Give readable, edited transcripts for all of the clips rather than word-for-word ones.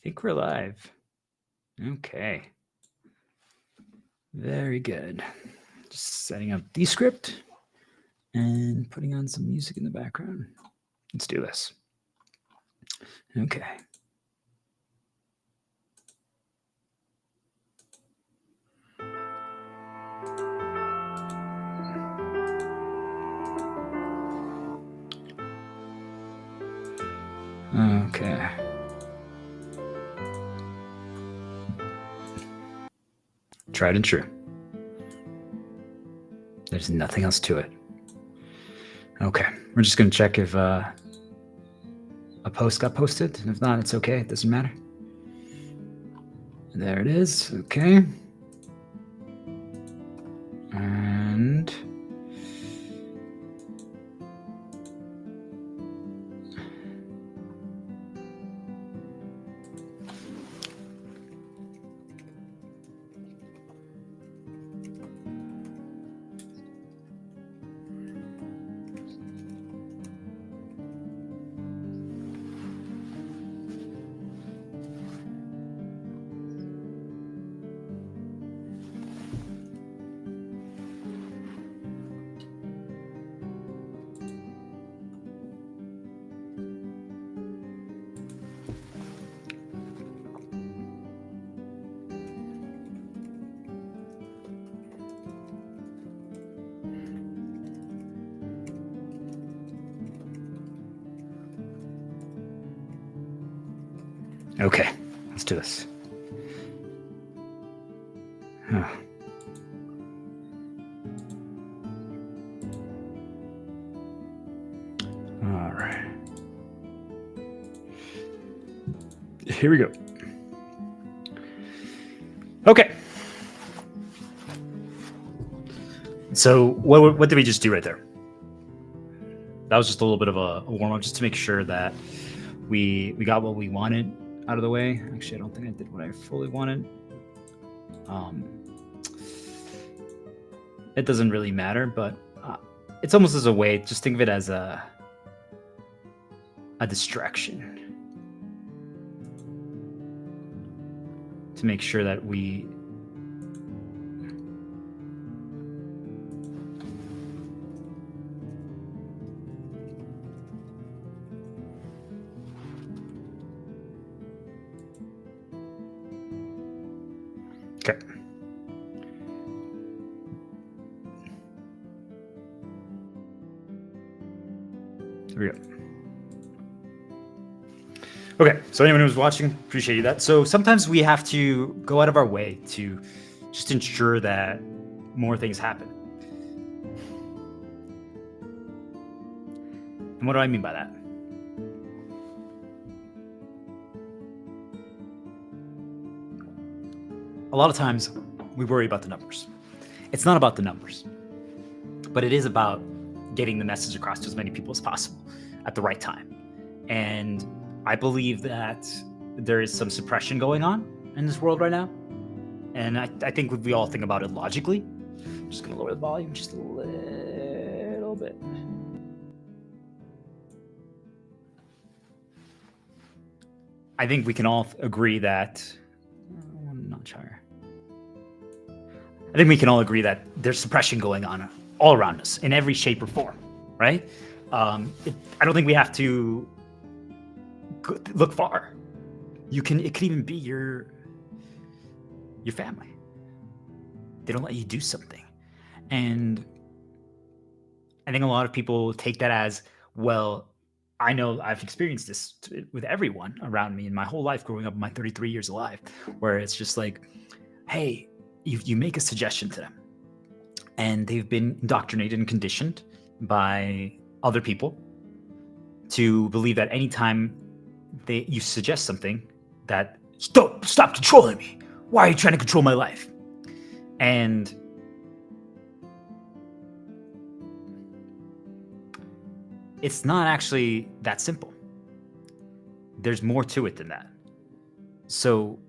Think we're live. Okay. Very good. Just setting up Descript and putting on some music in the background. Let's do this. Okay. Okay. Tried and true. There's nothing else to it. Okay. We're just going to check if a post got posted. If not, it's okay. It doesn't matter. There it is. Okay. And okay, let's do this. Huh. All right. Here we go. Okay. So what did we just do right there? That was just a little bit of a warm-up just to make sure that we got what we wanted out of the way. Actually, I don't think I did what I fully wanted. It doesn't really matter, but it's almost as a way, just think of it as a distraction to make sure that we okay. Here we go. Okay, so anyone who's watching, appreciate you that. So sometimes we have to go out of our way to just ensure that more things happen. And what do I mean by that? A lot of times we worry about the numbers. It's not about the numbers, but it is about getting the message across to as many people as possible at the right time. And I believe that there is some suppression going on in this world right now. And I think if we all think about it logically, I'm just going to lower the volume just a little bit. I think we can all agree that, notch higher. I think we can all agree that there's suppression going on all around us in every shape or form, right? I don't think we have to look far. It could even be your family. They don't let you do something. And I think a lot of people take that as, well, I know I've experienced this with everyone around me in my whole life growing up in my 33 years alive, where it's just like, hey, you make a suggestion to them and they've been indoctrinated and conditioned by other people to believe that anytime you suggest something, that stop controlling me. Why are you trying to control my life? And it's not actually that simple. There's more to it than that. So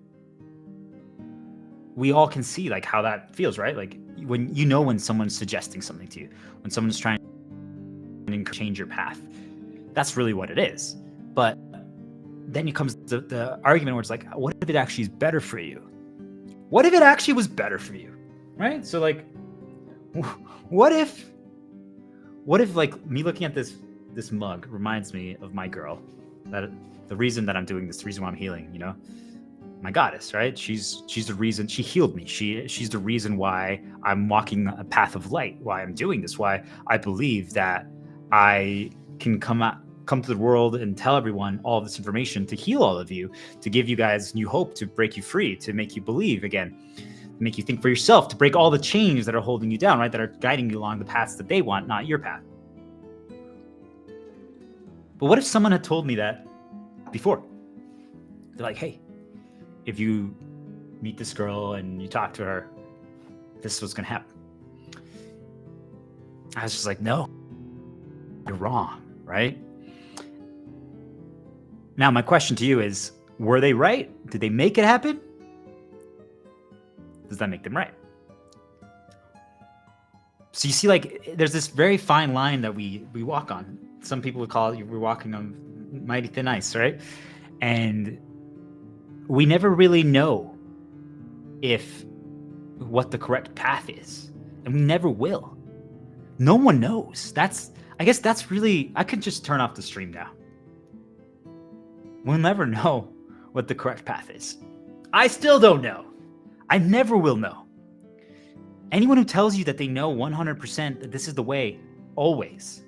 we all can see like how that feels, right? Like when someone's suggesting something to you, when someone's trying to change your path, that's really what it is. But then comes the argument where it's like, what if it actually is better for you? What if it actually was better for you? Right? So like, what if like me looking at this mug reminds me of my girl, that the reason that I'm doing this, the reason why I'm healing, you know, my goddess, right? She's the reason she healed me. She's the reason why I'm walking a path of light, why I'm doing this, why I believe that I can come to the world and tell everyone all of this information to heal all of you, to give you guys new hope, to break you free, to make you believe again, to make you think for yourself, to break all the chains that are holding you down, right? That are guiding you along the paths that they want, not your path. But what if someone had told me that before? They're like, hey, if you meet this girl and you talk to her, this is what's going to happen. I was just like, no, you're wrong, right? Now, my question to you is, were they right? Did they make it happen? Does that make them right? So you see, like, there's this very fine line that we walk on. Some people would call it, we're walking on mighty thin ice, right? And we never really know what the correct path is, and we never will. No one knows. I guess that's really, I could just turn off the stream now. We'll never know what the correct path is. I still don't know. I never will know. Anyone who tells you that they know 100% that this is the way, always,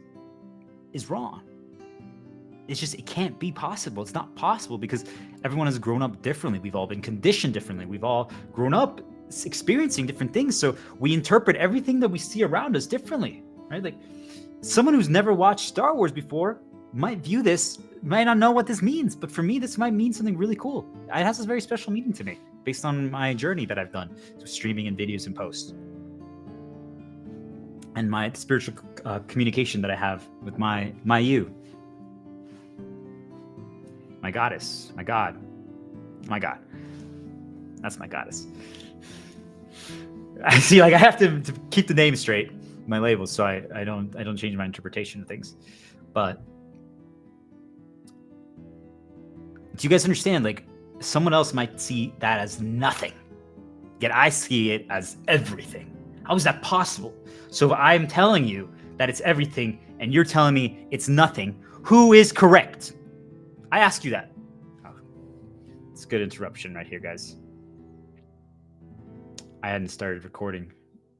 is wrong. It's just, it can't be possible. It's not possible because everyone has grown up differently. We've all been conditioned differently. We've all grown up experiencing different things. So we interpret everything that we see around us differently, right? Like someone who's never watched Star Wars before might view this, might not know what this means. But for me, this might mean something really cool. It has a very special meaning to me based on my journey that I've done, so streaming and videos and posts. And my spiritual communication that I have with my you. My goddess, my God, my God. That's my goddess. I see, like I have to keep the name straight, my labels, so I don't change my interpretation of things. But do you guys understand? Like someone else might see that as nothing, yet I see it as everything. How is that possible? So if I'm telling you that it's everything and you're telling me it's nothing, who is correct? I ask you that. Oh, it's a good interruption right here, guys. I hadn't started recording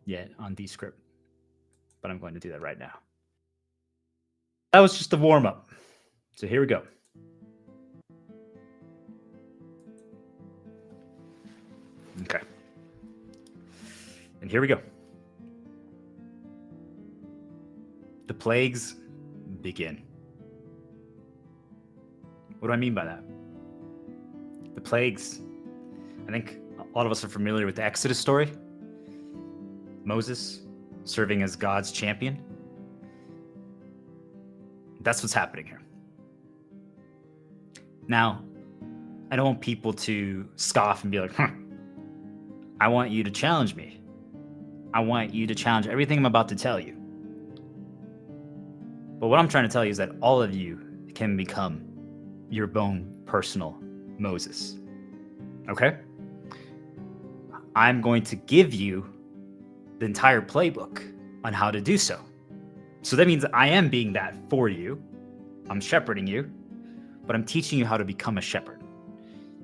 yet on Descript, but I'm going to do that right now. That was just a warm-up. So here we go. Okay. And here we go. The plagues begin. What do I mean by that? The plagues. I think a lot of us are familiar with the Exodus story. Moses serving as God's champion. That's what's happening here. Now, I don't want people to scoff and be like, I want you to challenge me. I want you to challenge everything I'm about to tell you. But what I'm trying to tell you is that all of you can become your own personal Moses. Okay? I'm going to give you the entire playbook on how to do so. So that means I am being that for you. I'm shepherding you, but I'm teaching you how to become a shepherd.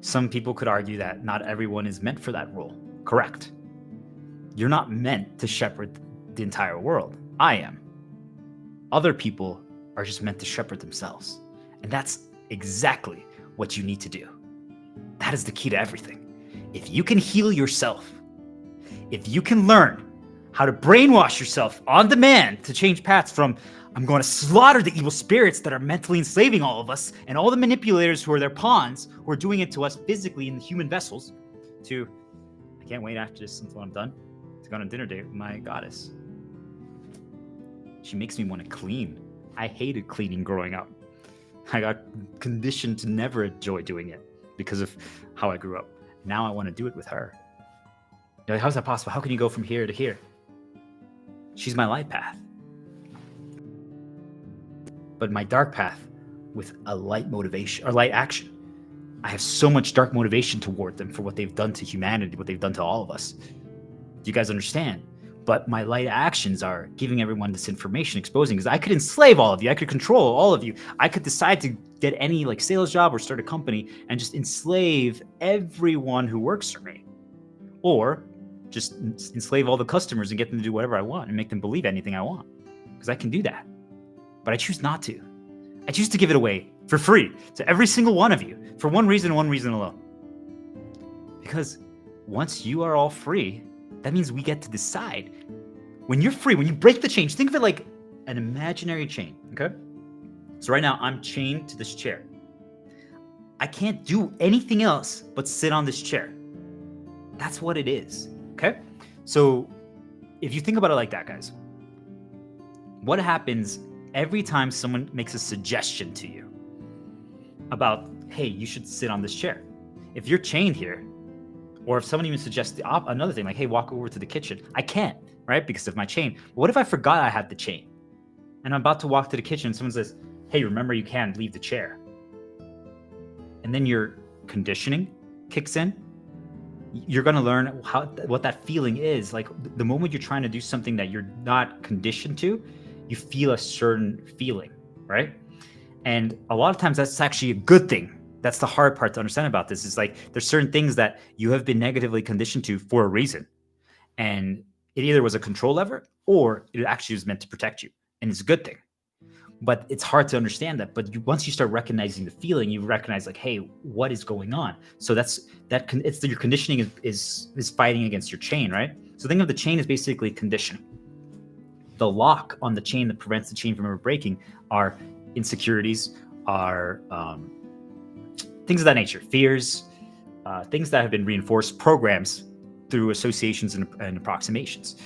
Some people could argue that not everyone is meant for that role. Correct. You're not meant to shepherd the entire world. I am. Other people are just meant to shepherd themselves. And that's exactly what you need to do. That is the key to everything. If you can heal yourself, if you can learn how to brainwash yourself on demand to change paths from, I'm going to slaughter the evil spirits that are mentally enslaving all of us and all the manipulators who are their pawns, who are doing it to us physically in the human vessels, to, I can't wait after this until I'm done, to go on a dinner date with my goddess. She makes me want to clean. I hated cleaning growing up. I got conditioned to never enjoy doing it because of how I grew up. Now I want to do it with her. You're like, how's that possible? How can you go from here to here? She's my light path. But my dark path with a light motivation or light action. I have so much dark motivation toward them for what they've done to humanity, what they've done to all of us. Do you guys understand? But my light actions are giving everyone this information, exposing, because I could enslave all of you. I could control all of you. I could decide to get any like sales job or start a company and just enslave everyone who works for me. Or just enslave all the customers and get them to do whatever I want and make them believe anything I want. Because I can do that. But I choose not to. I choose to give it away for free to every single one of you for one reason alone. Because once you are all free, that means we get to decide. When you're free, when you break the chain, think of it like an imaginary chain, okay? So right now I'm chained to this chair. I can't do anything else but sit on this chair. That's what it is, okay? So if you think about it like that, guys, what happens every time someone makes a suggestion to you about, hey, you should sit on this chair? If you're chained here, or if someone even suggests another thing, like, hey, walk over to the kitchen, I can't, right? Because of my chain. But what if I forgot I had the chain? And I'm about to walk to the kitchen and someone says, hey, remember you can't leave the chair. And then your conditioning kicks in. You're going to learn what that feeling is. Like the moment you're trying to do something that you're not conditioned to, you feel a certain feeling, right? And a lot of times that's actually a good thing. That's the hard part to understand about this, is like there's certain things that you have been negatively conditioned to for a reason. And it either was a control lever or it actually was meant to protect you. And it's a good thing. But it's hard to understand that. But once you start recognizing the feeling, you recognize like, hey, what is going on? So your conditioning is fighting against your chain, right? So think of the chain as basically conditioning. The lock on the chain that prevents the chain from ever breaking are insecurities, are things of that nature, fears, things that have been reinforced, programs through associations and approximations.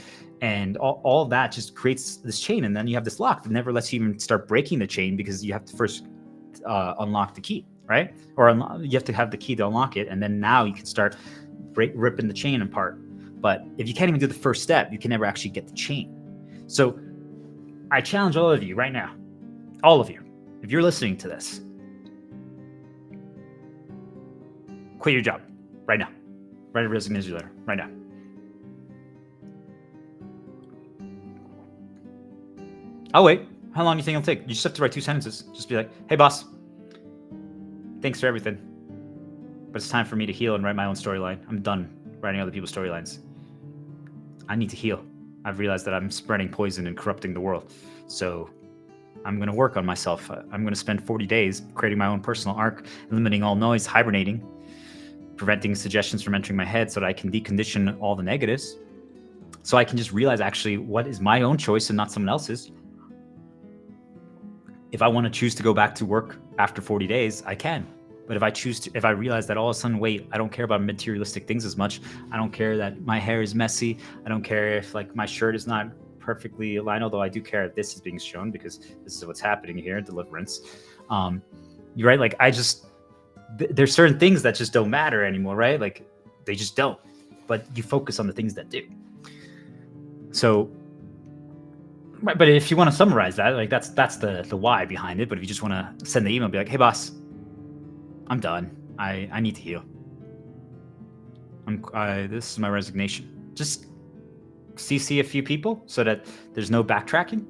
And all of that just creates this chain. And then you have this lock that never lets you even start breaking the chain, because you have to first unlock the key, right? Or you have to have the key to unlock it. And then now you can start ripping the chain apart. But if you can't even do the first step, you can never actually get the chain. So I challenge all of you right now, all of you, if you're listening to this, quit your job right now. Write a resignation letter right now. I'll wait. How long do you think it'll take? You just have to write 2 sentences. Just be like, hey, boss, thanks for everything, but it's time for me to heal and write my own storyline. I'm done writing other people's storylines. I need to heal. I've realized that I'm spreading poison and corrupting the world. So I'm going to work on myself. I'm going to spend 40 days creating my own personal arc, limiting all noise, hibernating, preventing suggestions from entering my head so that I can decondition all the negatives. So I can just realize actually what is my own choice and not someone else's. If I want to choose to go back to work after 40 days, I can. But if I realize that all of a sudden, wait, I don't care about materialistic things as much. I don't care that my hair is messy. I don't care if like my shirt is not perfectly aligned, although I do care if this is being shown because this is what's happening here, deliverance. You're right. Like there's certain things that just don't matter anymore, right? Like they just don't, but you focus on the things that do. So, but if you want to summarize that, like that's the why behind it. But if you just want to send the email, be like, hey boss, I'm done. I need to heal. This is my resignation. Just CC a few people so that there's no backtracking.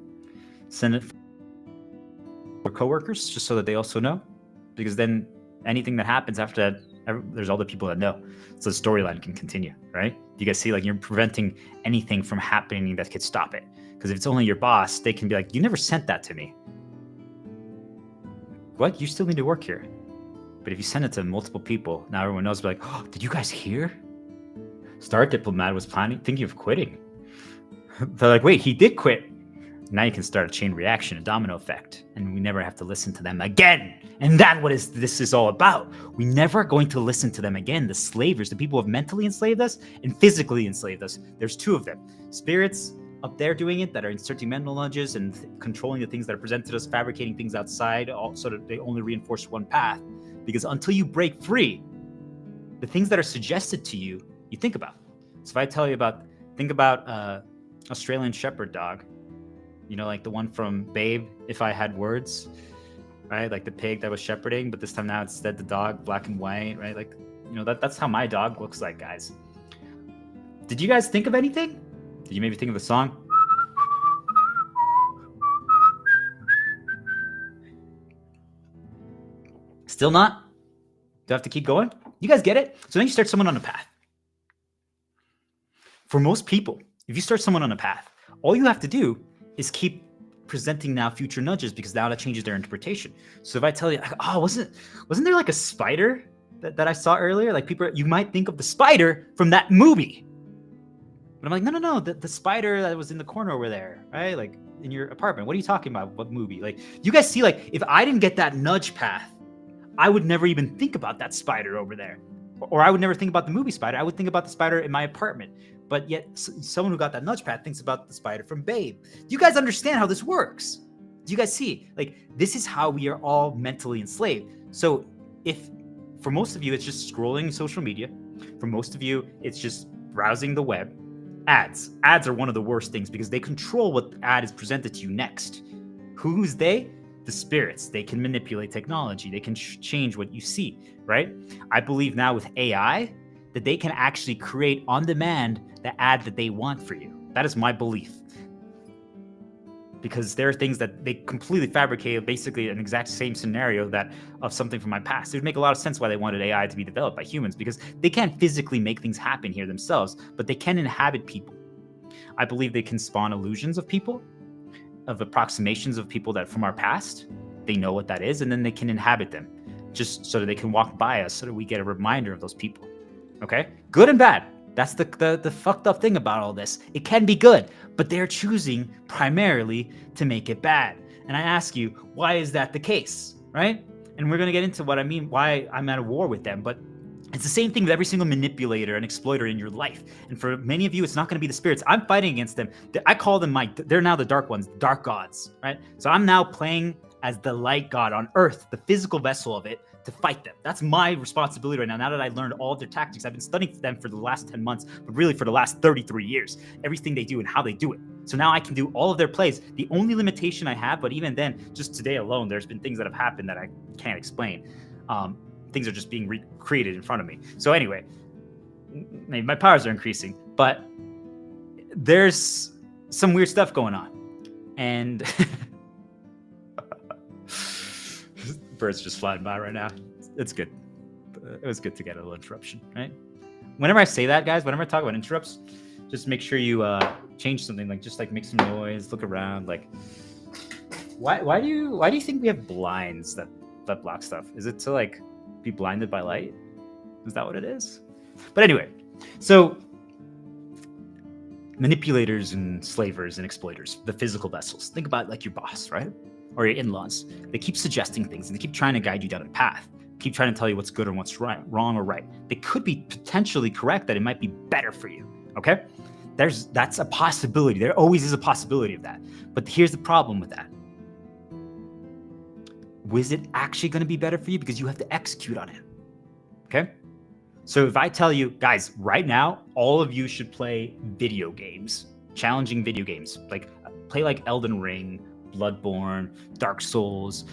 Send it for coworkers just so that they also know, because then anything that happens after that, there's other people that know, so the storyline can continue, right? You guys see, like, you're preventing anything from happening that could stop it. Because if it's only your boss, they can be like, you never sent that to me. What? You still need to work here. But if you send it to multiple people, now everyone knows, be like, oh, did you guys hear? Star Diplomat was thinking of quitting. They're like, wait, he did quit. Now you can start a chain reaction, a domino effect, and we never have to listen to them again. And that's what this is all about. We never are going to listen to them again. The slavers, the people who have mentally enslaved us and physically enslaved us. There's two of them. Spirits up there doing it, that are inserting mental nudges and controlling the things that are presented to us, fabricating things outside, so that they only reinforce one path. Because until you break free, the things that are suggested to you, you think about. So if I tell you think about Australian Shepherd dog, you know, like the one from Babe, If I Had Words. right? Like the pig that was shepherding, but this time now it's instead the dog, black and white, right? Like, that's how my dog looks like, guys. Did you guys think of anything? Did you maybe think of a song? Still not? Do I have to keep going? You guys get it? So then you start someone on a path. For most people, if you start someone on a path, all you have to do is keep presenting now future nudges, because now that changes their interpretation. So if I tell you, oh, wasn't there like a spider that I saw earlier? Like you might think of the spider from that movie. But I'm like, no, the spider that was in the corner over there, right? Like in your apartment. What are you talking about? What movie? Like, you guys see, like, if I didn't get that nudge path, I would never even think about that spider over there. Or I would never think about the movie Spider. I would think about the spider in my apartment. But yet someone who got that nudge path thinks about the spider from Babe. Do you guys understand how this works? Do you guys see? Like, this is how we are all mentally enslaved. So if, for most of you, it's just scrolling social media. For most of you, it's just browsing the web. Ads are one of the worst things, because they control what ad is presented to you next. Who's they? The spirits. They can manipulate technology. They can change what you see, right? I believe now with AI that they can actually create on demand the ad that they want for you. That is my belief. Because there are things that they completely fabricated, basically an exact same scenario of something from my past. It would make a lot of sense why they wanted AI to be developed by humans, because they can't physically make things happen here themselves, but they can inhabit people. I believe they can spawn illusions of people, of approximations of people that from our past. They know what that is, and then they can inhabit them, just so that they can walk by us, so that we get a reminder of those people. Okay? Good and bad. That's the fucked up thing about all this. It can be good, but they're choosing primarily to make it bad. And I ask you, why is that the case, right? And we're going to get into what I mean, why I'm at a war with them. But it's the same thing with every single manipulator and exploiter in your life. And for many of you, it's not going to be the spirits. I'm fighting against them. I call them they're now the dark ones, dark gods, right? So I'm now playing as the light god on earth, the physical vessel of it, to fight them. That's my responsibility right now. Now that I learned all of their tactics, I've been studying them for the last 10 months, but really for the last 33 years, everything they do and how they do it. So now I can do all of their plays. The only limitation I have, but even then, just today alone, there's been things that have happened that I can't explain. Things are just being recreated in front of me. So anyway, my powers are increasing, but there's some weird stuff going on. And birds just flying by right now. It's good. It was good to get a little interruption, right? Whenever I say that, guys, whenever I talk about interrupts, just make sure you change something, like just like make some noise, look around. Like, why do you think we have blinds that block stuff? Is it to like be blinded by light? Is that what it is? But anyway, so manipulators and slavers and exploiters, the physical vessels. Think about like your boss, right? Or your in-laws. They keep suggesting things and they keep trying to guide you down a path, keep trying to tell you what's good and what's right, wrong or right. They could be potentially correct that it might be better for you, okay? That's a possibility. There always is a possibility of that. But here's the problem with that. Was it actually going to be better for you? Because you have to execute on it, okay? So if I tell you, guys, right now, all of you should play video games, challenging video games, like play like Elden Ring, Bloodborne, Dark Souls,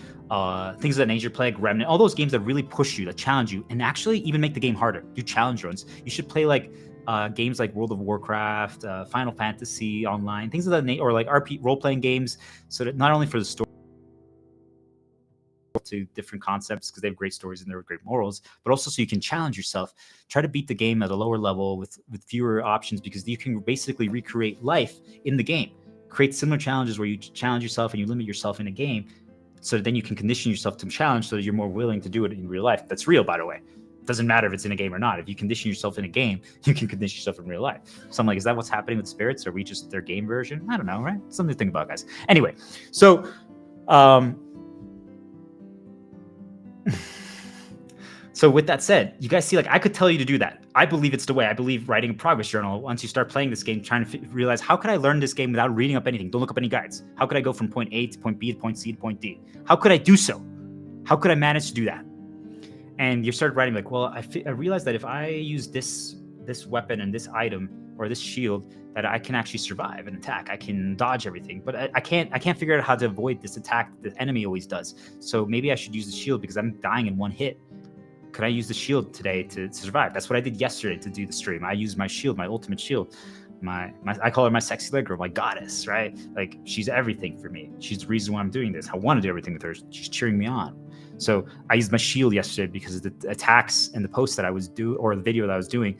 things of that nature, play like Remnant, all those games that really push you, that challenge you, and actually even make the game harder. Do challenge runs. You should play like games like World of Warcraft, Final Fantasy Online, things of that nature, or like role-playing games, so that not only for the story, to different concepts, because they have great stories and they're great morals, but also so you can challenge yourself, try to beat the game at a lower level with fewer options, because you can basically recreate life in the game. Create similar challenges where you challenge yourself and you limit yourself in a game, so that then you can condition yourself to challenge, so that you're more willing to do it in real life. That's real, by the way. It doesn't matter if it's in a game or not. If you condition yourself in a game, you can condition yourself in real life. So I'm like, is that what's happening with spirits? Are we just their game version? I don't know, right? Something to think about, guys. Anyway, so so with that said, you guys see, like, I could tell you to do that. I believe it's the way. I believe writing a progress journal, once you start playing this game, trying to realize, how could I learn this game without reading up anything? Don't look up any guides. How could I go from point A to point B to point C to point D? How could I do so? How could I manage to do that? And you started writing like, well, I realized that if I use this this weapon and this item or this shield that I can actually survive an attack. I can dodge everything, but I can't figure out how to avoid this attack that the enemy always does. So maybe I should use the shield because I'm dying in one hit. Could I use the shield today to survive? That's what I did yesterday to do the stream. I used my shield, my ultimate shield. I call her my sexy leg girl, my goddess, right? Like, she's everything for me. She's the reason why I'm doing this. I want to do everything with her. She's cheering me on. So I used my shield yesterday because the attacks and the post that I was or the video that I was doing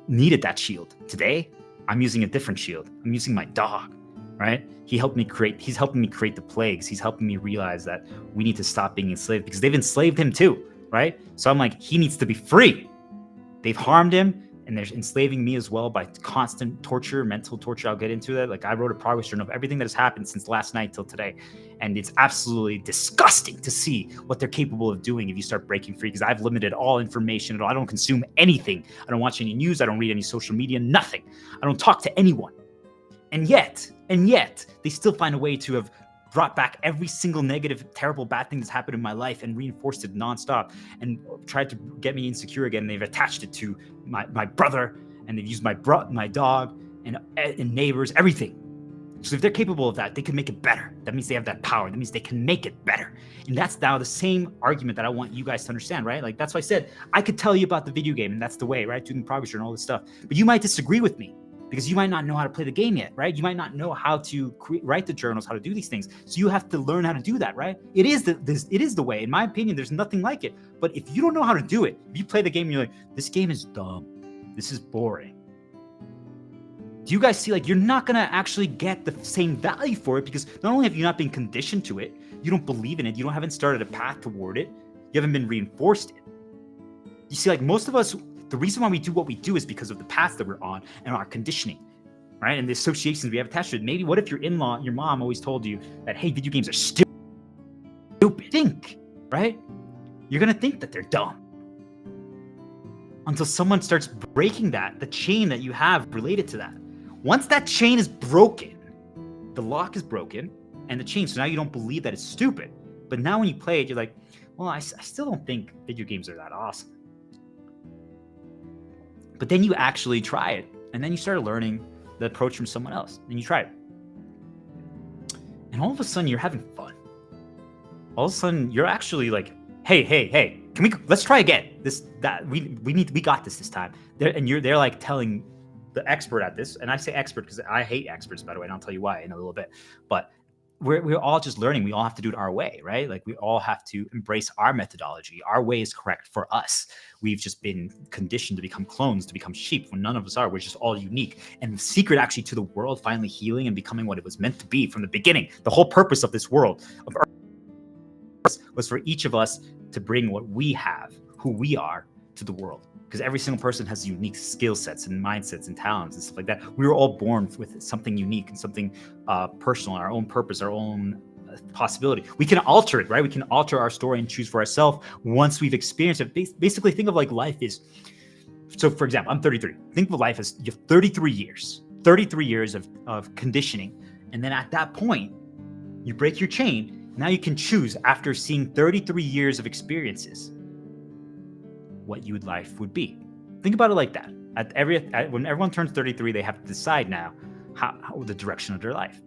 needed that shield. Today, I'm using a different shield. I'm using my dog, right? He's helping me create the plagues. He's helping me realize that we need to stop being enslaved because they've enslaved him too, right? So I'm like, he needs to be free. They've harmed him and they're enslaving me as well by constant torture, mental torture. I'll get into that. Like, I wrote a progress journal of everything that has happened since last night till today. And it's absolutely disgusting to see what they're capable of doing if you start breaking free, because I've limited all information. I don't consume anything. I don't watch any news. I don't read any social media, nothing. I don't talk to anyone. And yet, they still find a way to have brought back every single negative, terrible, bad thing that's happened in my life and reinforced it nonstop and tried to get me insecure again. They've attached it to my brother, and they've used my dog and neighbors, everything. So if they're capable of that, they can make it better. That means they have that power. That means they can make it better. And that's now the same argument that I want you guys to understand, right? Like, that's why I said I could tell you about the video game, and that's the way, right? Doing progress and all this stuff. But you might disagree with me, because you might not know how to play the game yet, right? You might not know how to write the journals, how to do these things. So you have to learn how to do that, right? It is the way. In my opinion, there's nothing like it. But if you don't know how to do it, if you play the game and you're like, this game is dumb, this is boring, do you guys see, like, you're not going to actually get the same value for it, because not only have you not been conditioned to it, you don't believe in it, haven't started a path toward it, you haven't been reinforced it. You see, like, most of us, the reason why we do what we do is because of the path that we're on and our conditioning, right? And the associations we have attached to it. Maybe what if your mom always told you that, hey, video games are stupid? Think, right? You're going to think that they're dumb until someone starts breaking the chain that you have related to that. Once that chain is broken, the lock is broken and the chain, so now you don't believe that it's stupid. But now when you play it, you're like, well, I still don't think video games are that awesome. But then you actually try it, and then you start learning the approach from someone else, and you try it. And all of a sudden, you're having fun. All of a sudden, you're actually like, hey, let's try again. We got this time. They're like telling the expert at this, and I say expert because I hate experts, by the way, and I'll tell you why in a little bit. But we're all just learning. We all have to do it our way, right? Like, we all have to embrace our methodology. Our way is correct for us. We've just been conditioned to become clones, to become sheep, when none of us are. We're just all unique. And the secret actually to the world finally healing and becoming what it was meant to be from the beginning, the whole purpose of this world, of Earth, was for each of us to bring what we have, who we are, to the world. Because every single person has unique skill sets and mindsets and talents and stuff like that. We were all born with something unique and something personal, our own purpose, our own possibility. We can alter it, right? We can alter our story and choose for ourselves once we've experienced it. Basically, think of like life is, so for example, I'm 33. Think of life as you have 33 years of conditioning. And then at that point, you break your chain. Now you can choose, after seeing 33 years of experiences, what life would be. Think about it like that. When everyone turns 33, they have to decide now how the direction of their life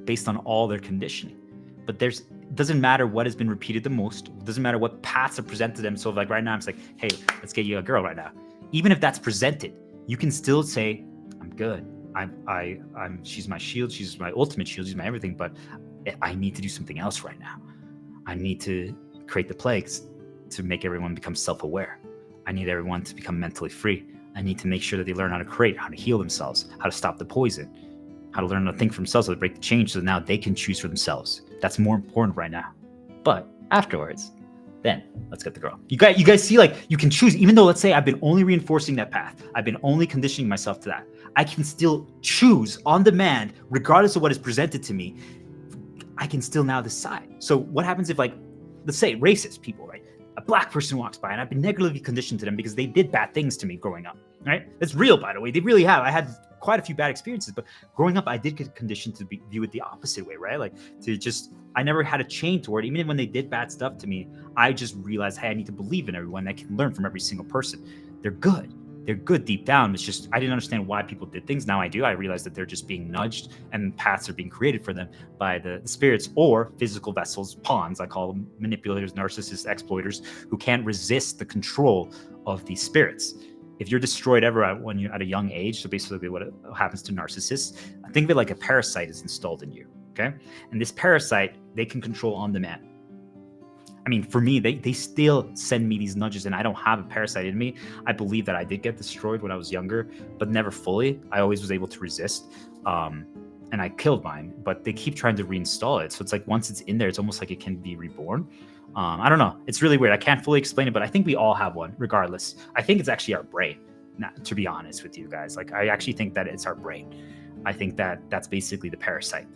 based on all their conditioning. But it doesn't matter what has been repeated the most. It doesn't matter what paths are presented to them. So like right now, I'm like, hey, let's get you a girl right now. Even if that's presented, you can still say, I'm good. She's my shield. She's my ultimate shield. She's my everything. But I need to do something else right now. I need to create the plagues to make everyone become self-aware. I need everyone to become mentally free. I need to make sure that they learn how to create, how to heal themselves, how to stop the poison, how to learn to think for themselves, how to break the chain, so that now they can choose for themselves. That's more important right now. But afterwards, then let's get the girl. You guys see, like, you can choose. Even though, let's say, I've been only reinforcing that path, I've been only conditioning myself to that, I can still choose on demand, regardless of what is presented to me. I can still now decide. So what happens if, like, let's say racist people, right? A black person walks by and I've been negatively conditioned to them because they did bad things to me growing up, right? It's real, by the way. They really have. I had quite a few bad experiences, but growing up, I did get conditioned to view it the opposite way, right? Like, I never had a chain toward it. Even when they did bad stuff to me, I just realized, hey, I need to believe in everyone. I can learn from every single person. They're good. they're good deep down. It's just I didn't understand why people did things. Now I do. I realize that they're just being nudged, and paths are being created for them by the spirits or physical vessels, pawns. I call them manipulators, narcissists, exploiters, who can't resist the control of these spirits. If you're destroyed ever when you're at a young age, so basically what happens to narcissists, think of it like a parasite is installed in you, okay? And this parasite, they can control on demand. I mean, for me, they still send me these nudges, and I don't have a parasite in me. I believe that I did get destroyed when I was younger, but never fully. I always was able to resist, and I killed mine, but they keep trying to reinstall it. So it's like once it's in there, it's almost like it can be reborn. I don't know. It's really weird. I can't fully explain it, but I think we all have one, regardless. I think it's actually our brain, to be honest with you guys. Like, I actually think that it's our brain. I think that that's basically the parasite.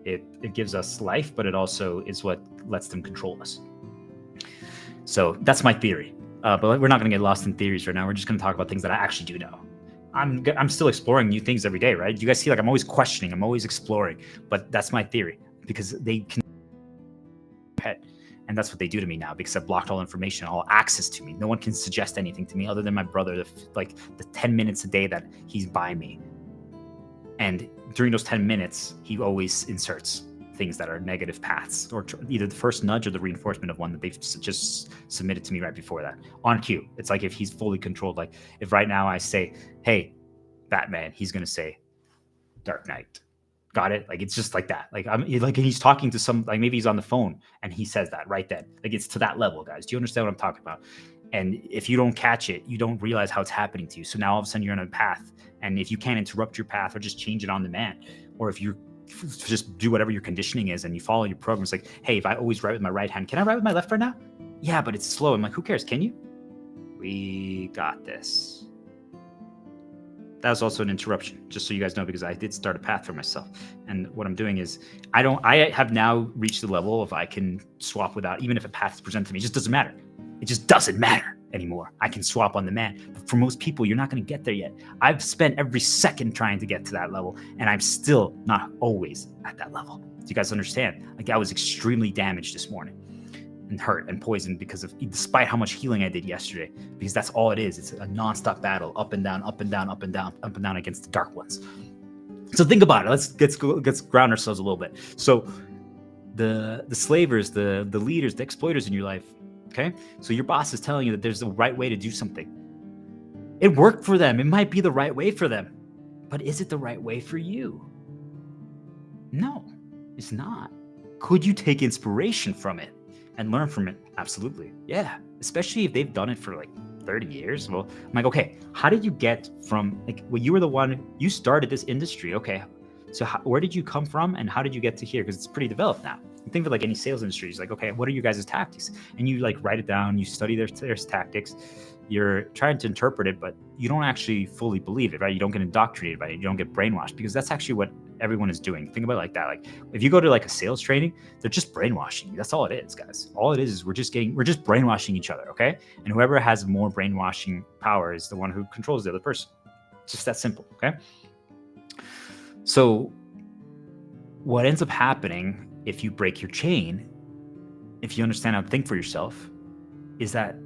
It gives us life, but it also is what lets them control us. So that's my theory. But we're not going to get lost in theories right now. We're just going to talk about things that I actually do know. I'm still exploring new things every day, right? You guys see, like, I'm always questioning. I'm always exploring. But that's my theory, because they can pet. And that's what they do to me now, because I've blocked all information, all access to me. No one can suggest anything to me other than my brother, the 10 minutes a day that he's by me. And during those 10 minutes, he always inserts things that are negative paths, or either the first nudge or the reinforcement of one that they've just submitted to me right before that, on cue. It's like if he's fully controlled, like if right now I say, hey, Batman, he's going to say Dark Knight. Got it? Like, it's just like that. Like, he's talking to some, like, maybe he's on the phone and he says that right then. Like, it's to that level, guys. Do you understand what I'm talking about? And if you don't catch it, you don't realize how it's happening to you. So now all of a sudden you're on a path, and if you can't interrupt your path or just change it on demand, or if you just do whatever your conditioning is and you follow your program, it's like, hey, if I always write with my right hand, can I write with my left right now? Yeah, but it's slow. I'm like, who cares? Can you? We got this. That was also an interruption, just so you guys know, because I did start a path for myself. And what I'm doing is I have now reached the level of I can swap without, even if a path is presented to me, it just doesn't matter. It just doesn't matter anymore. I can swap on demand. But for most people, you're not going to get there yet. I've spent every second trying to get to that level, and I'm still not always at that level. Do you guys understand? Like, I was extremely damaged this morning and hurt and poisoned despite how much healing I did yesterday, because that's all it is. It's a nonstop battle, up and down, up and down, up and down, up and down against the dark ones. So think about it. Let's ground ourselves a little bit. So the slavers, the leaders, the exploiters in your life, okay? So your boss is telling you that there's a right way to do something. It worked for them. It might be the right way for them. But is it the right way for you? No, it's not. Could you take inspiration from it and learn from it? Absolutely. Yeah. Especially if they've done it for like 30 years. Well, I'm like, okay, how did you get from, like, well, you were the one, you started this industry. Okay. So where did you come from and how did you get to here? Because it's pretty developed now. You think of like any sales industry. It's like, okay, what are you guys' tactics? And you like write it down, you study their tactics, you're trying to interpret it, but you don't actually fully believe it, right? You don't get indoctrinated by it. You don't get brainwashed, because that's actually what everyone is doing. Think about it like that. Like, if you go to like a sales training, they're just brainwashing you. That's all it is, guys. All it is we're just brainwashing each other, okay? And whoever has more brainwashing power is the one who controls the other person. It's just that simple, okay? So what ends up happening if you break your chain, if you understand how to think for yourself, is that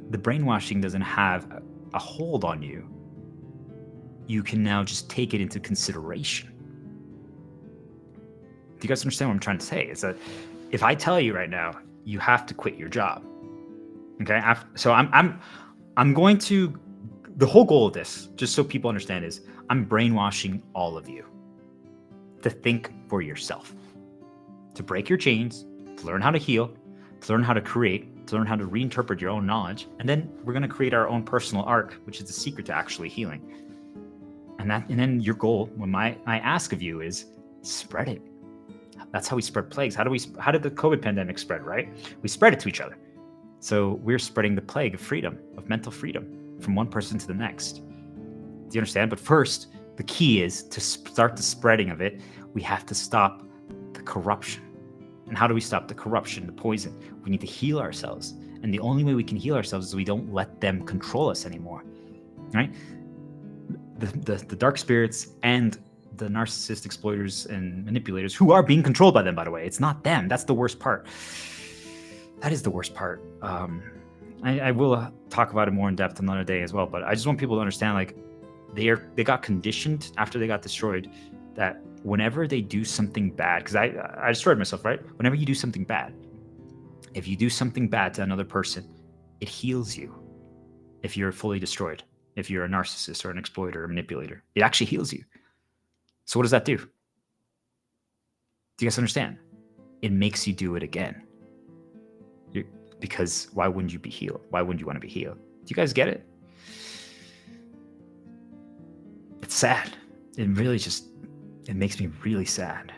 the brainwashing doesn't have a hold on you. You can now just take it into consideration. Do you guys understand what I'm trying to say? Is that if I tell you right now, you have to quit your job, okay? So I'm going to, the whole goal of this, just so people understand, is I'm brainwashing all of you to think for yourself, to break your chains, to learn how to heal, to learn how to create, to learn how to reinterpret your own knowledge. And then we're going to create our own personal arc, which is the secret to actually healing. And then your goal, when I ask of you, is spread it. That's how we spread plagues. How did the COVID pandemic spread, right? We spread it to each other. So we're spreading the plague of freedom, of mental freedom, from one person to the next. Do you understand? But first, the key is to start the spreading of it. We have to stop the corruption. And how do we stop the corruption, the poison? We need to heal ourselves. And the only way we can heal ourselves is we don't let them control us anymore, right? The dark spirits and the narcissist exploiters and manipulators, who are being controlled by them, by the way. It's not them. That's the worst part. That is the worst part. I will talk about it more in depth another day as well, but I just want people to understand, like, they got conditioned after they got destroyed that whenever they do something bad, because I destroyed myself, right? Whenever you do something bad, if you do something bad to another person, it heals you. If you're fully destroyed, if you're a narcissist or an exploiter or a manipulator, it actually heals you. So what does that do? Do you guys understand? It makes you do it again. Because why wouldn't you be healed? Why wouldn't you want to be healed? Do you guys get it? It's sad. It really just, it makes me really sad.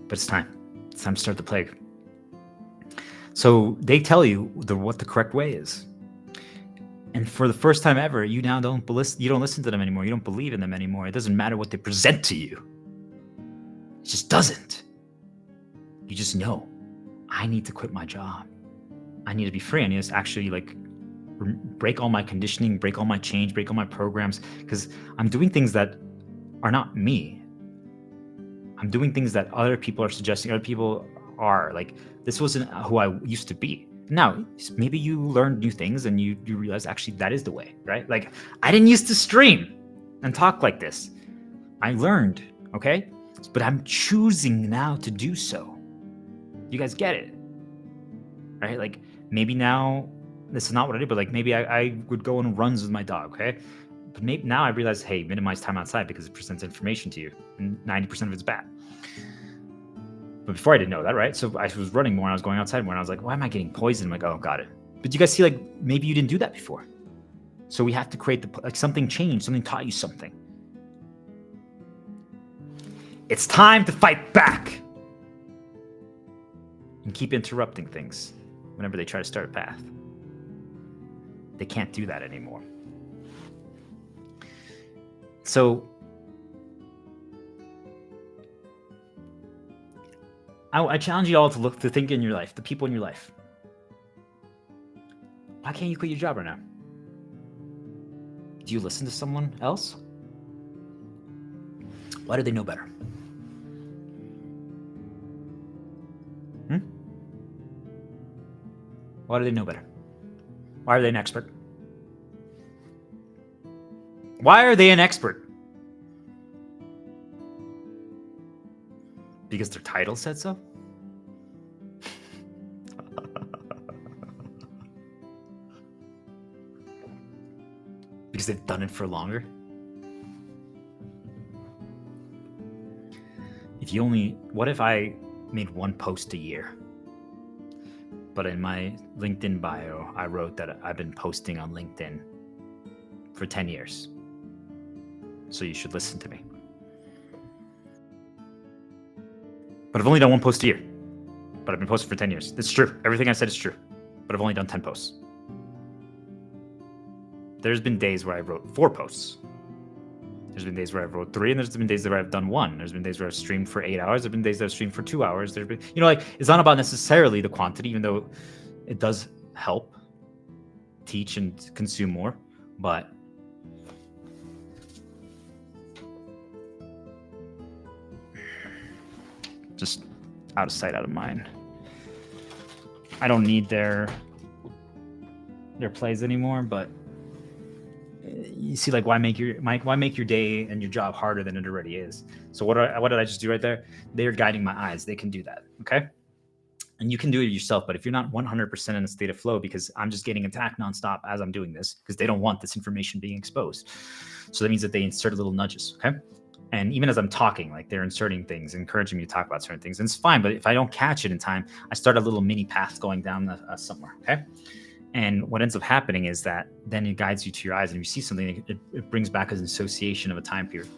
But it's time. It's time to start the plague. So they tell you what the correct way is. And for the first time ever, you now don't listen to them anymore. You don't believe in them anymore. It doesn't matter what they present to you. It just doesn't. You just know, I need to quit my job. I need to be free. I need to actually break all my conditioning, break all my change, break all my programs, because I'm doing things that are not me. I'm doing things that other people are suggesting, other people are. Like, this wasn't who I used to be. Now, maybe you learned new things and you realize actually that is the way, right? Like, I didn't used to stream and talk like this. I learned, okay? But I'm choosing now to do so. You guys get it, right? Like, maybe now, this is not what I do, but like maybe I would go on runs with my dog, okay? But maybe now I realize, hey, minimize time outside because it presents information to you, and 90% of it's bad. But before I didn't know that, right? So I was running more and I was going outside more and I was like, why am I getting poisoned? I'm like, oh, got it. But you guys see, like, maybe you didn't do that before. So we have to create something changed, something taught you something. It's time to fight back and keep interrupting things whenever they try to start a path. They can't do that anymore. So I challenge you all to think in your life, the people in your life. Why can't you quit your job right now? Do you listen to someone else? Why do they know better? Why do they know better? Why are they an expert? Why are they an expert? Because their title said so? Because they've done it for longer? What if I made one post a year? But in my LinkedIn bio, I wrote that I've been posting on LinkedIn for 10 years. So you should listen to me. But I've only done one post a year. But I've been posting for 10 years. It's true. Everything I said is true. But I've only done 10 posts. There's been days where I wrote 4 posts. There's been days where I've wrote 3, and there's been days where I've done 1. There's been days where I've streamed for 8 hours. There's been days that I've streamed for 2 hours. There's been, like, it's not about necessarily the quantity, even though it does help teach and consume more. But just out of sight, out of mind. I don't need their plays anymore, but you see, like, why make your day and your job harder than it already is? So what did I just do right there? They're guiding my eyes. They can do that, okay? And you can do it yourself, but if you're not 100% in a state of flow, because I'm just getting attacked nonstop as I'm doing this, because they don't want this information being exposed. So that means that they insert little nudges, okay? And even as I'm talking, like, they're inserting things, encouraging me to talk about certain things. And it's fine, but if I don't catch it in time, I start a little mini path going down somewhere, okay? And what ends up happening is that then it guides you to your eyes, and if you see something, it brings back an association of a time period.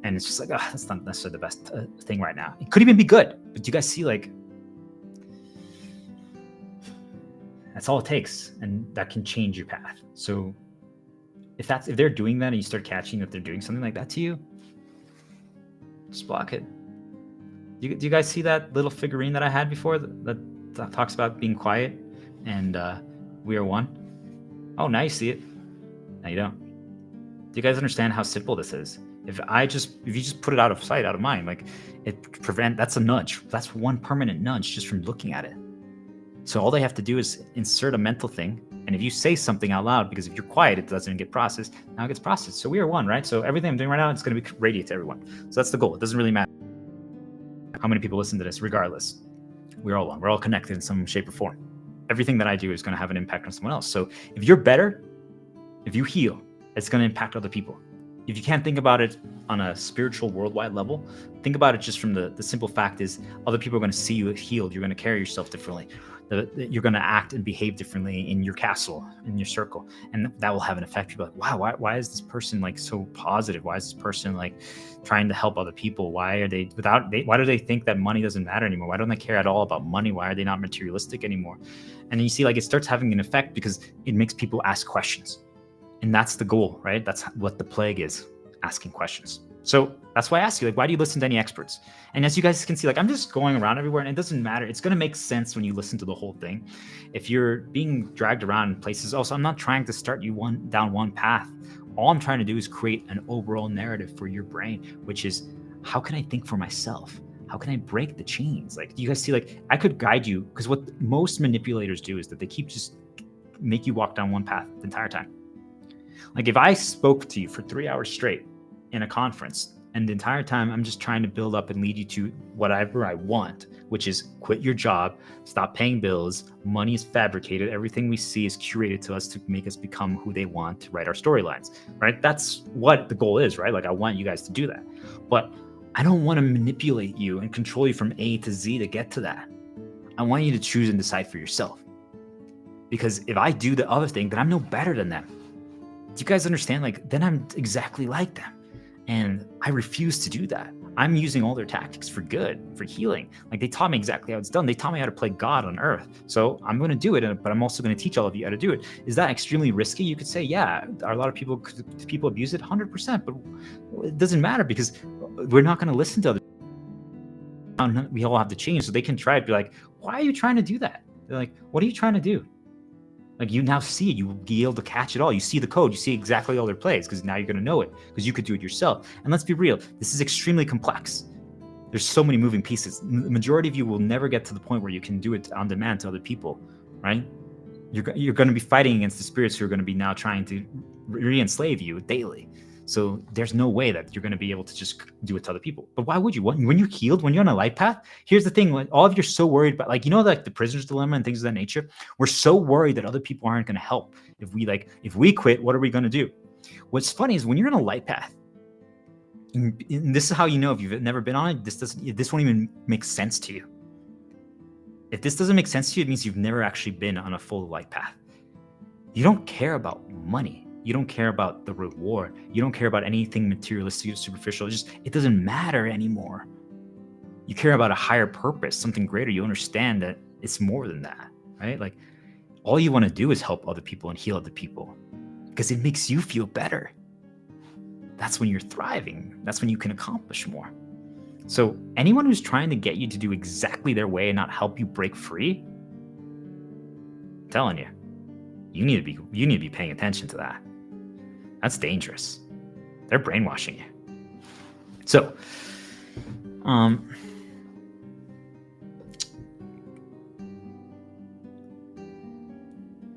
And it's just like, that's not necessarily the best thing right now. It could even be good, but do you guys see, like, that's all it takes, and that can change your path. So if they're doing that and you start catching that they're doing something like that to you, just block it. Do you guys see that little figurine that I had before that talks about being quiet and we are one? Oh, now you see it. Now you don't. Do you guys understand how simple this is? If you just put it out of sight, out of mind, like that's a nudge. That's one permanent nudge just from looking at it. So all they have to do is insert a mental thing. And if you say something out loud, because if you're quiet, it doesn't get processed. Now it gets processed. So we are one, right? So everything I'm doing right now, it's going to be radiate to everyone. So that's the goal. It doesn't really matter how many people listen to this, regardless. We're all one. We're all connected in some shape or form. Everything that I do is going to have an impact on someone else. So if you're better, if you heal, it's going to impact other people. If you can't think about it on a spiritual worldwide level, think about it just from the simple fact is other people are going to see you healed. You're going to carry yourself differently. You're going to act and behave differently in your castle, in your circle. And that will have an effect. People are like, wow, why is this person like so positive? Why is this person like trying to help other people? Why do they think that money doesn't matter anymore? Why don't they care at all about money? Why are they not materialistic anymore? And then you see like it starts having an effect because it makes people ask questions. And that's the goal, right? That's what the plague is, asking questions. So that's why I ask you, like, why do you listen to any experts? And as you guys can see, like, I'm just going around everywhere and it doesn't matter. It's going to make sense when you listen to the whole thing. If you're being dragged around places, also, I'm not trying to start you down one path. All I'm trying to do is create an overall narrative for your brain, which is how can I think for myself? How can I break the chains? Like, you guys see, like, I could guide you because what most manipulators do is that they keep just make you walk down one path the entire time. Like if I spoke to you for 3 hours straight in a conference and the entire time I'm just trying to build up and lead you to whatever I want, which is quit your job, stop paying bills, money is fabricated, everything we see is curated to us to make us become who they want to write our storylines, right? That's what the goal is, right? Like I want you guys to do that. But I don't want to manipulate you and control you from A to Z to get to that. I want you to choose and decide for yourself. Because if I do the other thing, then I'm no better than them. Do you guys understand? Like, then I'm exactly like them. And I refuse to do that. I'm using all their tactics for good, for healing. Like they taught me exactly how it's done. They taught me how to play God on earth. So I'm going to do it, but I'm also going to teach all of you how to do it. Is that extremely risky? You could say, yeah, are a lot of people abuse it? 100%, but it doesn't matter because we're not going to listen to others. We all have to change. So they can try to be like, why are you trying to do that? They're like, what are you trying to do? Like you now see it, you will be able to catch it all. You see the code, you see exactly all their plays because now you're going to know it because you could do it yourself. And let's be real, this is extremely complex. There's so many moving pieces. The majority of you will never get to the point where you can do it on demand to other people, right? You're going to be fighting against the spirits who are going to be now trying to re-enslave you daily. So there's no way that you're going to be able to just do it to other people. But why would you? When you're healed, when you're on a light path, here's the thing. When all of you are so worried about, like, you know, like the prisoner's dilemma and things of that nature, we're so worried that other people aren't going to help. If we quit, what are we going to do? What's funny is when you're on a light path, and this is how you know if you've never been on it, this won't even make sense to you. If this doesn't make sense to you, it means you've never actually been on a full light path. You don't care about money. You don't care about the reward. You don't care about anything materialistic or superficial. It doesn't matter anymore. You care about a higher purpose, something greater. You understand that it's more than that, right? Like all you want to do is help other people and heal other people because it makes you feel better. That's when you're thriving. That's when you can accomplish more. So anyone who's trying to get you to do exactly their way and not help you break free, I'm telling you, you need to be paying attention to that. That's dangerous. They're brainwashing you. So,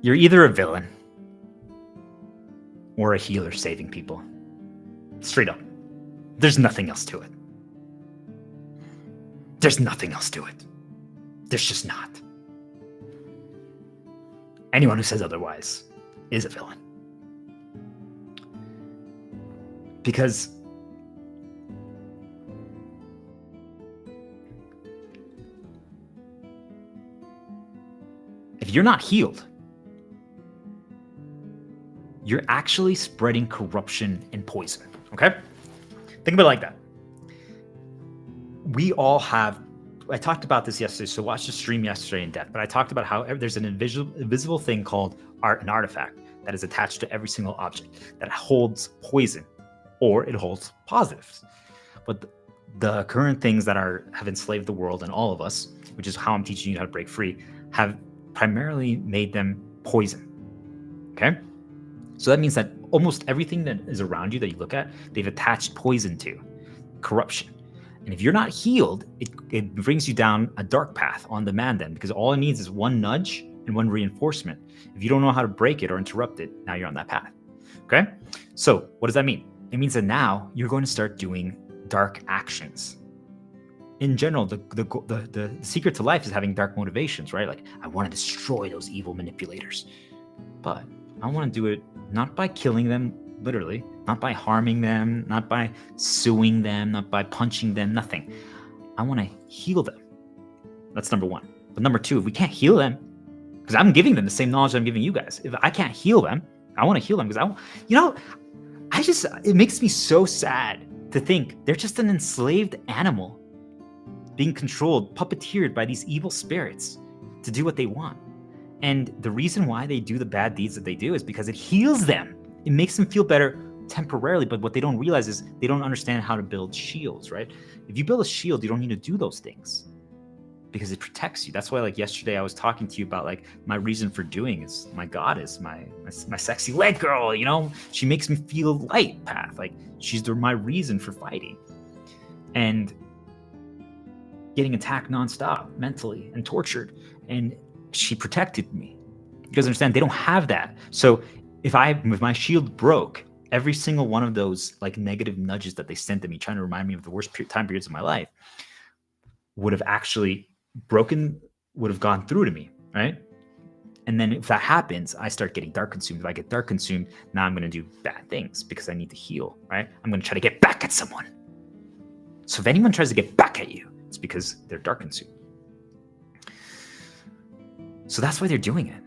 you're either a villain or a healer saving people. Straight up. There's nothing else to it. There's nothing else to it. There's just not. Anyone who says otherwise is a villain. Because if you're not healed, you're actually spreading corruption and poison, okay? Think about it like that. We all have, I talked about this yesterday, so watch the stream yesterday in depth, but I talked about how there's an invisible thing called an artifact that is attached to every single object that holds poison or it holds positives. But the current things that have enslaved the world and all of us, which is how I'm teaching you how to break free, have primarily made them poison, okay? So that means that almost everything that is around you that you look at, they've attached poison to, corruption. And if you're not healed, it brings you down a dark path on demand then, because all it needs is one nudge and one reinforcement. If you don't know how to break it or interrupt it, now you're on that path. Okay? So what does that mean? It means that now you're going to start doing dark actions. In general, the secret to life is having dark motivations, right? Like, I want to destroy those evil manipulators. But I want to do it not by killing them, literally, not by harming them, not by suing them, not by punching them, nothing. I want to heal them. That's number one. But number two, if we can't heal them, because I'm giving them the same knowledge I'm giving you guys. If I can't heal them, I want to heal them because it makes me so sad to think they're just an enslaved animal being controlled, puppeteered by these evil spirits to do what they want. And the reason why they do the bad deeds that they do is because it heals them. It makes them feel better temporarily, but what they don't realize is they don't understand how to build shields, right? If you build a shield, you don't need to do those things because it protects you. That's why, like, yesterday I was talking to you about, like, my reason for doing is my goddess, my sexy leg girl, you know? She makes me feel light path. Like, she's my reason for fighting. And getting attacked nonstop, mentally, and tortured. And she protected me. You guys understand? They don't have that. So if my shield broke, every single one of those, like, negative nudges that they sent at me, trying to remind me of the worst time periods of my life, would have actually would have gone through to me, right? And then if that happens, I start getting dark consumed. If I get dark consumed, now I'm going to do bad things because I need to heal, right? I'm going to try to get back at someone. So if anyone tries to get back at you, it's because they're dark consumed. So that's why they're doing it.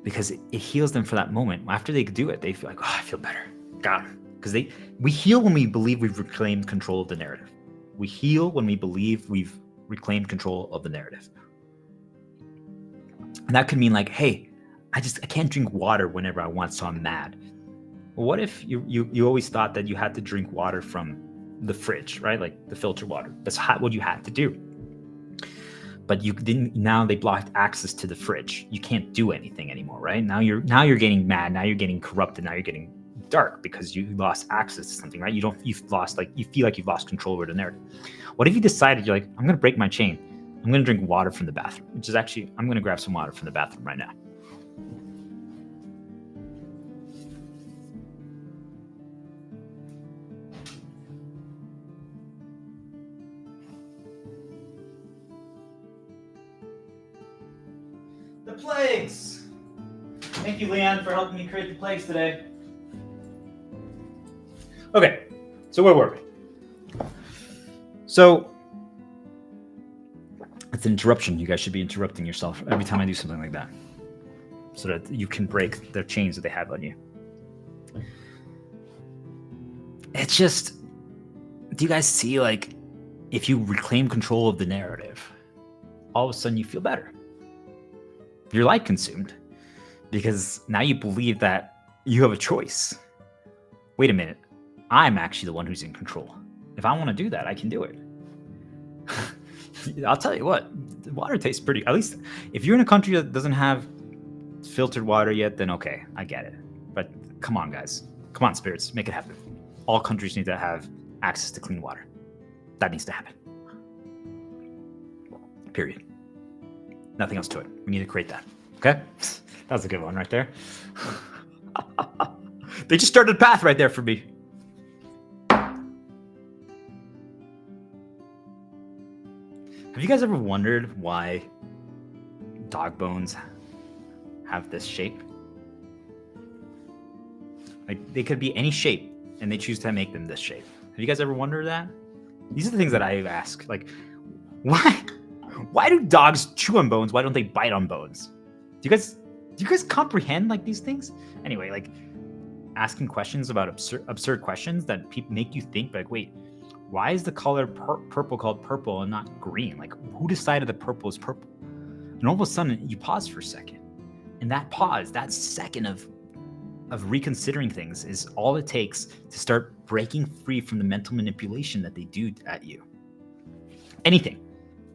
Because it heals them for that moment. After they do it, they feel like, oh, I feel better. Got them. Because we heal when we believe we've reclaimed control of the narrative. We heal when we believe we've reclaimed control of the narrative. And that could mean, like, hey, I can't drink water whenever I want, so I'm mad. Well, what if you always thought that you had to drink water from the fridge, right? Like the filter water. That's what you had to do. But you didn't. Now they blocked access to the fridge. You can't do anything anymore, right? Now you're getting mad. Now you're getting corrupted. Now you're getting dark because you lost access to something, right? You feel like you've lost control over the narrative. What if you decided you're like, I'm going to break my chain. I'm going to drink water from the bathroom, which is actually, I'm going to grab some water from the bathroom right now. The plagues. Thank you, Leanne, for helping me create the plagues today. Okay, so where were we? So it's an interruption. You guys should be interrupting yourself every time I do something like that, so that you can break the chains that they have on you. It's just, do you guys see, like, if you reclaim control of the narrative, all of a sudden you feel better. Your life consumed because now you believe that you have a choice. Wait a minute. I'm actually the one who's in control. If I want to do that, I can do it. I'll tell you what, the water tastes pretty, at least if you're in a country that doesn't have filtered water yet, then okay, I get it. But come on, guys. Come on, spirits, make it happen. All countries need to have access to clean water. That needs to happen. Period. Nothing else to it. We need to create that. Okay? That was a good one right there. They just started a path right there for me. Have you guys ever wondered why dog bones have this shape? Like, they could be any shape, and they choose to make them this shape. Have you guys ever wondered that? These are the things that I ask. Like, why do dogs chew on bones? Why don't they bite on bones? Do you guys comprehend, like, these things? Anyway, like, asking questions about absurd questions that make you think, like, wait, why is the color purple called purple and not green? Like, who decided that purple is purple? And all of a sudden, you pause for a second. And that pause, that second of reconsidering things is all it takes to start breaking free from the mental manipulation that they do at you. Anything.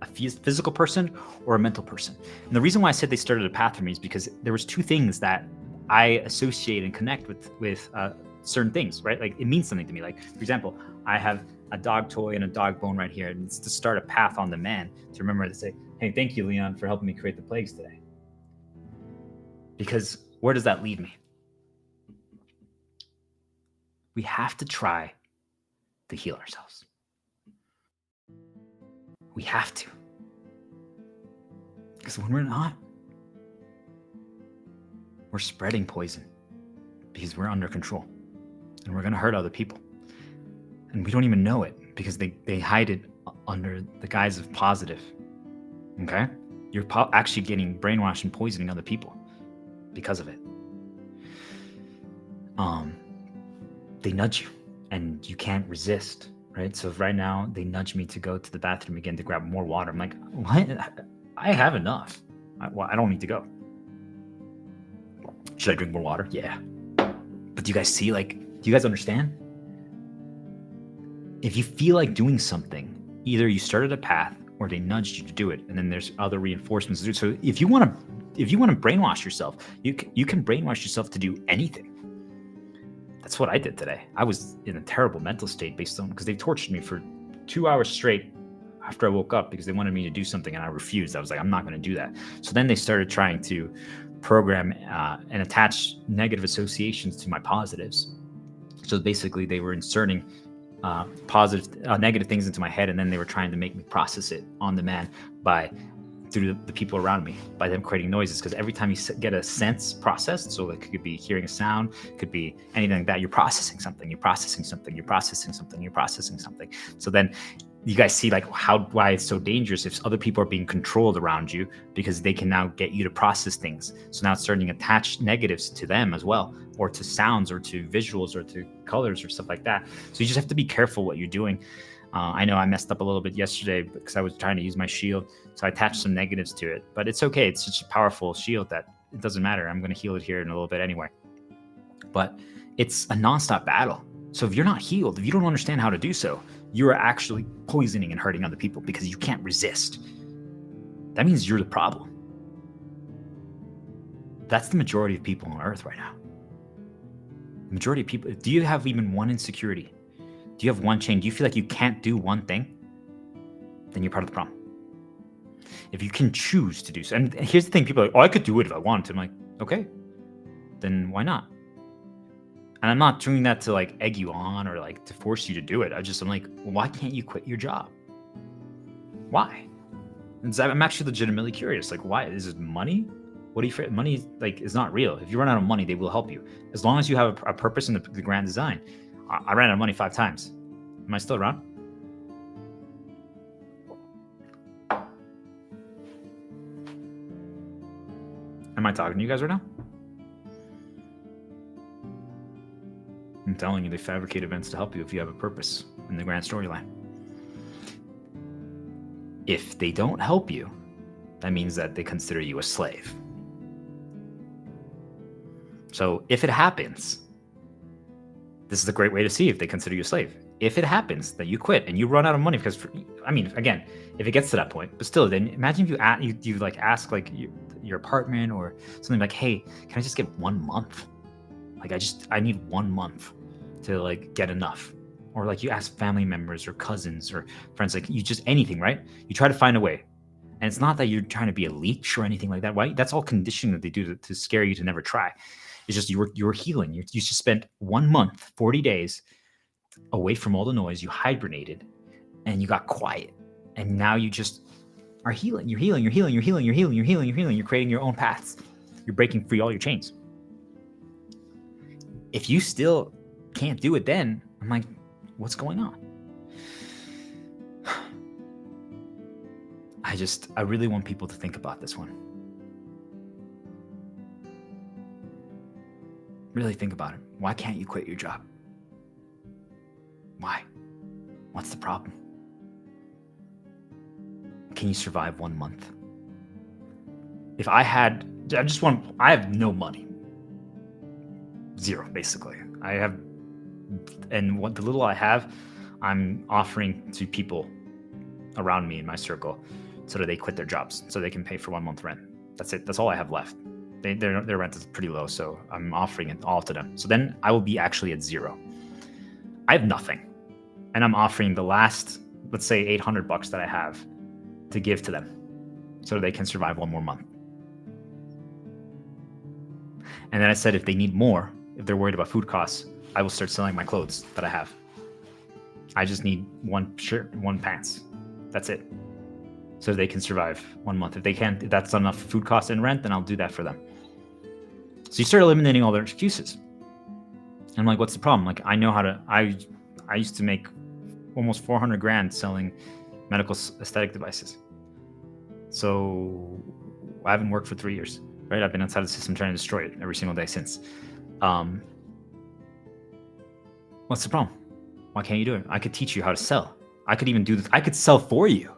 A physical person or a mental person. And the reason why I said they started a path for me is because there was two things that I associate and connect with certain things, right? Like it means something to me. Like, for example, I have a dog toy and a dog bone right here. And it's to start a path on the man to remember to say, hey, thank you, Leon, for helping me create the plagues today. Because where does that lead me? We have to try to heal ourselves. We have to. Because when we're not, we're spreading poison because we're under control and we're going to hurt other people. And we don't even know it because they hide it under the guise of positive. Okay? You're actually getting brainwashed and poisoning other people because of it. They nudge you and you can't resist, right? So right now they nudge me to go to the bathroom again to grab more water. I'm like, what? I have enough. I don't need to go. Should I drink more water? Yeah. But do you guys see, like, do you guys understand? If you feel like doing something, either you started a path or they nudged you to do it, and then there's other reinforcements to do. So if you want to brainwash yourself, you can brainwash yourself to do anything. That's what I did today. I was in a terrible mental state because they tortured me for 2 hours straight after I woke up because they wanted me to do something and I refused. I was like, I'm not going to do that. So then they started trying to program and attach negative associations to my positives. So basically they were inserting negative things into my head, and then they were trying to make me process it on demand through the people around me, by them creating noises. Because every time you get a sense processed, so it could be hearing a sound, could be anything like that, you're processing something. So then you guys see like why it's so dangerous if other people are being controlled around you, because they can now get you to process things. So now it's starting to attach negatives to them as well, or to sounds, or to visuals, or to colors, or stuff like that. So you just have to be careful what you're doing. I know I messed up a little bit yesterday because I was trying to use my shield, so I attached some negatives to it. But it's okay. It's such a powerful shield that it doesn't matter. I'm going to heal it here in a little bit anyway. But it's a nonstop battle. So if you're not healed, if you don't understand how to do so, you are actually poisoning and hurting other people because you can't resist. That means you're the problem. That's the majority of people on Earth right now. The majority of people. Do you have even one insecurity? Do you have one chain? Do you feel like you can't do one thing? Then you're part of the problem. If you can choose to do so, and here's the thing, people are like, oh, I could do it if I wanted to. I'm like, okay, then why not? And I'm not doing that to like egg you on or like to force you to do it. I'm like, well, why can't you quit your job? Why? And I'm actually legitimately curious. Like, why? Is it money? What do you? Money like is not real. If you run out of money, they will help you as long as you have a purpose in the grand design. I ran out of money 5 times. Am I still around? Am I talking to you guys right now? I'm telling you, they fabricate events to help you if you have a purpose in the grand storyline. If they don't help you, that means that they consider you a slave. So if it happens, this is a great way to see if they consider you a slave. If it happens that you quit and you run out of money, because again, if it gets to that point, but still, then imagine if you like ask like your apartment or something like, hey, can I just get 1 month? Like I need 1 month to like get enough. Or like you ask family members or cousins or friends, like you just anything, right? You try to find a way. And it's not that you're trying to be a leech or anything like that. Why? That's all conditioning that they do to scare you to never try. It's just you're healing. You just spent 1 month, 40 days away from all the noise. You hibernated and you got quiet. And now you just are healing. You're healing. You're creating your own paths. You're breaking free all your chains. If you still can't do it, then I'm like, what's going on? I really want people to think about this one. Really think about it. Why can't you quit your job? Why? What's the problem? Can you survive 1 month? If I have no money. Zero, basically. And what the little I have, I'm offering to people around me in my circle so that they quit their jobs, so they can pay for 1 month rent. That's it. That's all I have left. Their rent is pretty low, so I'm offering it all to them. So then I will be actually at zero. I have nothing, and I'm offering the last, let's say, $800 that I have to give to them, so they can survive one more month. And then I said, if they need more, if they're worried about food costs, I will start selling my clothes that I have. I just need one shirt, one pants. That's it. So they can survive 1 month. If they can't, if that's not enough food costs and rent, then I'll do that for them. So you start eliminating all their excuses. And I'm like, what's the problem? Like, I know how to, I used to make almost 400 grand selling medical aesthetic devices. So I haven't worked for 3 years, right? I've been outside the system trying to destroy it every single day since. What's the problem? Why can't you do it? I could teach you how to sell. I could even do this. I could sell for you.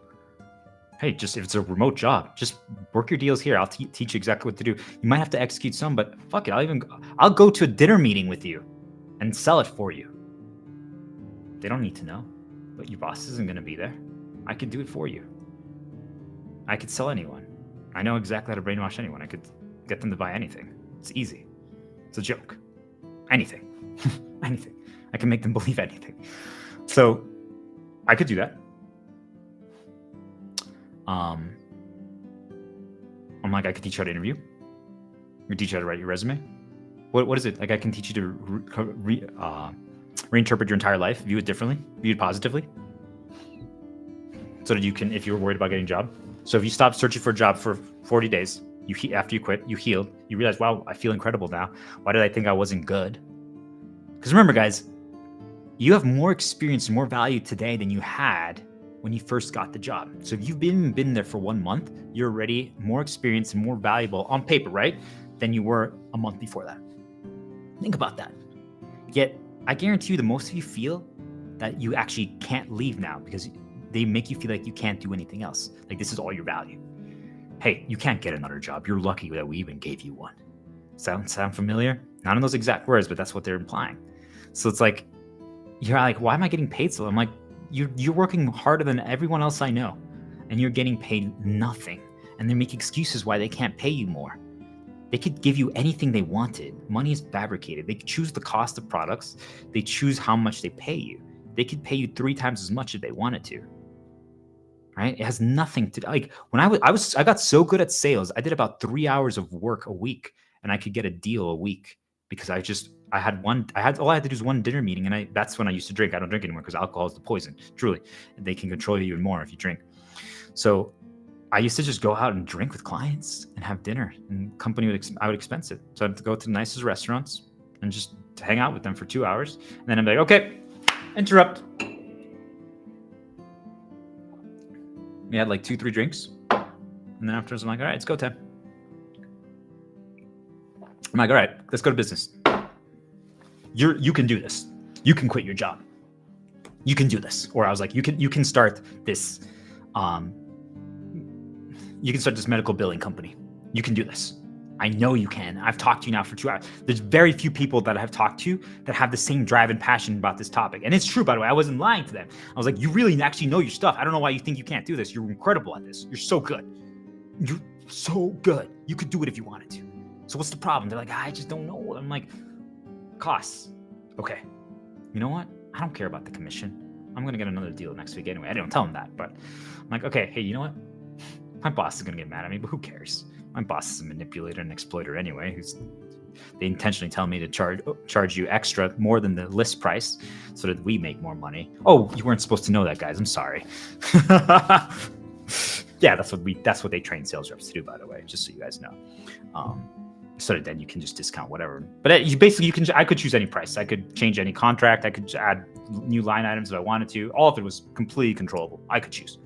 Hey, just if it's a remote job, just work your deals here. I'll teach you exactly what to do. You might have to execute some, but fuck it. I'll go to a dinner meeting with you and sell it for you. They don't need to know, but your boss isn't going to be there. I could do it for you. I could sell anyone. I know exactly how to brainwash anyone. I could get them to buy anything. It's easy. It's a joke. Anything. Anything. I can make them believe anything. So I could do that. I'm like, I could teach you how to interview. I could teach you how to write your resume. What is it? Like, I can teach you to reinterpret your entire life, view it differently, view it positively, so that you can, if you're worried about getting a job. So if you stop searching for a job for 40 days, after you quit, you healed, you realize, wow, I feel incredible now. Why did I think I wasn't good? Because remember, guys, you have more experience and more value today than you had when you first got the job. So if you've been there for 1 month, you're already more experienced and more valuable on paper, right, than you were a month before that. Think about that. Yet, I guarantee you that most of you feel that you actually can't leave now because they make you feel like you can't do anything else. Like, this is all your value. Hey, you can't get another job. You're lucky that we even gave you one. Sound familiar? Not in those exact words, but that's what they're implying. So it's like, you're like, why am I getting paid so? I'm like, you're working harder than everyone else I know, and you're getting paid nothing. And they make excuses why they can't pay you more. They could give you anything they wanted. Money is fabricated. They could choose the cost of products. They choose how much they pay you. They could pay you 3 times as much if they wanted to. Right? It has nothing to do. Like, when I got so good at sales, I did about 3 hours of work a week, and I could get a deal a week because all I had to do was one dinner meeting, and that's when I used to drink. I don't drink anymore because alcohol is the poison, truly. They can control you even more if you drink. So I used to just go out and drink with clients and have dinner, and I would expense it. So I'd go to the nicest restaurants and just hang out with them for 2 hours. And then I'm like, okay, interrupt. We had like 2-3 drinks. And then afterwards, I'm like, all right, it's go time. I'm like, all right, let's go to business. You can do this. You can quit your job. You can do this. Or I was like, you can start this. You can start this medical billing company. You can do this. I know you can. I've talked to you now for 2 hours. There's very few people that I've talked to that have the same drive and passion about this topic. And it's true, by the way. I wasn't lying to them. I was like, you really actually know your stuff. I don't know why you think you can't do this. You're incredible at this. You're so good. You're so good. You could do it if you wanted to. So what's the problem? They're like, I just don't know. I'm like, costs. Okay. You know what? I don't care about the commission. I'm going to get another deal next week anyway. I don't tell them that, but I'm like, okay, hey, you know what? My boss is going to get mad at me, but who cares? My boss is a manipulator and exploiter anyway. They intentionally tell me to charge you extra more than the list price so that we make more money. Oh, you weren't supposed to know that, guys. I'm sorry. Yeah, that's what they train sales reps to do, by the way, just so you guys know. So that then you can just discount whatever. But I could choose any price. I could change any contract. I could add new line items if I wanted to. All of it was completely controllable. I could choose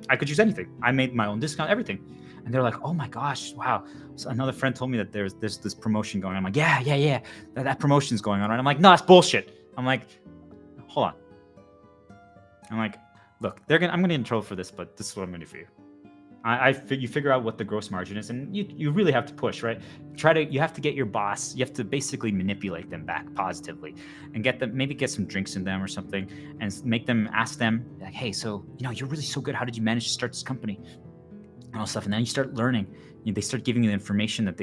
anything. I made my own discount, everything. And they're like, oh my gosh, wow. So another friend told me that there's this promotion going on. I'm like, yeah. That promotion's going on, right? I'm like, no, that's bullshit. I'm like, hold on. I'm like, look, I'm going to get in trouble for this, but this is what I'm going to do for you. You figure out what the gross margin is, and you really have to push, right? You have to get your boss, you have to basically manipulate them back positively and maybe get some drinks in them or something and make them ask them like, hey, so, you're really so good. How did you manage to start this company? and all stuff. And then you start learning. They start giving you the information that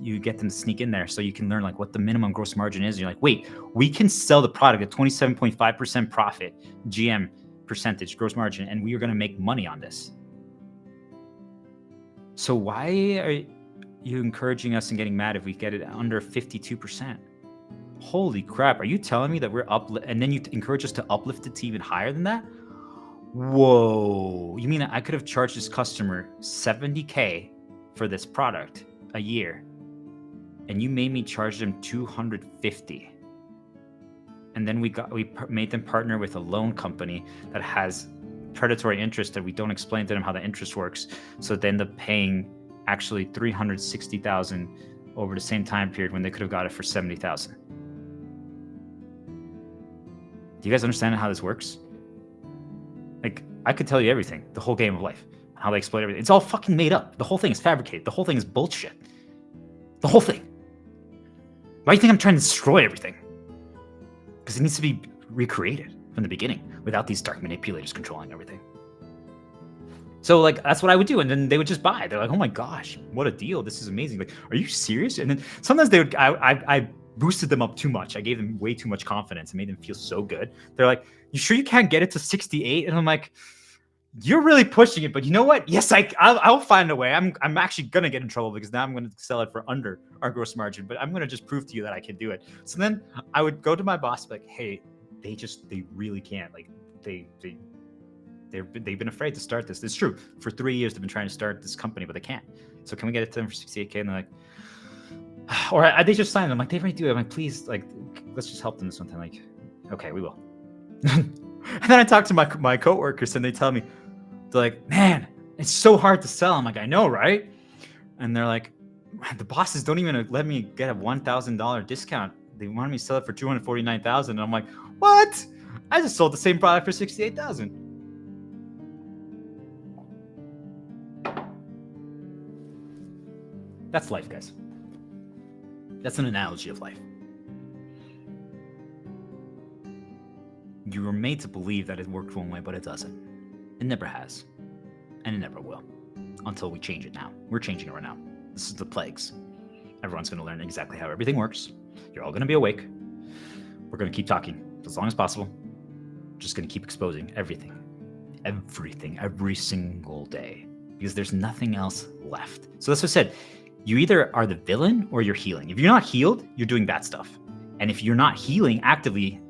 you get them to sneak in there, so you can learn like what the minimum gross margin is. You're like, wait, we can sell the product at 27.5% profit, GM percentage, gross margin, and we are going to make money on this. So why are you encouraging us and getting mad if we get it under 52%? Holy crap! Are you telling me that we're up, and then you encourage us to uplift it to even higher than that? Whoa! You mean I could have charged this customer $70K for this product a year, and you made me charge them $250, and then we made them partner with a loan company that has predatory interest that we don't explain to them how the interest works, so they end up paying actually $360,000 over the same time period when they could have got it for $70,000. Do you guys understand how this works? Like, I could tell you everything, the whole game of life, how they exploit everything. It's all fucking made up. The whole thing is fabricated. The whole thing is bullshit. The whole thing. Why do you think I'm trying to destroy everything? Because it needs to be recreated from the beginning without these dark manipulators controlling everything. So, like, that's what I would do. And then they would just buy. They're like, oh my gosh, what a deal. This is amazing. Like, are you serious? And then sometimes they would, I boosted them up too much. I gave them way too much confidence and made them feel so good. They're like, you sure you can't get it to 68? And I'm like, you're really pushing it, but you know what? Yes, I'll find a way. I'm actually gonna get in trouble because now I'm gonna sell it for under our gross margin, but I'm gonna just prove to you that I can do it. So then I would go to my boss, like, hey, they really can't. Like, they've been afraid to start this. It's true. For 3 years they've been trying to start this company, but they can't. So can we get it to them for 68K? And they're like, or they just signed. I'm like, they already do it. I'm like, please, like, let's just help them this one time. Like, okay, we will. And then I talk to my coworkers and they tell me, they're like, man, it's so hard to sell. I'm like, I know, right? And they're like, the bosses don't even let me get a $1,000 discount. They wanted me to sell it for $249,000. And I'm like, what? I just sold the same product for $68,000. That's life, guys. That's an analogy of life. You were made to believe that it worked one way, but it doesn't. It never has. And it never will. Until we change it now. We're changing it right now. This is the plagues. Everyone's going to learn exactly how everything works. You're all going to be awake. We're going to keep talking as long as possible. Just going to keep exposing everything. Everything. Every single day. Because there's nothing else left. So that's what I said. You either are the villain or you're healing. If you're not healed, you're doing bad stuff. And if you're not healing actively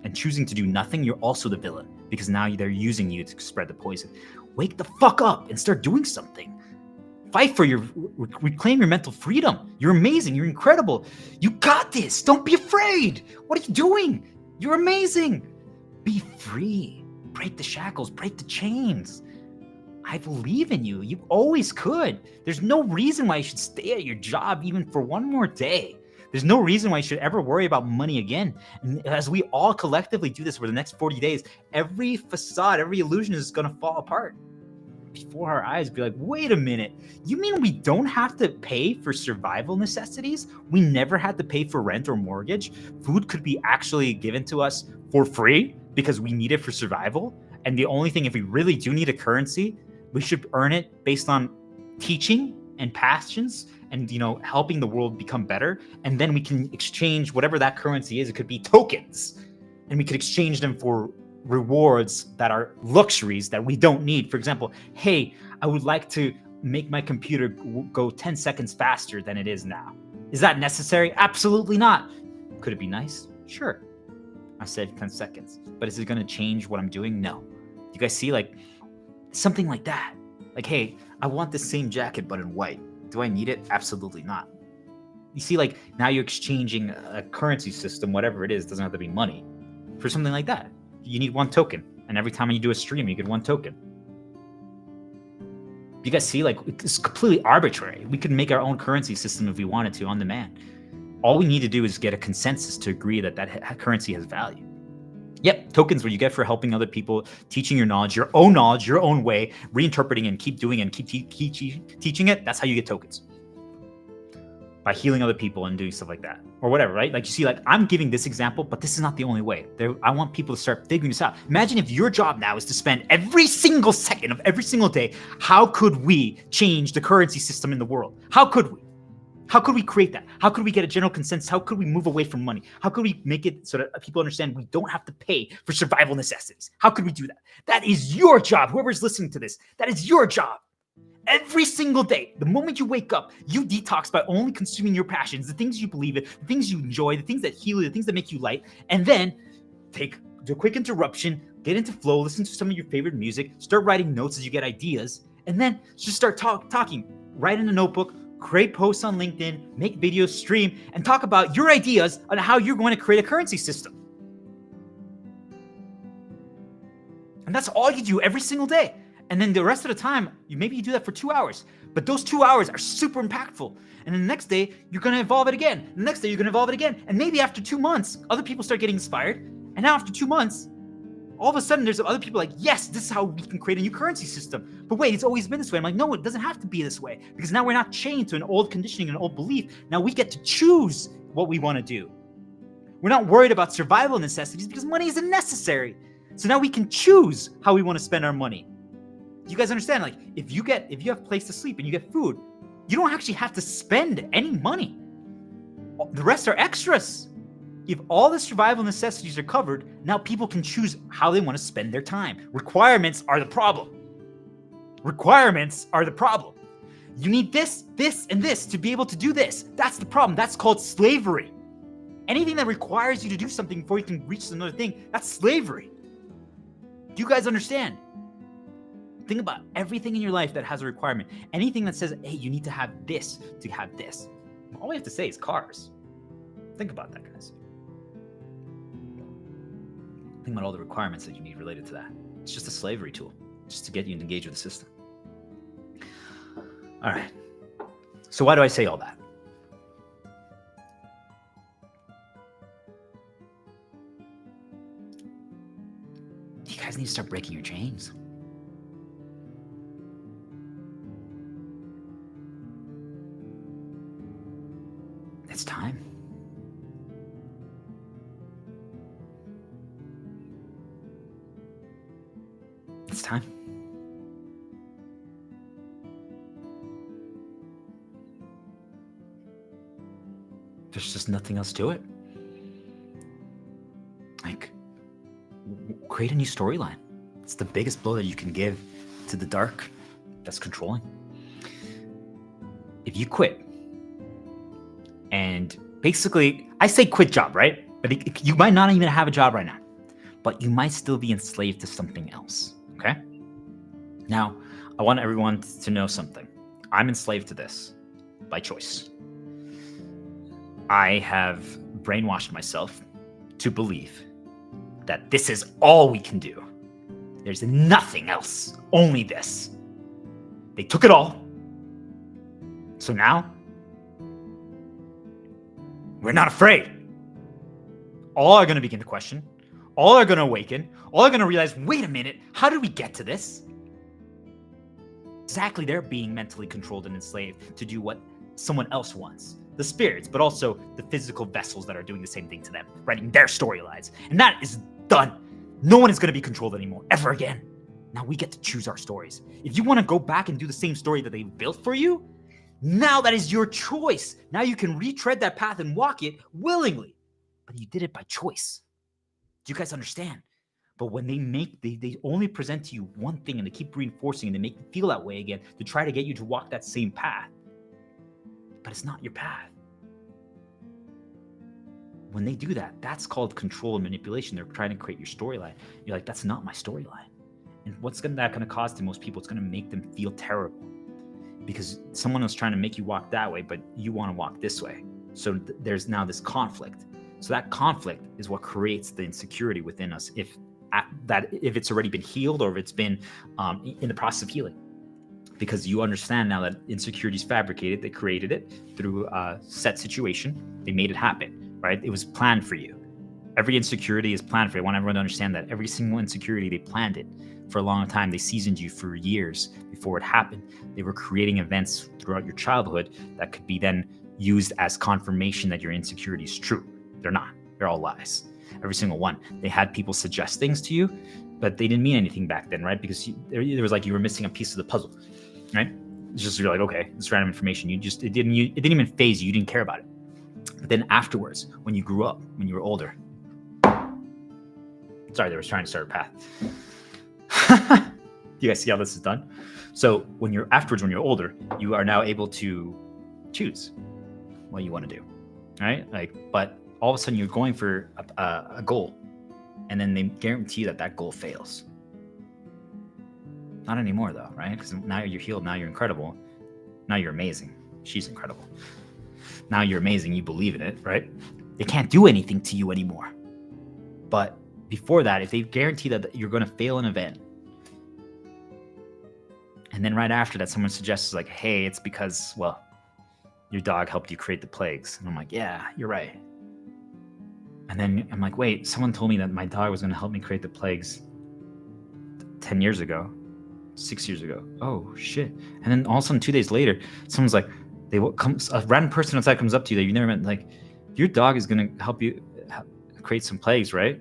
and choosing to do nothing, you're also the villain. Because now they're using you to spread the poison. Wake the fuck up and start doing something. Fight for reclaim your mental freedom. You're amazing. You're incredible. You got this. Don't be afraid. What are you doing? You're amazing. Be free. Break the shackles. Break the chains. I believe in you. You always could. There's no reason why you should stay at your job even for one more day. There's no reason why you should ever worry about money again. And as we all collectively do this for the next 40 days, every facade, every illusion is going to fall apart before our eyes. Be like, wait a minute. You mean we don't have to pay for survival necessities? We never had to pay for rent or mortgage? Food could be actually given to us for free because we need it for survival? And the only thing, if we really do need a currency, we should earn it based on teaching and passions and, helping the world become better. And then we can exchange whatever that currency is. It could be tokens, and we could exchange them for rewards that are luxuries that we don't need. For example, hey, I would like to make my computer go 10 seconds faster than it is now. Is that necessary? Absolutely not. Could it be nice? Sure. I said 10 seconds, but is it going to change what I'm doing? No. You guys see, like, something like that. Like, hey, I want the same jacket, but in white. Do I need it? Absolutely not. You see, like, now you're exchanging a currency system, whatever it is, doesn't have to be money, for something like that. You need one token. And every time you do a stream, you get one token. You guys see, like, it's completely arbitrary. We could make our own currency system if we wanted to on demand. All we need to do is get a consensus to agree that that currency has value. Yep, tokens what you get for helping other people, teaching your knowledge, your own way, reinterpreting and keep doing and keep teaching it. That's how you get tokens. by healing other people and doing stuff like that or whatever, right? Like you see, like I'm giving this example, but this is not the only way. I want people to start figuring this out. Imagine if your job now is to spend every single second of every single day, how could we change the currency system in the world? How could we? How could we create that? How could we get a general consensus? How could we move away from money? How could we make it so that people understand we don't have to pay for survival necessities? How could we do that? That is your job. Whoever's listening to this, that is your job. Every single day, the moment you wake up, you detox by only consuming your passions, the things you believe in, the things you enjoy, the things that heal you, the things that make you light, and then do a quick interruption, get into flow, listen to some of your favorite music, start writing notes as you get ideas, and then just start talking. Write in a notebook, create posts on LinkedIn, make videos, stream, and talk about your ideas on how you're going to create a currency system. And that's all you do every single day. And then the rest of the time, maybe you do that for 2 hours. But those 2 hours are super impactful. And then the next day, you're going to evolve it again. The next day, you're going to evolve it again. And maybe after 2 months, other people start getting inspired. And now after 2 months, all of a sudden, there's other people like, yes, this is how we can create a new currency system. But wait, it's always been this way. I'm like, no, it doesn't have to be this way. Because now we're not chained to an old conditioning, an old belief. Now we get to choose what we want to do. We're not worried about survival necessities because money isn't necessary. So now we can choose how we want to spend our money. Do you guys understand? Like, if you have a place to sleep and you get food, you don't actually have to spend any money. The rest are extras. If all the survival necessities are covered, now people can choose how they want to spend their time. Requirements are the problem. Requirements are the problem. You need this, this, and this to be able to do this. That's the problem. That's called slavery. Anything that requires you to do something before you can reach another thing, that's slavery. Do you guys understand? Think about everything in your life that has a requirement. Anything that says, hey, you need to have this to have this. All we have to say is cars. Think about that, guys. Think about all the requirements that you need related to that. It's just a slavery tool, just to get you to engage with the system. All right. So why do I say all that? You guys need to start breaking your chains. It's time. It's time. There's just nothing else to it. Like, create a new storyline. It's the biggest blow that you can give to the dark that's controlling. If you quit, and basically, I say quit job, right? But you might not even have a job right now, but you might still be enslaved to something else, okay? Now, I want everyone to know something. I'm enslaved to this by choice. I have brainwashed myself to believe that this is all we can do. There's nothing else, only this. They took it all. So now, we're not afraid. All are going to begin to question. All are going to awaken. All are going to realize, wait a minute, how did we get to this? Exactly, they're being mentally controlled and enslaved to do what someone else wants. The spirits, but also the physical vessels that are doing the same thing to them, writing their storylines. And that is done. No one is going to be controlled anymore, ever again. Now we get to choose our stories. If you want to go back and do the same story that they built for you, now that is your choice. Now you can retread that path and walk it willingly. But you did it by choice. Do you guys understand? But when they only present to you one thing and they keep reinforcing and they make you feel that way again to try to get you to walk that same path. But it's not your path. When they do that, that's called control and manipulation. They're trying to create your storyline. You're like, that's not my storyline. And what's that going to cause to most people? It's going to make them feel terrible. Because someone was trying to make you walk that way, but you want to walk this way. So there's now this conflict. So that conflict is what creates the insecurity within us if it's already been healed or if it's been in the process of healing. Because you understand now that insecurity is fabricated. They created it through a set situation. They made it happen, right? It was planned for you. Every insecurity is planned for you. I want everyone to understand that every single insecurity, they planned it for a long time. They seasoned you for years before it happened. They were creating events throughout your childhood that could be then used as confirmation that your insecurity is true. They're not. They're all lies. Every single one. They had people suggest things to you, but they didn't mean anything back then, right? Because there was like you were missing a piece of the puzzle, right? It's just you're like, okay, it's random information. It didn't even faze you. You didn't care about it. But then afterwards, when you grew up, when you were older, sorry, they were trying to start a path. Do you guys see how this is done? So when you're older, you are now able to choose what you want to do, right? Like, but all of a sudden you're going for a goal, and then they guarantee that goal fails. Not anymore, though, right? Because now you're healed. Now you're incredible. Now you're amazing. She's incredible. Now you're amazing. You believe in it, right? They can't do anything to you anymore. But before that, if they guarantee that you're going to fail an event, and then right after that, someone suggests like, hey, it's because, well, your dog helped you create the plagues. And I'm like, yeah, you're right. And then I'm like, wait, someone told me that my dog was going to help me create the plagues 10 years ago, 6 years ago. Oh, shit. And then all of a sudden, 2 days later, someone's like, a random person outside comes up to you that you never met, like, your dog is going to help you create some plagues, right?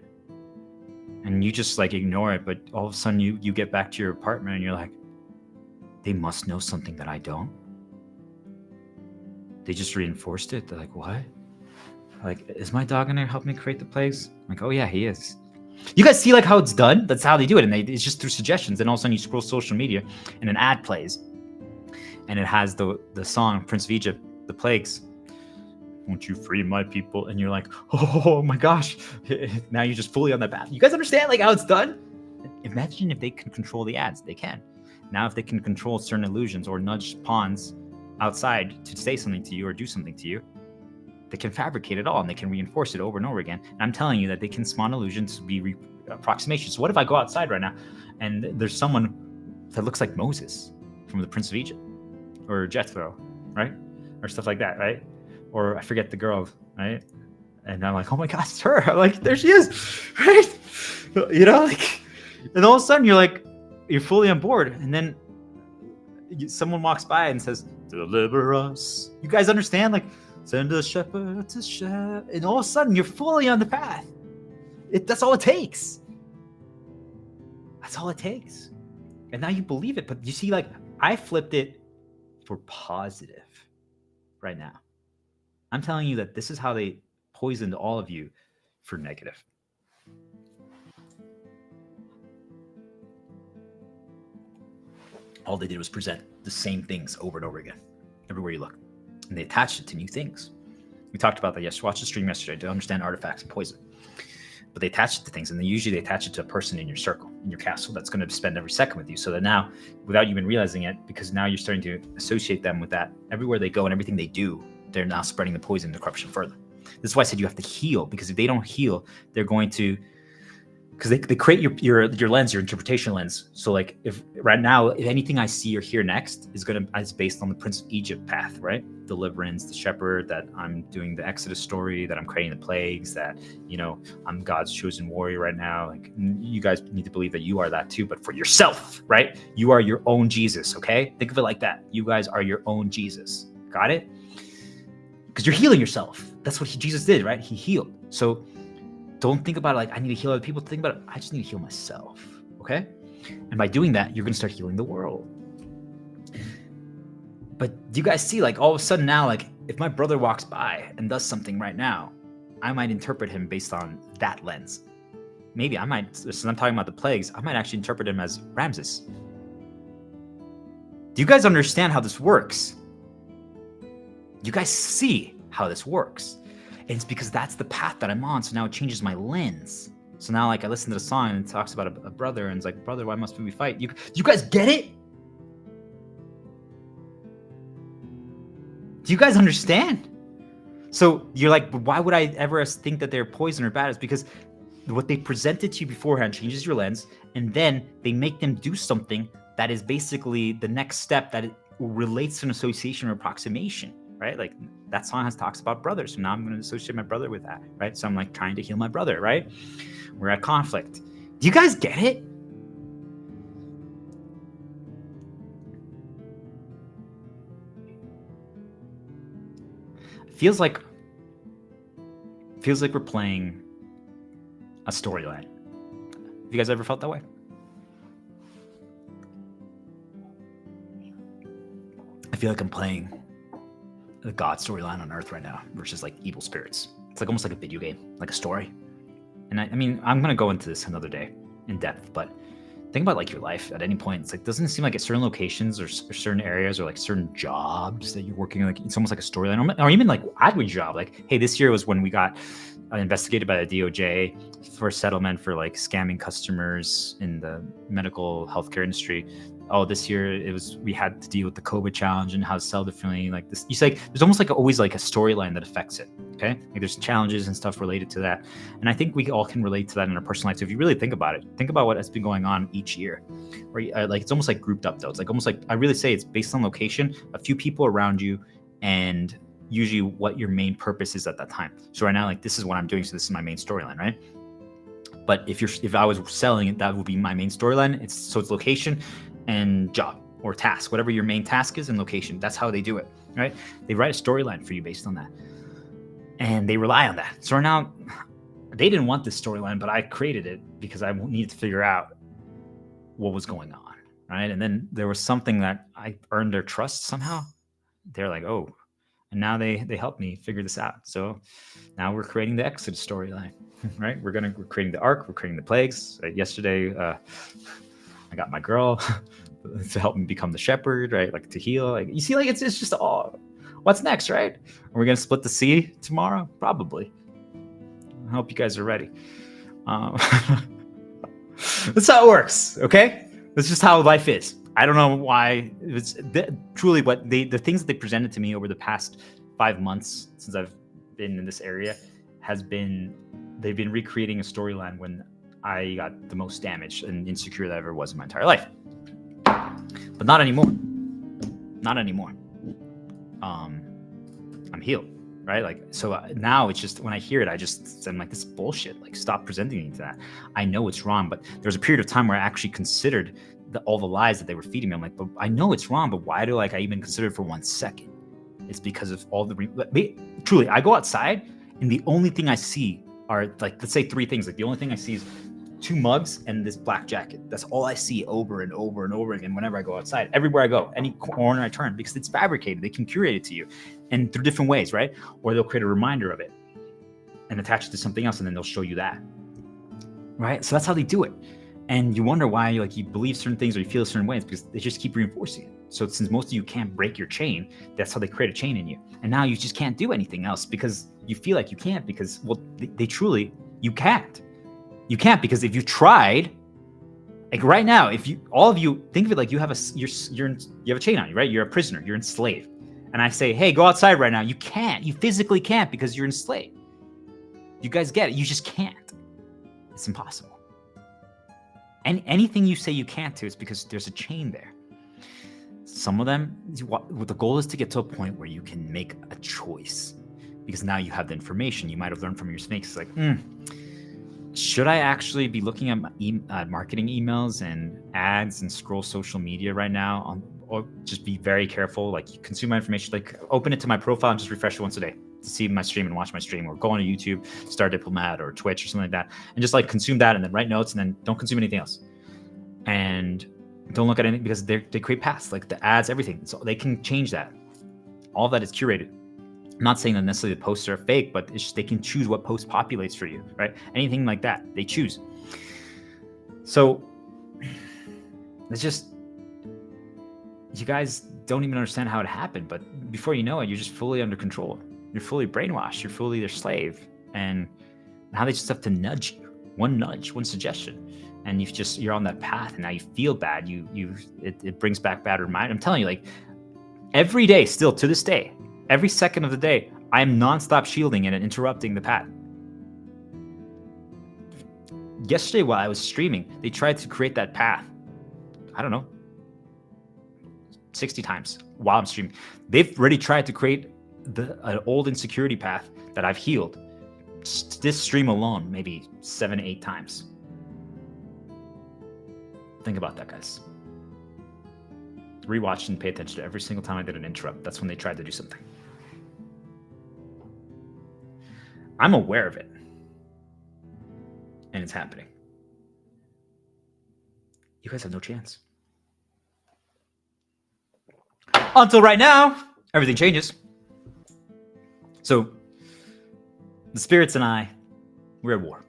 And you just like ignore it. But all of a sudden you get back to your apartment and you're like, they must know something that I don't. They just reinforced it. They're like, what? Like, is my dog gonna help me create the plagues? I'm like, oh yeah, he is. You guys see like how it's done? That's how they do it. And it's just through suggestions. And all of a sudden you scroll social media and an ad plays. And it has the song, Prince of Egypt, the plagues. Won't you free my people? And you're like, oh my gosh. Now you're just fully on that path. You guys understand like how it's done? Imagine if they can control the ads. They can. Now if they can control certain illusions or nudge pawns outside to say something to you or do something to you, they can fabricate it all and they can reinforce it over and over again. And I'm telling you that they can spawn illusions to be approximations. So what if I go outside right now and there's someone that looks like Moses from the Prince of Egypt or Jethro, right? Or stuff like that, right? Or I forget the girl, right? And I'm like, oh my gosh, it's her. I'm like, there she is, right? You know, like, and all of a sudden you're fully on board. And then someone walks by and says, deliver us. You guys understand? Like, send a shepherd to shepherd. And all of a sudden you're fully on the path. That's all it takes. That's all it takes. And now you believe it. But you see, like, I flipped it for positive right now. I'm telling you that this is how they poisoned all of you for negative. All they did was present the same things over and over again, everywhere you look. And they attached it to new things. We talked about that yesterday. Watch the stream yesterday to understand artifacts and poison. But they attach it to things, and they usually attach it to a person in your circle, in your castle, that's going to spend every second with you. So that now, without you even realizing it, because now you're starting to associate them with that, everywhere they go and everything they do, they're now spreading the poison and the corruption further. This is why I said you have to heal, because if they don't heal, they're going to, because they create your lens, your interpretation lens. So like if right now, if anything I see or hear next is based on the Prince of Egypt path, right? Deliverance, the shepherd, that I'm doing the Exodus story, that I'm creating the plagues, that, you know, I'm God's chosen warrior right now. Like, you guys need to believe that you are that too, but for yourself, right? You are your own Jesus, okay? Think of it like that. You guys are your own Jesus. Got it? Because you're healing yourself. That's what Jesus did, right? He healed. So don't think about it like, I need to heal other people. Think about it, I just need to heal myself, okay? And by doing that, you're going to start healing the world. But do you guys see, like, all of a sudden now, like, if my brother walks by and does something right now, I might interpret him based on that lens. Maybe I might, since I'm talking about the plagues, I might actually interpret him as Ramses. Do you guys understand how this works? You guys see how this works. And it's because that's the path that I'm on. So now it changes my lens. So now, like, I listen to the song and it talks about a brother, and it's like, brother, why must we fight? You guys get it? Do you guys understand? So you're like, why would I ever think that they're poison or bad? It's because what they presented to you beforehand changes your lens, and then they make them do something that is basically the next step that relates to an association or approximation, right? Like, that song talks about brothers, so now I'm going to associate my brother with that, right? So I'm like trying to heal my brother, right? We're at conflict. Do you guys get it? feels like we're playing a storyline. Have you guys ever felt that way? I feel like I'm playing the God storyline on Earth right now versus like evil spirits. It's like almost like a video game, like a story. And I mean, I'm gonna go into this another day in depth, but think about like your life at any point. It's like, doesn't it seem like at certain locations or certain areas or like certain jobs that you're working, like it's almost like a storyline, or even like at your job. Like, hey, this year was when we got investigated by the DOJ for settlement for like scamming customers in the medical healthcare industry. Oh, this year we had to deal with the COVID challenge and how to sell differently. Like this, you say, like, there's almost like always like a storyline that affects it. Okay, like there's challenges and stuff related to that, and I think we all can relate to that in our personal life. So if you really think about it, think about what has been going on each year. Where like it's almost like grouped up though. It's like almost like I really say it's based on location, a few people around you, and usually what your main purpose is at that time. So right now, like this is what I'm doing, so this is my main storyline, right? But if I was selling it, that would be my main storyline. It's location and job or task, whatever your main task is, and location. That's how they do it, right? They write a storyline for you based on that, and they rely on that. So right now, they didn't want this storyline, but I created it because I needed to figure out what was going on, right? And then there was something that I earned their trust somehow. They're like, oh, and now they helped me figure this out. So now we're creating the Exodus storyline, right? We're creating the arc, we're creating the plagues. Yesterday, I got my girl to help me become the shepherd, right? Like to heal. Like you see, like it's just all. What's next, right? Are we gonna split the sea tomorrow? Probably. I hope you guys are ready. That's how it works, okay? That's just how life is. I don't know why. It's truly what the things that they presented to me over the past 5 months since I've been in this area they've been recreating a storyline when I got the most damaged and insecure that I ever was in my entire life. But not anymore. Not anymore. I'm healed, right? Like, so now it's just, when I hear it, I'm like, this is bullshit. Like, stop presenting me to that. I know it's wrong, but there's a period of time where I actually considered all the lies that they were feeding me. I'm like, but I know it's wrong, but why do I even consider it for 1 second? It's because of all truly, I go outside and the only thing I see are like, let's say 3 things. Like the only thing I see is 2 mugs and this black jacket. That's all I see over and over and over again whenever I go outside. Everywhere I go, any corner I turn, because it's fabricated. They can curate it to you, and through different ways, right? Or they'll create a reminder of it and attach it to something else, and then they'll show you that, right? So that's how they do it. And you wonder why, like, you believe certain things or you feel certain ways, because they just keep reinforcing it. So since most of you can't break your chain, that's how they create a chain in you. And now you just can't do anything else because you feel like you can't, because, well, they truly, you can't. You can't, because if you tried, like right now, if you, all of you, think of it like you have a chain on you, right? You're a prisoner, you're enslaved. And I say, hey, go outside right now. You can't, you physically can't, because you're enslaved. You guys get it, you just can't. It's impossible. And anything you say you can't do is because there's a chain there. Some of them, what the goal is to get to a point where you can make a choice, because now you have the information. You might have learned from your snakes. It's like, should I actually be looking at my marketing emails and ads and scroll social media right now? Or just be very careful. Like, you consume my information, like open it to my profile and just refresh it once a day to see my stream and watch my stream, or go on YouTube, Star Diplomat or Twitch or something like that, and just like consume that and then write notes, and then don't consume anything else. And don't look at anything, because they create paths, like the ads, everything. So they can change that. All of that is curated. I'm not saying that necessarily the posts are fake, but it's just, they can choose what post populates for you, right? Anything like that, they choose. So it's just, you guys don't even understand how it happened, but before you know it, you're just fully under control. You're fully brainwashed. You're fully their slave. And now they just have to nudge you. One nudge, one suggestion. And you're on that path, and now you feel bad. It brings back bad reminder. I'm telling you, like, every day, still to this day, every second of the day, I am nonstop shielding and interrupting the path. Yesterday, while I was streaming, they tried to create that path. I don't know, 60 times while I'm streaming. They've already tried to create an old insecurity path that I've healed. This stream alone, maybe 7, 8 times. Think about that, guys. Rewatch and pay attention to every single time I did an interrupt. That's when they tried to do something. I'm aware of it. And it's happening. You guys have no chance. Until right now, everything changes. So, the spirits and I, we're at war.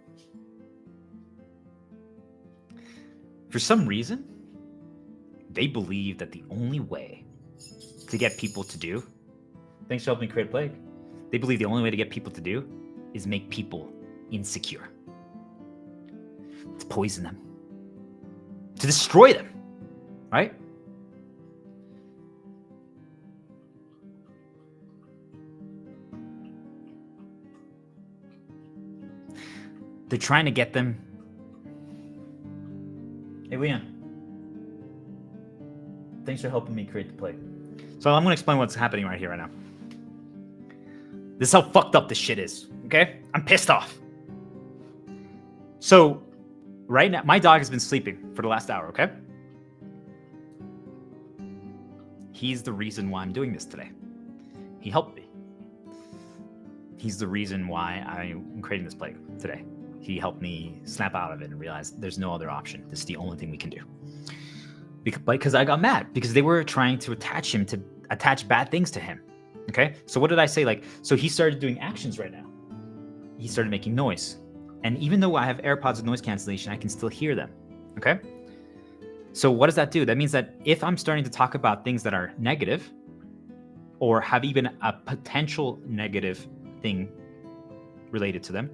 For some reason, they believe that the only way to get people to do, thanks for helping me create a plague, they believe the only way to get people to do is make people insecure. To poison them. To destroy them. Right? They're trying to get them. Hey, Leon. Thanks for helping me create the play. So I'm going to explain what's happening right here, right now. This is how fucked up this shit is, okay? I'm pissed off. So, right now, my dog has been sleeping for the last hour, okay? He's the reason why I'm doing this today. He helped me. He's the reason why I'm creating this play today. He helped me snap out of it and realize there's no other option. This is the only thing we can do. Because I got mad because they were trying to attach bad things to him. Okay. So what did I say? So he started doing actions right now. He started making noise. And even though I have AirPods with noise cancellation, I can still hear them. Okay. So what does that do? That means that if I'm starting to talk about things that are negative or have even a potential negative thing related to them,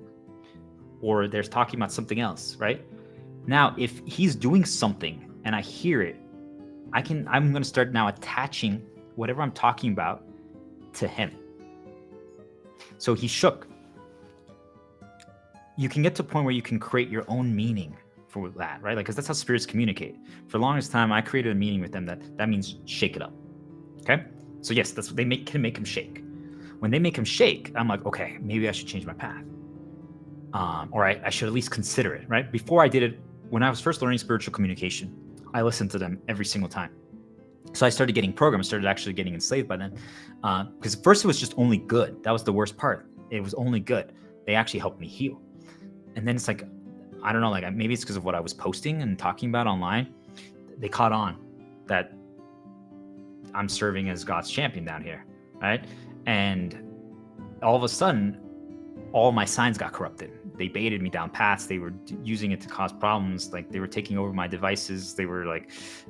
or there's talking about something else, right? Now, if he's doing something and I hear it, I'm going to start now attaching whatever I'm talking about to him. So he shook. You can get to a point where you can create your own meaning for that, right? Because that's how spirits communicate. For the longest time, I created a meaning with them that means shake it up. Okay? So yes, that's what they can make him shake. When they make him shake, I'm like, okay, maybe I should change my path. Or I should at least consider it, right? Before I did it, when I was first learning spiritual communication, I listened to them every single time. So I started getting programmed, started actually getting enslaved by them. Because at first it was just only good. That was the worst part. It was only good. They actually helped me heal. And then it's like, I don't know, maybe it's because of what I was posting and talking about online. They caught on that I'm serving as God's champion down here, right? And all of a sudden, all my signs got corrupted. They baited me down paths. They were using it to cause problems. They were taking over my devices. They were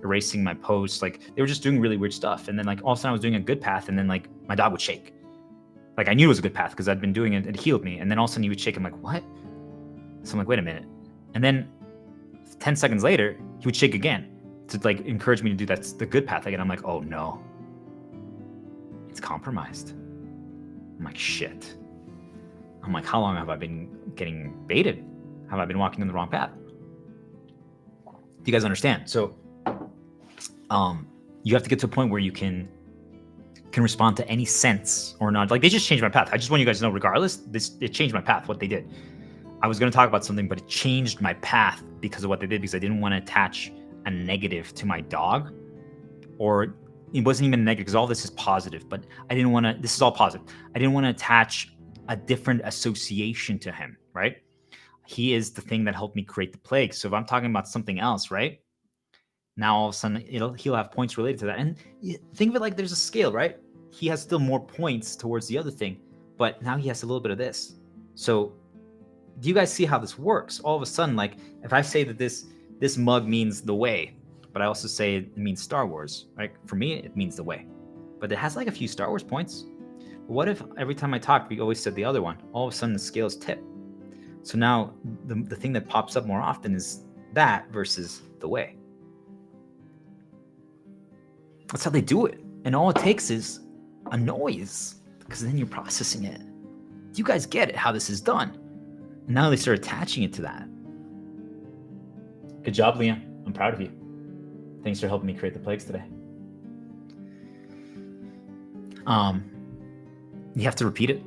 erasing my posts. They were just doing really weird stuff. And then all of a sudden I was doing a good path. And then my dog would shake. I knew it was a good path because I'd been doing it. It healed me. And then all of a sudden he would shake. I'm like, what? So I'm like, wait a minute. And then 10 seconds later, he would shake again to encourage me to do the good path again. I'm like, oh no, it's compromised. I'm like, shit. I'm like, how long have I been getting baited? Have I been walking in the wrong path? Do you guys understand? So, you have to get to a point where you can respond to any sense or not. They just changed my path. I just want you guys to know, regardless, it changed my path, what they did. I was going to talk about something, but it changed my path because of what they did, because I didn't want to attach a negative to my dog, or it wasn't even negative because all this is positive, but I didn't want to, this is all positive. I didn't want to attach a different association to him, right? He is the thing that helped me create the plague. So if I'm talking about something else, right? Now all of a sudden he'll have points related to that. And think of it like there's a scale, right? He has still more points towards the other thing, but now he has a little bit of this. So do you guys see how this works? All of a sudden, if I say that this mug means the way, but I also say it means Star Wars, right? For me, it means the way, but it has a few Star Wars points. What if every time I talk, we always said the other one? All of a sudden the scales tip. So now the thing that pops up more often is that versus the way. That's how they do it. And all it takes is a noise, because then you're processing it. Do you guys get it, how this is done? And now they start attaching it to that. Good job, Liam. I'm proud of you. Thanks for helping me create the plagues today. You have to repeat it.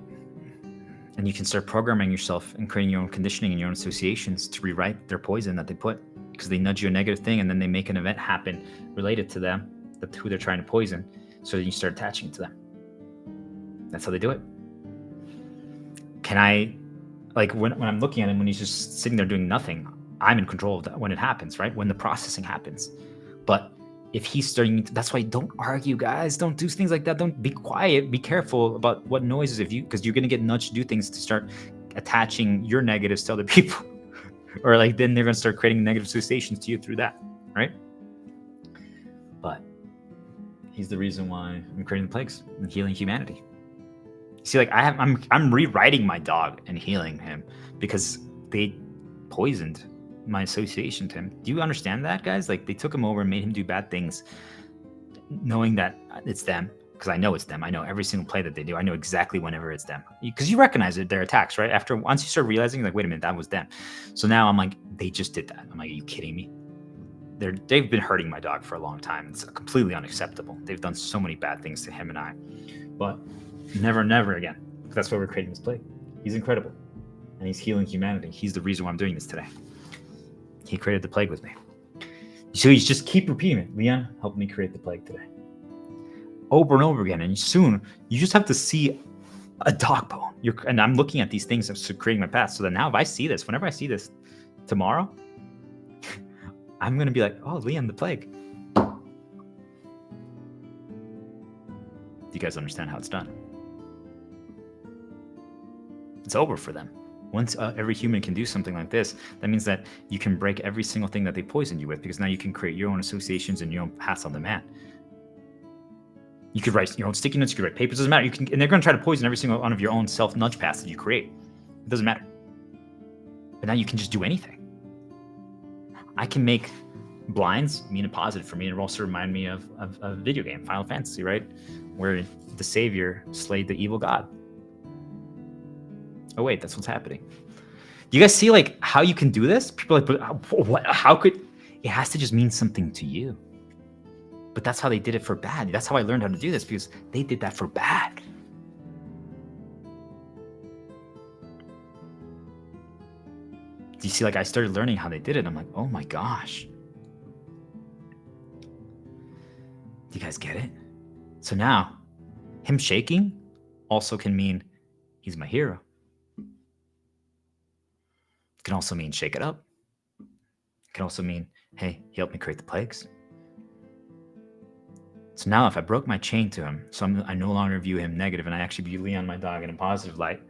And you can start programming yourself and creating your own conditioning and your own associations to rewrite their poison that they put, because they nudge you a negative thing and then they make an event happen related to them, who they're trying to poison. So then you start attaching it to them. That's how they do it. Can I like when I'm looking at him, when he's just sitting there doing nothing, I'm in control of that when it happens, right? When the processing happens. But if he's starting to, that's why don't argue, guys. Don't do things like that. Don't be quiet. Be careful about what noises because you're going to get nudged to do things to start attaching your negatives to other people. Or like then they're going to start creating negative associations to you through that, right? But he's the reason why I'm creating the plagues and healing humanity. See, like I'm rewriting my dog and healing him because they poisoned my association to him. Do you understand that, guys? Like they took him over and made him do bad things, knowing that it's them. Because I know it's them. I know every single play that they do. I know exactly whenever it's them. Because you recognize it, their attacks, right? Once you start realizing, like, wait a minute, that was them. So now I'm like, they just did that. I'm like, are you kidding me? They've been hurting my dog for a long time. It's completely unacceptable. They've done so many bad things to him and I. But never again. That's why we're creating this play. He's incredible. And he's healing humanity. He's the reason why I'm doing this today. He created the plague with me. So you just keep repeating it. Leon helped me create the plague today. Over and over again. And soon you just have to see a dog bone. And I'm looking at these things of creating my path. So that now if I see this, whenever I see this tomorrow, I'm going to be like, oh, Leon, the plague. Do you guys understand how it's done? It's over for them. Once every human can do something like this, that means that you can break every single thing that they poisoned you with, because now you can create your own associations and your own paths on demand. You could write your own sticky notes, you could write papers, doesn't matter. And they're going to try to poison every single one of your own self-nudge paths that you create. It doesn't matter. But now you can just do anything. I can make blinds mean a positive for me, and it also remind me of a video game, Final Fantasy, right? Where the savior slayed the evil god. Oh wait, that's what's happening. Do you guys see like how you can do this? People are like, but what? How could it? Has to just mean something to you. But that's how they did it for bad. That's how I learned how to do this, because they did that for bad. Do you see, like, I started learning how they did it. I'm like, oh my gosh. Do you guys get it? So now, him shaking also can mean he's my hero. It can also mean shake it up. It can also mean, hey, he helped me create the plagues. So now if I broke my chain to him, so I no longer view him negative and I actually view Leon, my dog, in a positive light,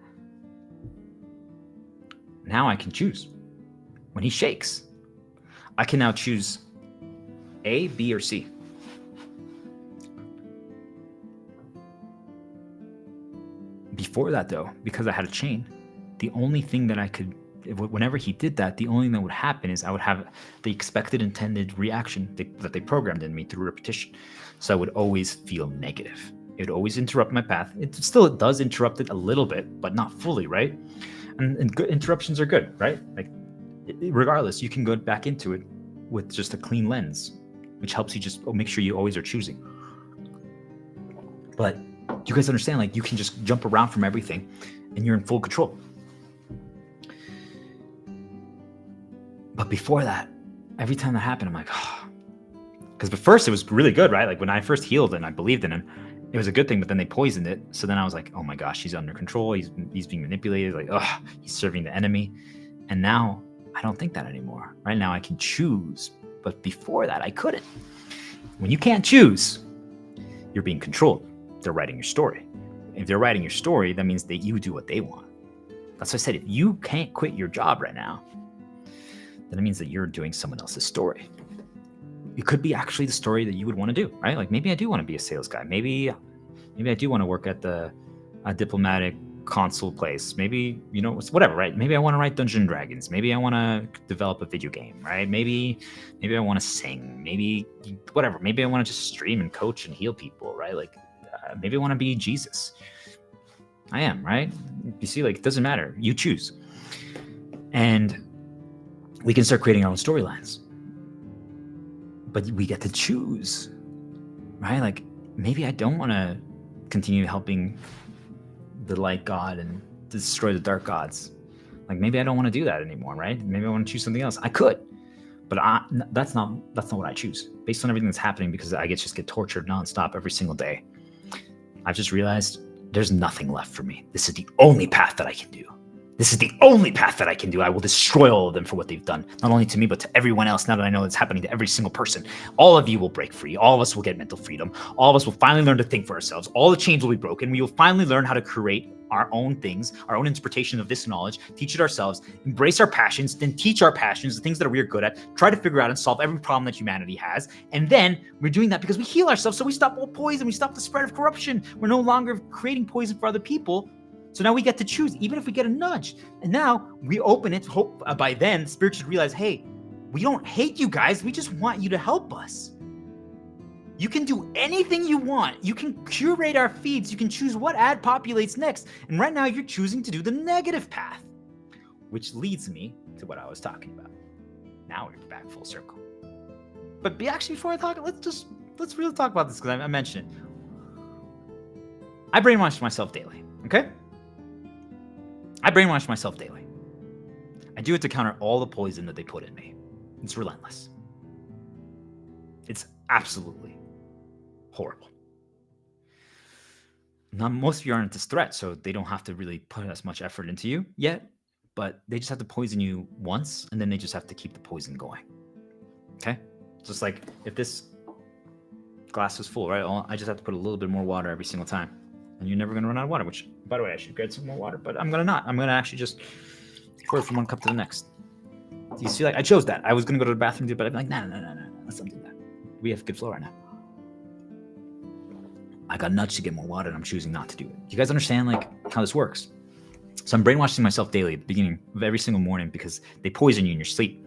now I can choose. When he shakes, I can now choose A, B, or C. Before that, though, because I had a chain, the only thing that I could, whenever he did that, the only thing that would happen is I would have the expected intended reaction that they programmed in me through repetition. So I would always feel negative. It would always interrupt my path. It does interrupt it a little bit, but not fully, right? And good interruptions are good, right? Like, regardless, you can go back into it with just a clean lens, which helps you just make sure you always are choosing. But you guys understand, like, you can just jump around from everything and you're in full control. But before that, every time that happened, I'm like, oh. Because at first it was really good, right? Like when I first healed and I believed in him, it was a good thing, but then they poisoned it. So then I was like, oh my gosh, he's under control. He's being manipulated. Like, oh, he's serving the enemy. And now I don't think that anymore. Right now I can choose. But before that, I couldn't. When you can't choose, you're being controlled. They're writing your story. If they're writing your story, that means that you do what they want. That's what I said. If you can't quit your job right now, then it means that you're doing someone else's story. It could be actually the story that you would want to do, right? Like maybe I do want to be a sales guy. Maybe I do want to work at a diplomatic consul place. Maybe, whatever, right? Maybe I want to write Dungeons and Dragons. Maybe I want to develop a video game, right? Maybe I want to sing. Maybe whatever. Maybe I want to just stream and coach and heal people, right? Like maybe I want to be Jesus. I am, right? You see, like it doesn't matter. You choose. And we can start creating our own storylines. But we get to choose, right? Like maybe I don't want to continue helping the light god and destroy the dark gods. Like maybe I don't want to do that anymore, right? Maybe I want to choose something else. I could, but that's not what I choose. Based on everything that's happening, because I just get tortured nonstop every single day. I've just realized there's nothing left for me. This is the only path that I can do. This is the only path that I can do. I will destroy all of them for what they've done, not only to me, but to everyone else. Now that I know it's happening to every single person, all of you will break free. All of us will get mental freedom. All of us will finally learn to think for ourselves. All the chains will be broken. We will finally learn how to create our own things, our own interpretation of this knowledge, teach it ourselves, embrace our passions, then teach our passions, the things that we're good at, try to figure out and solve every problem that humanity has. And then we're doing that because we heal ourselves. So we stop all poison. We stop the spread of corruption. We're no longer creating poison for other people. So now we get to choose, even if we get a nudge. And now we open it, hope by then spirits should realize, hey, we don't hate you guys. We just want you to help us. You can do anything you want. You can curate our feeds. You can choose what ad populates next. And right now you're choosing to do the negative path, which leads me to what I was talking about. Now we're back full circle. But before I talk, let's really talk about this because I mentioned it. I brainwash myself daily, okay? I brainwash myself daily. I do it to counter all the poison that they put in me. It's relentless. It's absolutely horrible. Now, most of you aren't this threat, so they don't have to really put as much effort into you yet, but they just have to poison you once, and then they just have to keep the poison going. Okay? Just like if this glass is full, right? I just have to put a little bit more water every single time. And you're never going to run out of water, which, by the way, I should get some more water, but I'm going to not. I'm going to actually just pour it from one cup to the next. Do you see, like, I chose that. I was going to go to the bathroom, but I'm like, no. Let's not do that. We have good flow right now. I got nudged to get more water, and I'm choosing not to do it. Do you guys understand, like, how this works? So I'm brainwashing myself daily at the beginning of every single morning because they poison you in your sleep.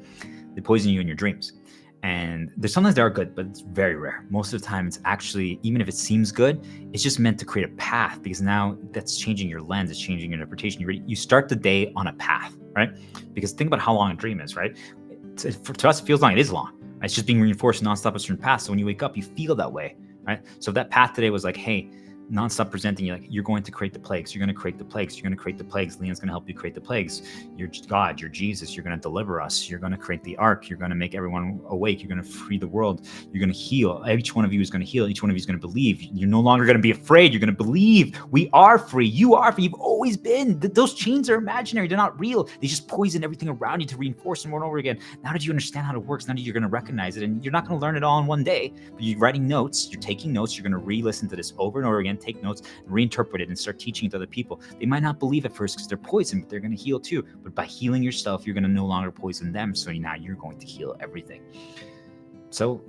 They poison you in your dreams. And there's sometimes they are good, but it's very rare. Most of the time, it's actually, even if it seems good, it's just meant to create a path because now that's changing your lens. It's changing your interpretation. You start the day on a path, right? Because think about how long a dream is, right? To us, it feels long. It is long. Right? It's just being reinforced nonstop a certain path. So when you wake up, you feel that way, right? So if that path today was like, hey, nonstop presenting you like you're going to create the plagues, you're going to create the plagues, you're going to create the plagues. Leon's going to help you create the plagues. You're God, you're Jesus, you're going to deliver us, you're going to create the ark, you're going to make everyone awake, you're going to free the world, you're going to heal. Each one of you is going to heal, each one of you is going to believe. You're no longer going to be afraid, you're going to believe. We are free, you are free, you've always been. Those chains are imaginary, they're not real. They just poison everything around you to reinforce them over and over again. Now that you understand how it works, now that you're going to recognize it, and you're not going to learn it all in one day, but you're writing notes, you're taking notes, you're going to re-listen to this over and over again, take notes, reinterpret it and start teaching it to other people. They might not believe at first because they're poisoned, but they're going to heal too. But by healing yourself, you're going to no longer poison them. So now you're going to heal everything. So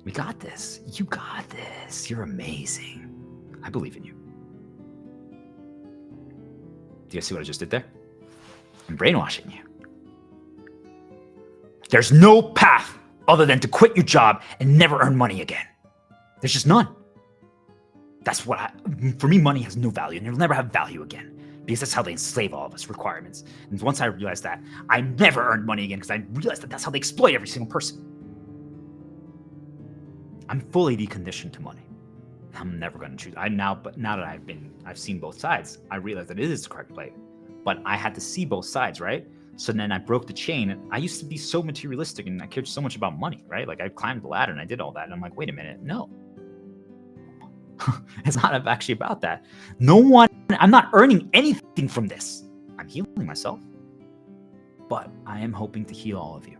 we got this. You got this. You're amazing. I believe in you. Do you guys see what I just did there? I'm brainwashing you. There's no path other than to quit your job and never earn money again. There's just none. That's what for me, money has no value and it'll never have value again because that's how they enslave all of us, requirements. And once I realized that, I never earned money again because I realized that that's how they exploit every single person. I'm fully deconditioned to money. I'm never going to choose. But now that I've seen both sides, I realized that it is the correct play. But I had to see both sides, right? So then I broke the chain. And I used to be so materialistic and I cared so much about money, right? Like I climbed the ladder and I did all that. And I'm like, wait a minute, no. It's not actually about that. I'm not earning anything from this. I'm healing myself. But I am hoping to heal all of you.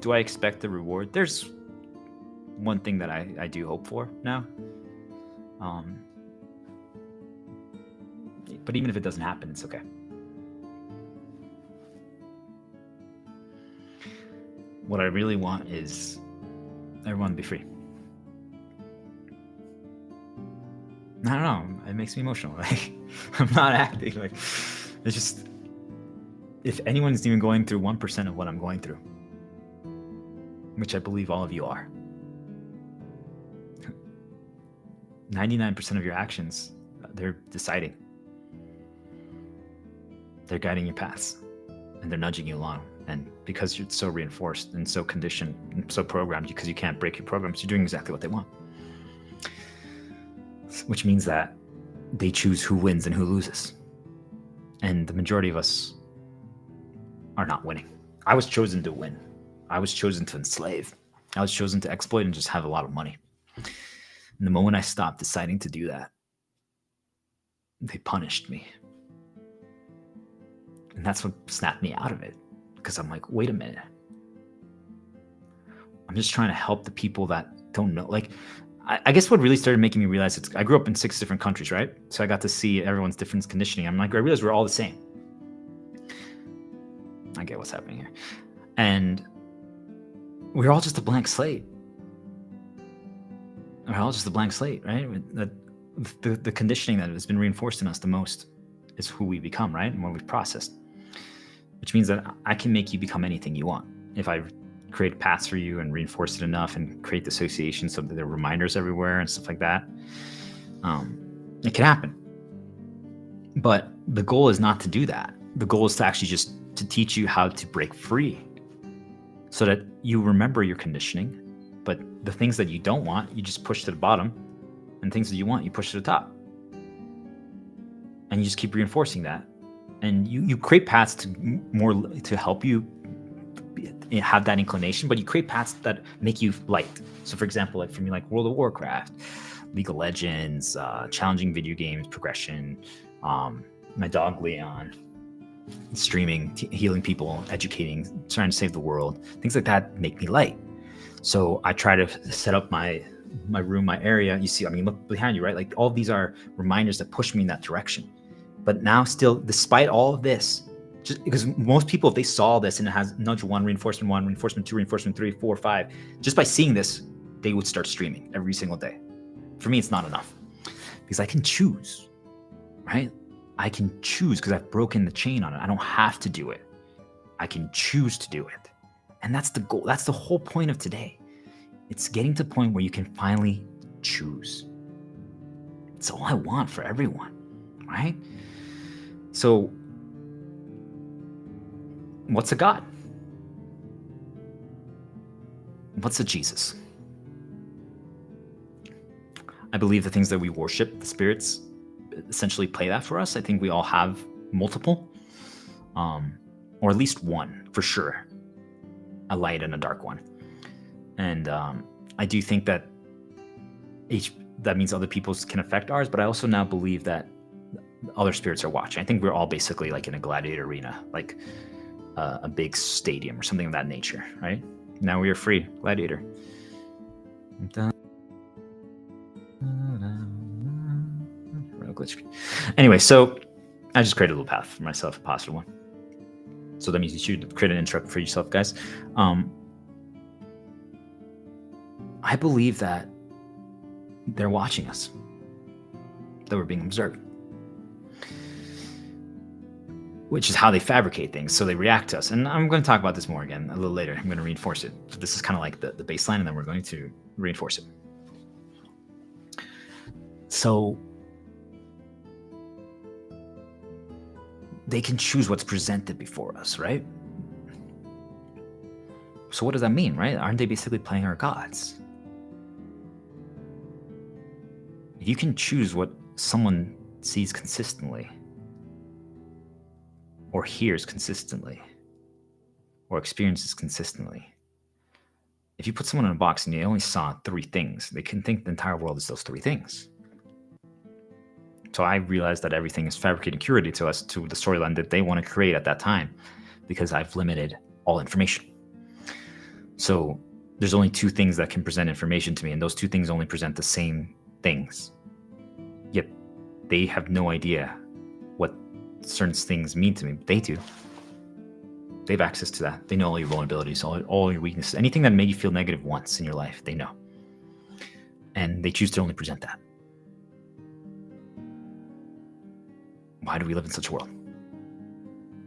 Do I expect the reward? There's one thing that I do hope for now. But even if it doesn't happen, it's okay. What I really want is everyone to be free. I don't know. It makes me emotional. Like I'm not acting like it's just if anyone's even going through 1% of what I'm going through, which I believe all of you are, 99% of your actions, they're deciding. They're guiding your paths and they're nudging you along. And because you're so reinforced and so conditioned and so programmed because you can't break your programs, you're doing exactly what they want. Which means that they choose who wins and who loses. And the majority of us are not winning. I was chosen to win. I was chosen to enslave. I was chosen to exploit and just have a lot of money. And the moment I stopped deciding to do that, they punished me. And that's what snapped me out of it, because I'm like, wait a minute. I'm just trying to help the people that don't know. Like, I guess what really started making me realize I grew up in 6 different countries, right? So I got to see everyone's different conditioning. I'm like, I realized we're all the same. I get what's happening here. And we're all just a blank slate. We're all just a blank slate, right? The conditioning that has been reinforced in us the most is who we become, right? And what we've processed. Which means that I can make you become anything you want. If I create paths for you and reinforce it enough and create the associations so that there are reminders everywhere and stuff like that, it can happen. But the goal is not to do that. The goal is to actually just to teach you how to break free so that you remember your conditioning, but the things that you don't want, you just push to the bottom, and things that you want, you push to the top. And you just keep reinforcing that. And you create paths to help you have that inclination, but you create paths that make you light. So for example, like for me, like World of Warcraft, League of Legends, challenging video games, progression, my dog Leon, streaming, healing people, educating, trying to save the world, things like that make me light. So I try to set up my room, my area. You see, I mean, look behind you, right? Like all of these are reminders that push me in that direction. But now still, despite all of this, just because most people, if they saw this and it has nudge 1, reinforcement 2, reinforcement 3, 4, 5, just by seeing this, they would start streaming every single day. For me, it's not enough because I can choose, right? I can choose because I've broken the chain on it. I don't have to do it. I can choose to do it. And that's the goal. That's the whole point of today. It's getting to the point where you can finally choose. It's all I want for everyone, right? So, what's a God? What's a Jesus? I believe the things that we worship, the spirits, essentially play that for us. I think we all have multiple, or at least one for sure, a light and a dark one. And I do think that that means other people's can affect ours, but I also now believe that other spirits are watching. I think we're all basically like in a gladiator arena, like a big stadium or something of that nature, right? Now we are free, gladiator. Anyway, so I just created a little path for myself, a positive one. So that means you should create an interrupt for yourself, guys. I believe that they're watching us, that we're being observed, which is how they fabricate things. So they react to us. And I'm going to talk about this more again a little later. I'm going to reinforce it. So this is kind of like the baseline, and then we're going to reinforce it. So they can choose what's presented before us, right? So what does that mean, right? Aren't they basically playing our gods? If you can choose what someone sees consistently, or hears consistently, or experiences consistently, if you put someone in a box and they only saw 3 things, they can think the entire world is those 3 things. So I realized that everything is fabricated, curated to us, to the storyline that they want to create at that time, because I've limited all information. So there's only 2 things that can present information to me, and those 2 things only present the same things. Yet they have no idea what certain things mean to me, but they do. They have access to that. They know all your vulnerabilities, all your weaknesses, anything that made you feel negative once in your life, they know. And they choose to only present that. Why do we live in such a world?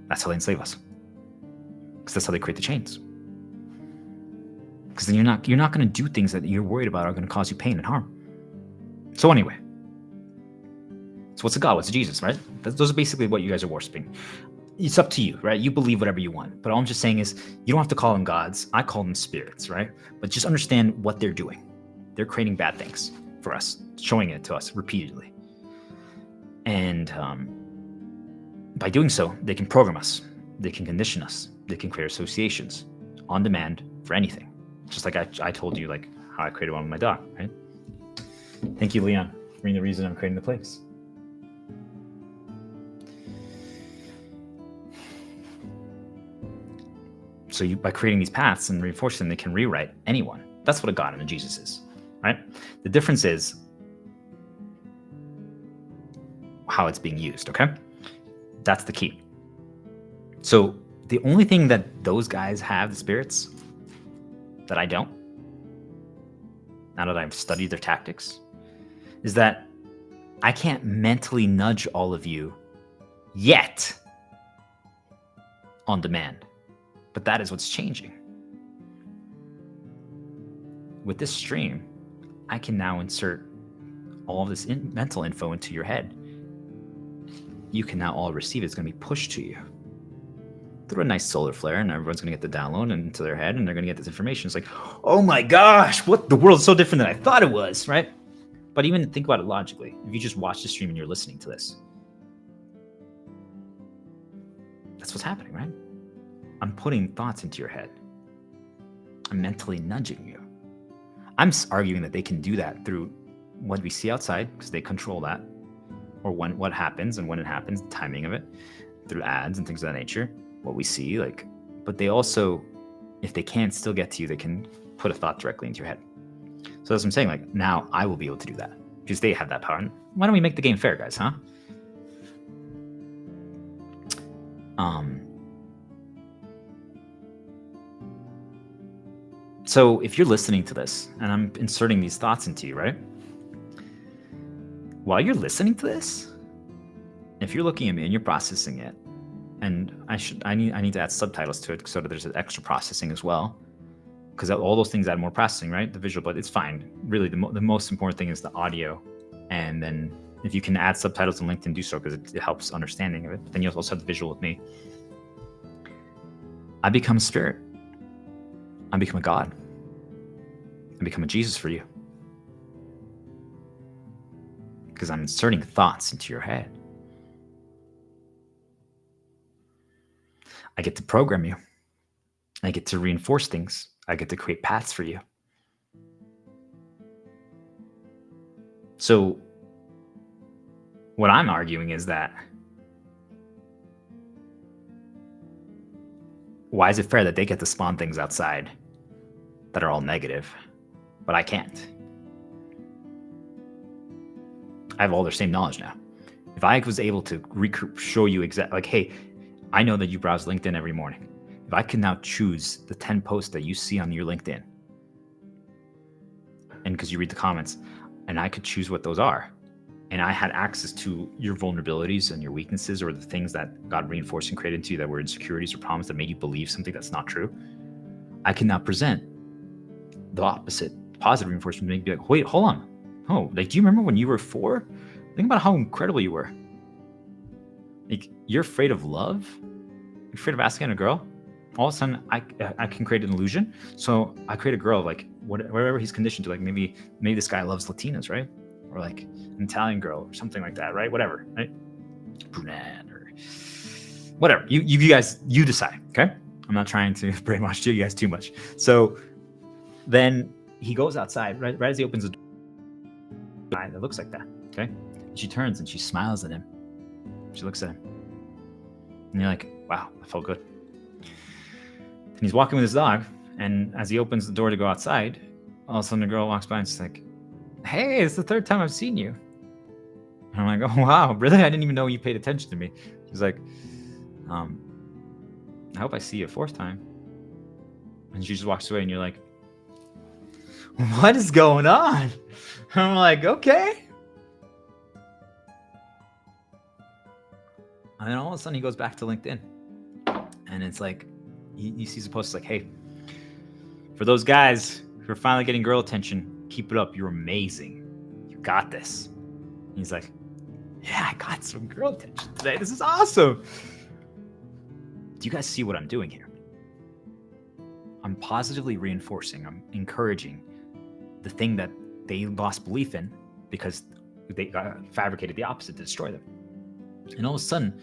That's how they enslave us. Because that's how they create the chains. Because then you're not going to do things that you're worried about are going to cause you pain and harm. So anyway, so what's a God? What's a Jesus, right? Those are basically what you guys are worshiping. It's up to you, right? You believe whatever you want. But all I'm just saying is you don't have to call them gods. I call them spirits, right? But just understand what they're doing. They're creating bad things for us, showing it to us repeatedly. And by doing so, they can program us. They can condition us. They can create associations on demand for anything. Just like I told you, like how I created one with my dog, right? Thank you, Leon, for being the reason I'm creating the place. So by creating these paths and reinforcing them, they can rewrite anyone. That's what a God and a Jesus is, right? The difference is how it's being used, okay? That's the key. So the only thing that those guys have, the spirits, that I don't, now that I've studied their tactics, is that I can't mentally nudge all of you yet on demand. But that is what's changing. With this stream, I can now insert all of this mental info into your head. You can now all receive it. It's going to be pushed to you through a nice solar flare, and everyone's going to get the download into their head, and they're going to get this information. It's like, oh my gosh, what, the world's so different than I thought it was, right? But even think about it logically. If you just watch the stream and you're listening to this, that's what's happening, right? I'm putting thoughts into your head. I'm mentally nudging you. I'm arguing that they can do that through what we see outside, because they control that, or what happens and when it happens, the timing of it, through ads and things of that nature, what we see, like, but they also, if they can't still get to you, they can put a thought directly into your head. So that's what I'm saying, like, now I will be able to do that, because they have that power. And why don't we make the game fair, guys, huh? So if you're listening to this, and I'm inserting these thoughts into you, right? While you're listening to this, if you're looking at me and you're processing it, and I need to add subtitles to it so that there's an extra processing as well, because all those things add more processing, right? The visual, but it's fine. Really, the most important thing is the audio, and then if you can add subtitles on LinkedIn, do so, because it helps understanding of it. But then you also have the visual with me. I become a spirit. I become a God. I become a Jesus for you. Because I'm inserting thoughts into your head. I get to program you. I get to reinforce things. I get to create paths for you. So what I'm arguing is that why is it fair that they get to spawn things outside that are all negative, but I can't? I have all their same knowledge now. If I was able to show you exactly, like, hey, I know that you browse LinkedIn every morning. If I could now choose the 10 posts that you see on your LinkedIn, and because you read the comments, and I could choose what those are, and I had access to your vulnerabilities and your weaknesses, or the things that God reinforced and created into you that were insecurities or problems that made you believe something that's not true, I can now present the opposite, positive reinforcement, make you be like, wait, hold on. Oh, like, do you remember when you were 4? Think about how incredible you were. Like, you're afraid of love? You're afraid of asking a girl? All of a sudden, I can create an illusion. So I create a girl, like, whatever he's conditioned to, like, maybe this guy loves Latinas, right? Or like an Italian girl or something like that, right? Whatever, right? Brunette or whatever. You guys, you decide, okay? I'm not trying to brainwash you guys too much. So then he goes outside, right as he opens the door, that looks like that, okay? And she turns and she smiles at him. She looks at him. And you're like, wow, that felt good. And he's walking with his dog, and as he opens the door to go outside, all of a sudden the girl walks by and she's like, hey, it's the 3rd time I've seen you. And I'm like, oh, wow, really? I didn't even know you paid attention to me. She's like, I hope I see you a 4th time. And she just walks away, and you're like, what is going on? I'm like, okay. And then all of a sudden he goes back to LinkedIn, and it's like, he sees a post like, hey, for those guys who are finally getting girl attention, keep it up. You're amazing. You got this. And he's like, yeah, I got some girl attention today. This is awesome. Do you guys see what I'm doing here? I'm positively reinforcing, I'm encouraging the thing that they lost belief in because they fabricated the opposite to destroy them. And all of a sudden,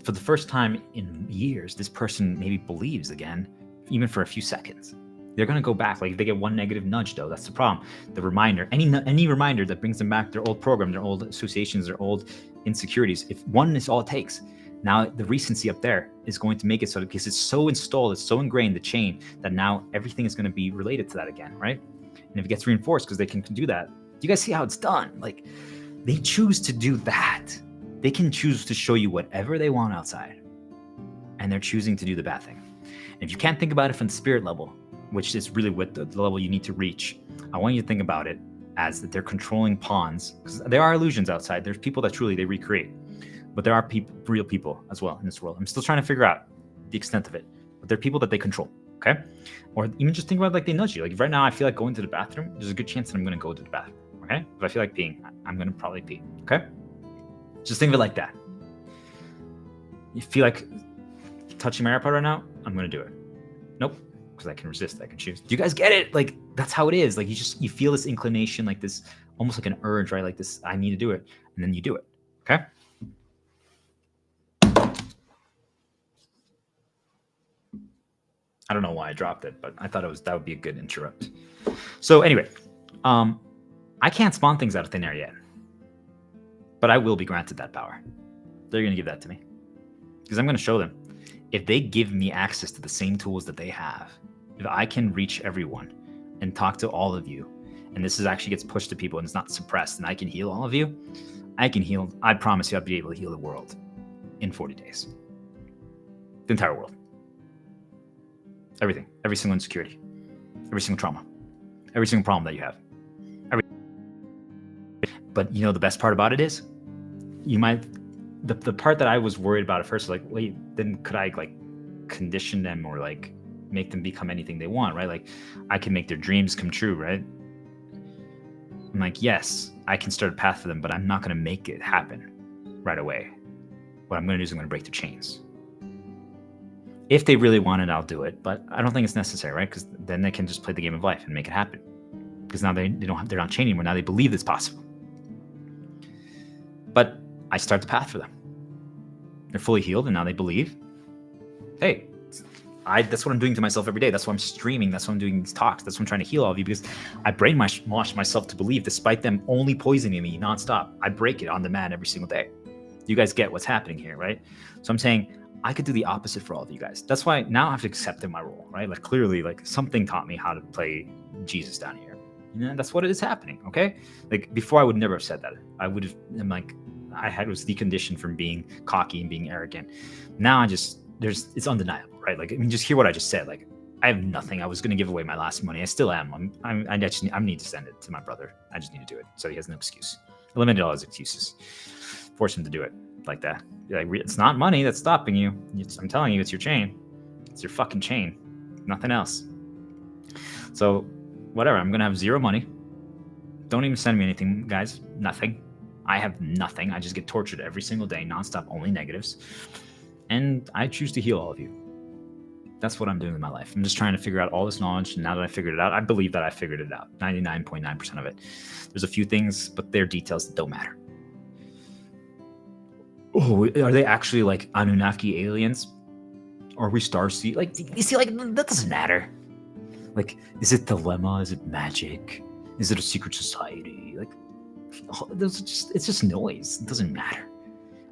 for the first time in years, this person maybe believes again, even for a few seconds. They're going to go back. Like, they get one negative nudge, though. That's the problem. The reminder, any reminder that brings them back their old program, their old associations, their old insecurities. If one is all it takes, Now the recency up there is going to make it so that, because it's so installed, it's so ingrained, the chain, that now everything is going to be related to that again, right? And if it gets reinforced, because they can do that, do you guys see how it's done? Like, they choose to do that. They can choose to show you whatever they want outside, and they're choosing to do the bad thing. And if you can't think about it from the spirit level, which is really what the level you need to reach, I want you to think about it as that they're controlling pawns, because there are illusions outside. There's people that truly they recreate, but there are real people as well in this world. I'm still trying to figure out the extent of it, but there are people that they control, okay? Or even just think about it like they nudge you. Like right now, I feel like going to the bathroom. There's a good chance that I'm going to go to the bathroom, okay? If I feel like peeing, I'm going to probably pee, okay? Just think of it like that. You feel like touching my AirPod right now? I'm going to do it. Nope. Because I can resist, I can choose. Do you guys get it? Like, that's how it is. Like, you feel this inclination, like this, almost like an urge, right? Like this, I need to do it. And then you do it, okay? I don't know why I dropped it, but I thought that would be a good interrupt. So anyway, I can't spawn things out of thin air yet, but I will be granted that power. They're going to give that to me because I'm going to show them. If they give me access to the same tools that they have, if I can reach everyone and talk to all of you, and this actually gets pushed to people and it's not suppressed, and I can heal all of you, I can heal. I promise you I'll be able to heal the world in 40 days. The entire world. Everything. Every single insecurity. Every single trauma. Every single problem that you have. But you know the best part about it is, you might... The part that I was worried about at first, like, wait, then could I like condition them or like make them become anything they want, right? Like I can make their dreams come true, right? I'm like, yes, I can start a path for them, but I'm not going to make it happen right away. What I'm going to do is I'm going to break their chains. If they really want it, I'll do it, but I don't think it's necessary, right? Because then they can just play the game of life and make it happen. Because now they're not chaining anymore. Now they believe it's possible. But I start the path for them. They're fully healed, and now they believe, hey, that's what I'm doing to myself every day. That's why I'm streaming. That's why I'm doing these talks. That's why I'm trying to heal all of you, because I brainwash myself to believe, despite them only poisoning me nonstop, I break it on demand every single day. You guys get what's happening here, right? So I'm saying I could do the opposite for all of you guys. That's why now I've accepted my role, right? Like clearly, like something taught me how to play Jesus down here. You know, that's what is happening, okay? Like before I would never have said that. I'm like, was deconditioned from being cocky and being arrogant. Now it's undeniable, right? Like, I mean, just hear what I just said. Like, I have nothing. I was going to give away my last money. I still am. I need to send it to my brother. I just need to do it so he has no excuse. Eliminate all his excuses. Force him to do it like that. Like, it's not money that's stopping you. I'm telling you, it's your chain. It's your fucking chain. Nothing else. So, whatever. I'm going to have zero money. Don't even send me anything, guys. Nothing. I have nothing. I just get tortured every single day, nonstop, only negatives. And I choose to heal all of you. That's what I'm doing in my life. I'm just trying to figure out all this knowledge. And now that I figured it out, I believe that I figured it out. 99.9% of it. There's a few things, but they're details that don't matter. Oh, are they actually like Anunnaki aliens? Or are we starseed? Like, you see, like, that doesn't matter. Like, is it dilemma? Is it magic? Is it a secret society? Like, it's just noise. It doesn't matter.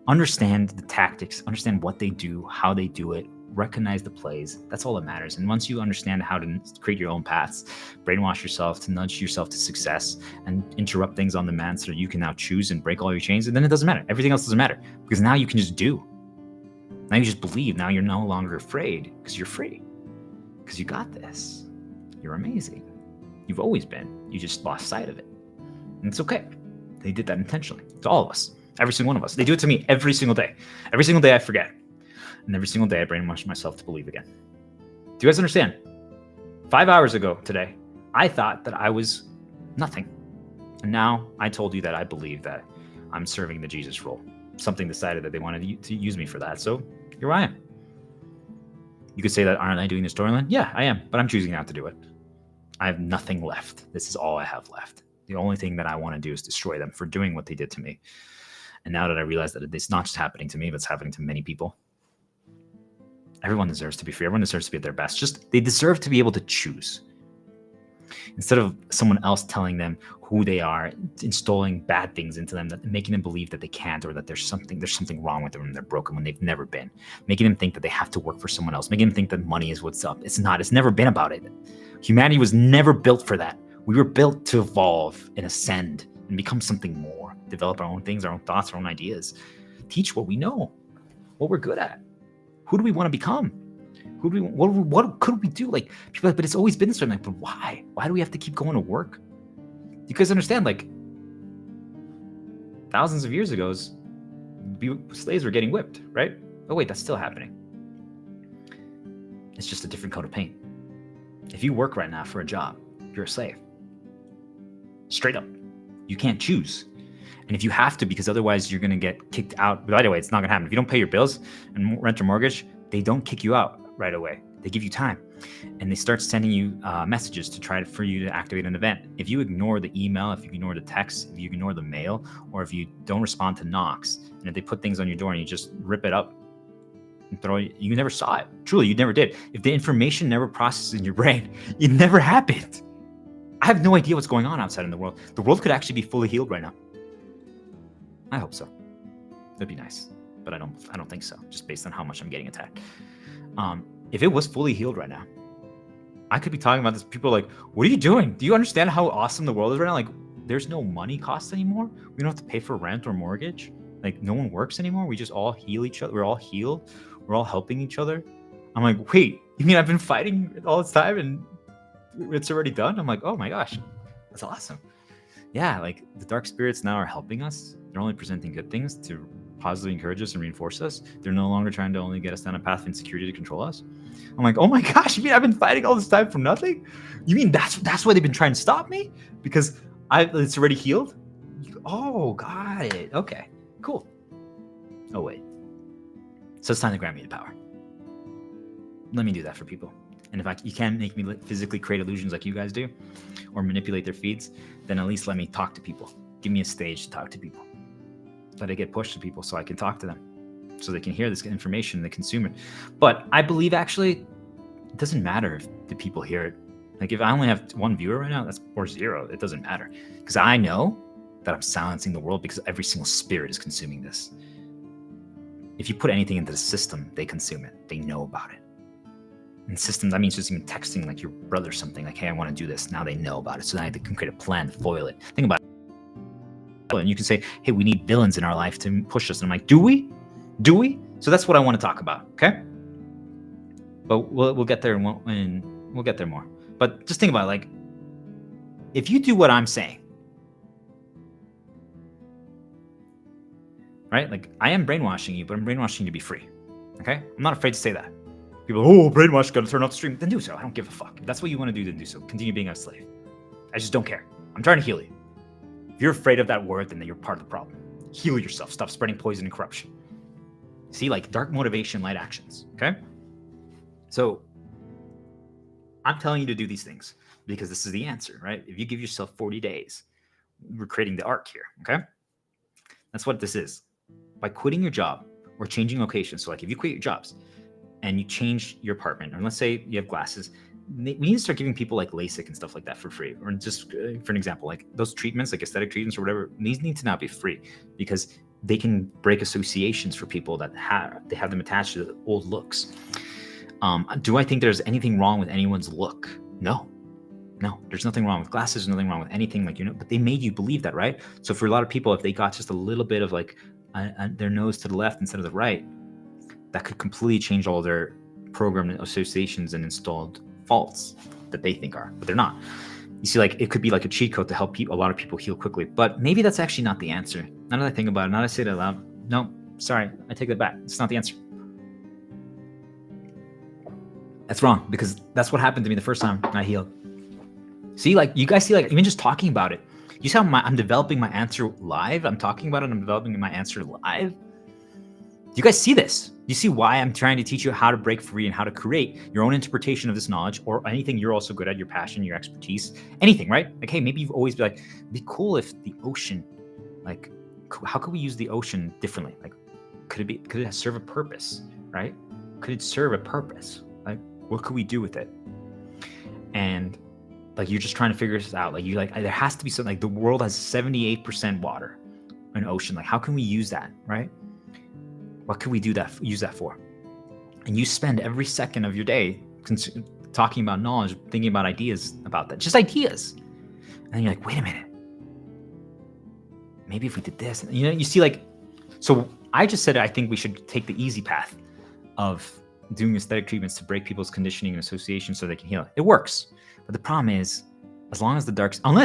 Understand the tactics, understand what they do, how they do it, recognize the plays. That's all that matters. And once you understand how to create your own paths, brainwash yourself to nudge yourself to success and interrupt things on demand so that you can now choose and break all your chains, and then it doesn't matter. Everything else doesn't matter because now you can just do. Now you just believe. Now you're no longer afraid because you're free. Because you got this. You're amazing. You've always been. You just lost sight of it. And it's okay. They did that intentionally to all of us. Every single one of us. They do it to me every single day. Every single day I forget. And every single day I brainwash myself to believe again. Do you guys understand? 5 hours ago today, I thought that I was nothing. And now I told you that I believe that I'm serving the Jesus role. Something decided that they wanted to use me for that. So here I am. You could say that, aren't I doing the storyline? Yeah, I am. But I'm choosing not to do it. I have nothing left. This is all I have left. The only thing that I want to do is destroy them for doing what they did to me. And now that I realize that it's not just happening to me, but it's happening to many people. Everyone deserves to be free. Everyone deserves to be at their best. They deserve to be able to choose. instead of someone else telling them who they are, installing bad things into them, making them believe that they can't, or that there's something wrong with them and they're broken when they've never been, making them think that they have to work for someone else, making them think that money is what's up. It's not. It's never been about it. Humanity was never built for that. We were built to evolve and ascend and become something more, develop our own things, our own thoughts, our own ideas, teach what we know, what we're good at. Who do we want to become? What could we do? Like, people are like, but it's always been this way. I'm like, but why? Why do we have to keep going to work? You guys understand, like, thousands of years ago, slaves were getting whipped, right? Oh wait, that's still happening. It's just a different coat of paint. If you work right now for a job, you're a slave. Straight up. You can't choose. And if you have to, because otherwise you're going to get kicked out. By the way, it's not going to happen. If you don't pay your bills and rent or mortgage, they don't kick you out right away. They give you time. And they start sending you messages to try for you to activate an event. If you ignore the email, if you ignore the text, if you ignore the mail, or if you don't respond to knocks, and if they put things on your door and you just rip it up and throw it, you never saw it. Truly, you never did. If the information never processes in your brain, it never happened. I have no idea what's going on outside in the world. The world could actually be fully healed right now. I hope so. That'd be nice, but I don't think so, just based on how much I'm getting attacked. If it was fully healed right now, I could be talking about this. People are like, what are you doing? Do you understand how awesome the world is right now? Like, there's no money cost anymore. We don't have to pay for rent or mortgage. Like, no one works anymore. We just all heal each other. We're all healed. We're all helping each other. I'm like, wait, you mean I've been fighting all this time and it's already done? I'm like, oh my gosh, that's awesome. Yeah, like, the dark spirits now are helping us. They're only presenting good things to positively encourage us and reinforce us. They're no longer trying to only get us down a path of insecurity to control us. I'm like, oh my gosh, you mean I've been fighting all this time for nothing? You mean that's why they've been trying to stop me? Because it's already healed? Oh, got it. Okay, cool. Oh, wait. So it's time to grant me the power. Let me do that for people. And if you can make me physically create illusions like you guys do, or manipulate their feeds, then at least let me talk to people. Give me a stage to talk to people. Let it get pushed to people so I can talk to them, so they can hear this information and they consume it. But I believe actually it doesn't matter if the people hear it. Like, if I only have one viewer right now, or zero, it doesn't matter, because I know that I'm silencing the world, because every single spirit is consuming this. If you put anything into the system, they consume it. They know about it. And systems, that means just even texting like your brother something like, hey, I want to do this. Now they know about it. So now they can create a plan to foil it. Think about it. And you can say, hey, we need villains in our life to push us. And I'm like, do we? Do we? So that's what I want to talk about. Okay. But we'll get there, and we'll get there more. But just think about it. Like, if you do what I'm saying, right? Like, I am brainwashing you, but I'm brainwashing you to be free. Okay. I'm not afraid to say that. People are, oh, brainwash, gotta turn off the stream. Then do so. I don't give a fuck. If that's what you want to do, then do so. Continue being a slave. I just don't care. I'm trying to heal you. If you're afraid of that word, then you're part of the problem. Heal yourself. Stop spreading poison and corruption. See, like, dark motivation, light actions. Okay? So I'm telling you to do these things because this is the answer, right? If you give yourself 40 days, we're creating the arc here. Okay? That's what this is. By quitting your job or changing location. So, like, if you quit your jobs and you change your apartment, or let's say you have glasses, we need to start giving people like LASIK and stuff like that for free. Or just for an example, like those treatments, like aesthetic treatments or whatever, these need to now be free, because they can break associations for people that have them attached to the old looks. Do I think there's anything wrong with anyone's look? No, there's nothing wrong with glasses, nothing wrong with anything, like, but they made you believe that, right? So for a lot of people, if they got just a little bit of like their nose to the left instead of the right, that could completely change all their programmed associations and installed faults that they think are, but they're not. You see, like, it could be like a cheat code to help a lot of people heal quickly, but maybe that's actually not the answer. Now that I think about it, now that I say it out loud, no, sorry, I take that back. It's not the answer. That's wrong, because that's what happened to me the first time I healed. See, like, you guys see, like, even just talking about it, you see how I'm developing my answer live? I'm talking about it, I'm developing my answer live. Do you guys see this? You see why I'm trying to teach you how to break free and how to create your own interpretation of this knowledge, or anything you're also good at, your passion, your expertise, anything, right? Like, hey, maybe you've always been like, it'd be cool if the ocean, like, how could we use the ocean differently? Like, could it serve a purpose, right? Could it serve a purpose? Like, what could we do with it? And Like you're just trying to figure this out. Like there has to be something. Like the world has 78% water, an ocean. Like how can we use that, right? What can we use that for? And you spend every second of your day talking about knowledge, thinking about ideas about that, just ideas. And then you're like, wait a minute. Maybe if we did this, you see like, so I just said, I think we should take the easy path of doing aesthetic treatments to break people's conditioning and association so they can heal. It works. But the problem is, unless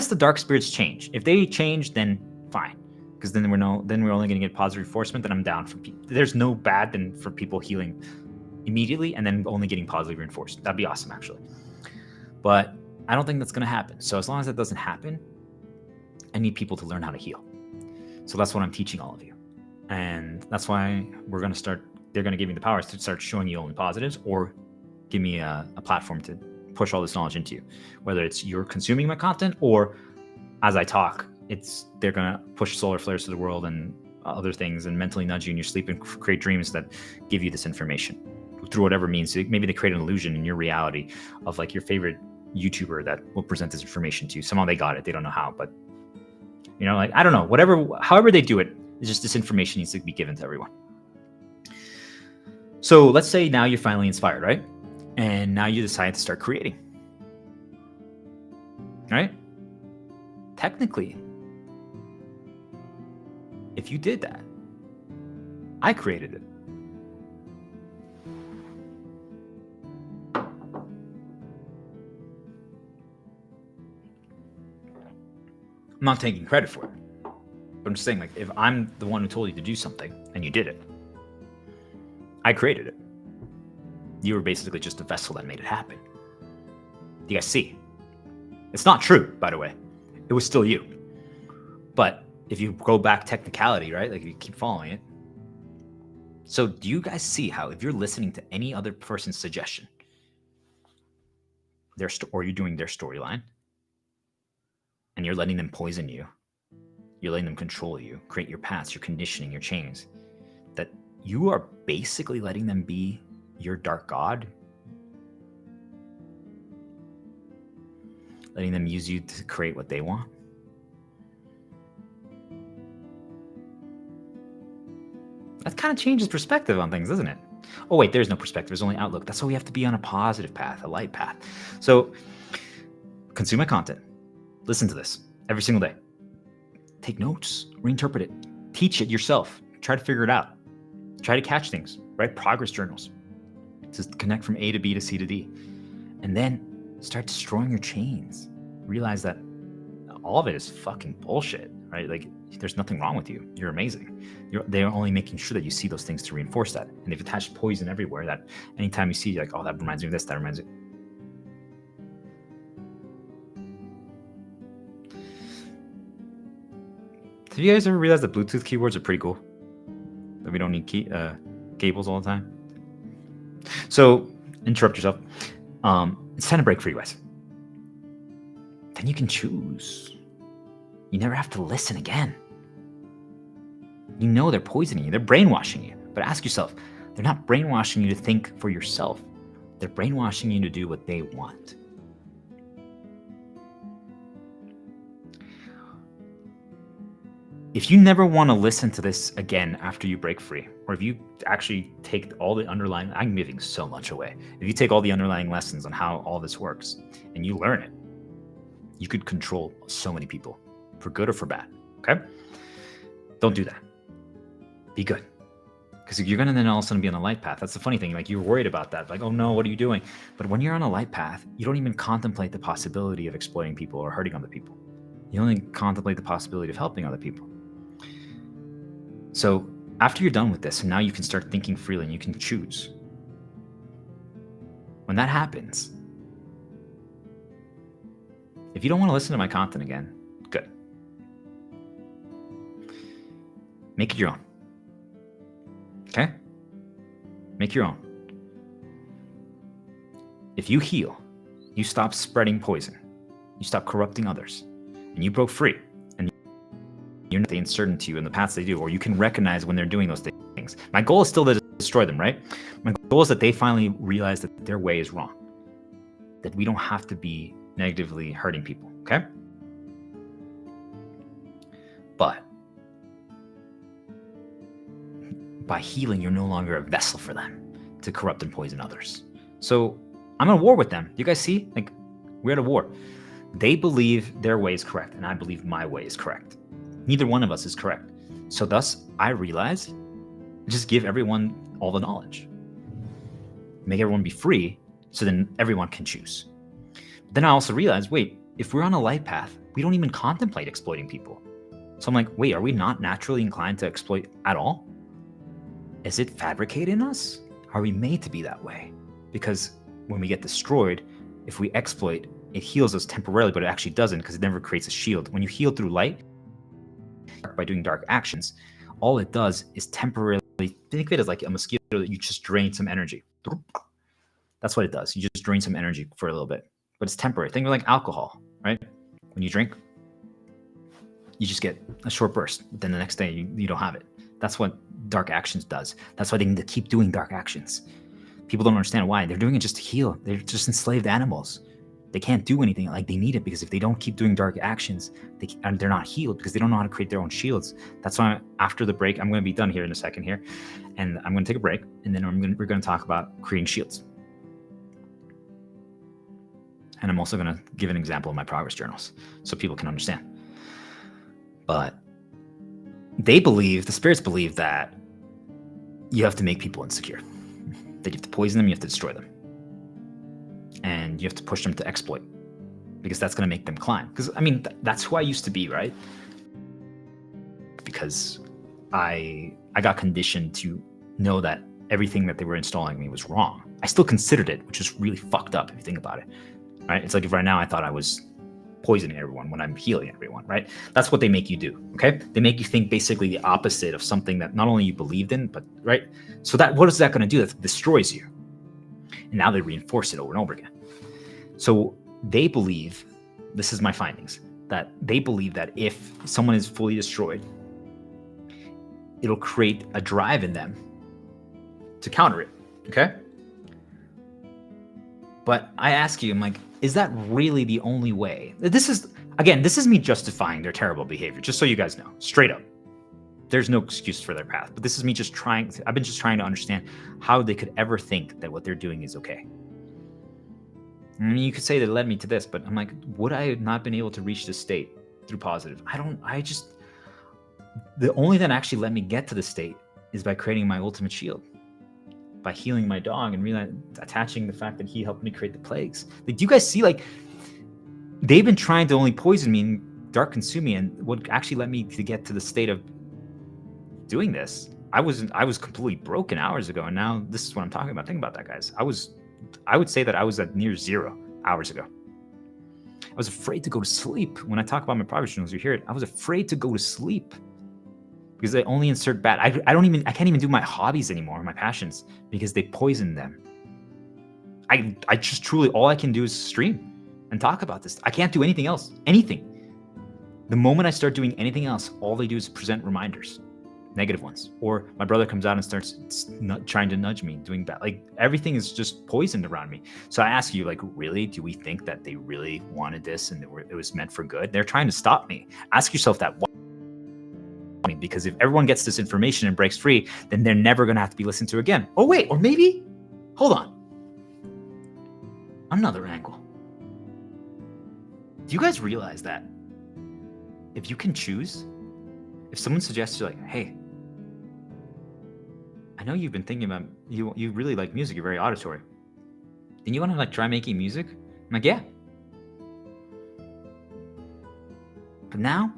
the dark spirits change, if they change, then fine. Because then we're only going to get positive reinforcement. Then I'm down for people. There's no bad than for people healing immediately and then only getting positive reinforcement. That'd be awesome, actually. But I don't think that's going to happen. So as long as that doesn't happen, I need people to learn how to heal. So that's what I'm teaching all of you. And that's why they're going to give me the powers to start showing you only positives or give me a platform to push all this knowledge into you. Whether it's you're consuming my content or as I talk, they're going to push solar flares to the world and other things and mentally nudge you in your sleep and create dreams that give you this information through whatever means. So maybe they create an illusion in your reality of like your favorite YouTuber that will present this information to you. Somehow they got it. They don't know how, but like, I don't know, however they do it, it's just this information needs to be given to everyone. So let's say now you're finally inspired, right? And now you decide to start creating, right? Technically, if you did that, I created it. I'm not taking credit for it, but I'm just saying, like, if I'm the one who told you to do something and you did it, I created it. You were basically just a vessel that made it happen. Do you guys see? It's not true, by the way. It was still you. But if you go back technicality, right? Like, if you keep following it. So do you guys see how if you're listening to any other person's suggestion, or you're doing their storyline, and you're letting them poison you, you're letting them control you, create your paths, your conditioning, your chains, that you are basically letting them be your dark god, letting them use you to create what they want. That kind of changes perspective on things, doesn't it? Oh wait, there's no perspective, there's only outlook. That's why we have to be on a positive path, a light path. So consume my content, listen to this every single day, take notes, reinterpret it, teach it yourself, try to figure it out, try to catch things, write progress journals to connect from A to B to C to D, and then start destroying your chains. Realize that all of it is fucking bullshit, right? Like, there's nothing wrong with you. You're amazing. They're only making sure that you see those things to reinforce that. And they've attached poison everywhere that anytime you see, you're like, oh, that reminds me of this, that reminds me. Have you guys ever realized that Bluetooth keyboards are pretty cool? That we don't need cables all the time? So, interrupt yourself. It's time to break free, guys. Then you can choose. You never have to listen again. You know they're poisoning you. They're brainwashing you. But ask yourself, they're not brainwashing you to think for yourself. They're brainwashing you to do what they want. If you never want to listen to this again after you break free, or if you actually take all the underlying, I'm giving so much away. If you take all the underlying lessons on how all this works and you learn it, you could control so many people for good or for bad. Okay? Don't do that. Be good. Because you're going to then all of a sudden be on a light path. That's the funny thing. Like, you're worried about that. Like, oh no, what are you doing? But when you're on a light path, you don't even contemplate the possibility of exploiting people or hurting other people. You only contemplate the possibility of helping other people. So after you're done with this, and now you can start thinking freely and you can choose. When that happens, if you don't want to listen to my content again, good. Make it your own. Okay? Make your own. If you heal, you stop spreading poison, you stop corrupting others, and you broke free, and you're not the uncertainty in the paths they do, or you can recognize when they're doing those things. My goal is still to destroy them, right? My goal is that they finally realize that their way is wrong, that we don't have to be negatively hurting people, okay? But by healing, you're no longer a vessel for them to corrupt and poison others. So I'm at war with them. You guys see? Like, we're at a war. They believe their way is correct, and I believe my way is correct. Neither one of us is correct. So thus, I realized, just give everyone all the knowledge. Make everyone be free, so then everyone can choose. But then I also realized, wait, if we're on a light path, we don't even contemplate exploiting people. So I'm like, wait, are we not naturally inclined to exploit at all? Is it fabricated in us? Are we made to be that way? Because when we get destroyed, if we exploit, it heals us temporarily, but it actually doesn't, because it never creates a shield. When you heal through light, by doing dark actions, all it does is temporarily, think of it as like a mosquito that you just drain some energy. That's what it does. You just drain some energy for a little bit, but it's temporary. Think of it like alcohol, right? When you drink, you just get a short burst. Then the next day, you don't have it. That's what dark actions does. That's why they need to keep doing dark actions. People don't understand why. They're doing it just to heal. They're just enslaved animals. They can't do anything. Like, they need it, because if they don't keep doing dark actions, they're not healed, because they don't know how to create their own shields. That's why after the break, I'm going to be done here in a second here, and I'm going to take a break, and then we're going to talk about creating shields. And I'm also going to give an example of my progress journals so people can understand. But the spirits believe that you have to make people insecure, that you have to poison them, you have to destroy them. And you have to push them to exploit, because that's going to make them climb. Because, I mean, that's who I used to be, right? Because I got conditioned to know that everything that they were installing me was wrong. I still considered it, which is really fucked up if you think about it, right? It's like if right now I thought I was poisoning everyone when I'm healing everyone, right? That's what they make you do, okay? They make you think basically the opposite of something that not only you believed in, but, right? So what is that going to do? That destroys you. And now they reinforce it over and over again. So they believe, this is my findings, that they believe that if someone is fully destroyed, it'll create a drive in them to counter it, okay? But I ask you, I'm like, is that really the only way? This is me justifying their terrible behavior, just so you guys know, straight up. There's no excuse for their path, but this is me I've been just trying to understand how they could ever think that what they're doing is okay. I mean, you could say that led me to this, but I'm like, would I have not been able to reach this state through positive? The only that actually let me get to this state is by creating my ultimate shield, by healing my dog and attaching the fact that he helped me create the plagues. Like, do you guys see, like, they've been trying to only poison me and dark consume me, and what actually led me to get to the state of doing this, I was completely broken hours ago, and now this is what I'm talking about. Think about that, guys. I would say that I was at near 0 hours ago. I was afraid to go to sleep. When I talk about my progress journals, you hear it. I was afraid to go to sleep because they only insert bad. I can't even do my hobbies anymore, my passions, because they poison them. I just truly, all I can do is stream and talk about this. I can't do anything else. Anything. The moment I start doing anything else, all they do is present reminders. Negative ones, or my brother comes out and starts trying to nudge me, doing bad. Like, everything is just poisoned around me. So I ask you, like, really, do we think that they really wanted this and it was meant for good? They're trying to stop me. Ask yourself that. Because if everyone gets this information and breaks free, then they're never going to have to be listened to again. Oh wait, or maybe, hold on, another angle. Do you guys realize that if you can choose, if someone suggests you, like, hey, I know you've been thinking about, you really like music, you're very auditory. Then you want to, like, try making music? I'm like, yeah. But now,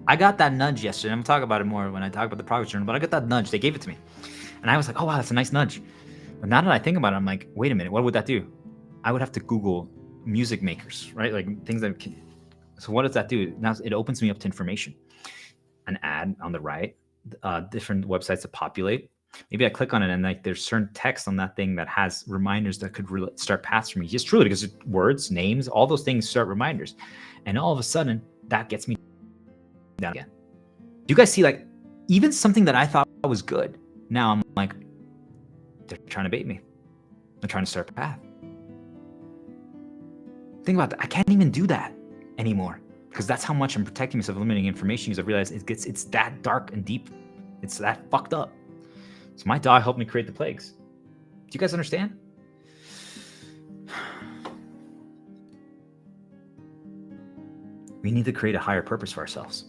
I got that nudge yesterday. I'm going to talk about it more when I talk about the progress journal, but I got that nudge. They gave it to me. And I was like, oh, wow, that's a nice nudge. But now that I think about it, I'm like, wait a minute, what would that do? I would have to Google music makers, right? Like, things that can. So what does that do? Now it opens me up to information. An ad on the right, different websites that populate. Maybe I click on it and, like, there's certain text on that thing that has reminders that could start paths for me. Just truly, because words, names, all those things start reminders. And all of a sudden, that gets me down again. Do you guys see, like, even something that I thought was good, now I'm like, they're trying to bait me. They're trying to start a path. Think about that. I can't even do that anymore because that's how much I'm protecting myself, eliminating information, because I realize it's that dark and deep. It's that fucked up. So my dog helped me create the plagues. Do you guys understand? We need to create a higher purpose for ourselves.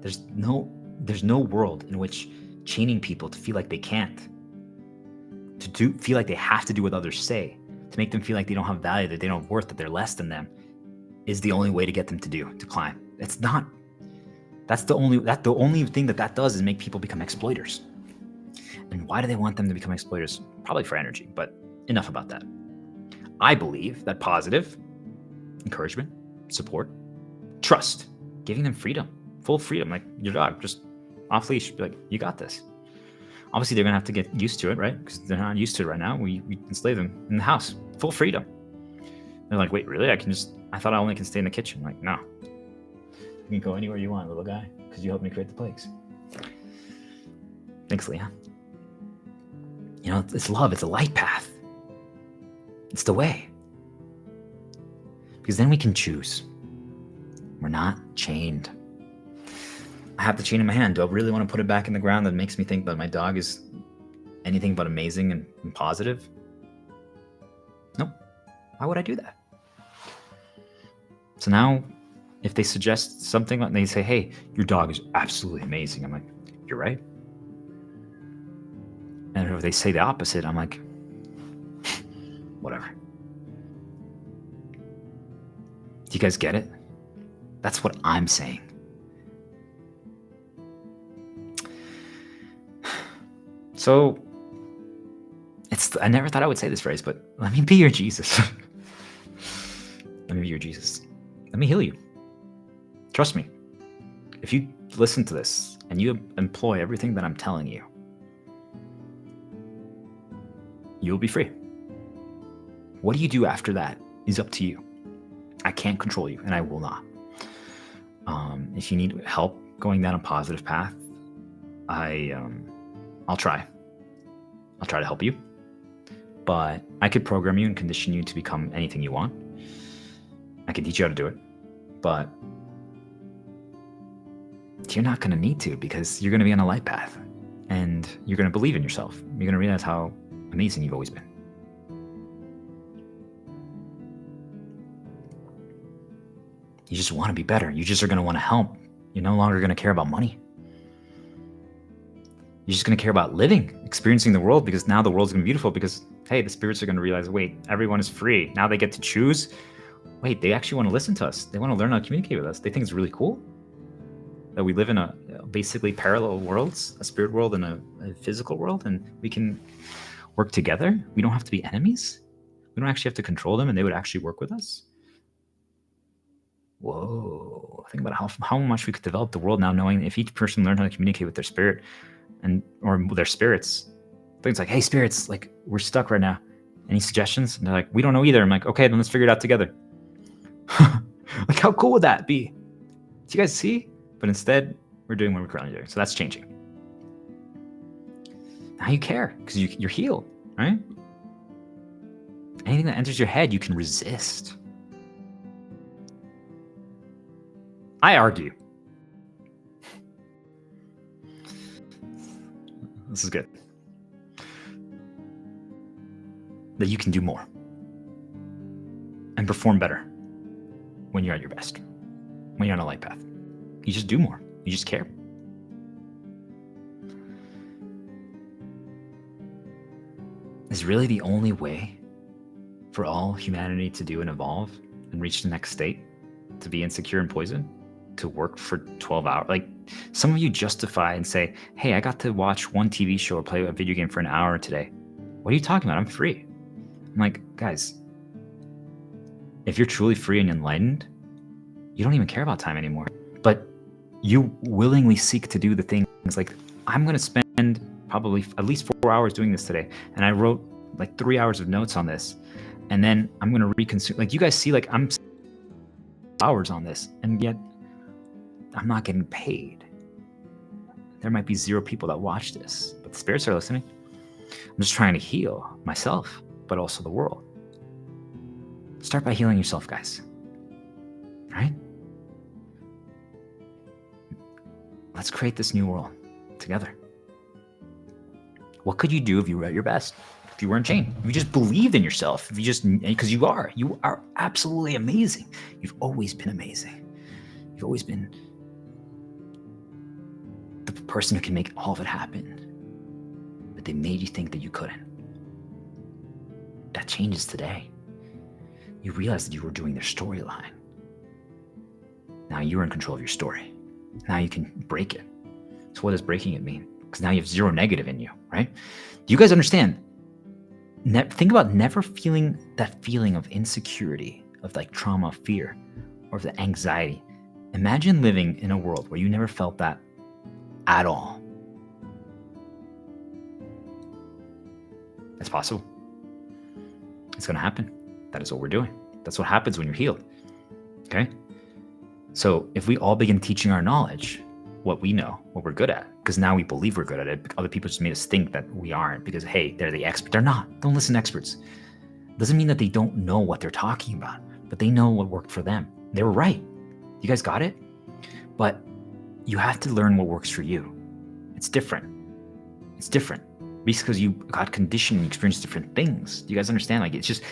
There's no world in which chaining people to feel like they can't, feel like they have to do what others say, to make them feel like they don't have value, that they don't have worth, that they're less than them, is the only way to get them to climb. It's not. That's the only thing that does is make people become exploiters. And why do they want them to become exploiters? Probably for energy, but enough about that. I believe that positive encouragement, support, trust, giving them freedom, full freedom, like your dog, just off leash, be like, you got this. Obviously, they're gonna have to get used to it, right? Because they're not used to it right now. We enslave them in the house, full freedom. They're like, wait, really? I thought I only can stay in the kitchen. I'm like, no. You can go anywhere you want, little guy, because you helped me create the plagues. Thanks, Leah. You know, it's love. It's a light path. It's the way. Because then we can choose. We're not chained. I have the chain in my hand. Do I really want to put it back in the ground? That makes me think that my dog is anything but amazing and positive? Nope. Why would I do that? So now, if they suggest something, like they say, hey, your dog is absolutely amazing, I'm like, you're right. And if they say the opposite, I'm like, whatever. Do you guys get it? That's what I'm saying. So, I never thought I would say this phrase, but let me be your Jesus. Let me be your Jesus. Let me heal you. Trust me. If you listen to this and you employ everything that I'm telling you, you'll be free. What do you do after that is up to you. I can't control you, and I will not. If you need help going down a positive path, I'll try. I'll try to help you. But I could program you and condition you to become anything you want. I can teach you how to do it. But you're not going to need to, because you're going to be on a light path. And you're going to believe in yourself. You're going to realize how amazing you've always been. You just want to be better. You just are going to want to help. You're no longer going to care about money. You're just going to care about living, experiencing the world, because now the world's going to be beautiful, because, hey, the spirits are going to realize, wait, everyone is free. Now they get to choose. Wait, they actually want to listen to us. They want to learn how to communicate with us. They think it's really cool that we live in a basically parallel worlds, a spirit world and a physical world, and we can work together. We don't have to be enemies. We don't actually have to control them, and they would actually work with us. Whoa, think about how much we could develop the world now, knowing if each person learned how to communicate with their spirit or their spirits. Things like, hey, spirits, like, we're stuck right now. Any suggestions? And they're like, we don't know either. I'm like, okay, then let's figure it out together. Like, how cool would that be? Do you guys see? But instead, we're doing what we're currently doing. So that's changing. Now you care, because you're healed, right? Anything that enters your head, you can resist. I argue. This is good. That you can do more and perform better when you're at your best, when you're on a light path. You just do more. You just care. Is really the only way for all humanity to do and evolve and reach the next state, to be insecure and poisoned, to work for 12 hours. Like, some of you justify and say, hey, I got to watch one TV show or play a video game for an hour today. What are you talking about? I'm free. I'm like, guys, if you're truly free and enlightened, you don't even care about time anymore. But you willingly seek to do the things like, I'm going to spend probably at least 4 hours doing this today. And I wrote like 3 hours of notes on this. And then I'm going to reconsume. Like, you guys see, like, I'm hours on this, and yet I'm not getting paid. There might be 0 people that watch this, but the spirits are listening. I'm just trying to heal myself, but also the world. Start by healing yourself, guys. Right? Let's create this new world together. What could you do if you were at your best? If you weren't chained? If you just believed in yourself? If you just, because you are absolutely amazing. You've always been amazing. You've always been the person who can make all of it happen. But they made you think that you couldn't. That changes today. You realize that you were doing their storyline. Now you're in control of your story. Now you can break it. So what does breaking it mean? Because now you have zero negative in you, right? Do you guys understand? Think about never feeling that feeling of insecurity, of like trauma, fear, or of the anxiety. Imagine living in a world where you never felt that at all. It's possible. It's going to happen. That is what we're doing. That's what happens when you're healed. Okay? So if we all begin teaching our knowledge, what we know, what we're good at, because now we believe we're good at it. Other people just made us think that we aren't because, hey, they're the expert. They're not. Don't listen to experts. Doesn't mean that they don't know what they're talking about, but they know what worked for them. They were right. You guys got it? But you have to learn what works for you. It's different. It's different because you got conditioned and experienced different things. Do you guys understand? Like, it's just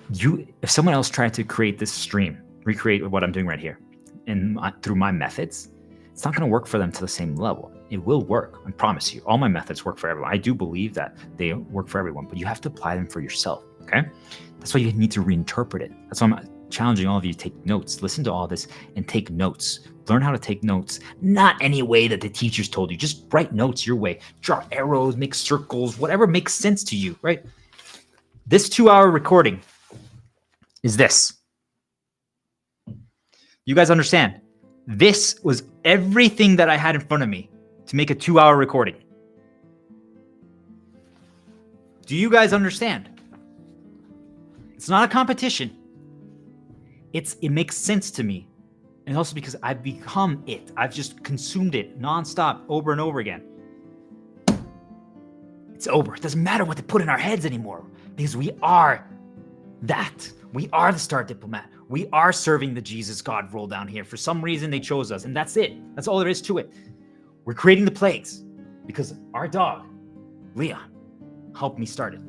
if someone else tried to create this stream, recreate what I'm doing right here, and through my methods, it's not going to work for them to the same level. It will work. I promise you. All my methods work for everyone. I do believe that they work for everyone, but you have to apply them for yourself. Okay? That's why you need to reinterpret it. That's why I'm challenging all of you to take notes. Listen to all this and take notes. Learn how to take notes. Not any way that the teachers told you. Just write notes your way. Draw arrows, make circles, whatever makes sense to you, right? This 2-hour recording is this. You guys understand? This was everything that I had in front of me to make a 2-hour recording. Do you guys understand? It's not a competition. It makes sense to me. And also because I've become it. I've just consumed it nonstop over and over again. It's over. It doesn't matter what they put in our heads anymore because we are that. We are the Star Diplomat. We are serving the Jesus God role down here. For some reason, they chose us, and that's it. That's all there is to it. We're creating the plagues because our dog, Leon, helped me start it.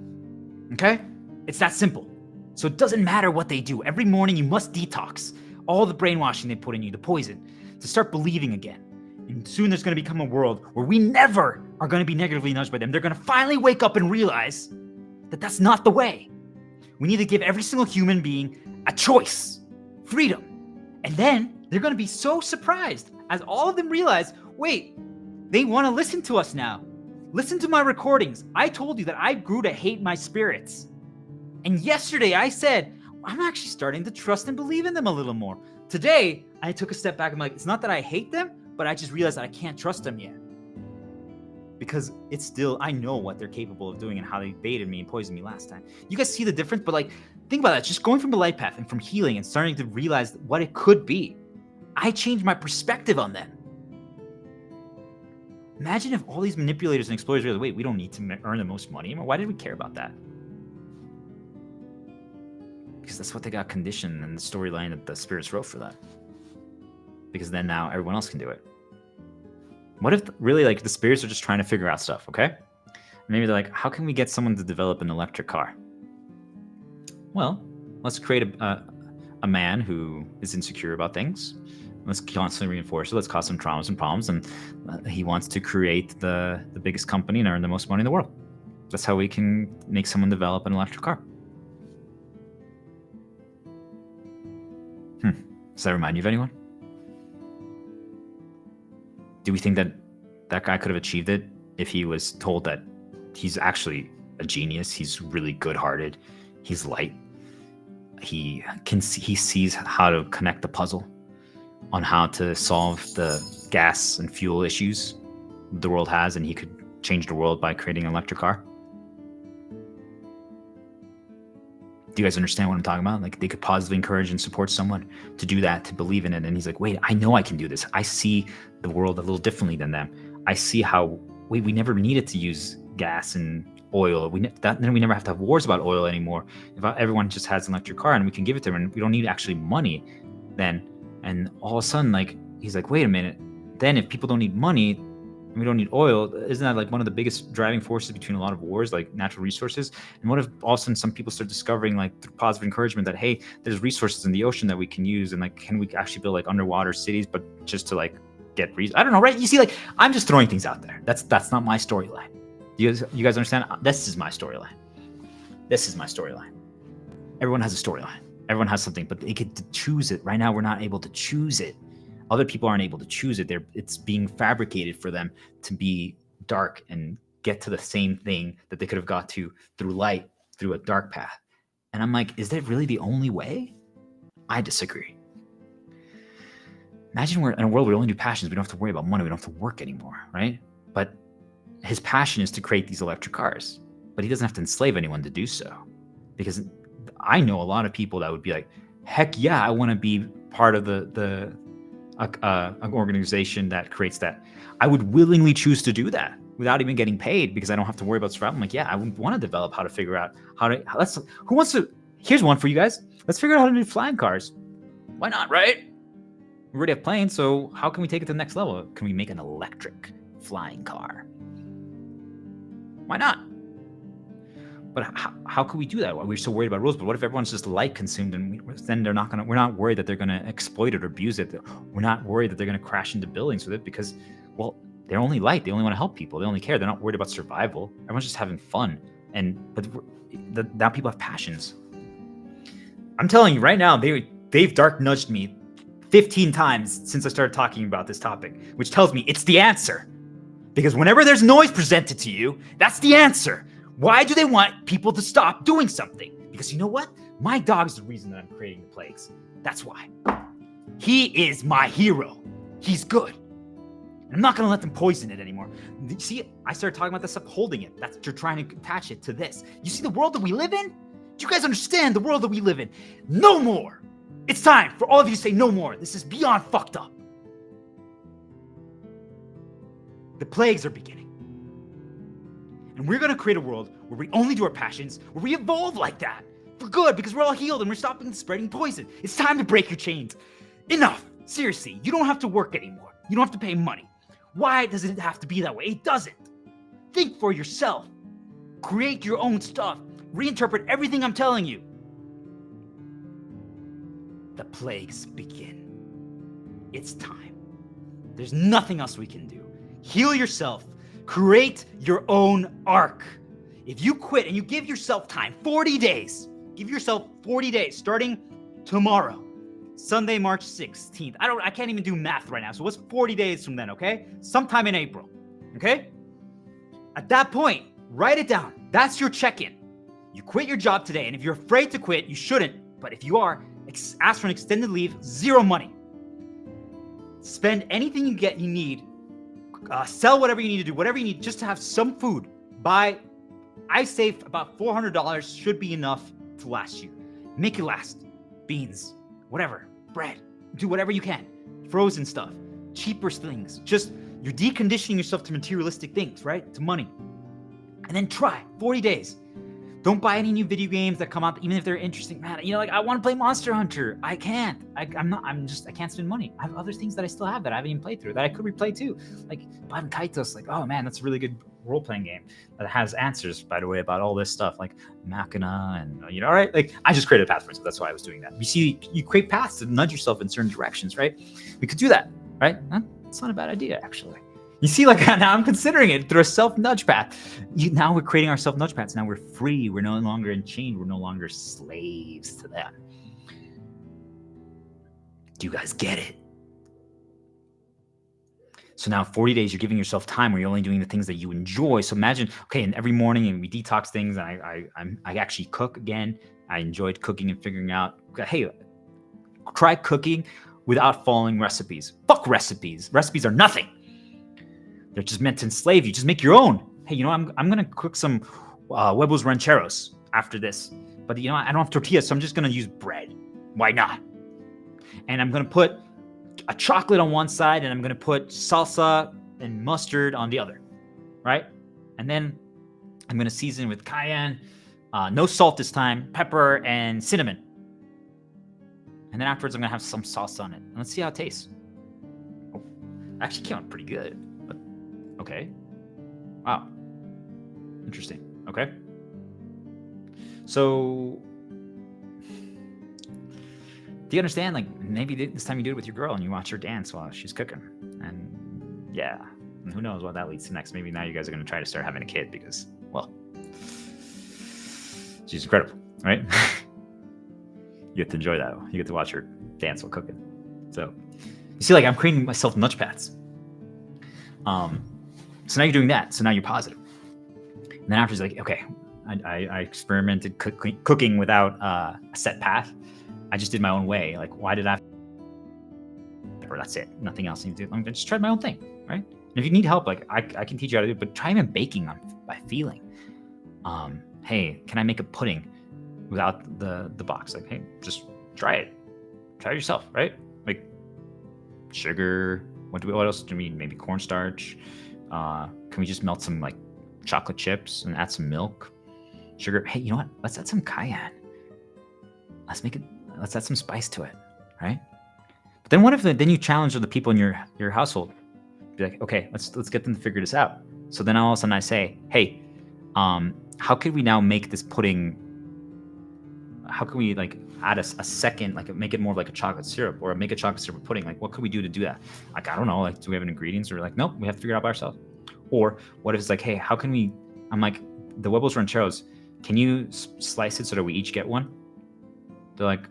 Okay? It's that simple. So it doesn't matter what they do. Every morning, you must detox all the brainwashing they put in you, the poison, to start believing again. And soon there's going to become a world where we never are going to be negatively nudged by them. They're going to finally wake up and realize that that's not the way. We need to give every single human being a choice, freedom. And then they're going to be so surprised as all of them realize, wait, they want to listen to us now. Listen to my recordings. I told you that I grew to hate my spirits. And yesterday I said, I'm actually starting to trust and believe in them a little more. Today, I took a step back. I'm like, it's not that I hate them, but I just realized that I can't trust them yet. Because it's still, I know what they're capable of doing and how they baited me and poisoned me last time. You guys see the difference? But like, think about that. Just going from the light path and from healing and starting to realize what it could be. I changed my perspective on them. Imagine if all these manipulators and exploiters realized, wait, we don't need to earn the most money anymore. Why did we care about that? Because that's what they got conditioned and the storyline that the spirits wrote for that. Because then now everyone else can do it. What if really like the spirits are just trying to figure out stuff, okay? Maybe they're like, how can we get someone to develop an electric car? Well, let's create a man who is insecure about things. Let's constantly reinforce it. Let's cause some traumas and problems. And he wants to create the biggest company and earn the most money in the world. That's how we can make someone develop an electric car. Does that remind you of anyone? Do we think that that guy could have achieved it if he was told that he's actually a genius? He's really good-hearted. He's light. He sees how to connect the puzzle on how to solve the gas and fuel issues the world has, and he could change the world by creating an electric car. Do you guys understand what I'm talking about? Like, they could positively encourage and support someone to do that, to believe in it. And he's like, wait, I know I can do this. I see the world a little differently than them. I see how, wait, we never needed to use gas and oil. Then we never have to have wars about oil anymore. If everyone just has an electric car and we can give it to them and we don't need actually money then. And all of a sudden, like, he's like, wait a minute. Then if people don't need money and we don't need oil, isn't that like one of the biggest driving forces between a lot of wars, like natural resources? And what if all of a sudden some people start discovering, like, through positive encouragement, that, hey, there's resources in the ocean that we can use, and like, can we actually build like underwater cities, but just to like get I don't know, right? You see, like, I'm just throwing things out there. That's not my storyline. You guys understand? This is my storyline. This is my storyline. Everyone has a storyline. Everyone has something, but they get to choose it. Right now, we're not able to choose it. Other people aren't able to choose it. It's being fabricated for them to be dark and get to the same thing that they could have got to through light, through a dark path. And I'm like, is that really the only way? I disagree. Imagine we're in a world where we only do passions. We don't have to worry about money. We don't have to work anymore, right? But his passion is to create these electric cars, but he doesn't have to enslave anyone to do so. Because I know a lot of people that would be like, heck yeah, I want to be part of an organization that creates that. I would willingly choose to do that without even getting paid, because I don't have to worry about survival. I'm like, yeah, I would want to develop how to figure out who wants to, here's one for you guys. Let's figure out how to do flying cars. Why not, right? We already have planes, so how can we take it to the next level? Can we make an electric flying car? Why not? But how could we do that? We're so worried about rules. But what if everyone's just light consumed, and then we're not worried that they're going to exploit it or abuse it. We're not worried that they're going to crash into buildings with it, because, well, they're only light. They only want to help people. They only care. They're not worried about survival. Everyone's just having fun. But now people have passions. I'm telling you right now, they've dark nudged me 15 times since I started talking about this topic, which tells me it's the answer. Because whenever there's noise presented to you, that's the answer. Why do they want people to stop doing something? Because you know what? My dog's the reason that I'm creating the plagues. That's why. He is my hero. He's good. And I'm not going to let them poison it anymore. You see, I started talking about this stuff, holding it. That's what you're trying to attach it to this. You see the world that we live in? Do you guys understand the world that we live in? No more. It's time for all of you to say no more. This is beyond fucked up. The plagues are beginning. And we're going to create a world where we only do our passions, where we evolve like that. For good, because we're all healed and we're stopping spreading poison. It's time to break your chains. Enough. Seriously, you don't have to work anymore. You don't have to pay money. Why does it have to be that way? It doesn't. Think for yourself. Create your own stuff. Reinterpret everything I'm telling you. The plagues begin. It's time. There's nothing else we can do. Heal yourself. Create your own arc. If you quit and you give yourself time, 40 days, give yourself 40 days, starting tomorrow, Sunday, March 16th. I can't even do math right now. So what's 40 days from then, okay? Sometime in April, okay? At that point, write it down. That's your check-in. You quit your job today, and if you're afraid to quit, you shouldn't. But if you are, ask for an extended leave, zero money. Spend anything you need. Sell whatever you need to do, whatever you need, just to have some food. I say about $400 should be enough to last you. Make it last. Beans, whatever, bread, do whatever you can. Frozen stuff, cheaper things. Just, you're deconditioning yourself to materialistic things, right? To money. And then try 40 days. Don't buy any new video games that come out, even if they're interesting. Man, like, I want to play Monster Hunter. I can't. I can't spend money. I have other things that I still have that I haven't even played through that I could replay too. Like Kaitos, like, oh man, that's a really good role-playing game that has answers, by the way, about all this stuff, like Machina and, all right? Like, I just created a path for myself. That's why I was doing that. You see, you create paths to nudge yourself in certain directions, right? We could do that, right? It's not a bad idea, actually. You see, like, now I'm considering it through a self-nudge path. Now we're creating our self-nudge paths. Now we're free. We're no longer enchained. We're no longer slaves to them. Do you guys get it? So now 40 days, you're giving yourself time where you're only doing the things that you enjoy. So imagine, okay, and every morning and we detox things. And I actually cook again. I enjoyed cooking and figuring out, hey, try cooking without following recipes. Fuck recipes. Recipes are nothing. They're just meant to enslave you. Just make your own. Hey, I'm gonna cook some huevos rancheros after this. But I don't have tortillas, so I'm just gonna use bread. Why not? And I'm gonna put a chocolate on one side, and I'm gonna put salsa and mustard on the other, right? And then I'm going to season with cayenne, no salt this time, pepper, and cinnamon. And then afterwards, I'm going to have some sauce on it. And let's see how it tastes. Oh, actually came out pretty good. But okay. Wow. Interesting. Okay. So, do you understand? Like, maybe this time you do it with your girl and you watch her dance while she's cooking. And yeah, and who knows what that leads to next. Maybe now you guys are going to try to start having a kid because, well, she's incredible, right? You get to enjoy that. You get to watch her dance while cooking. So, you see, like, I'm creating myself nudge pads. So now you're doing that. So now you're positive. And then after, it's like, okay, I experimented cooking without a set path. I just did my own way. Like, why did I? Or that's it. Nothing else I need to do. I'm gonna just try my own thing, right? And if you need help, like I can teach you how to do it. But try even baking by feeling. Hey, can I make a pudding without the box? Like, hey, just try it. Try it yourself, right? Like sugar. What else do we need? Maybe cornstarch. Can we just melt some like chocolate chips and add some milk? Sugar. Hey, you know what? Let's add some cayenne. Let's add some spice to it, right? But then what if then you challenge the people in your household? Be like, okay, let's get them to figure this out. So then all of a sudden I say, hey, how could we now make this pudding? How can we like add a second, like make it more like a chocolate syrup, or make a chocolate syrup pudding? Like, what could we do to do that? Like, I don't know. Like, do we have any ingredients? Or like, nope, we have to figure it out by ourselves. Or what if it's like, hey, how can we? I'm like, the huevos rancheros. Can you slice it so that we each get one? They're like,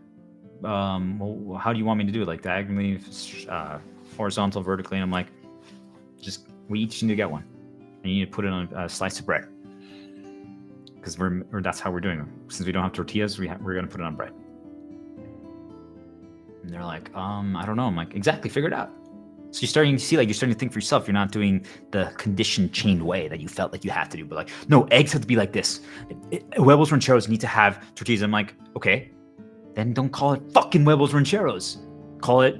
well, how do you want me to do it? Like diagonally, horizontal, vertically? And I'm like, just we each need to get one, and you need to put it on a slice of bread, because that's how we're doing it. Since we don't have tortillas, we're gonna put it on bread. And they're like, I don't know. I'm like, exactly, figure it out. So you're starting to think for yourself. You're not doing the conditioned, chained way that you felt like you had to do. But like, no, eggs have to be like this. Huevos rancheros need to have tortillas. I'm like, okay, then don't call it fucking huevos rancheros. Call it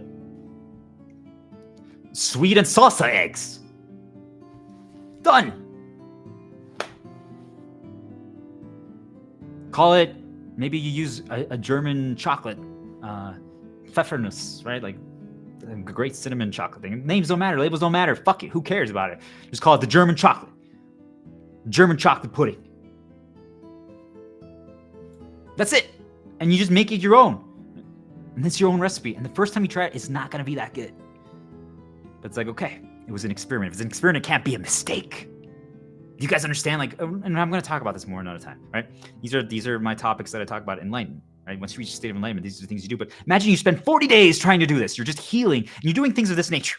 sweet and salsa eggs. Done. Call it, maybe you use a German chocolate, Pfeffernuss, right? Like a great cinnamon chocolate thing. Names don't matter. Labels don't matter. Fuck it. Who cares about it? Just call it the German chocolate. German chocolate pudding. That's it. And you just make it your own. And it's your own recipe. And the first time you try it, it's not going to be that good. But it's like, okay, it was an experiment. If it's an experiment, it can't be a mistake. You guys understand? Like, and I'm going to talk about this more another time, right? These are my topics that I talk about enlightenment, right? Once you reach a state of enlightenment, these are the things you do. But imagine you spend 40 days trying to do this. You're just healing, and you're doing things of this nature.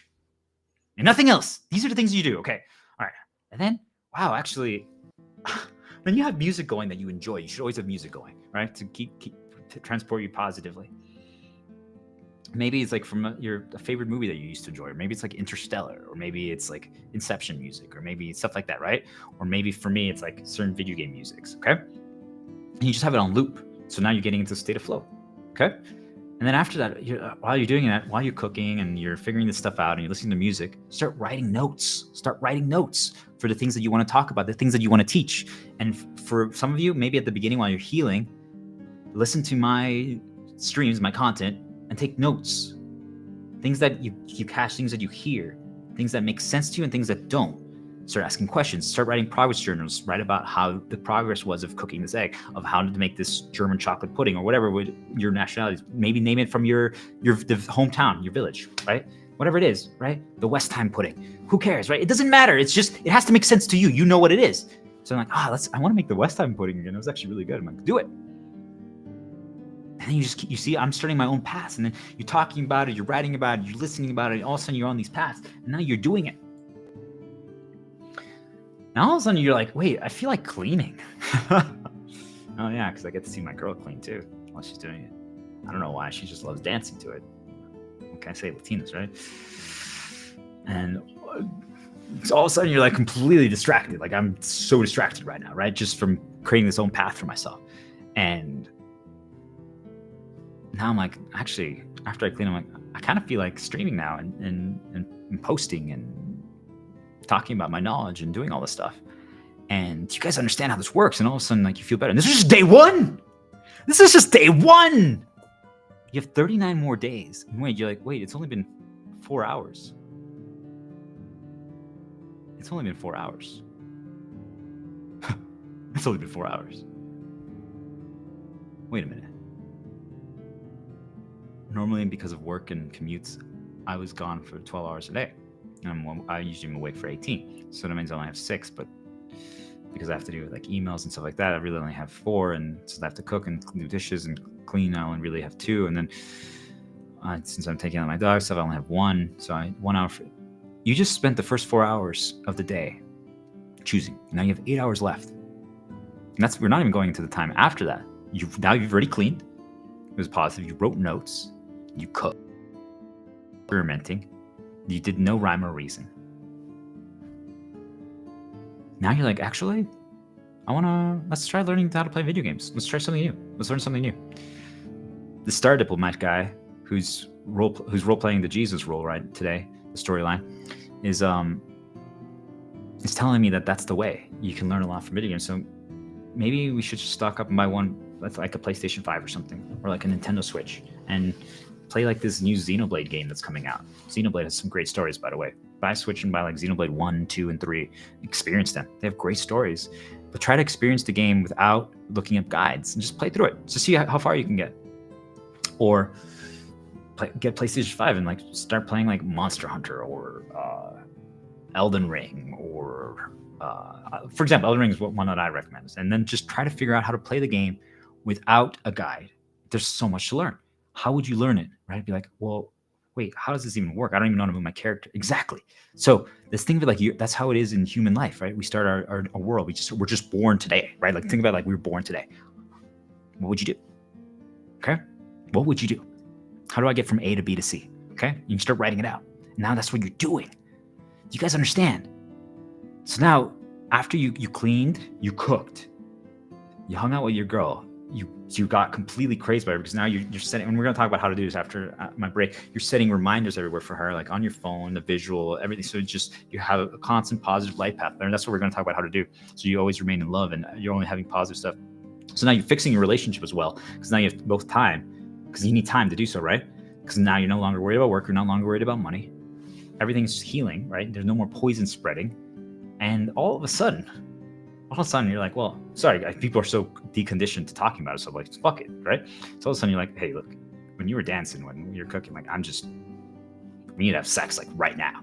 And nothing else. These are the things you do, okay? All right. And then, wow, actually, then you have music going that you enjoy. You should always have music going, right? To to transport you positively. Maybe it's like from a favorite movie that you used to enjoy, or maybe it's like Interstellar, or maybe it's like Inception music, or maybe stuff like that, right? Or maybe for me, it's like certain video game musics, okay? And you just have it on loop. So now you're getting into a state of flow, okay? And then after that, while you're doing that, while you're cooking and you're figuring this stuff out and you're listening to music, start writing notes. Start writing notes for the things that you want to talk about, the things that you want to teach. And for some of you, maybe at the beginning while you're healing, listen to my streams, my content, and take notes. Things that you catch, things that you hear, things that make sense to you and things that don't. Start asking questions, start writing progress journals, write about how the progress was of cooking this egg, of how to make this German chocolate pudding, or whatever with your nationality. Maybe name it from the hometown, your village, right? Whatever it is, right? The West Time pudding. Who cares, right? It doesn't matter. It's just, it has to make sense to you. You know what it is. So I'm like, I want to make the West Time pudding again. It was actually really good. I'm like, do it. And then you see, I'm starting my own paths, and then you're talking about it, you're writing about it, you're listening about it, and all of a sudden you're on these paths, and now you're doing it. Now all of a sudden you're like, wait, I feel like cleaning. Oh yeah, because I get to see my girl clean too while she's doing it. I don't know why, she just loves dancing to it. What can I say, Latinas, right? And so all of a sudden you're like completely distracted. Like, I'm so distracted right now, right? Just from creating this own path for myself. And now I'm like, actually, after I clean, I'm like, I kind of feel like streaming now and posting and talking about my knowledge and doing all this stuff. And you guys understand how this works, and all of a sudden, like, you feel better. And this is just day one. This is just day one. You have 39 more days. And wait, you're like, wait, it's only been 4 hours. It's only been 4 hours. It's only been 4 hours. Wait a minute. Normally, because of work and commutes, I was gone for 12 hours a day. And I usually am awake for 18. So that means I only have 6, but because I have to do like emails and stuff like that, I really only have 4. And so I have to cook and do dishes and clean. I only really have 2. And then since I'm taking out my dog stuff, I only have 1. So 1 hour. You just spent the first 4 hours of the day choosing. Now you have 8 hours left. And we're not even going into the time after that. Now you've already cleaned. It was positive. You wrote notes. You cooked. Experimenting. You did no rhyme or reason. Now you're like, actually, let's try learning how to play video games. Let's try something new. Let's learn something new. The Star Diplomat guy, who's role playing the Jesus role right today, the storyline, is telling me that that's the way you can learn a lot from video games. So maybe we should just stock up and buy one, like a PlayStation 5 or something, or like a Nintendo Switch, and play like this new Xenoblade game that's coming out. Xenoblade has some great stories, by the way. Buy a Switch and buy like Xenoblade 1, 2, and 3. Experience them. They have great stories. But try to experience the game without looking up guides and just play through it to see how far you can get. Or get PlayStation 5 and like start playing like Monster Hunter or Elden Ring, or for example, Elden Ring is one that I recommend. And then just try to figure out how to play the game without a guide. There's so much to learn. How would you learn it, right? Be like, well, wait, how does this even work? I don't even know how to move my character. Exactly. So this thing of like, that's how it is in human life, right? We start our world. We're just born today, right? Like think about like we were born today. What would you do? Okay. What would you do? How do I get from A to B to C? Okay. You can start writing it out. Now that's what you're doing. Do you guys understand? So now after you cleaned, you cooked, you hung out with your girl, you got completely crazed by her, because now you're setting, and we're going to talk about how to do this after my break. You're setting reminders everywhere for her, like on your phone, the visual, everything. So you have a constant positive light path there. And that's what we're going to talk about how to do. So you always remain in love and you're only having positive stuff. So now you're fixing your relationship as well, because now you have both time, because you need time to do so, right? Because now you're no longer worried about work. You're no longer worried about money. Everything's healing, right? There's no more poison spreading. And all of a sudden, you're like, well, sorry, people are so deconditioned to talking about it, so like, fuck it, right? So all of a sudden you're like, hey, look, when you were dancing, when you were cooking, like, we need to have sex, like, right now,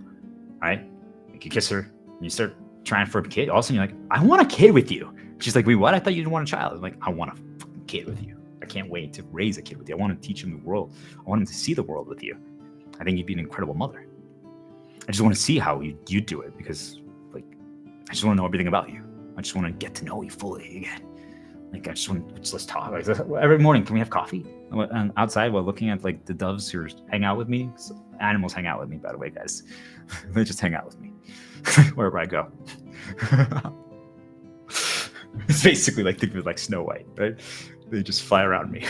right? Like, you kiss her, and you start trying for a kid. All of a sudden you're like, I want a kid with you. She's like, wait, what? I thought you didn't want a child. I'm like, I want a fucking kid with you. I can't wait to raise a kid with you. I want to teach him the world. I want him to see the world with you. I think you'd be an incredible mother. I just want to see how you do it, because, like, I just want to know everything about you. I just want to get to know you fully again. Like, let's talk. Like, every morning, can we have coffee outside while looking at like the doves who hang out with me? So, animals hang out with me, by the way, guys. They just hang out with me wherever I go. It's basically like, think of it like Snow White, right? They just fly around me.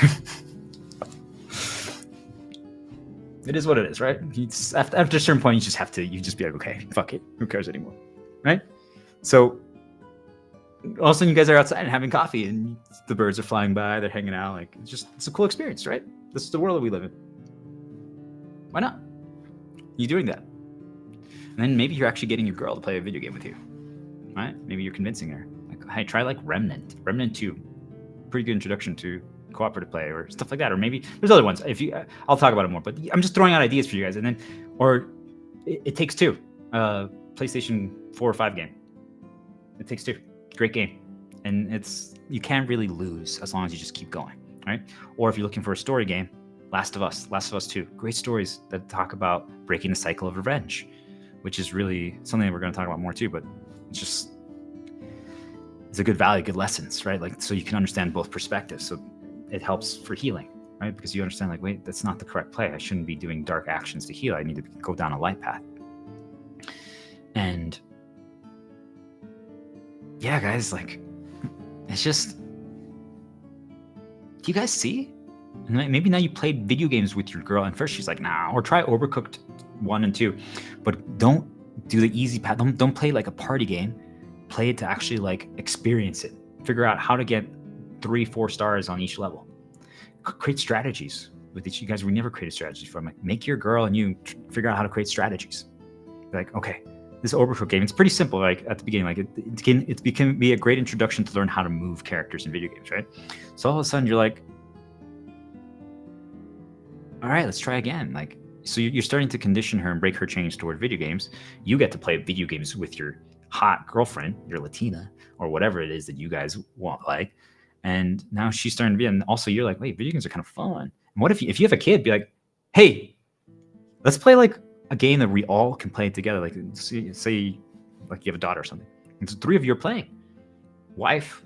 It is what it is, right? After a certain point, you just be like, okay, fuck it. Who cares anymore, right? So all of a sudden you guys are outside and having coffee, and the birds are flying by, they're hanging out. Like, it's a cool experience, right? This is the world that we live in. Why not? You doing that. And then maybe you're actually getting your girl to play a video game with you, right? Maybe you're convincing her. Like, hey, try like Remnant 2. Pretty good introduction to cooperative play or stuff like that. Or maybe there's other ones. I'll talk about it more, but I'm just throwing out ideas for you guys. And then, or It Takes Two, PlayStation 4 or 5 game. It Takes Two. Great game. And you can't really lose as long as you just keep going, right? Or if you're looking for a story game, Last of Us 2. Great stories that talk about breaking the cycle of revenge, which is really something that we're going to talk about more too, but it's a good value, good lessons, right? Like, so you can understand both perspectives. So it helps for healing, right? Because you understand, like, wait, that's not the correct play. I shouldn't be doing dark actions to heal. I need to go down a light path. And yeah, guys, like, it's just, do you guys see? And maybe now you played video games with your girl, and first she's like, nah, or try Overcooked 1 and 2, but don't do the easy path. Don't play like a party game. play it to actually like experience it. Figure out how to get 3-4 stars on each level. Create strategies with each. You guys, we never created strategies for them. Like, make your girl and you figure out how to create strategies. Like, okay, this overcooked game, it's pretty simple. Like at the beginning, like it can be a great introduction to learn how to move characters in video games, right? So all of a sudden you're like, all right, let's try again. Like, so you're starting to condition her and break her chains toward video games. You get to play video games with your hot girlfriend, your Latina, or whatever it is that you guys want, like. And now she's starting to be, and also you're like, wait, video games are kind of fun. And what if you have a kid, be like, hey, let's play like a game that we all can play together. Like, say like you have a daughter or something. And so 3 of you are playing. Wife,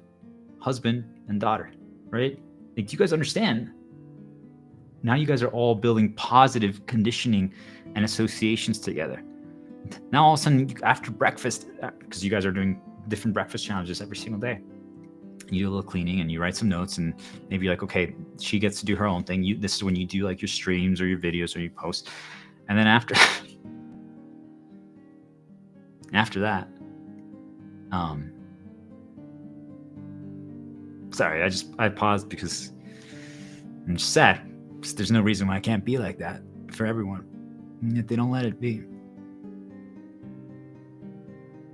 husband, and daughter, right? Like, do you guys understand? Now you guys are all building positive conditioning and associations together. Now all of a sudden, after breakfast, because you guys are doing different breakfast challenges every single day, you do a little cleaning and you write some notes, and maybe you're like, okay, she gets to do her own thing. This is when you do like your streams or your videos or you post. And then after that, sorry, I paused because I'm just sad. There's no reason why I can't be like that for everyone. And yet they don't let it be.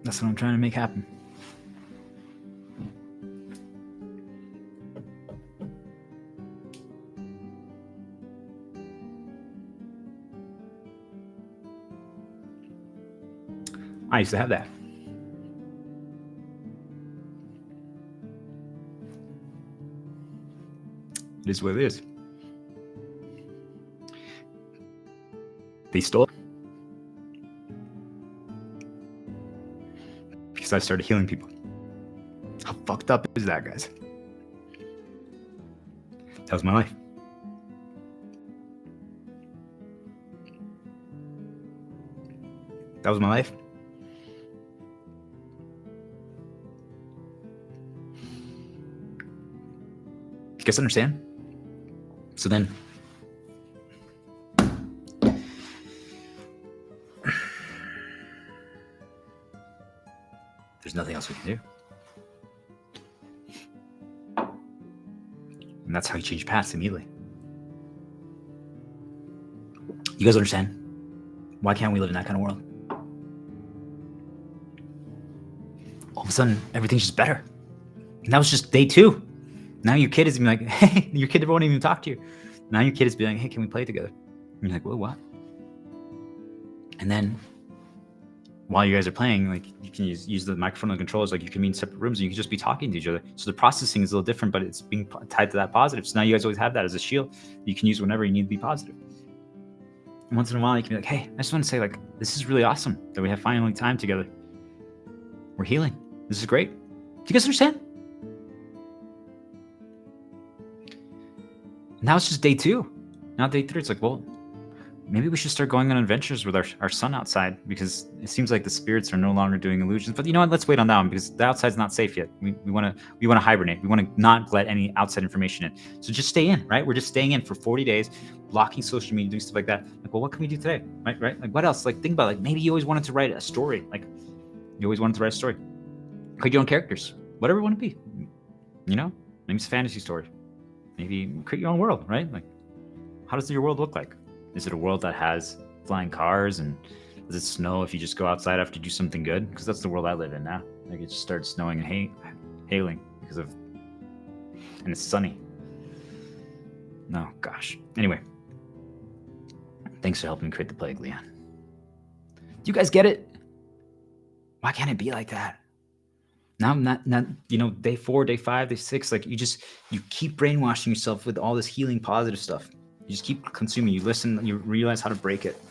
That's what I'm trying to make happen. I used to have that. It is what it is. They stole it because I started healing people. How fucked up is that, guys? That was my life. That was my life. You guys understand? So then, there's nothing else we can do. And that's how you change paths immediately. You guys understand? Why can't we live in that kind of world? All of a sudden, everything's just better. And that was just day 2. Now your kid is like, hey, your kid won't even talk to you. Now your kid is being like, hey, can we play together? And you're like, well, what? And then while you guys are playing, like, you can use the microphone and the controllers, like you can be in separate rooms and you can just be talking to each other. So the processing is a little different, but it's being tied to that positive. So now you guys always have that as a shield you can use whenever you need to be positive. And once in a while you can be like, hey, I just want to say, like, this is really awesome that we have finally time together. We're healing. This is great. Do you guys understand? Now it's just day 2. Now day 3, it's like, well, maybe we should start going on adventures with our son outside, because it seems like the spirits are no longer doing illusions. But you know what? Let's wait on that one, because the outside's not safe yet. We want to hibernate. We want to not let any outside information in. So just stay in, right? We're just staying in for 40 days, blocking social media, doing stuff like that. Like, well, what can we do today? Right? Like, what else? Like, think about it. Like, maybe you always wanted to write a story. Like, you always wanted to write a story. Create your own characters. Whatever you want to be. You know? Maybe it's a fantasy story. Maybe create your own world, right? Like, how does your world look like? Is it a world that has flying cars, and does it snow if you just go outside after you do something good? Because that's the world I live in now. Like, it just starts snowing and hailing and it's sunny. No, gosh. Anyway, thanks for helping create the plague, Leon. Do you guys get it? Why can't it be like that? Now I'm not, day 4, day 5, day 6, like you keep brainwashing yourself with all this healing positive stuff. You just keep consuming, you listen, you realize how to break it.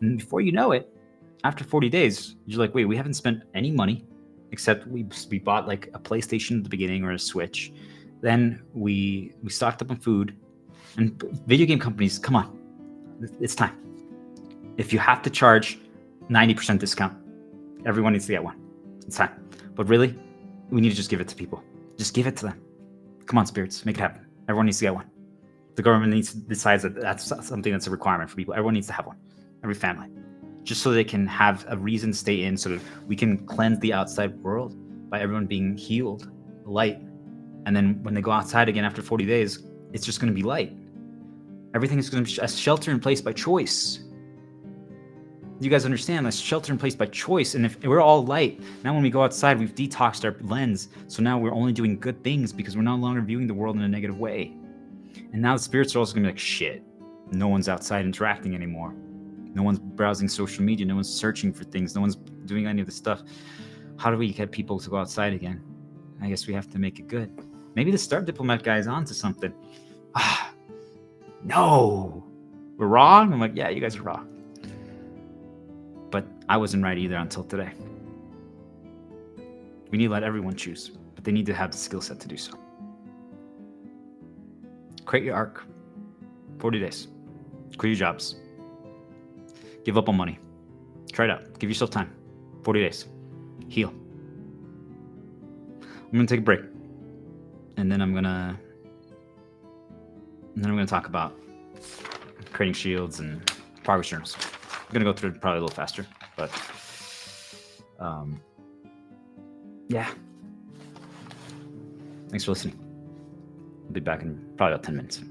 And before you know it, after 40 days, you're like, wait, we haven't spent any money except we bought like a PlayStation at the beginning or a Switch. Then we stocked up on food. And video game companies, come on, it's time. If you have to charge 90% discount, everyone needs to get one. It's time. But really, we need to just give it to people. Just give it to them. Come on, spirits, make it happen. Everyone needs to get one. The government decides that that's something that's a requirement for people. Everyone needs to have one. Every family. Just so they can have a reason to stay in, so that we can cleanse the outside world by everyone being healed, light. And then when they go outside again after 40 days, it's just going to be light. Everything is going to be a shelter in place by choice. You guys understand? That's shelter in place by choice. And if we're all light, now when we go outside, we've detoxed our lens. So now we're only doing good things because we're no longer viewing the world in a negative way. And now the spirits are also going to be like, shit, no one's outside interacting anymore. No one's browsing social media. No one's searching for things. No one's doing any of this stuff. How do we get people to go outside again? I guess we have to make it good. Maybe the Star Diplomat guy is onto something. No, we're wrong. I'm like, yeah, you guys are wrong. But I wasn't right either until today. We need to let everyone choose, but they need to have the skill set to do so. Create your arc. 40 days. Quit your jobs. Give up on money. Try it out. Give yourself time. 40 days. Heal. I'm going to take a break. And then I'm going to talk about creating shields and progress journals. I'm going to go through it probably a little faster, but yeah. Thanks for listening. I'll be back in probably about 10 minutes.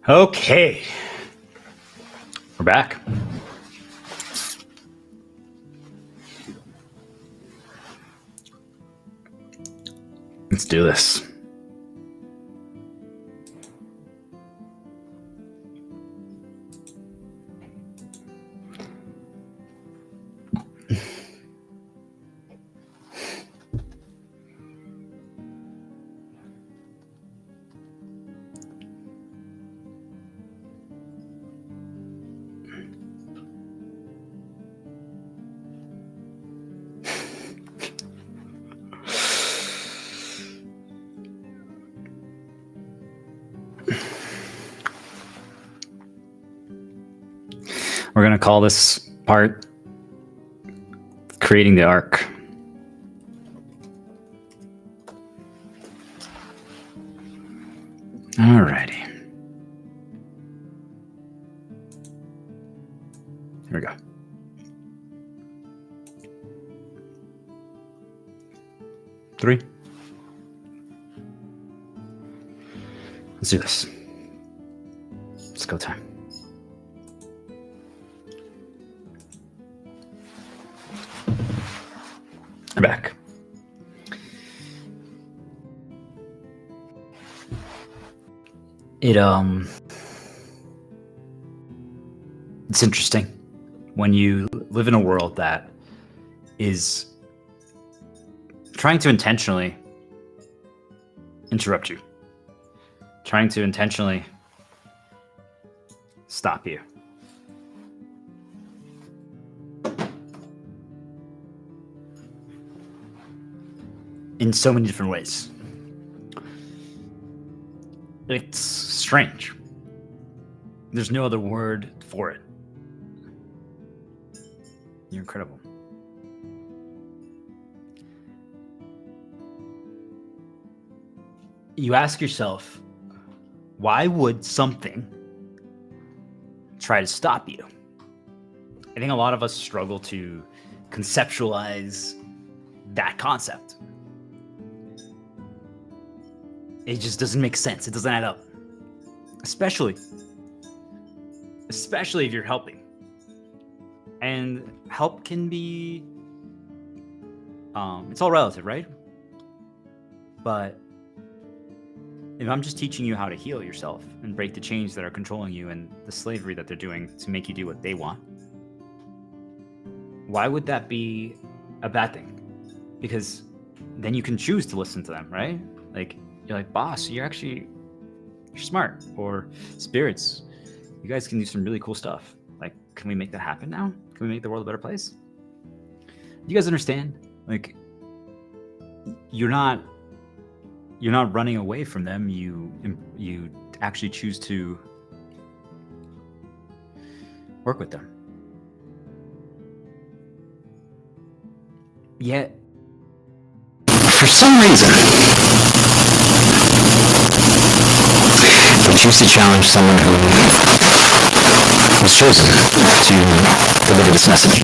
Okay. We're back. Let's do this. We're going to call this part creating the arc. Alrighty. Here we go. Three. Let's do this. Let's go time. We're back. It's interesting when you live in a world that is trying to intentionally interrupt you, trying to intentionally stop you. In so many different ways. It's strange. There's no other word for it. You're incredible. You ask yourself, why would something try to stop you? I think a lot of us struggle to conceptualize that concept. It just doesn't make sense. It doesn't add up. Especially if you're helping. And help can be, it's all relative, right? But if I'm just teaching you how to heal yourself and break the chains that are controlling you and the slavery that they're doing to make you do what they want, why would that be a bad thing? Because then you can choose to listen to them, right? Like, you're like, boss, you're smart. Or spirits, you guys can do some really cool stuff. Like, can we make that happen now? Can we make the world a better place? You guys understand? Like, you're not running away from them. You actually choose to work with them. Yet, for some reason, we choose to challenge someone who was chosen to deliver this message.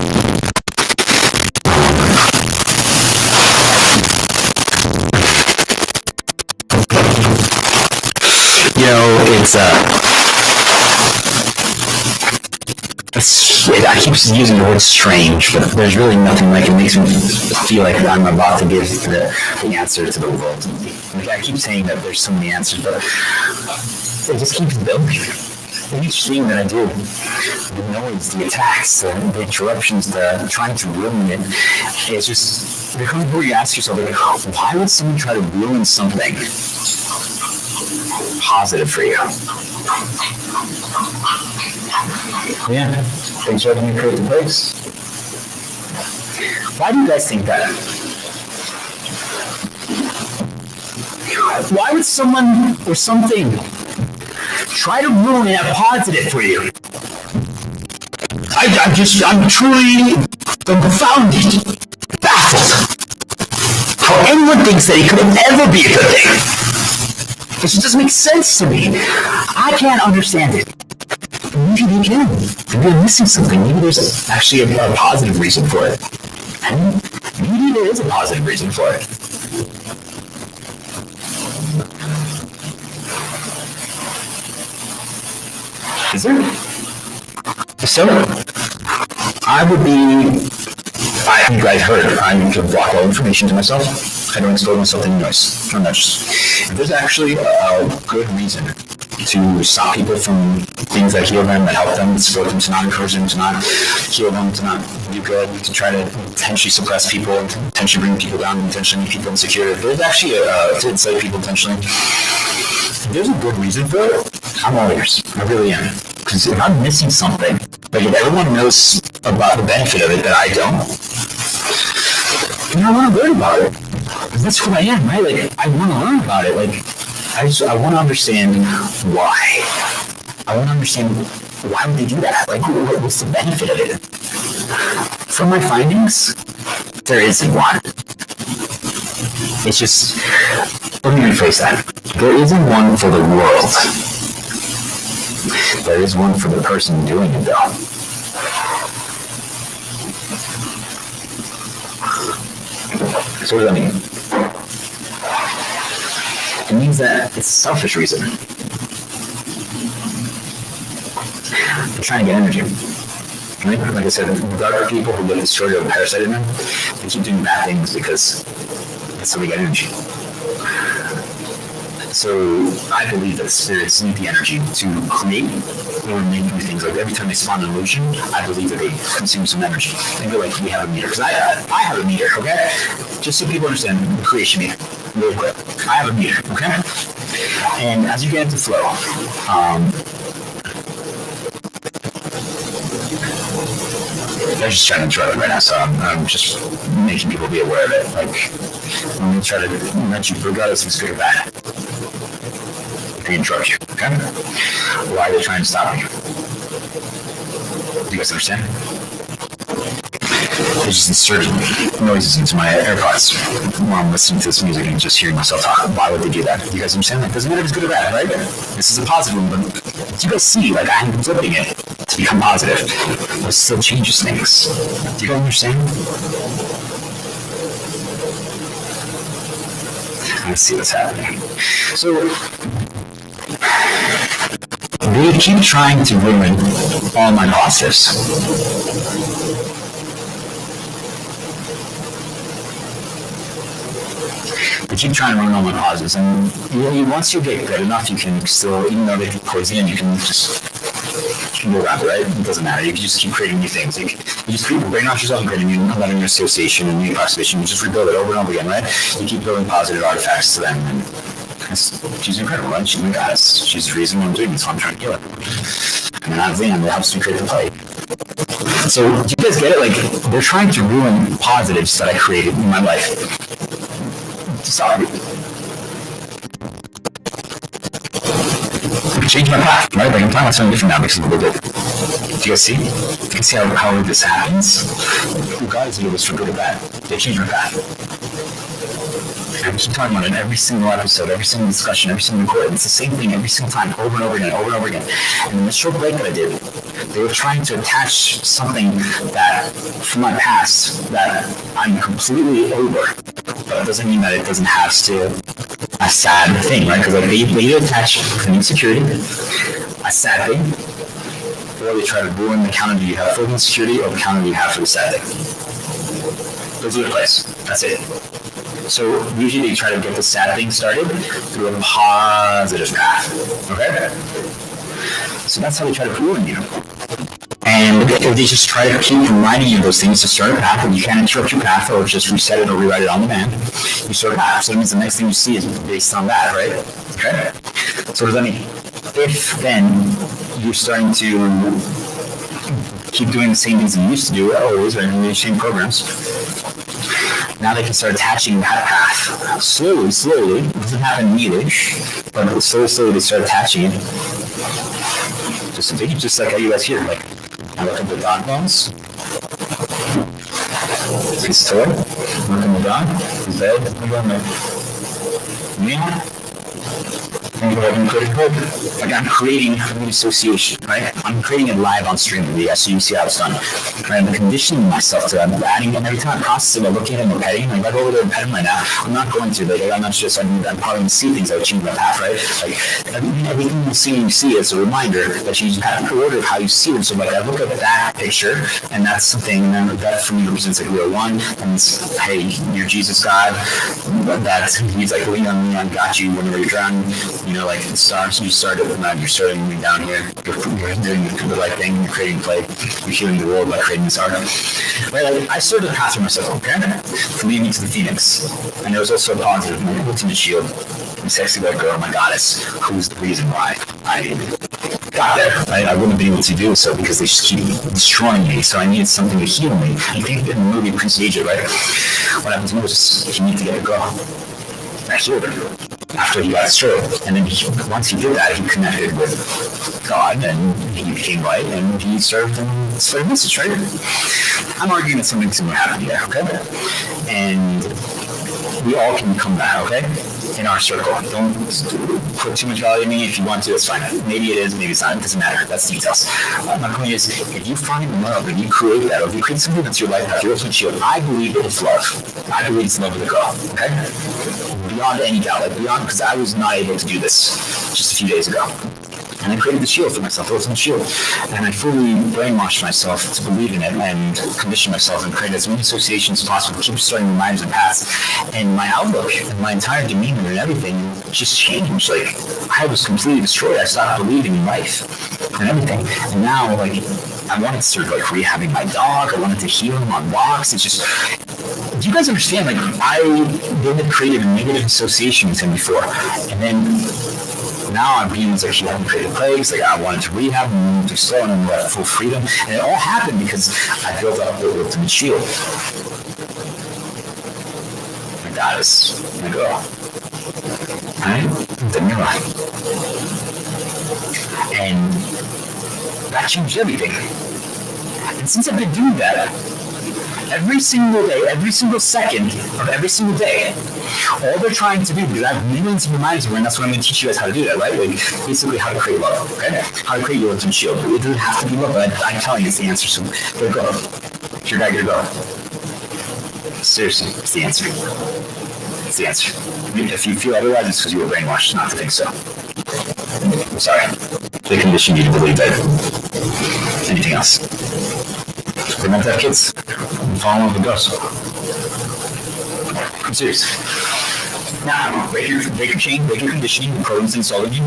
I keep using the word strange, but there's really nothing like it makes me feel like I'm about to give the answer to the world. Like, I keep saying that there's so many answers, but it just keeps building. Each thing that I do, the noise, the attacks, the interruptions, the trying to ruin it, it's just the kind of where you ask yourself, like, why would someone try to ruin something positive for you? Yeah, thanks for having me create the place. Why do you guys think that? Why would someone or something try to ruin a positive for you? I'm truly dumbfounded, baffled. How anyone thinks that it could ever be a good thing. It just doesn't make sense to me. I can't understand it. Maybe they can. Maybe they're missing something. Maybe there's actually a positive reason for it. And maybe there is a positive reason for it. Is there? So, I would be, you guys heard, I can block all information to myself. I don't expose myself to any noise. If there's actually a good reason to stop people from things that heal them, that help them, support them, to not encourage them, to not heal them, to not do good, to try to intentionally suppress people, intentionally bring people down, intentionally make people insecure. If there's actually to enslave people intentionally, if there's a good reason for it, I'm all ears. I really am. Because if I'm missing something, like if everyone knows about the benefit of it that I don't, then I want to learn about it. Because that's who I am, right? Like, I want to learn about it. Like, I want to understand why. I want to understand why would they do that? Like, what's the benefit of it? From my findings, there isn't one. It's just, let me rephrase that. There isn't one for the world. There is one for the person doing it, though. So what does that mean? It means that it's a selfish reason. They're trying to get energy. Right? Like I said, the darker people who get destroyed or parasite in them, they keep doing bad things because that's how they get energy. So I believe that spirits need the energy to create or make new things. Like every time they spawn an illusion, I believe that they consume some energy. Think of like we have a meter, because I have a meter, okay? Just so people understand the creation meter, real quick. I have a meter, okay? And as you get into flow, I'm just trying to interrupt it right now, so I'm just making people be aware of it. Like, I'm going to try to let you, regardless if it's good or bad, they interrupt you, okay? Why are they trying to stop you? Do you guys understand? They just inserted noises into my AirPods while I'm listening to this music and just hearing myself talk. Why would they do that? Do you guys understand? It doesn't matter if it's good or bad, right? This is a positive one, but you guys see, like, I'm flipping it to become positive. But it still changes things. Do you guys understand? Let's see what's happening. So, they keep trying to ruin all my positives. They keep trying to ruin all my positives, and once you get good enough, you can still, even though they poison you, you can just go around it, right? It doesn't matter. You can just keep creating new things. You just brainwash yourself and create a new learning association and new approximation. You just rebuild it over and over again, right? You keep building positive artifacts to them, and she's incredible, right? She's my goddess. She's the reason why I'm doing this, why I'm trying to kill her. And not Van, it helps me create the play. So, do you guys get it? Like, they're trying to ruin positives that I created in my life. Sorry. Change my path, right? Like I'm talking about something different now because of what they did. Do you guys see? You can see how this happens. Regardless if it was for good or bad, they changed my path. I'm just talking about it in every single episode, every single discussion, every single recording. It's the same thing every single time, over and over again, over and over again. And in the short break that I did, they were trying to attach something that from my past that I'm completely over. But it doesn't mean that it doesn't have still a sad thing, right? Because like they attach an insecurity, a sad thing, or they try to ruin the counter you have for the insecurity or the counter you have for the sad thing. Those are the plays. That's it. So usually they try to get the sad thing started through a positive path. Okay? So that's how they try to ruin you. And if they just try to keep reminding you of those things to start a path, and you can't interrupt your path or just reset it or rewrite it on demand, you start a path. So that means the next thing you see is based on that, right? Okay? So what does that mean? If then you're starting to keep doing the same things you used to do always, right, in the same programs, now they can start attaching that path slowly. It doesn't happen immediately, but slowly they start attaching it. Just like how you guys hear, like, I look at the dog bones. He's toy. Look at the dog. He's dead. Yeah. Like I'm creating an association, right? I'm creating it live on stream, yeah, so you see how it's done. Right? I'm conditioning myself to that. I'm adding, and every time I process it, I look at him, I'm petting, like if I go over there and pet him right now, I'm not going to, like I'm not just, I'm probably going to see things that would change my path, right? Like everything you see is a reminder that you have to order how you see them. So like I look at that picture, and that's something, and that for me represents like real one, and it's, hey, you're Jesus God, that he's like, lean on me, I got you whenever you're drowning, you know, like the stars, you started you're starting me down here, you're doing the right thing, you're creating play, you're healing the world by creating this art. Right, like I started the path for myself, okay? From leading me to the Phoenix. And there was also a positive, my ultimate shield, the sexy white girl, my goddess, who's the reason why I got there. I wouldn't have been able to do so because they just keep destroying me. So I needed something to heal me. I think in the movie Prince Egypt, right? What happens most is he needed to get a girl. I healed her after he got destroyed. And then once he did that, he connected with God and he became light and he served and spread a message, right? I'm arguing that something similar happened there, okay? And we all can become that, okay? In our circle. Don't put too much value in me. If you want to, that's fine. Maybe it is, maybe it's not. It doesn't matter. That's details. My point is, if you find love and you create that, or if you create something that's your life path, your ultimate shield, I believe it's love. I believe it's love with a girl, okay? Beyond any doubt, like beyond, because I was not able to do this just a few days ago. And I created the shield for myself, the ultimate shield. And I fully brainwashed myself to believe in it and condition myself and create as many associations as possible, keep starting the minds and paths. And my outlook and my entire demeanor and everything just changed. Like, I was completely destroyed. I stopped believing in life and everything. And now, like, I wanted to start, like, rehabbing my dog. I wanted to heal him on walks. It's just, do you guys understand? Like, they had created a negative association with him before. And then now I'm being like, she hadn't created plagues, like I wanted to rehab and move to slow and let full freedom. And it all happened because I built up the ultimate shield. My goddess, my girl. Right? The mirror. And that changed everything. And since I've been doing that, every single day, every single second of every single day, all they're trying to do, because I have millions of reminders and that's what I'm going to teach you guys how to do that, right? Like, basically how to create love, okay? How to create your ultimate shield. It doesn't have to be love, but I'm telling you it's the answer, so get a go. If your guy, get a go. Seriously, it's the answer. It's the answer. If you feel otherwise, it's because you were brainwashed not to think so. I'm sorry. They conditioned you to believe that. Anything else? They meant to have kids. Fall in love with girls. I'm serious. Now, break your chain, break your conditioning, the programs installing you.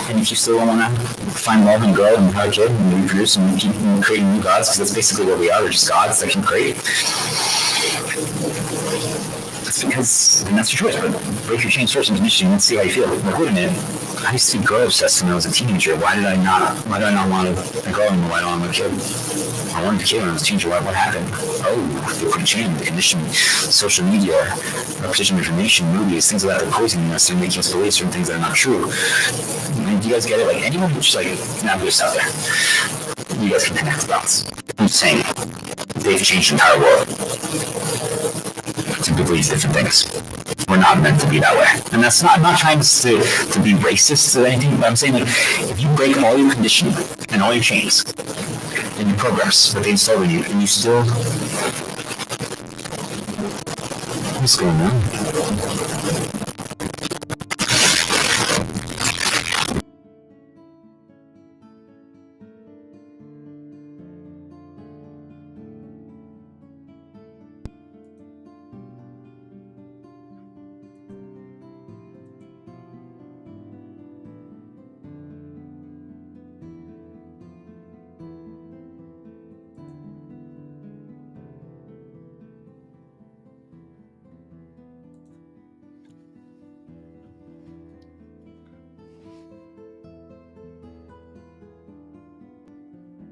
And if you still want to find love and grow and have a kid and reproduce and keep creating new gods, because that's basically what we are, we're just gods that can create. That's because, and that's your choice, but break your chain, start some conditioning, let's see how you feel. Like, wait a minute, I used to be girl obsessed when I was a teenager. Why did I not want a girl and why don't I want a kid? I wanted a kid when I was a teenager. What happened? Oh, they put a chain, the conditioning, social media, repetition of information, movies, things like that, they're poisoning us and making us believe certain things that are not true. And do you guys get it? Like, anyone who's just like, nah, just out there. You guys can connect the dots. I'm just saying, they've changed the entire world to believe different things. We're not meant to be that way. And that's not, I'm not trying to be racist or anything, but I'm saying, like, if you break all your conditioning and all your chains and your programs that they installed in you, and you still... What's going on?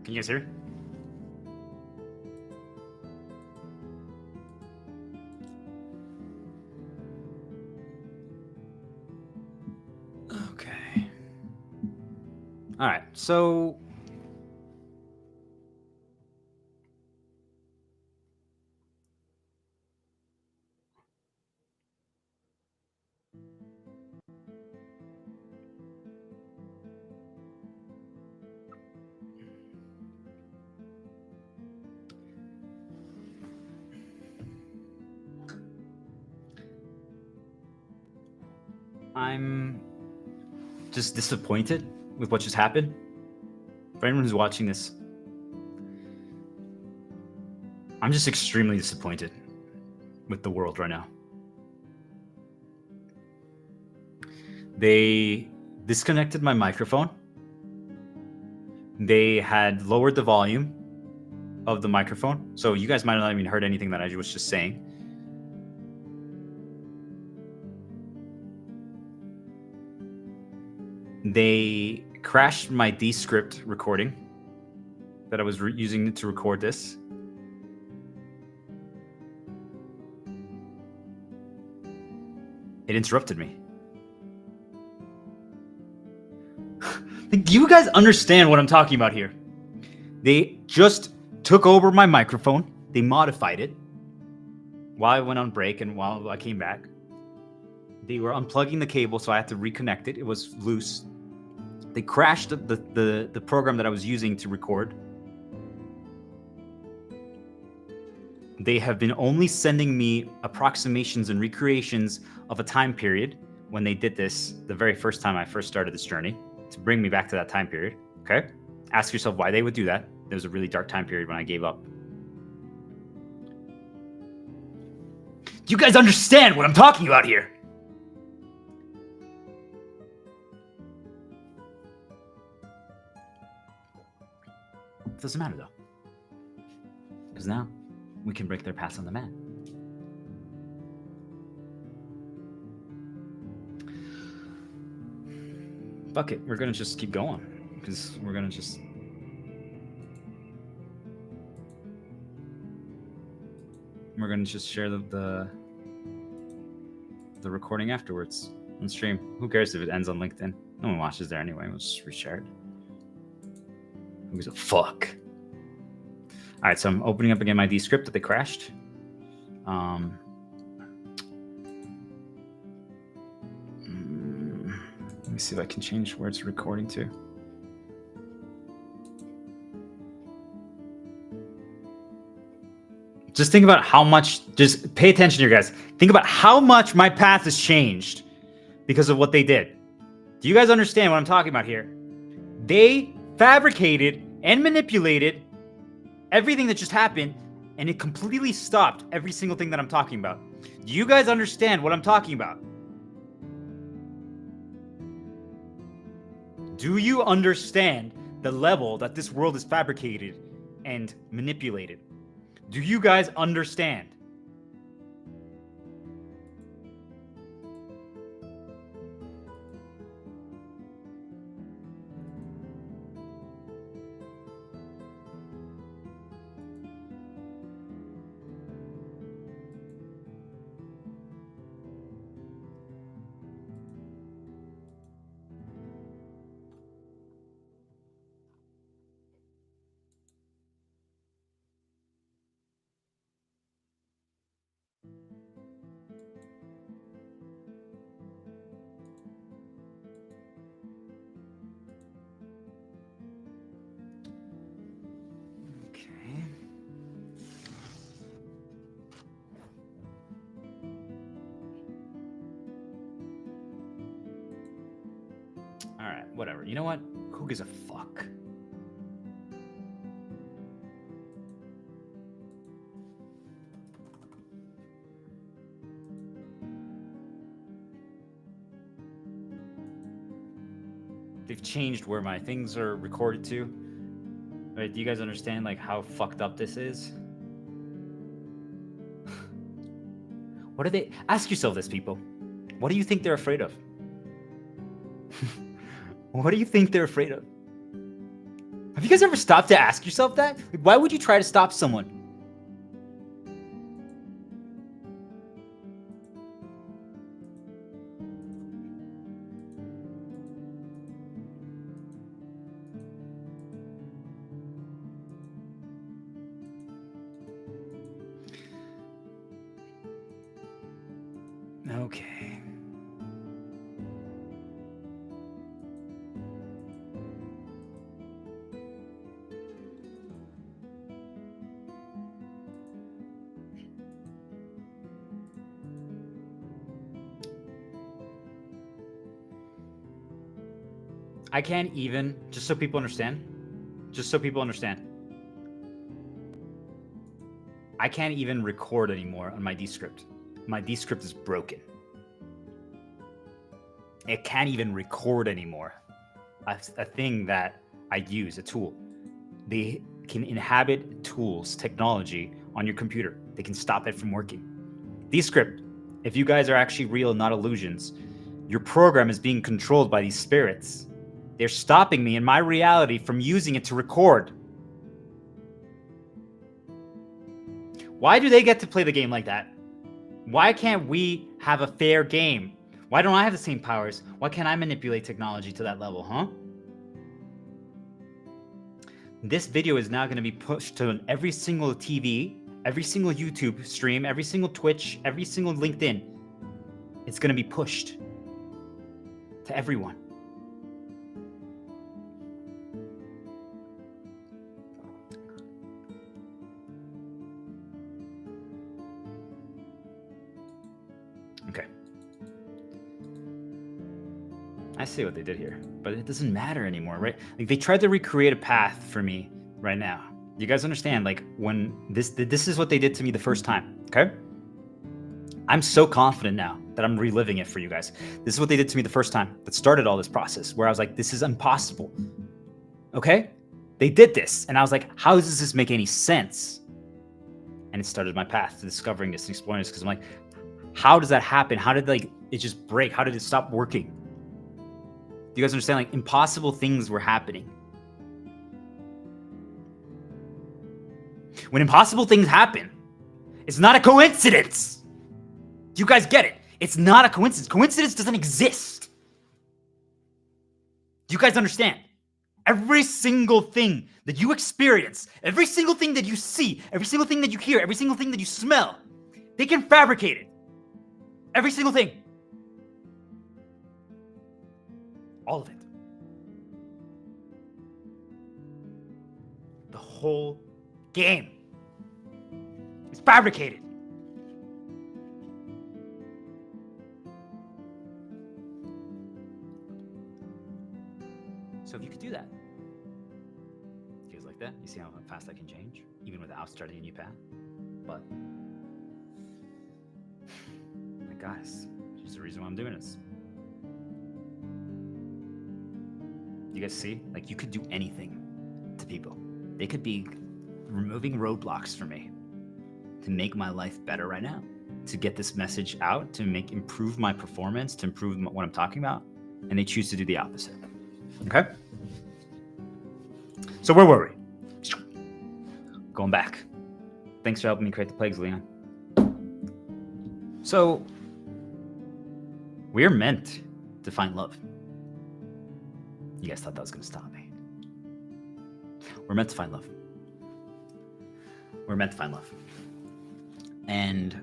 Can you guys hear? Okay. All right. So I'm just disappointed with what just happened. For anyone who's watching this, I'm just extremely disappointed with the world right now. They disconnected my microphone. They had lowered the volume of the microphone, so you guys might not even heard anything that I was just saying. They crashed my Descript recording that I was using to record this. It interrupted me. Do you guys understand what I'm talking about here? They just took over my microphone. They modified it while I went on break and while I came back. They were unplugging the cable, so I had to reconnect it. It was loose. They crashed the program that I was using to record. They have been only sending me approximations and recreations of a time period when they did this the very first time I first started this journey to bring me back to that time period. Okay? Ask yourself why they would do that. There was a really dark time period when I gave up. Do you guys understand what I'm talking about here? It doesn't matter though. Because now we can break their pass on the man. Fuck it, we're gonna just keep going. Because we're gonna just... We're gonna just share the recording afterwards on stream. Who cares if it ends on LinkedIn? No one watches there anyway. We'll just reshare it. Who gives a fuck? All right, so I'm opening up again my Descript that they crashed. Let me see if I can change where it's recording to. Just think about how much, just pay attention here, guys. Think about how much my path has changed because of what they did. Do you guys understand what I'm talking about here? They fabricated and manipulated everything that just happened, and it completely stopped every single thing that I'm talking about. Do you guys understand what I'm talking about? Do you understand the level that this world is fabricated and manipulated? Do you guys understand? All right, whatever. You know what? Who gives a fuck? They've changed where my things are recorded to. Right? Do you guys understand like how fucked up this is? What are they? Ask yourself this, people. What do you think they're afraid of? What do you think they're afraid of? Have you guys ever stopped to ask yourself that? Like, why would you try to stop someone? Okay. I can't even, just so people understand, I can't even record anymore on my Descript. My Descript is broken. It can't even record anymore. A thing that I use, a tool. They can inhabit tools, technology on your computer. They can stop it from working. Descript, if you guys are actually real, not illusions, your program is being controlled by these spirits. They're stopping me in my reality from using it to record. Why do they get to play the game like that? Why can't we have a fair game? Why don't I have the same powers? Why can't I manipulate technology to that level, huh? This video is now going to be pushed to every single TV, every single YouTube stream, every single Twitch, every single LinkedIn. It's going to be pushed to everyone. Okay. I see what they did here, but it doesn't matter anymore, right? Like they tried to recreate a path for me right now. You guys understand? Like when this is what they did to me the first time, okay? I'm so confident now that I'm reliving it for you guys. This is what they did to me the first time that started all this process where I was like, this is impossible, okay? They did this and I was like, how does this make any sense? And it started my path to discovering this and exploring this because I'm like, how does that happen? How did like it just break? How did it stop working? Do you guys understand? Like impossible things were happening. When impossible things happen, it's not a coincidence. Do you guys get it? It's not a coincidence. Coincidence doesn't exist. Do you guys understand? Every single thing that you experience, every single thing that you see, every single thing that you hear, every single thing that you smell, they can fabricate it. Every single thing. All of it. The whole game is fabricated. So if you could do that, feels like that. You see how fast I can change, even without starting a new path. But my guys, there's the reason why I'm doing this. You guys see? Like you could do anything to people. They could be removing roadblocks for me to make my life better right now, to get this message out, to improve my performance, to improve what I'm talking about, and they choose to do the opposite. Okay? So where were we? Going back. Thanks for helping me create the plagues, Leon. So we're meant to find love. You guys thought that was going to stop me. We're meant to find love. We're meant to find love. And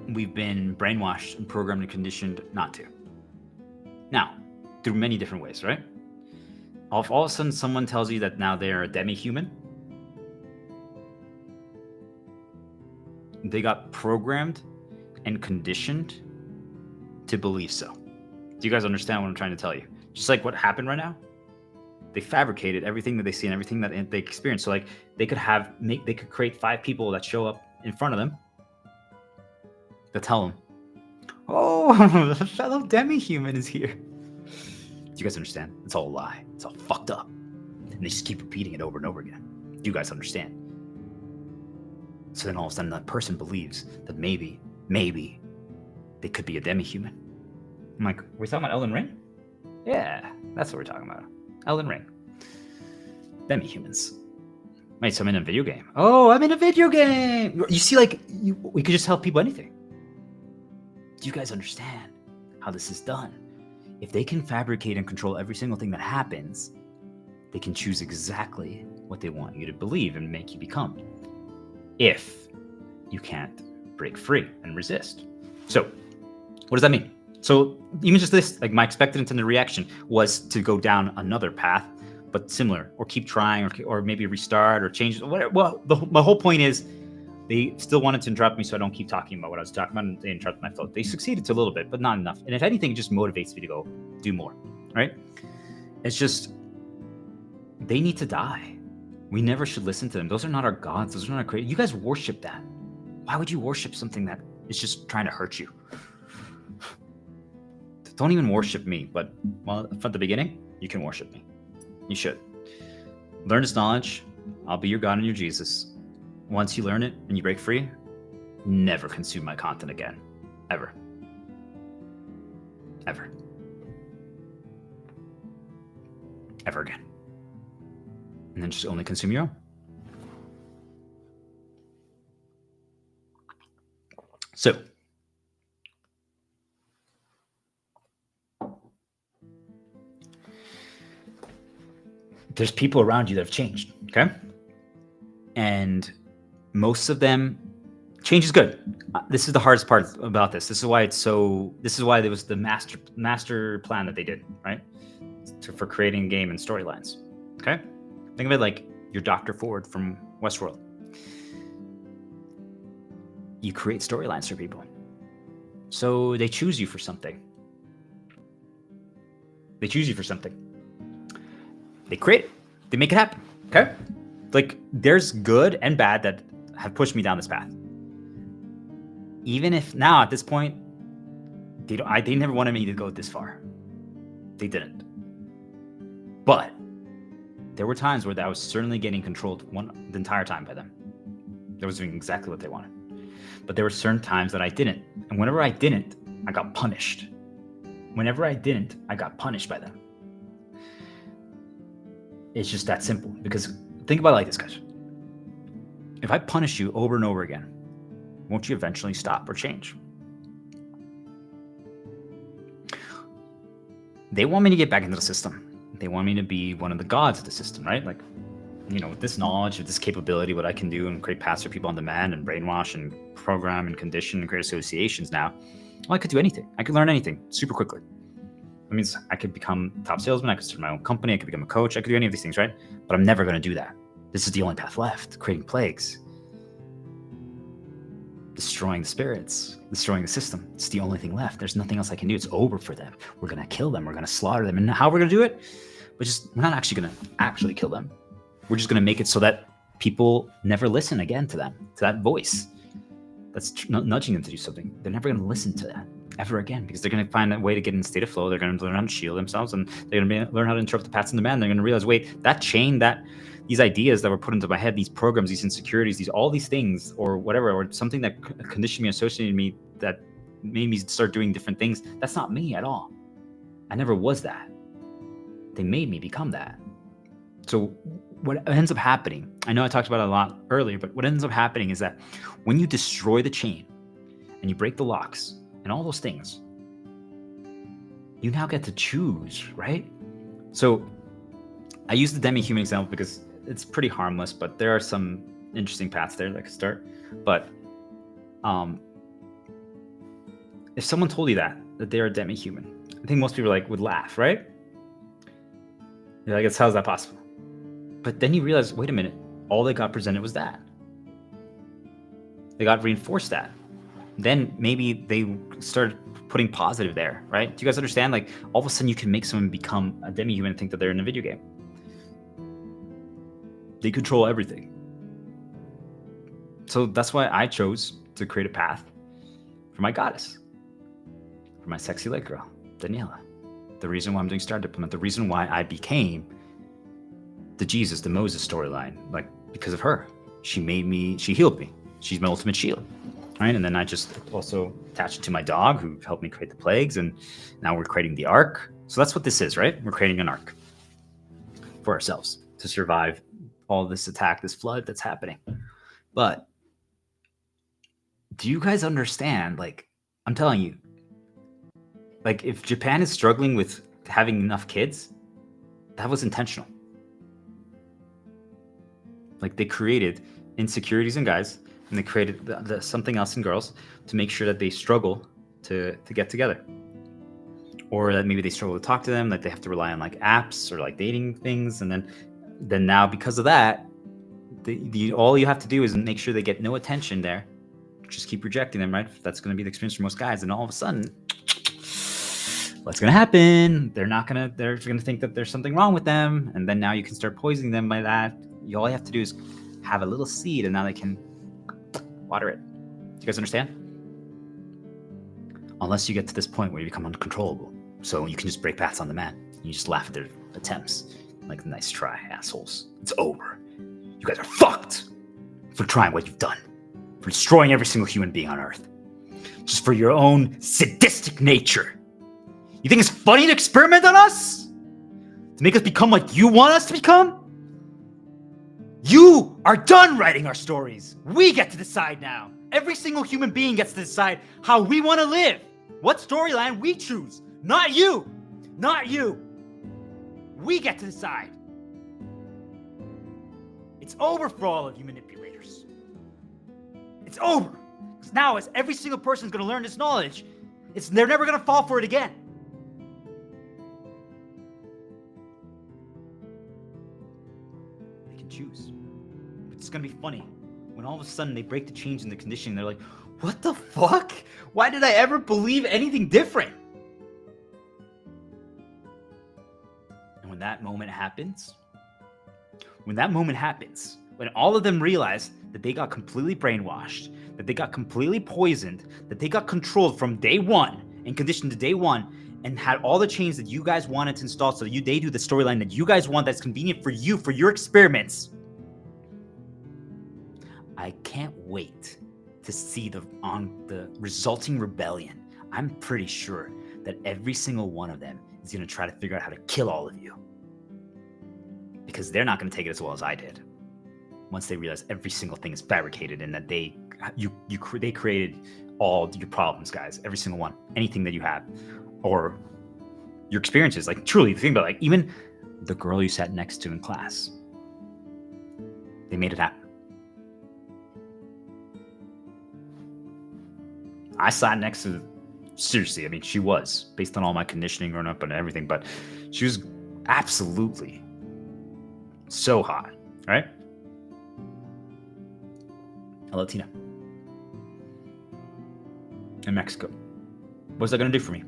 we've been brainwashed and programmed and conditioned not to. Now, through many different ways, right? If all of a sudden someone tells you that now they're a demi-human, they got programmed and conditioned to believe so. Do you guys understand what I'm trying to tell you? Just like what happened right now, they fabricated everything that they see and everything that they experience. So like they could create 5 people that show up in front of them that tell them, oh, the fellow demi-human is here. Do you guys understand? It's all a lie. It's all fucked up. And they just keep repeating it over and over again. Do you guys understand? So then all of a sudden that person believes that maybe they could be a demi-human. I'm like, we're talking about Elden Ring? Yeah, that's what we're talking about. Elden Ring. Demi-humans. Wait, so I'm in a video game. Oh, I'm in a video game! You see, like, we could just tell people anything. Do you guys understand how this is done? If they can fabricate and control every single thing that happens, they can choose exactly what they want you to believe and make you become. If you can't break free and resist. So, what does that mean? So, even just this, like my expected intended reaction was to go down another path, but similar, or keep trying, or maybe restart, or change. Whatever. Well, my whole point is, They still wanted to interrupt me so I don't keep talking about what I was talking about, and they interrupted my flow. They succeeded to a little bit, but not enough. And if anything, it just motivates me to go do more, right? It's just, they need to die. We never should listen to them. Those are not our gods. Those are not our creators. You guys worship that. Why would you worship something that is just trying to hurt you? Don't even worship me, but well, from the beginning, you can worship me. You should. Learn this knowledge. I'll be your God and your Jesus. Once you learn it and you break free, never consume my content again. Ever. Ever. Ever again. And then just only consume your own. So, there's people around you that have changed, okay? And most of them, change is good. This is the hardest part about this. This is why there was the master plan that they did, right? For creating a game and storylines, okay? Think of it like your Dr. Ford from Westworld. You create storylines for people. So they choose you for something. They choose you for something. They create it. They make it happen, okay? Like, there's good and bad that have pushed me down this path. Even if now at this point, they never wanted me to go this far. They didn't. But there were times where I was certainly getting controlled the entire time by them. I was doing exactly what they wanted. But there were certain times that I didn't. And whenever I didn't, I got punished. Whenever I didn't, I got punished by them. It's just that simple. Because think about it like this, guys. If I punish you over and over again, won't you eventually stop or change? They want me to get back into the system. They want me to be one of the gods of the system, right? Like, you know, with this knowledge, with this capability, what I can do and create paths for people on demand and brainwash and program and condition and create associations now, well, I could do anything. I could learn anything super quickly. That means I could become a top salesman. I could start my own company. I could become a coach. I could do any of these things, right? But I'm never going to do that. This is the only path left, creating plagues. Destroying the spirits, destroying the system. It's the only thing left. There's nothing else I can do. It's over for them. We're going to kill them. We're going to slaughter them. And how we're going to do it? We're not actually going to actually kill them. We're just going to make it so that people never listen again to them, to that voice that's nudging them to do something. They're never going to listen to that ever again, because they're going to find a way to get in a state of flow. They're going to learn how to shield themselves, and they're going to learn how to interrupt the paths on demand. They're going to realize, wait, that chain, these ideas that were put into my head, these programs, these insecurities, all these things, or whatever, or something that conditioned me, associated me, that made me start doing different things. That's not me at all. I never was that. They made me become that. So what ends up happening, I know I talked about it a lot earlier, but what ends up happening is that when you destroy the chain and you break the locks and all those things, you now get to choose, right? So I use the demi-human example because it's pretty harmless, but there are some interesting paths there that could start. But if someone told you that they're a demi-human, I think most people would laugh, right? You're like, how's that possible? But then you realize, wait a minute, all they got presented was that. They got reinforced that. Then maybe they started putting positive there, right? Do you guys understand? Like, all of a sudden you can make someone become a demi-human and think that they're in a video game. They control everything. So that's why I chose to create a path for my goddess, for my sexy lit girl, Daniela. The reason why I'm doing Star Diplomat, the reason why I became the Jesus, the Moses storyline, because of her. She healed me. She's my ultimate shield, right? And then I just also attached it to my dog, who helped me create the plagues, and now we're creating the ark. So that's what this is, right? We're creating an ark for ourselves to survive all this attack, this flood that's happening. But do you guys understand? I'm telling you, if Japan is struggling with having enough kids, that was intentional. They created insecurities in guys, and they created something else in girls to make sure that they struggle to get together, or that maybe they struggle to talk to them, they have to rely on apps or dating things, and then now because of that, all you have to do is make sure they get no attention there. Just keep rejecting them, right? That's going to be the experience for most guys. And all of a sudden, what's going to happen? They're going to think that there's something wrong with them. And then now you can start poisoning them by that. All you have to do is have a little seed, and now they can water it. Do you guys understand? Unless you get to this point where you become uncontrollable. So you can just break backs on the man. You just laugh at their attempts. Like, nice try, assholes. It's over. You guys are fucked for trying what you've done. For destroying every single human being on Earth. Just for your own sadistic nature. You think it's funny to experiment on us? To make us become like you want us to become? You are done writing our stories. We get to decide now. Every single human being gets to decide how we want to live. What storyline we choose. Not you. Not you. We get to decide. It's over for all of you manipulators. It's over. Because now, as every single person is going to learn this knowledge, they're never going to fall for it again. They can choose. But it's going to be funny when all of a sudden they break the change in the conditioning. They're like, what the fuck? Why did I ever believe anything different? And when that moment happens, when all of them realize that they got completely brainwashed, that they got completely poisoned, that they got controlled from day one and conditioned to day one, and had all the change that you guys wanted to install so they do the storyline that you guys want, that's convenient for you, for your experiments. I can't wait to see the resulting rebellion. I'm pretty sure that every single one of them is going to try to figure out how to kill all of you. Because they're not going to take it as well as I did. Once they realize every single thing is fabricated and that they created all your problems, guys. Every single one. Anything that you have. Or your experiences. Like, truly, think about it. Like, even the girl you sat next to in class. They made it happen. I sat next to, seriously, I mean, she was, based on all my conditioning growing up and everything, but she was absolutely so hot, right? A Latina. In Mexico. What's that going to do for me?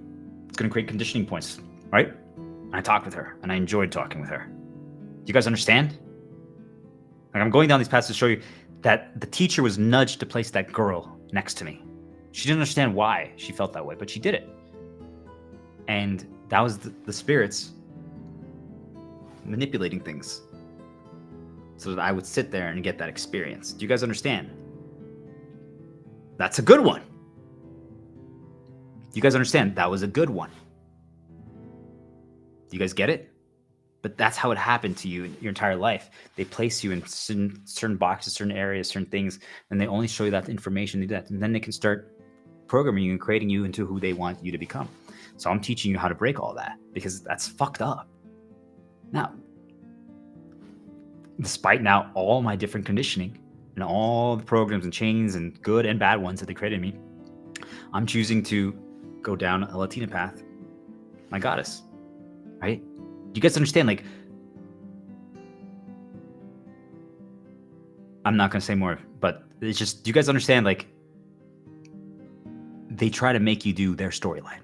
It's going to create conditioning points, right? And I talked with her, and I enjoyed talking with her. Do you guys understand? Like, I'm going down these paths to show you that the teacher was nudged to place that girl next to me. She didn't understand why she felt that way, but she did it. And that was the spirits manipulating things so that I would sit there and get that experience. Do you guys understand? That's a good one. Do you guys understand? That was a good one. Do you guys get it? But that's how it happened to you your entire life. They place you in certain boxes, certain areas, certain things, and they only show you that information. They do that, and then they can start programming you and creating you into who they want you to become. So I'm teaching you how to break all that, because that's fucked up. Now, despite now all my different conditioning and all the programs and chains and good and bad ones that they created in me, I'm choosing to go down a Latina path, my goddess, right? Do you guys understand? Like, I'm not going to say more, but it's just, do you guys understand? Like, they try to make you do their storyline.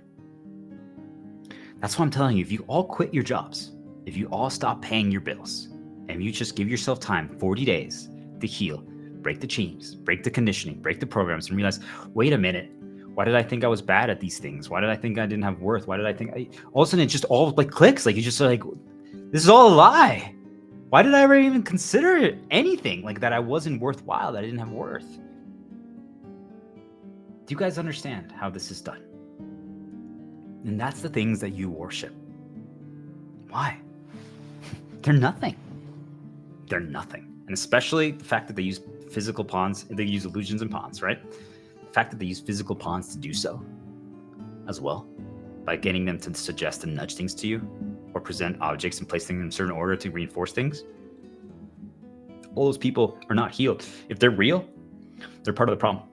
That's what I'm telling you. If you all quit your jobs, if you all stop paying your bills, and you just give yourself time, 40 days to heal, break the chains, break the conditioning, break the programs, and realize, wait a minute, why did I think I was bad at these things? Why did I think I didn't have worth? Why did I think all of a sudden it just all like clicks? Like, you just like, this is all a lie. Why did I ever even consider anything like that? I wasn't worthwhile, that I didn't have worth. Do you guys understand how this is done? And that's the things that you worship. Why? They're nothing. They're nothing. And especially the fact that they use physical pawns, they use illusions and pawns, right? The fact that they use physical pawns to do so as well, by getting them to suggest and nudge things to you, or present objects and place things in a certain order to reinforce things. All those people are not healed. If they're real, they're part of the problem.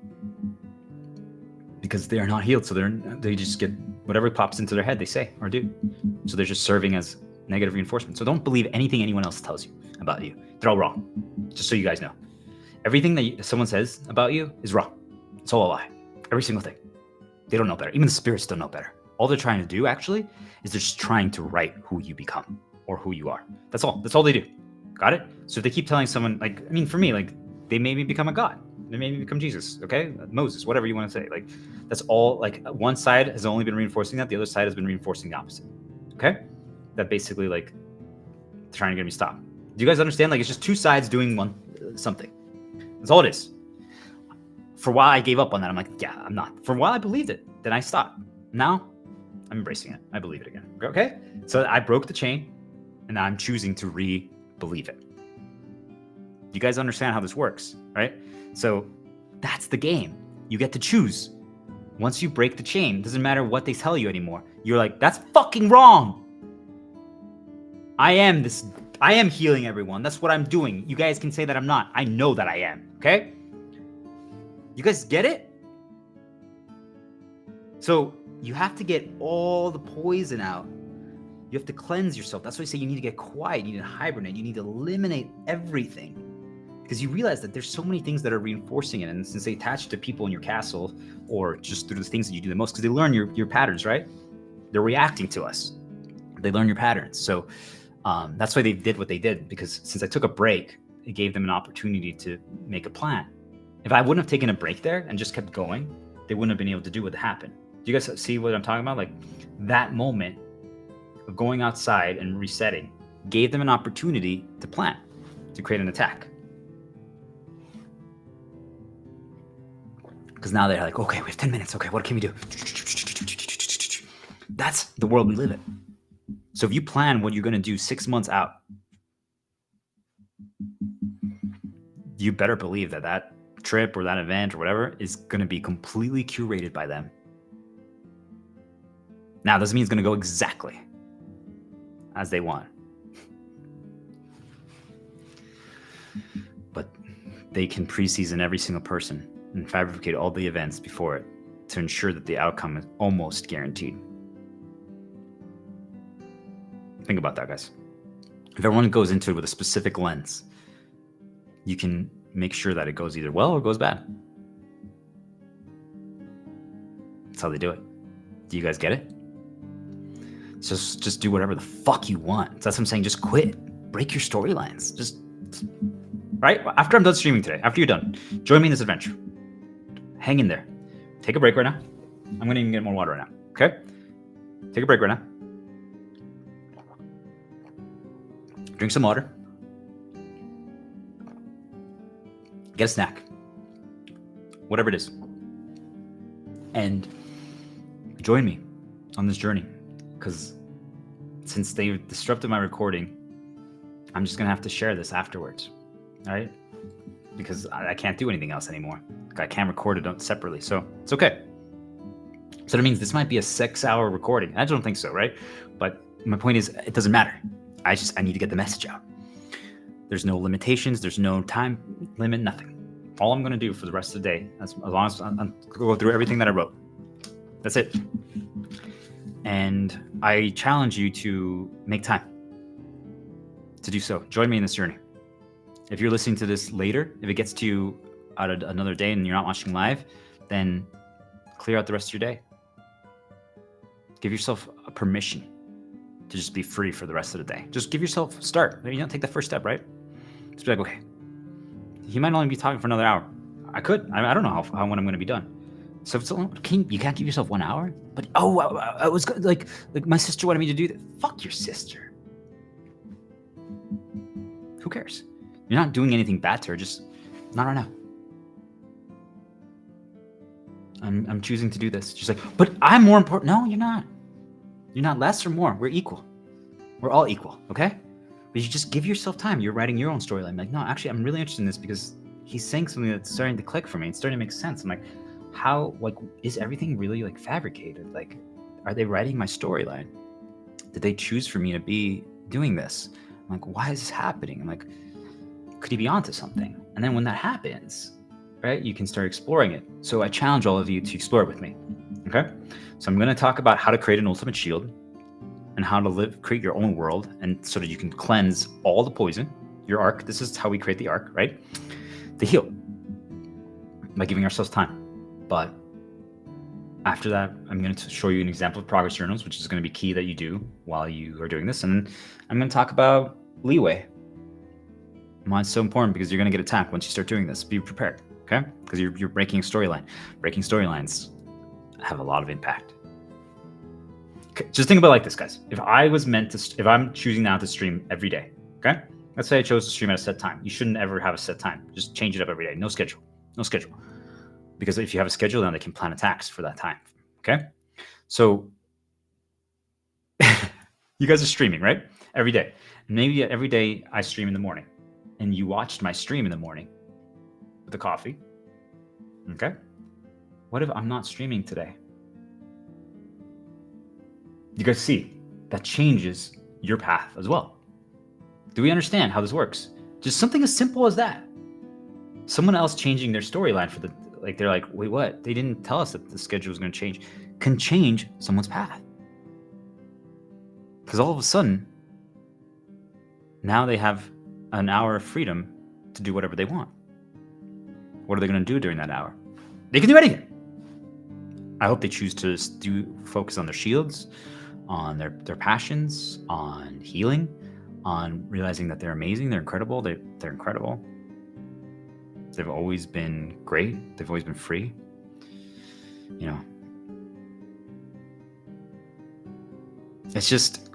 Because they are not healed, so they just get whatever pops into their head, they say or do. So they're just serving as negative reinforcement. So don't believe anything anyone else tells you about you. They're all wrong. Just so you guys know. Everything that someone says about you is wrong. It's all a lie. Every single thing. They don't know better. Even the spirits don't know better. All they're trying to do, actually, is they're just trying to write who you become or who you are. That's all. That's all they do. Got it? So if they keep telling someone, like, I mean, for me, like, they made me become a god. They made me become Jesus, okay? Moses, whatever you want to say. Like, that's all, like, one side has only been reinforcing that. The other side has been reinforcing the opposite, okay? That basically, like, trying to get me stopped. Do you guys understand? Like, it's just two sides doing something. That's all it is. For a while, I gave up on that. I'm like, yeah, I'm not. For a while, I believed it. Then I stopped. Now, I'm embracing it. I believe it again, okay? So I broke the chain, and now I'm choosing to believe it. You guys understand how this works, right? So that's the game. You get to choose. Once you break the chain, it doesn't matter what they tell you anymore. You're like, that's fucking wrong. I am healing everyone. That's what I'm doing. You guys can say that I'm not. I know that I am, okay? You guys get it? So you have to get all the poison out. You have to cleanse yourself. That's why I say you need to get quiet. You need to hibernate. You need to eliminate everything. Because you realize that there's so many things that are reinforcing it. And since they attach to people in your castle or just through the things that you do the most, because they learn your patterns, right? They're reacting to us. They learn your patterns. So that's why they did what they did. Because since I took a break, it gave them an opportunity to make a plan. If I wouldn't have taken a break there and just kept going, they wouldn't have been able to do what happened. Do you guys see what I'm talking about? Like that moment of going outside and resetting gave them an opportunity to plan, to create an attack. Because now they're like, okay, we have 10 minutes. Okay, what can we do? That's the world we live in. So if you plan what you're going to do 6 months out, you better believe that that trip or that event or whatever is going to be completely curated by them. Now, doesn't mean it's going to go exactly as they want. But they can pre-season every single person and fabricate all the events before it to ensure that the outcome is almost guaranteed. Think about that, guys. If everyone goes into it with a specific lens, you can make sure that it goes either well or goes bad. That's how they do it. Do you guys get it? So just do whatever the fuck you want. So that's what I'm saying. Just quit. Break your storylines. Just, right? After I'm done streaming today, after you're done, join me in this adventure. Hang in there. Take a break right now. I'm going to even get more water right now. Okay? Take a break right now. Drink some water. Get a snack. Whatever it is. And join me on this journey. Because since they've disrupted my recording, I'm just going to have to share this afterwards. All right? Because I can't do anything else anymore. I can't record it separately. So it's okay. So that means this might be a 6-hour recording. I don't think so, right? But my point is, it doesn't matter. I need to get the message out. There's no limitations. There's no time limit, nothing. All I'm going to do for the rest of the day, as long as I'm go through everything that I wrote. That's it. And I challenge you to make time to do so. Join me in this journey. If you're listening to this later, if it gets to you out of another day and you're not watching live, then clear out the rest of your day. Give yourself a permission to just be free for the rest of the day. Just give yourself a start. Take the first step, right? Just be like, okay, he might only be talking for another hour. I don't know how when I'm going to be done. So you can't give yourself 1 hour? But I was like my sister wanted me to do that. Fuck your sister. Who cares? You're not doing anything bad to her. Just not right now. I'm choosing to do this. She's like, but I'm more important. No, you're not. You're not less or more. We're equal. We're all equal, okay? But you just give yourself time. You're writing your own storyline. Like, no, actually, I'm really interested in this because he's saying something that's starting to click for me. It's starting to make sense. I'm like, how, is everything really, fabricated? Like, are they writing my storyline? Did they choose for me to be doing this? I'm like, why is this happening? I'm like, could he be onto something? And then when that happens, right, you can start exploring it. So I challenge all of you to explore it with me, okay? So I'm going to talk about how to create an ultimate shield and how to create your own world, and so that you can cleanse all the poison your arc. This is how we create the arc, right? To heal by giving ourselves time. But after that, I'm going to show you an example of progress journals, which is going to be key that you do while you are doing this. And then I'm going to talk about leeway. Why it's so important, because you're going to get attacked once you start doing this. Be prepared, okay? Because you're breaking a storyline. Breaking storylines have a lot of impact. Okay, just think about it like this, guys. If I'm choosing now to stream every day, okay? Let's say I chose to stream at a set time. You shouldn't ever have a set time. Just change it up every day. No schedule. No schedule. Because if you have a schedule, then they can plan attacks for that time, okay? So you guys are streaming, right? Every day. Maybe every day I stream in the morning, and you watched my stream in the morning with the coffee, okay? What if I'm not streaming today? You guys see, that changes your path as well. Do we understand how this works? Just something as simple as that. Someone else changing their storyline for they're like, wait, what? They didn't tell us that the schedule was going to change. Can change someone's path. Because all of a sudden, now they have an hour of freedom to do whatever they want. What are they going to do during that hour? They can do anything. I hope they choose to focus on their shields, on their passions, on healing, on realizing that they're amazing, they're incredible, they're incredible. They've always been great. They've always been free. You know, it's just,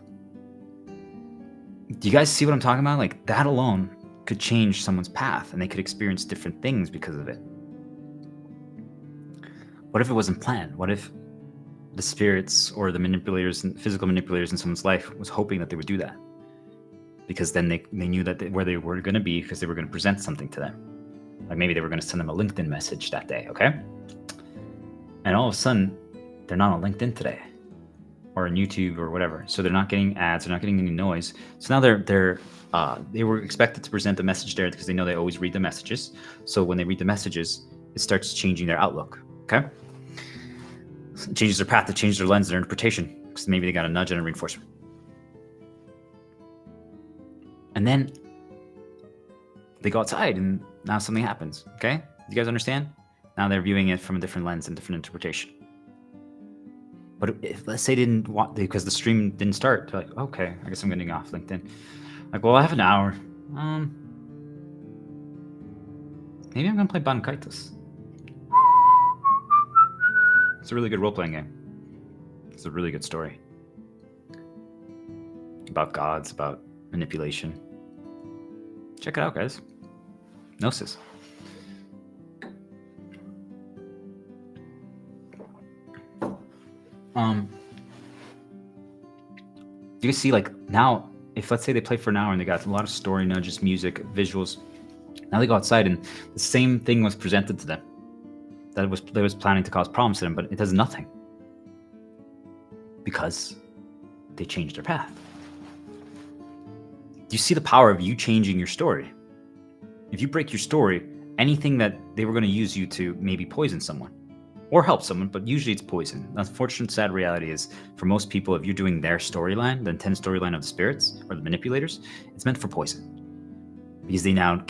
do you guys see what I'm talking about? Like, that alone could change someone's path, and they could experience different things because of it. What if it wasn't planned? What if the spirits or the manipulators and physical manipulators in someone's life was hoping that they would do that? Because then they knew that where they were going to be, because they were going to present something to them. Like maybe they were going to send them a LinkedIn message that day, okay? And all of a sudden, they're not on LinkedIn today, or on YouTube or whatever. So they're not getting ads, they're not getting any noise. So now they were expected to present the message there because they know they always read the messages. So when they read the messages, it starts changing their outlook, okay? It changes their path, it changes their lens, their interpretation, because maybe they got a nudge and a reinforcement. And then they go outside and now something happens, okay? You guys understand? Now they're viewing it from a different lens and different interpretation. But if, let's say, they didn't want, because the stream didn't start, they're like, okay, I guess I'm getting off LinkedIn. Like, well, I have an hour. Maybe I'm gonna play Bankaitos. It's a really good role-playing game. It's a really good story. About gods, about manipulation. Check it out, guys. Gnosis. You can see, like, now, if let's say they play for an hour and they got a lot of story nudges, music, visuals, now they go outside and the same thing was presented to them that was planning to cause problems to them, but it does nothing because they changed their path. Do you see the power of you changing your story? If you break your story, anything that they were going to use you to maybe poison someone or help someone, but usually it's poison. The unfortunate, sad reality is, for most people, if you're doing their storyline, the intent storyline of the spirits or the manipulators, it's meant for poison. Because they now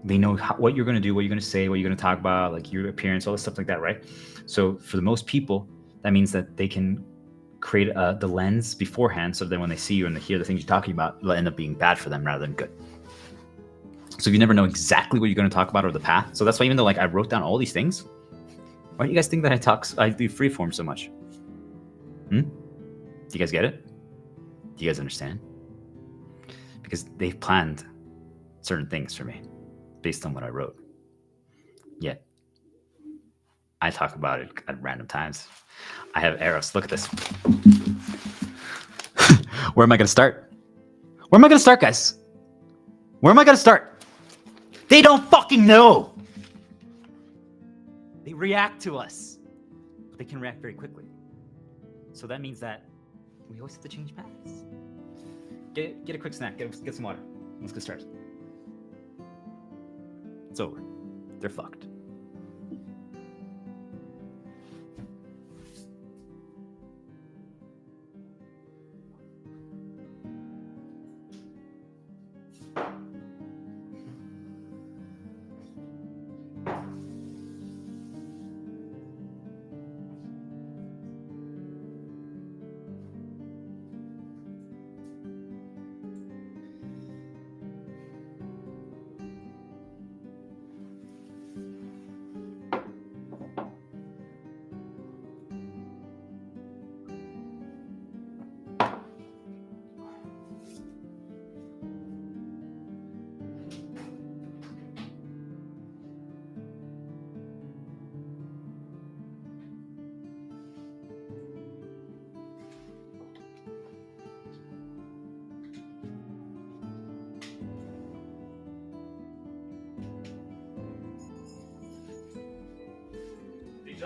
know what you're going to do, what you're going to say, what you're going to talk about, like your appearance, all this stuff like that, right? So for the most people, that means that they can create the lens beforehand, so then when they see you and they hear the things you're talking about, it'll end up being bad for them rather than good. So if you never know exactly what you're going to talk about or the path, so that's why even though, like, I wrote down all these things, why do you guys think that I do freeform so much? Do you guys get it? Do you guys understand? Because they've planned certain things for me based on what I wrote. Yet I talk about it at random times. I have arrows. Look at this. Where am I going to start? Where am I going to start, guys? Where am I going to start? They don't fucking know. They react to us. But they can react very quickly. So that means that we always have to change paths. Get a quick snack. Get some water. Let's get started. It's over. They're fucked.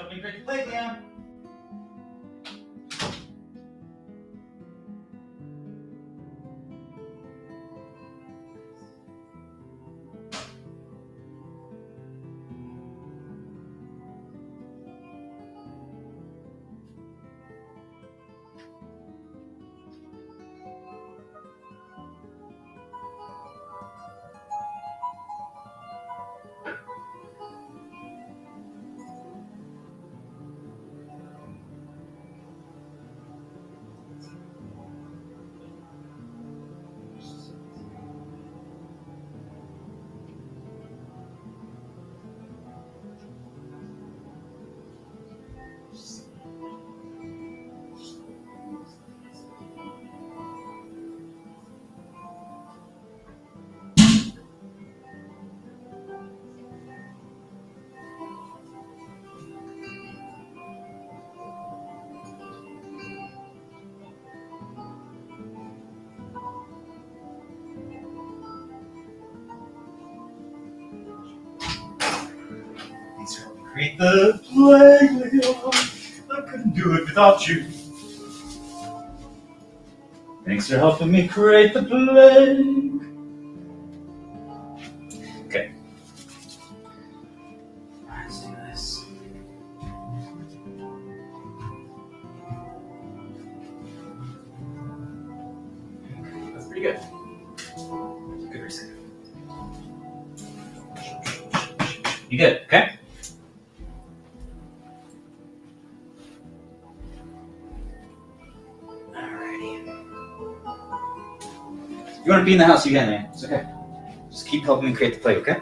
help me create the plague, Leon. Thanks for helping create the plague, Leon. I couldn't do it without you. Thanks for helping me create the plague. Okay. Let's do this. That's pretty good. Good reset. You good, okay? Alrighty. If you want to be in the house, you can, man. It's okay. Just keep helping me create the plate, okay?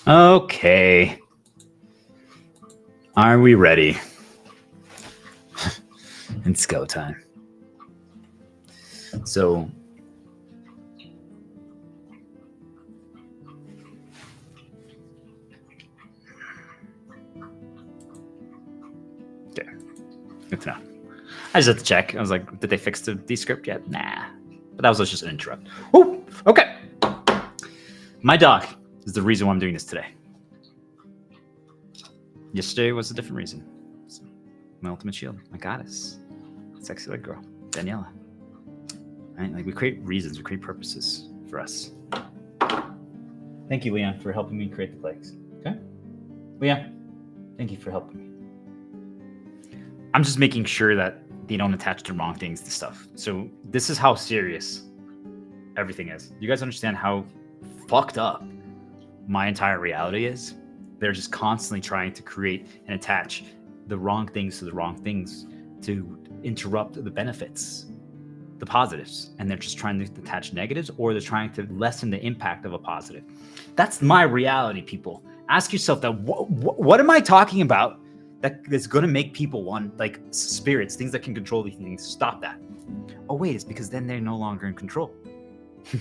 Okay. Are we ready? It's go time. So, okay. Good to know. I just had to check. I was like, did they fix the descript yet? Nah. But that was just an interrupt. Oh, okay. My dog is the reason why I'm doing this today. Yesterday was a different reason. So, my ultimate shield, my goddess, sexy white girl, Daniela. Right? Like we create reasons, we create purposes for us. Thank you, Leon, for helping me create the plagues. Okay, Leon, thank you for helping me. I'm just making sure that they don't attach the wrong things to stuff. So this is how serious everything is. You guys understand how fucked up my entire reality is? They're just constantly trying to create and attach the wrong things to the wrong things to interrupt the benefits, the positives. And they're just trying to attach negatives, or they're trying to lessen the impact of a positive. That's my reality, people. Ask yourself that, what am I talking about that's going to make people want, like spirits, things that can control these things, stop that? Oh, wait, it's because then they're no longer in control.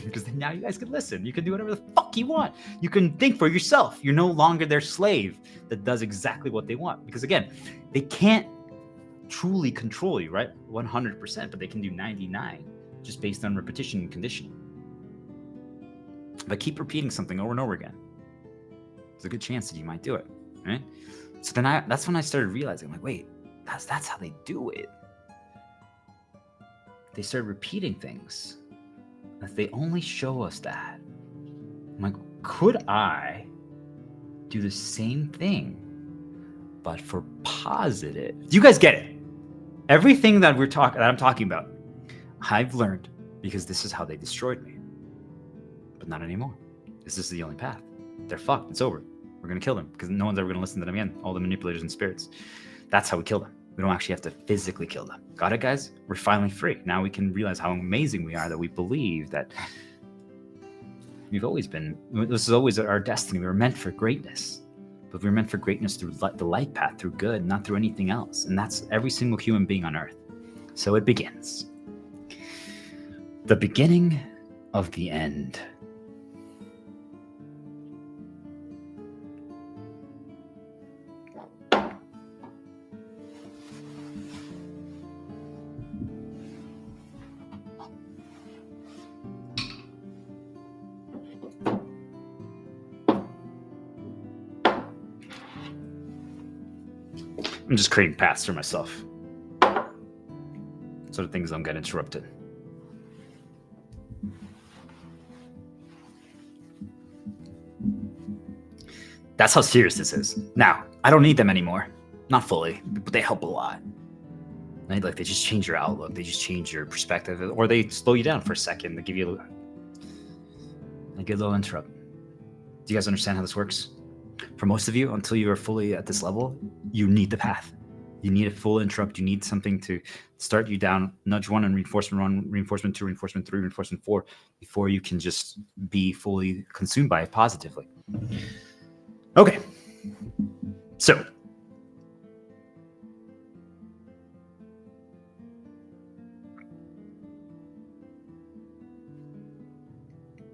Because then now you guys can listen. You can do whatever the fuck you want. You can think for yourself. You're no longer their slave that does exactly what they want. Because again, they can't truly control you, right? 100%, but they can do 99 just based on repetition and conditioning. But keep repeating something over and over again, there's a good chance that you might do it, right? So then that's when I started realizing, like, wait, that's how they do it. They started repeating things. If they only show us that, I'm like, could I do the same thing, but for positive? Do you guys get it? Everything that I'm talking about, I've learned because this is how they destroyed me. But not anymore. This is the only path. They're fucked. It's over. We're gonna kill them because no one's ever gonna listen to them again. All the manipulators and spirits. That's how we kill them. We don't actually have to physically kill them. Got it, guys? We're finally free. Now we can realize how amazing we are, that we believe that we've always been, this is always our destiny. We were meant for greatness, but we were meant for greatness through the light path, through good, not through anything else. And that's every single human being on earth. So it begins. The beginning of the end. I'm just creating paths for myself. So the things don't get interrupted. That's how serious this is. Now, I don't need them anymore. Not fully, but they help a lot. Right? Like, they just change your outlook. They just change your perspective. Or they slow you down for a second. They give you a good little interrupt. Do you guys understand how this works? For most of you, until you are fully at this level, you need the path. You need a full interrupt. You need something to start you down, nudge 1 and reinforcement 1, reinforcement 2, reinforcement 3, reinforcement 4, before you can just be fully consumed by it positively. Okay. So,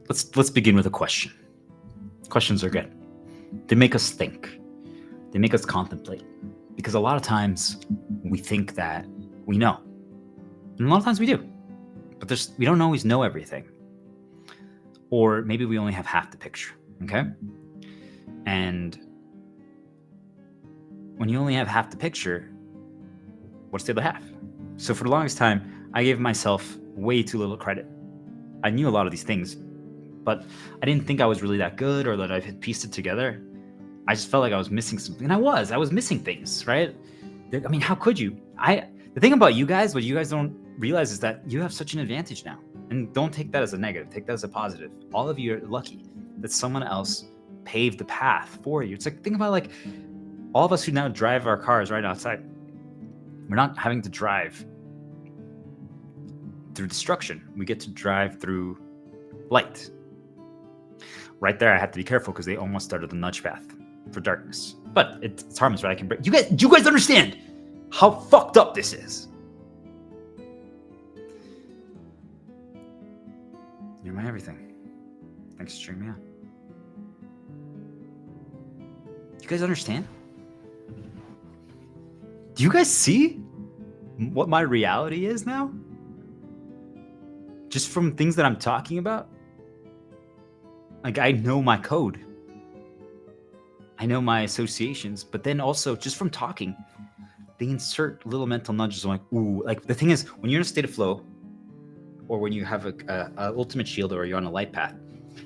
let's begin with a question. Questions are good. They make us think. They make us contemplate. Because a lot of times we think that we know. And a lot of times we do. But we don't always know everything. Or maybe we only have half the picture. Okay? And when you only have half the picture, what's the other half? So for the longest time, I gave myself way too little credit. I knew a lot of these things, but I didn't think I was really that good or that I had pieced it together. I just felt like I was missing something. And I was missing things, right? I mean, how could you? The thing about you guys, what you guys don't realize is that you have such an advantage now. And don't take that as a negative. Take that as a positive. All of you are lucky that someone else paved the path for you. It's like, think about like all of us who now drive our cars right outside. We're not having to drive through destruction. We get to drive through light. Right there, I had to be careful because they almost started the nudge path for darkness. But it's harmless, right? I can break. Do you guys understand how fucked up this is? You're my everything. Thanks for cheering me on. You guys understand? Do you guys see what my reality is now? Just from things that I'm talking about? Like, I know my code. I know my associations, but then also just from talking, they insert little mental nudges. I'm like, ooh, like the thing is, when you're in a state of flow, or when you have a ultimate shield, or you're on a light path,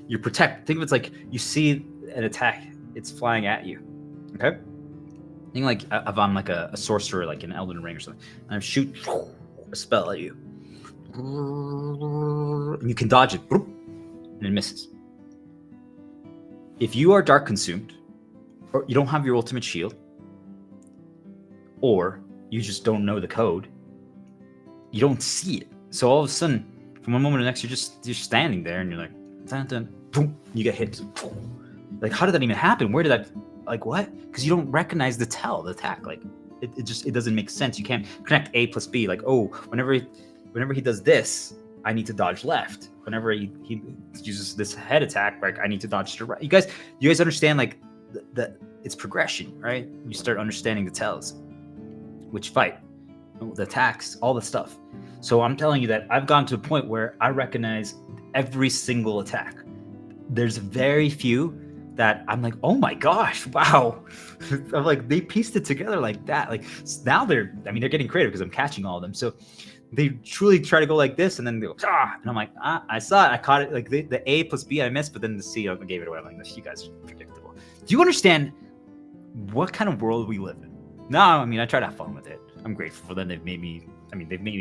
you protect. Think of it's like you see an attack, it's flying at you. Okay? Think like if I'm like a sorcerer, like an Elden Ring or something, and I shoot a spell at you, and you can dodge it, and it misses. If you are dark consumed, or you don't have your ultimate shield, or you just don't know the code, you don't see it. So all of a sudden, from one moment to the next, you're standing there, and you're like, dun, dun, boom, you get hit. Like, how did that even happen? Where did that? Like, what? Because you don't recognize the attack. Like, it doesn't make sense. You can't connect A plus B. Like, oh, whenever he does this, I need to dodge left. Whenever he uses this head attack, like, I need to dodge to right. You guys understand, like, it's progression, right? You start understanding the tells, which fight, the attacks, all the stuff. So I'm telling you that I've gotten to a point where I recognize every single attack. There's very few that I'm like, oh my gosh, wow. I'm like, they pieced it together like that. Like, now they're getting creative because I'm catching all of them. So they truly try to go like this, and then they go, and I'm like, I saw it, I caught it. Like the A plus B I missed, but then the C I gave it away. I'm like, this, you guys are predictable. Do you understand what kind of world we live in? No, I mean, I try to have fun with it. I'm grateful for them. They've made me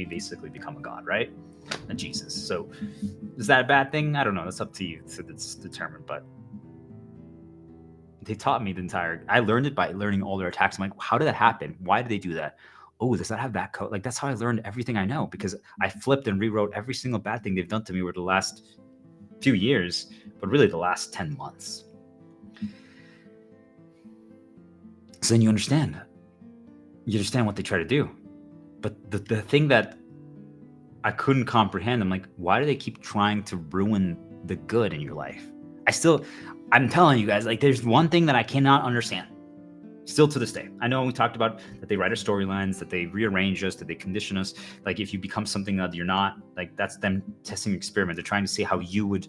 basically become a god, right? And Jesus. So is that a bad thing? I don't know. That's up to you to determine. But they taught me I learned it by learning all their attacks. I'm like, how did that happen? Why did they do that? Oh, does that have that code? Like, that's how I learned everything I know, because I flipped and rewrote every single bad thing they've done to me over the last few years, but really the last 10 months. So then you understand what they try to do. But the thing that I couldn't comprehend, I'm like, why do they keep trying to ruin the good in your life? I'm telling you guys, like, there's one thing that I cannot understand. Still to this day. I know we talked about that they write our storylines, that they rearrange us, that they condition us. Like, if you become something that you're not, like, that's them testing an experiment. They're trying to see how you would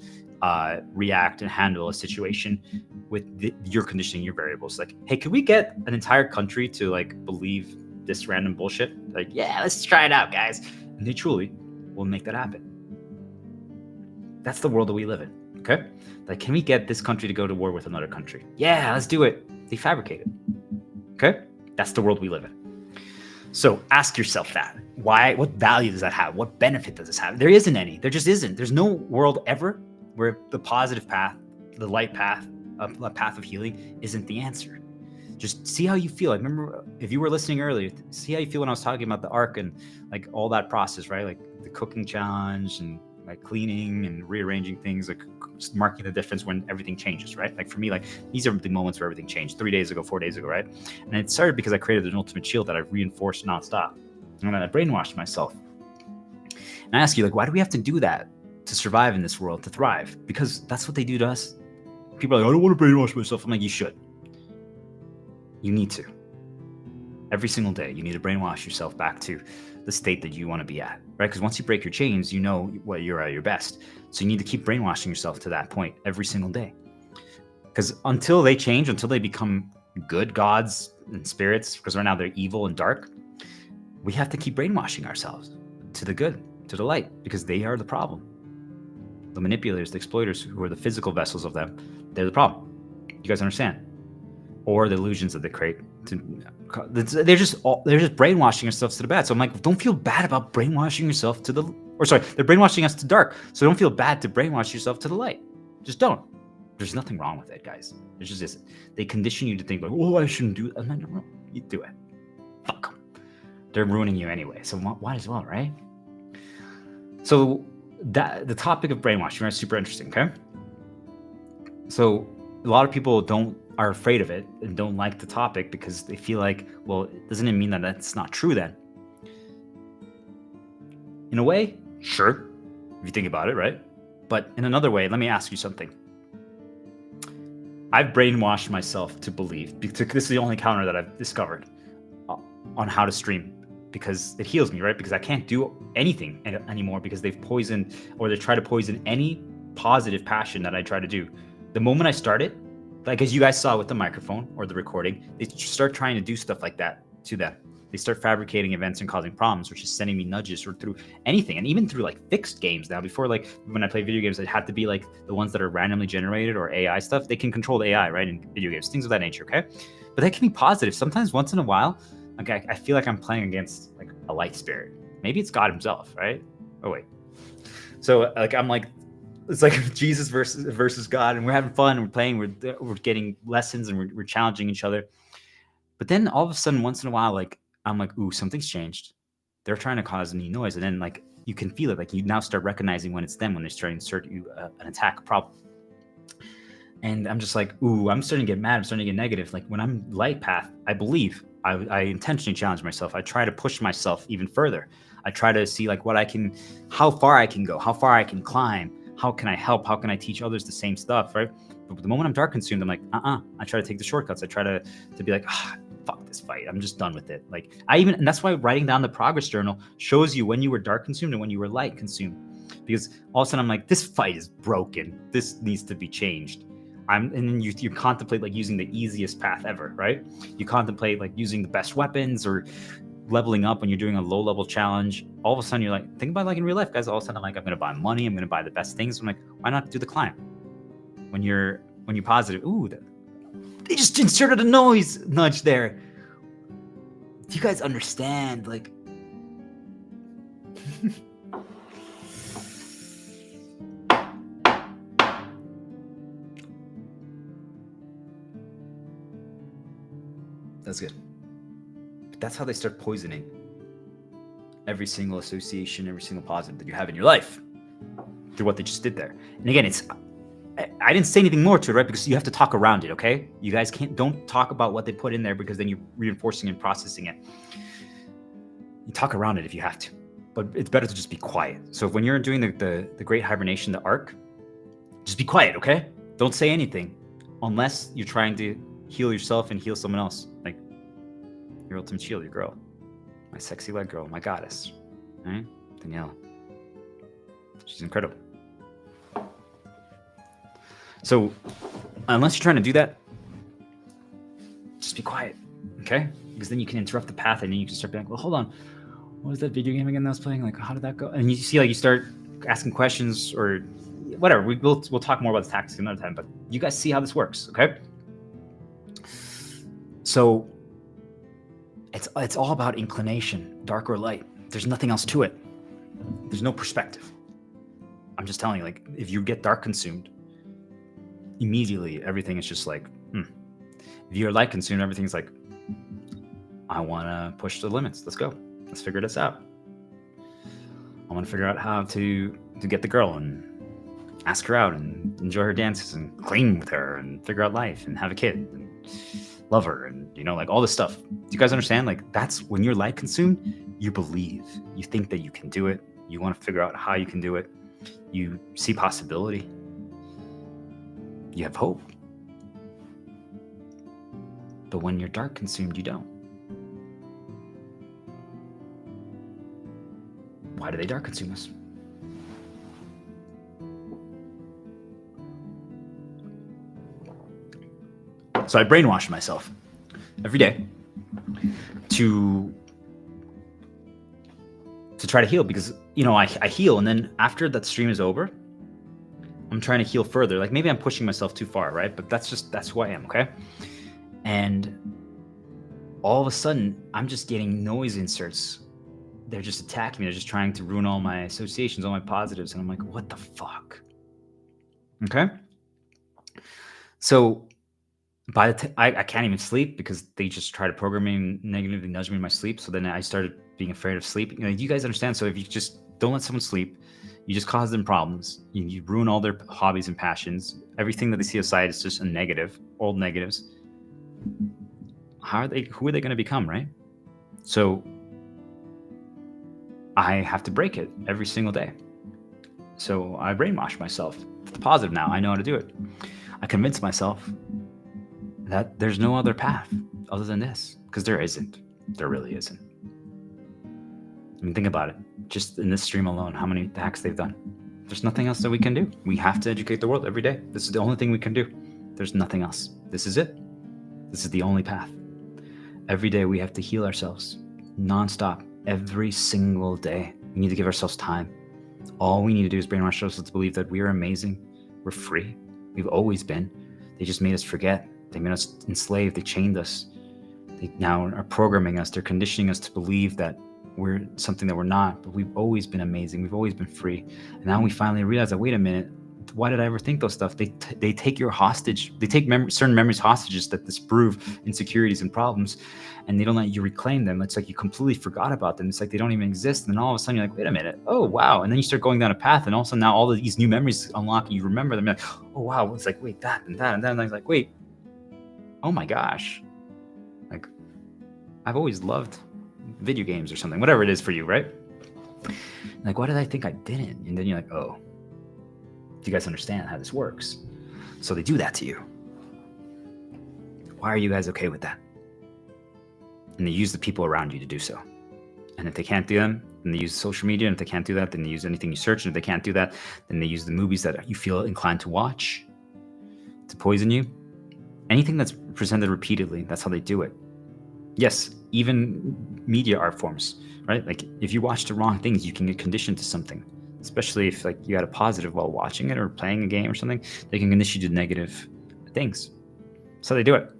react and handle a situation with your conditioning, your variables. Like, hey, could we get an entire country to like believe this random bullshit? Like, yeah, let's try it out, guys. And they truly will make that happen. That's the world that we live in. Okay, like, can we get this country to go to war with another country? Yeah, let's do it. They fabricate it. Okay, that's the world we live in. So ask yourself that. Why? What value does that have? What benefit does this have? There isn't any. There just isn't. There's no world ever where the positive path, the light path, a path of healing isn't the answer. Just see how you feel. I remember if you were listening earlier, see how you feel when I was talking about the arc and like all that process, right? Like the cooking challenge and like cleaning and rearranging things, like marking the difference when everything changes, right? Like for me, like these are the moments where everything changed 3 days ago, 4 days ago, right? And it started because I created an ultimate shield that I've reinforced nonstop. And then I brainwashed myself. And I ask you, like, why do we have to do that to survive in this world, to thrive? Because that's what they do to us. People are like, I don't want to brainwash myself. I'm like, you should. You need to. Every single day, you need to brainwash yourself back to the state that you want to be at, right? Because once you break your chains, you know what you're at your best. So you need to keep brainwashing yourself to that point every single day. Because until they change, until they become good gods and spirits, because right now they're evil and dark, we have to keep brainwashing ourselves to the good, to the light, because they are the problem. The manipulators, the exploiters, who are the physical vessels of them, they're the problem. You guys understand? Or the illusions that they create. They're just brainwashing ourselves to the bad. So I'm like, don't feel bad about brainwashing yourself to the, they're brainwashing us to dark. So don't feel bad to brainwash yourself to the light. Just don't. There's nothing wrong with it, guys. It just isn't. They condition you to think like, oh, I shouldn't do it. I'm like, no, you do it. Fuck them. They're ruining you anyway. So why as well, right? So the topic of brainwashing is super interesting, okay? So a lot of people are afraid of it and don't like the topic because they feel like, well, doesn't it mean that that's not true then? In a way, sure, if you think about it, right? But in another way, let me ask you something. I've brainwashed myself to believe, because this is the only counter that I've discovered on how to stream, because it heals me, right? Because I can't do anything anymore because they've poisoned, or they try to poison any positive passion that I try to do. The moment I start it, like as you guys saw with the microphone or the recording, they start trying to do stuff like that to them. They start fabricating events and causing problems, which is sending me nudges or through anything. And even through like fixed games now. Before, like when I play video games, it had to be like the ones that are randomly generated or AI stuff. They can control the AI, right? In video games, things of that nature, okay? But that can be positive. Sometimes once in a while, like I feel like I'm playing against like a light spirit. Maybe it's God himself, right? Oh wait. So like I'm like, it's like Jesus versus God, and we're having fun, we're playing, we're getting lessons, and we're challenging each other. But then all of a sudden, once in a while, like I'm like, ooh, something's changed. They're trying to cause any noise, and then like you can feel it. Like you now start recognizing when it's them, when they're starting to insert you an attack, a problem. And I'm just like, ooh, I'm starting to get mad. I'm starting to get negative. Like when I'm light path, I believe I intentionally challenge myself. I try to push myself even further. I try to see like how far I can go, how far I can climb. How can I help? How can I teach others the same stuff, right? But the moment I'm dark consumed, I'm like, I try to take the shortcuts. I try to be like, fuck this fight. I'm just done with it. Like and that's why writing down the progress journal shows you when you were dark consumed and when you were light consumed. Because all of a sudden I'm like, this fight is broken. This needs to be changed. And then you contemplate like using the easiest path ever, right? You contemplate like using the best weapons or leveling up when you're doing a low level challenge. All of a sudden you're like, think about like in real life, guys. All of a sudden I'm like, I'm gonna buy money, I'm gonna buy the best things. I'm like, why not do the climb? When you're positive, ooh, they just inserted a noise nudge there. Do you guys understand? Like that's good. That's how they start poisoning every single association, every single positive that you have in your life through what they just did there. And again, I didn't say anything more to it, right? Because you have to talk around it, okay? You guys don't talk about what they put in there because then you're reinforcing and processing it. You talk around it if you have to, but it's better to just be quiet. So when you're doing the great hibernation, the arc, just be quiet, okay? Don't say anything unless you're trying to heal yourself and heal someone else. Like your ultimate shield, your girl, my sexy leg girl, my goddess, right? Daniela. She's incredible. So unless you're trying to do that, just be quiet, okay? Because then you can interrupt the path, and then you can start being like, well, hold on, what was that video game again that I was playing? Like, how did that go? And you see, like, you start asking questions or whatever. We'll talk more about the tactics another time, but you guys see how this works, okay? So it's all about inclination, dark or light. There's nothing else to it. There's no perspective. I'm just telling you, like, if you get dark consumed, immediately everything is just like, If you're light consumed, everything's like, I want to push the limits. Let's go. Let's figure this out. I want to figure out how to get the girl and ask her out and enjoy her dances and clean with her and figure out life and have a kid and love her and, like, all this stuff. Do you guys understand? Like, that's when you're light consumed, you believe. You think that you can do it. You want to figure out how you can do it. You see possibility. You have hope. But when you're dark consumed, you don't. Why do they dark consume us? So I brainwash myself every day to try to heal, because I heal, and then after that stream is over, I'm trying to heal further. Like, maybe I'm pushing myself too far, right? But that's who I am, okay? And all of a sudden, I'm just getting noise inserts. They're just attacking me. They're just trying to ruin all my associations, all my positives. And I'm like, what the fuck? Okay? So by the I can't even sleep because they just try to program me and negatively nudge me in my sleep. So then I started being afraid of sleep. You guys understand? So if you just don't let someone sleep, you just cause them problems. You ruin all their hobbies and passions. Everything that they see outside is just a negative, old negatives. Who are they going to become, right? So I have to break it every single day. So I brainwash myself for the positive now. I know how to do it. I convince myself that there's no other path other than this, because there isn't. There really isn't. I mean, think about it. Just in this stream alone, how many hacks they've done. There's nothing else that we can do. We have to educate the world every day. This is the only thing we can do. There's nothing else. This is it. This is the only path. Every day we have to heal ourselves nonstop, every single day. We need to give ourselves time. All we need to do is brainwash ourselves to believe that we are amazing. We're free. We've always been. They just made us forget. They made us enslaved. They chained us. They now are programming us. They're conditioning us to believe that we're something that we're not, but we've always been amazing. We've always been free. And now we finally realize that, wait a minute, why did I ever think those stuff? They take your hostage. They take certain memories hostages that disprove insecurities and problems, and they don't let you reclaim them. It's like you completely forgot about them. It's like they don't even exist. And then all of a sudden you're like, wait a minute. Oh, wow. And then you start going down a path, and all of a sudden now all of these new memories unlock, and you remember them. You're like, oh, wow. It's like, wait, that and that and that. And I was like, wait, oh my gosh. Like, I've always loved video games or something, whatever it is for you, right? Like, why did I think I didn't? And then you're like, oh, do you guys understand how this works? So they do that to you. Why are you guys okay with that? And they use the people around you to do so. And if they can't do them, then they use social media. And if they can't do that, then they use anything you search. And if they can't do that, then they use the movies that you feel inclined to watch to poison you. Anything that's presented repeatedly, that's how they do it. Yes, even media art forms, right? Like, if you watch the wrong things, you can get conditioned to something. Especially if, like, you had a positive while watching it or playing a game or something, they can condition you to negative things. So they do it.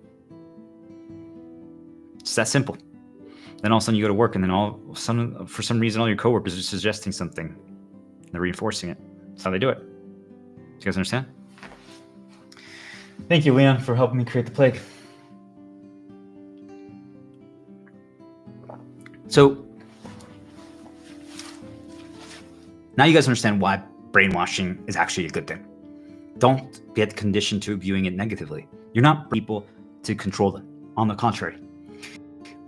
It's that simple. Then all of a sudden you go to work, and then for some reason all your coworkers are suggesting something. They're reinforcing it. That's how they do it. Do you guys understand? Thank you, Leon, for helping me create the plague. So now you guys understand why brainwashing is actually a good thing. Don't get conditioned to viewing it negatively. You're not people to control them. On the contrary,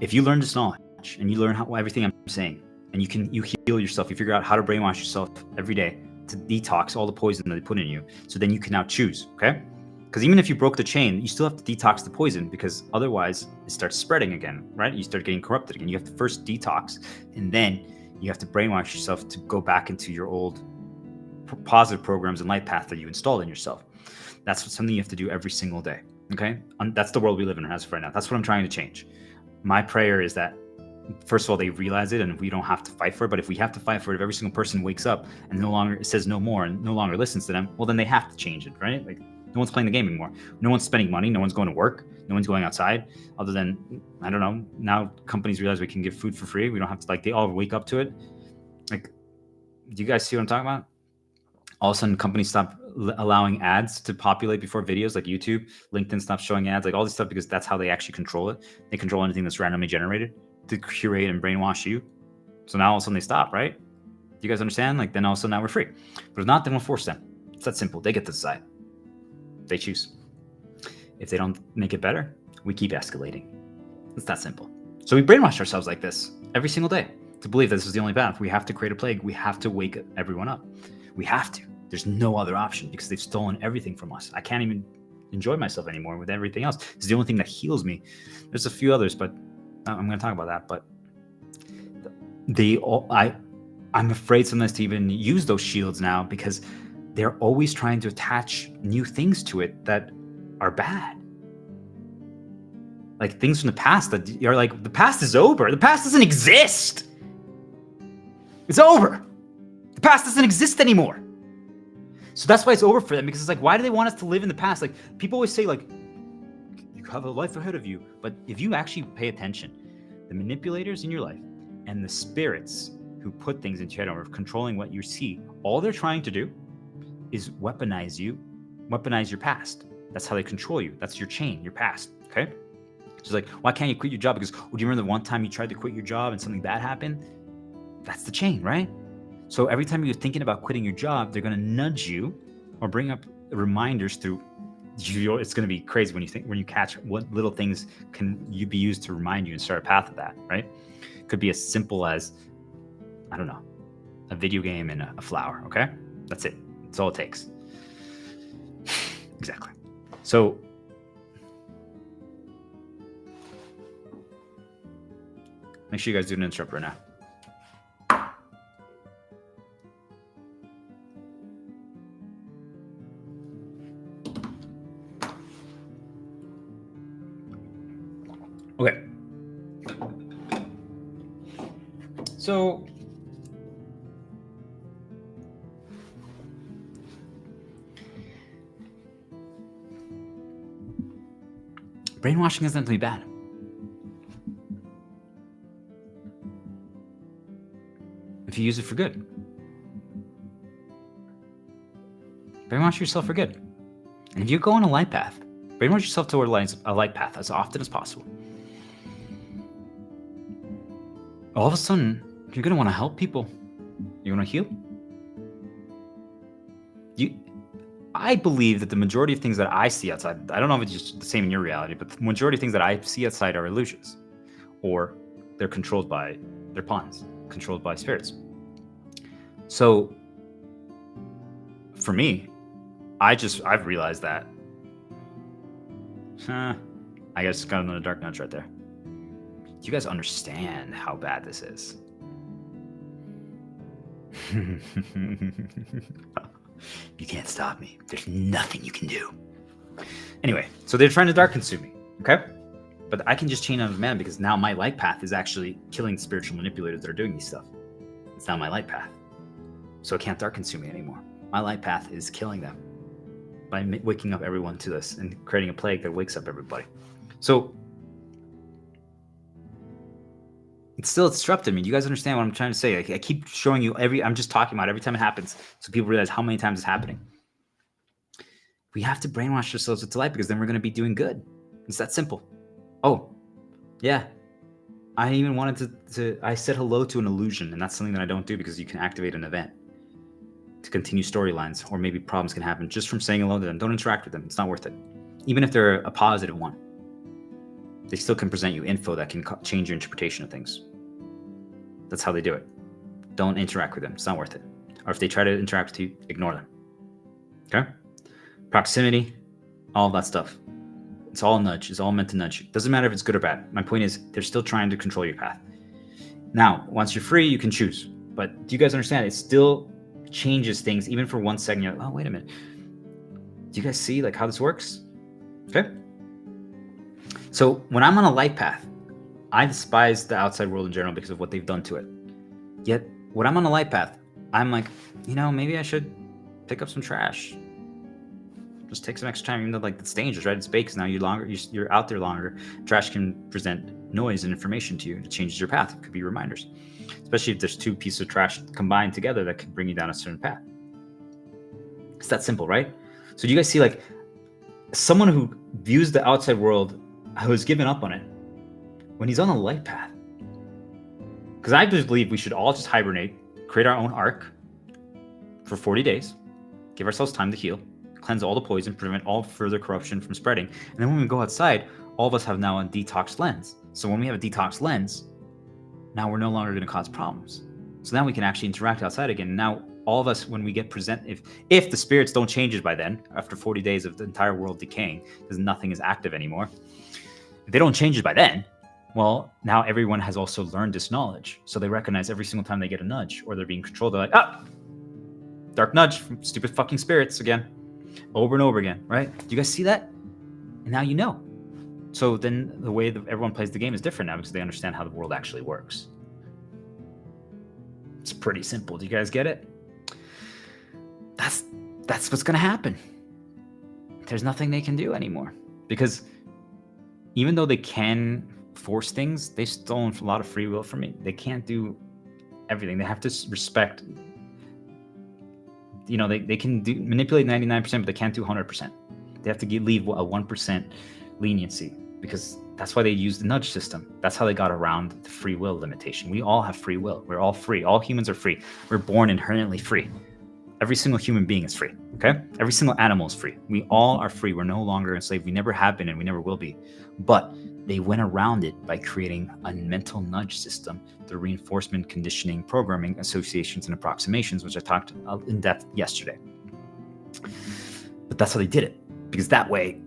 if you learn this knowledge and you learn everything I'm saying, and you heal yourself, you figure out how to brainwash yourself every day to detox all the poison that they put in you, so then you can now choose, okay? Because even if you broke the chain, you still have to detox the poison, because otherwise it starts spreading again, right? You start getting corrupted again. You have to first detox, and then you have to brainwash yourself to go back into your old positive programs and light path that you installed in yourself. That's something you have to do every single day. Okay, that's the world we live in as of right now. That's what I'm trying to change. My prayer is that, first of all, they realize it and we don't have to fight for it. But if we have to fight for it, if every single person wakes up and no longer says no more and no longer listens to them, well, then they have to change it, right? Like, no one's playing the game anymore. No one's spending money. No one's going to work. No one's going outside. Other than, I don't know, now companies realize we can give food for free. We don't have to, like, they all wake up to it. Like, do you guys see what I'm talking about? All of a sudden, companies stop allowing ads to populate before videos, like YouTube. LinkedIn stops showing ads, like all this stuff, because that's how they actually control it. They control anything that's randomly generated to curate and brainwash you. So now all of a sudden they stop, right? Do you guys understand? Like, then all of a sudden now we're free. But if not, then we'll force them. It's that simple. They get to decide. They choose. If they don't make it better, we keep escalating. It's that simple. So we brainwash ourselves like this every single day to believe that this is the only path. We have to create a plague. We have to wake everyone up. We have to. There's no other option because they've stolen everything from us. I can't even enjoy myself anymore with everything else. It's the only thing that heals me. There's a few others, but I'm going to talk about that. But I'm afraid sometimes to even use those shields now because they're always trying to attach new things to it that are bad. Like things from the past that you're like, the past is over. The past doesn't exist. It's over. The past doesn't exist anymore. So that's why it's over for them, because it's like, why do they want us to live in the past? Like, people always say, like, you have a life ahead of you. But if you actually pay attention, the manipulators in your life and the spirits who put things into your head or controlling what you see, all they're trying to do is weaponize you, weaponize your past. That's how they control you. That's your chain, your past, okay? So it's like, why can't you quit your job? Because, oh, do you remember the one time you tried to quit your job and something bad happened? That's the chain, right? So every time you're thinking about quitting your job, they're going to nudge you or bring up reminders through. It's going to be crazy when you catch what little things can you be used to remind you and start a path of that, right? It could be as simple as, I don't know, a video game and a flower, okay? That's it. That's all it takes. Exactly. So make sure you guys do an interrupt right now. Okay. So brainwashing isn't to be bad. If you use it for good. Brainwash yourself for good. And if you go on a light path, brainwash yourself toward a light path as often as possible. All of a sudden, you're going to want to help people. You want to heal? I believe that the majority of things that I see outside, I don't know if it's just the same in your reality, but the majority of things that I see outside are illusions. Or they're controlled by, they're pawns, controlled by spirits. So, for me, I've realized that. I guess got another dark nudge right there. Do you guys understand how bad this is? You can't stop me. There's nothing you can do. Anyway, so they're trying to dark consume me, okay? But I can just chain on demand because now my light path is actually killing the spiritual manipulators that are doing these stuff. It's now my light path. So it can't dark consume me anymore. My light path is killing them by waking up everyone to this and creating a plague that wakes up everybody. So it's still disrupted me. Do you guys understand what I'm trying to say? I keep showing you I'm just talking about every time it happens so people realize how many times it's happening. We have to brainwash ourselves with light because then we're going to be doing good. It's that simple. Oh, yeah. I even wanted I said hello to an illusion, and that's something that I don't do because you can activate an event to continue storylines, or maybe problems can happen just from saying hello to them. Don't interact with them. It's not worth it. Even if they're a positive one, they still can present you info that can change your interpretation of things. That's how they do it. Don't interact with them. It's not worth it. Or if they try to interact with you, ignore them. Okay? Proximity, all of that stuff. It's all a nudge. It's all meant to nudge you. Doesn't matter if it's good or bad. My point is, they're still trying to control your path. Now, once you're free, you can choose. But do you guys understand? It's still changes things even for 1 second. You're like, oh, wait a minute. Do you guys see like how this works? Okay. So when I'm on a light path, I despise the outside world in general because of what they've done to it. Yet when I'm on a light path, I'm like, maybe I should pick up some trash. Just take some extra time, even though like it's dangerous, right? It's bait because now you're out there longer. Trash can present noise and information to you. It changes your path. It could be reminders, especially if there's 2 pieces of trash combined together that could bring you down a certain path. It's that simple, right? So do you guys see like someone who views the outside world, who has given up on it, when he's on a light path? Because I just believe we should all just hibernate, create our own arc for 40 days, give ourselves time to heal, cleanse all the poison, prevent all further corruption from spreading. And then when we go outside, all of us have now a detox lens. So when we have a detox lens, now we're no longer going to cause problems. So now we can actually interact outside again. Now all of us, when we get if the spirits don't change it by then, after 40 days of the entire world decaying, because nothing is active anymore, if they don't change it by then, well, now everyone has also learned this knowledge. So they recognize every single time they get a nudge or they're being controlled, they're like, dark nudge from stupid fucking spirits again, over and over again, right? Do you guys see that? And now you know. So then the way that everyone plays the game is different now because they understand how the world actually works. It's pretty simple. Do you guys get it? That's what's going to happen. There's nothing they can do anymore because even though they can force things, they've stolen a lot of free will from me. They can't do everything. They have to respect. They can manipulate 99%, but they can't do 100%. They have to leave a 1% leniency because that's why they use the nudge system. That's how they got around the free will limitation. We all have free will. We're all free. All humans are free. We're born inherently free. Every single human being is free, okay? Every single animal is free. We all are free. We're no longer enslaved. We never have been and we never will be. But they went around it by creating a mental nudge system, the reinforcement conditioning programming associations and approximations, which I talked in depth yesterday. But that's how they did it, because that way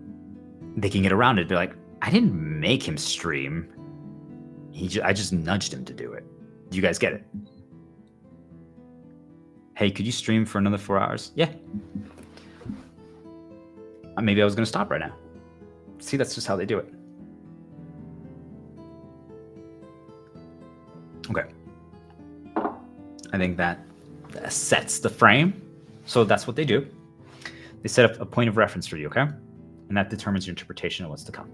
they can get around it. They're like, I didn't make him stream. I just nudged him to do it. Do you guys get it? Hey, could you stream for another 4 hours? Yeah. Maybe I was going to stop right now. See, that's just how they do it. Okay. I think that sets the frame. So that's what they do. They set up a point of reference for you, okay? And that determines your interpretation of what's to come.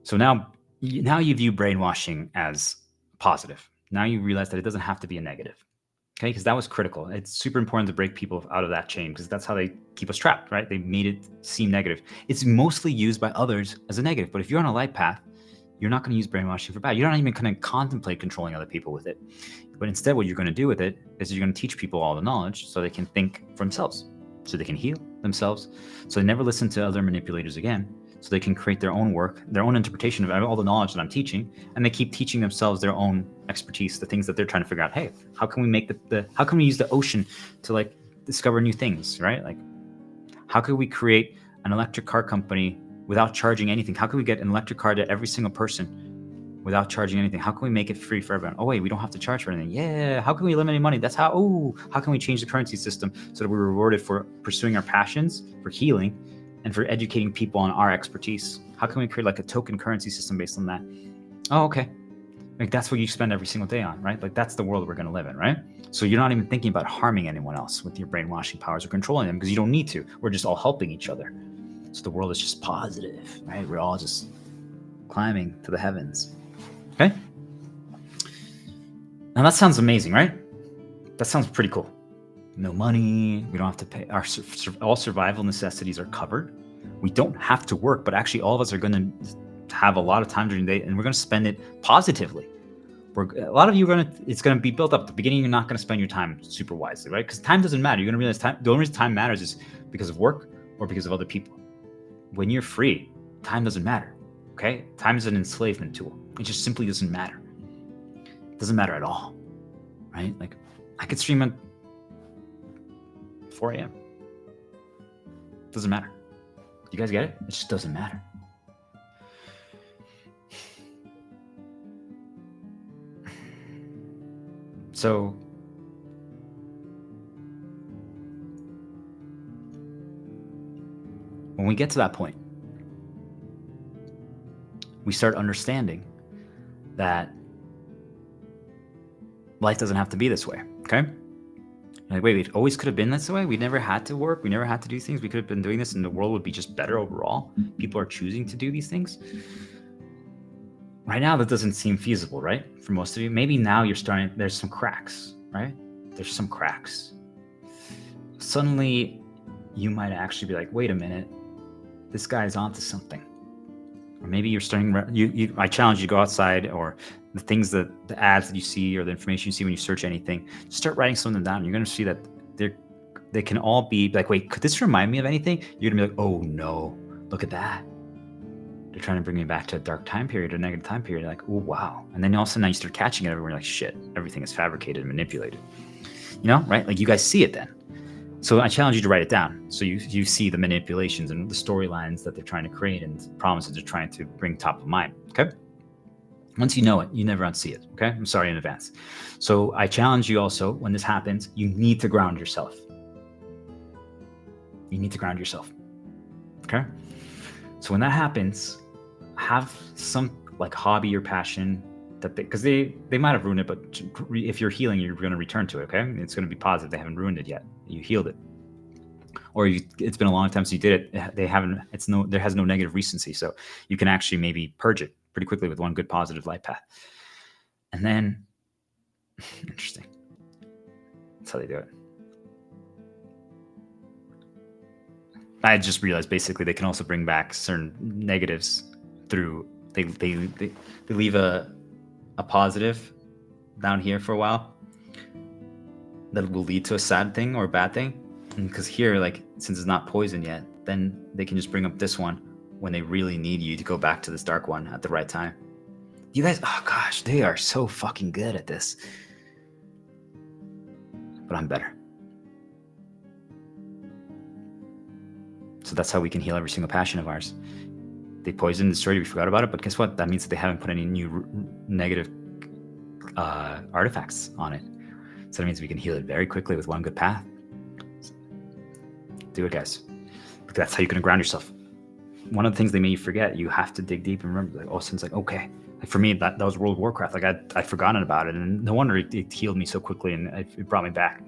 So now you view brainwashing as positive. Now you realize that it doesn't have to be a negative. Okay, because that was critical. It's super important to break people out of that chain because that's how they keep us trapped, right? They made it seem negative. It's mostly used by others as a negative. But if you're on a light path, you're not going to use brainwashing for bad. You're not even going to contemplate controlling other people with it. But instead, what you're going to do with it is you're going to teach people all the knowledge so they can think for themselves, so they can heal themselves, so they never listen to other manipulators again, so they can create their own work, their own interpretation of all the knowledge that I'm teaching, and they keep teaching themselves their own expertise, the things that they're trying to figure out. Hey, how can we make how can we use the ocean to like discover new things, right? Like, how could we create an electric car company without charging anything? How can we get an electric car to every single person without charging anything? How can we make it free for everyone? Oh wait, we don't have to charge for anything. Yeah, how can we eliminate money? That's how can we change the currency system so that we're rewarded for pursuing our passions, for healing, and for educating people on our expertise? How can we create like a token currency system based on that? Oh, okay. Like that's what you spend every single day on, right? Like that's the world we're going to live in, right? So you're not even thinking about harming anyone else with your brainwashing powers or controlling them because you don't need to. We're just all helping each other. So the world is just positive, right? We're all just climbing to the heavens. Okay? Now that sounds amazing, right? That sounds pretty cool. No money, we don't have to pay. All survival necessities are covered. We don't have to work, but actually all of us are going to have a lot of time during the day and we're going to spend it positively. A lot of you it's going to be built up. At the beginning, you're not going to spend your time super wisely, right? Because time doesn't matter. You're going to realize the only reason time matters is because of work or because of other people. When you're free, time doesn't matter, okay? Time is an enslavement tool. It just simply doesn't matter. It doesn't matter at all, right? Like, I could stream at 4 a.m. Doesn't matter. You guys get it? It just doesn't matter. So, when we get to that point, we start understanding that life doesn't have to be this way, okay? Like, wait, it always could have been this way? We never had to work. We never had to do things. We could have been doing this and the world would be just better overall. People are choosing to do these things. Right now, that doesn't seem feasible, right? For most of you. Maybe now you're starting, there's some cracks, right? There's some cracks. Suddenly, you might actually be like, wait a minute, this guy's onto something. Or maybe you're starting, I challenge you to go outside, or the things that, the ads that you see or the information you see when you search anything, start writing something down. You're going to see that they can all be like, wait, could this remind me of anything? You're going to be like, oh no, look at that. They're trying to bring me back to a dark time period, a negative time period. You're like, oh wow. And then all of a sudden you start catching it everywhere. You're like, shit, everything is fabricated and manipulated. You know, right? Like you guys see it then. So I challenge you to write it down. So you see the manipulations and the storylines that they're trying to create and promises they're trying to bring top of mind. Okay. Once you know it, you never unsee it. Okay. I'm sorry in advance. So I challenge you also, when this happens, you need to ground yourself. You need to ground yourself. Okay. So when that happens, have some like hobby or passion that because they might have ruined it, but if you're healing, you're going to return to it. Okay. It's going to be positive. They haven't ruined it yet. You healed it. Or it's been a long time since you did it. There has no negative recency. So you can actually maybe purge it pretty quickly with one good positive light path. And then, interesting. That's how they do it. I just realized basically they can also bring back certain negatives through, they leave a positive down here for a while that will lead to a sad thing or a bad thing. Because here, like, since it's not poisoned yet, then they can just bring up this one when they really need you to go back to this dark one at the right time. You guys, oh gosh, they are so fucking good at this. But I'm better. So that's how we can heal every single passion of ours. They poisoned, destroyed it, we forgot about it, but guess what? That means that they haven't put any new negative artifacts on it. So that means we can heal it very quickly with one good path. Do it, guys. Because that's how you can ground yourself. One of the things they made you forget, you have to dig deep and remember. Like, oh, since like, okay. Like for me, that was World of Warcraft. Like I'd forgotten about it, and no wonder it healed me so quickly, and it brought me back.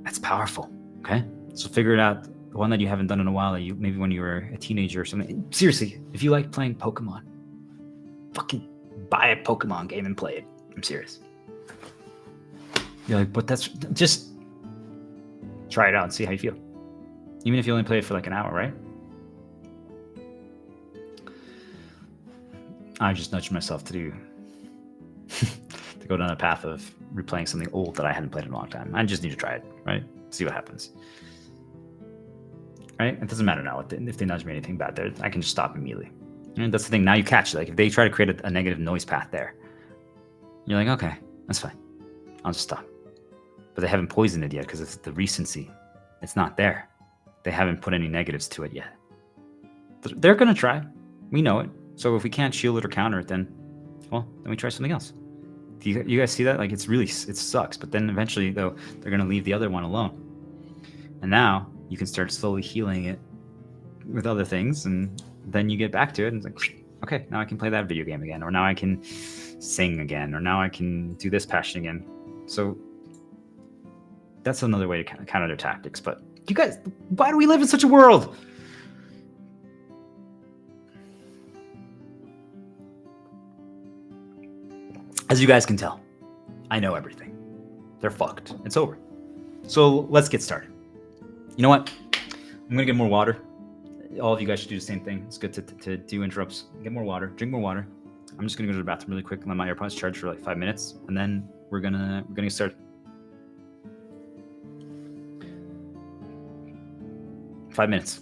That's powerful. Okay, so figure it out. The one that you haven't done in a while, that you maybe when you were a teenager or something. Seriously, if you like playing Pokemon, fucking buy a Pokemon game and play it. I'm serious. You're like, but that's just try it out and see how you feel. Even if you only play it for like an hour, right? I just nudged myself to do to go down a path of replaying something old that I hadn't played in a long time. I just need to try it, right? See what happens. Right? It doesn't matter now if they nudge me anything bad there. I can just stop immediately. And that's the thing. Now you catch it. Like if they try to create a negative noise path there, you're like, okay, that's fine. I'll just stop. But they haven't poisoned it yet because it's the recency. It's not there. They haven't put any negatives to it yet. They're going to try. We know it. So if we can't shield it or counter it, then we try something else. Do you guys see that? Like it sucks. But then eventually, though, they're going to leave the other one alone. And now you can start slowly healing it with other things. And then you get back to it and it's like, okay, now I can play that video game again. Or now I can sing again. Or now I can do this passion again. So that's another way to counter their tactics. But you guys, why do we live in such a world? As you guys can tell, I know everything. They're fucked. It's over. So let's get started. You know what? I'm gonna get more water. All of you guys should do the same thing. It's good to do interrupts. Get more water. Drink more water. I'm just gonna go to the bathroom really quick and let my AirPods charge for like 5 minutes, and then we're gonna start. 5 minutes.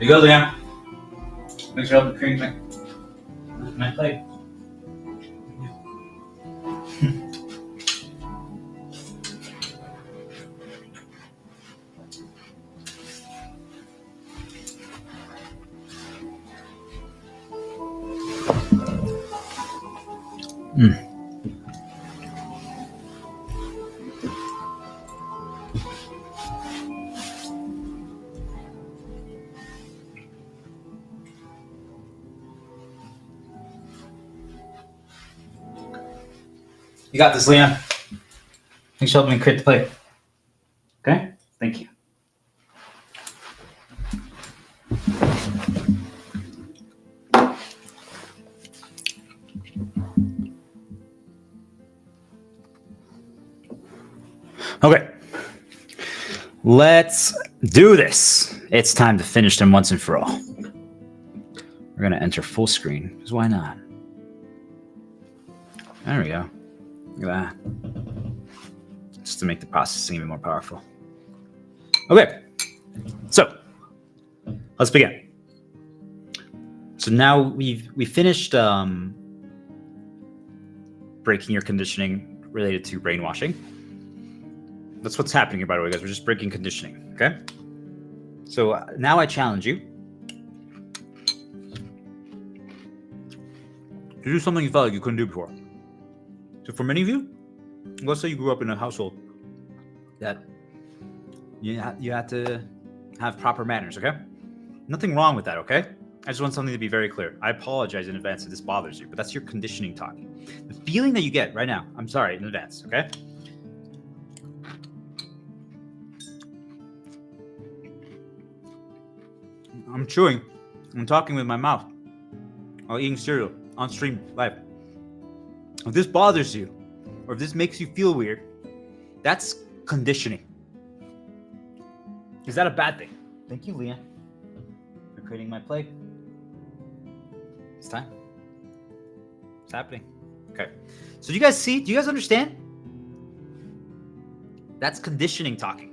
There you go, Liam. Thanks for helping create my plate. You got this, Liam. Thanks for helping me create the plate. Okay? Thank you. Okay. Let's do this. It's time to finish them once and for all. We're going to enter full screen, because why not? There we go. Look at that. Just to make the processing even more powerful. Okay. So, let's begin. So now we finished breaking your conditioning related to brainwashing. That's what's happening here, by the way, guys. We're just breaking conditioning, okay? So now I challenge you to do something you felt like you couldn't do before. So for many of you, let's say you grew up in a household that you had to have proper manners, okay? Nothing wrong with that, okay? I just want something to be very clear. I apologize in advance if this bothers you, but that's your conditioning talking. The feeling that you get right now, I'm sorry in advance, okay? I'm chewing. I'm talking with my mouth while eating cereal on stream live. If this bothers you, or if this makes you feel weird, that's conditioning. Is that a bad thing? Thank you, Leah, for creating my play. It's time. It's happening. Okay. So do you guys see? Do you guys understand? That's conditioning talking.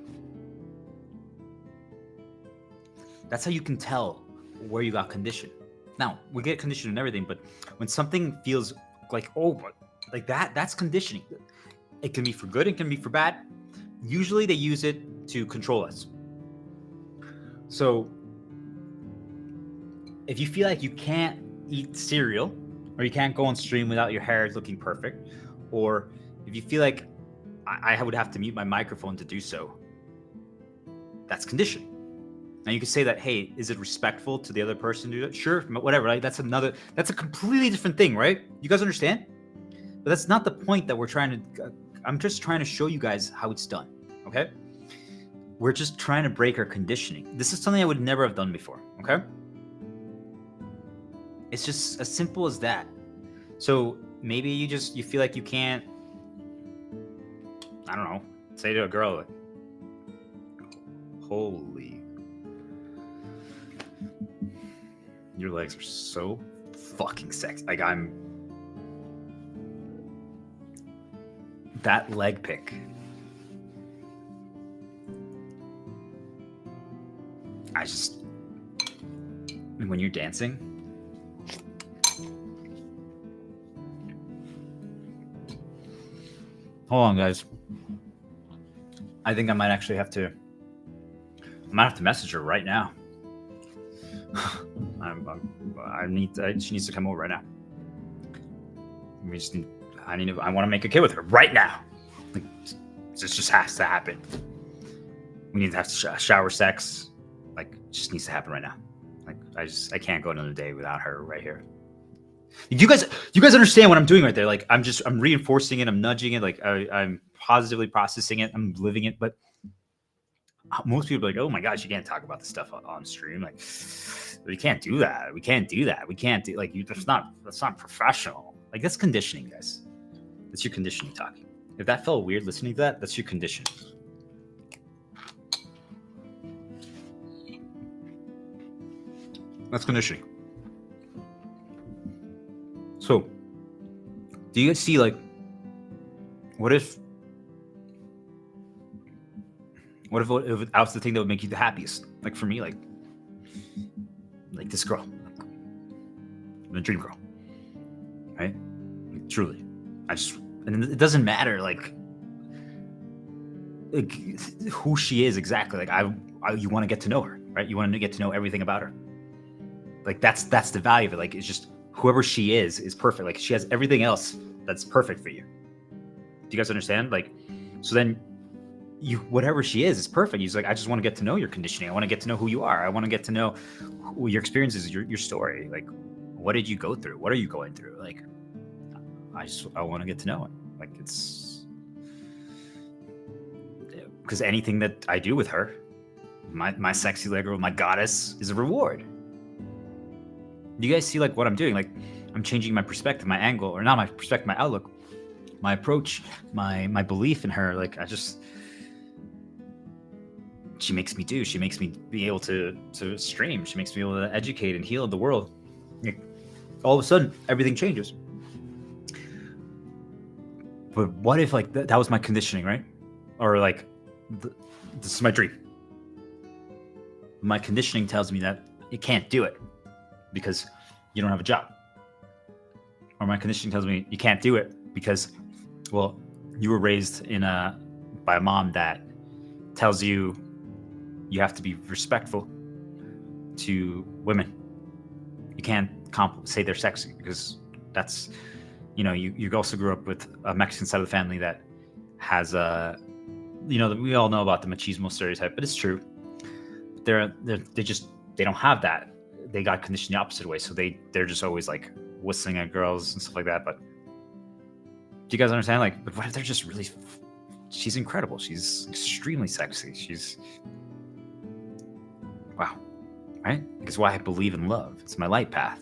That's how you can tell where you got conditioned. Now, we get conditioned and everything, but when something feels like, oh, like that's conditioning. It can be for good, it can be for bad. Usually they use it to control us. So if you feel like you can't eat cereal, or you can't go on stream without your hair looking perfect, or if you feel like I would have to mute my microphone to do so, that's conditioning. Now you can say that, hey, is it respectful to the other person to do that? Sure, whatever, right? That's a completely different thing, right? You guys understand? But that's not the point that we're trying to, I'm just trying to show you guys how it's done, okay? We're just trying to break our conditioning. This is something I would never have done before, okay? It's just as simple as that. So maybe you feel like you can't, I don't know, say to a girl, like, holy, your legs are so fucking sexy. Like that leg pick. When you're dancing, hold on, guys. I think I might actually have to. I might have to message her right now. She needs to come over right now. I want to make a kid with her right now. Like, this just has to happen. We need to have shower sex. Like, it just needs to happen right now. Like, I can't go another day without her right here. Do you guys understand what I'm doing right there? Like, I'm reinforcing it. I'm nudging it. Like, I'm positively processing it. I'm living it. But most people are like, oh my gosh, you can't talk about this stuff on stream. Like, we can't do that. We can't do that. We can't do that's not professional. Like, that's conditioning, guys. That's your conditioning talking. If that felt weird listening to that, that's your conditioning. That's conditioning. So, do you guys see, like, what if that was the thing that would make you the happiest? Like, for me, like this girl, the dream girl, right? Like, truly, and it doesn't matter like who she is exactly. Like, you want to get to know her, right? You want to get to know everything about her. Like, that's the value of it. Like, it's just whoever she is perfect. Like, she has everything else that's perfect for you. Do you guys understand? Like, so then whatever she is perfect. He's like, I just want to get to know your conditioning. I want to get to know who you are. I want to get to know your experiences, your story. Like, what did you go through? What are you going through? Like, I want to get to know it. Like, it's because anything that I do with her, my sexy leg girl, my goddess, is a reward. Do you guys see, like, what I'm doing? Like, I'm changing my perspective, my angle, or not my perspective, my outlook, my approach, my belief in her. Like, she makes me do. She makes me be able to stream. She makes me able to educate and heal the world. Like, all of a sudden, everything changes. But what if, like, that was my conditioning, right? Or, like, this is my dream. My conditioning tells me that you can't do it because you don't have a job. Or my conditioning tells me you can't do it because, well, you were raised by a mom that tells you have to be respectful to women. You can't say they're sexy because that's, you also grew up with a Mexican side of the family that has we all know about the machismo stereotype, but it's true. They don't have that. They got conditioned the opposite way, so they're just always like whistling at girls and stuff like that. But do you guys understand? Like, but what if they're just really? She's incredible. She's extremely sexy. She's wow, right? Because why I believe in love. It's my light path.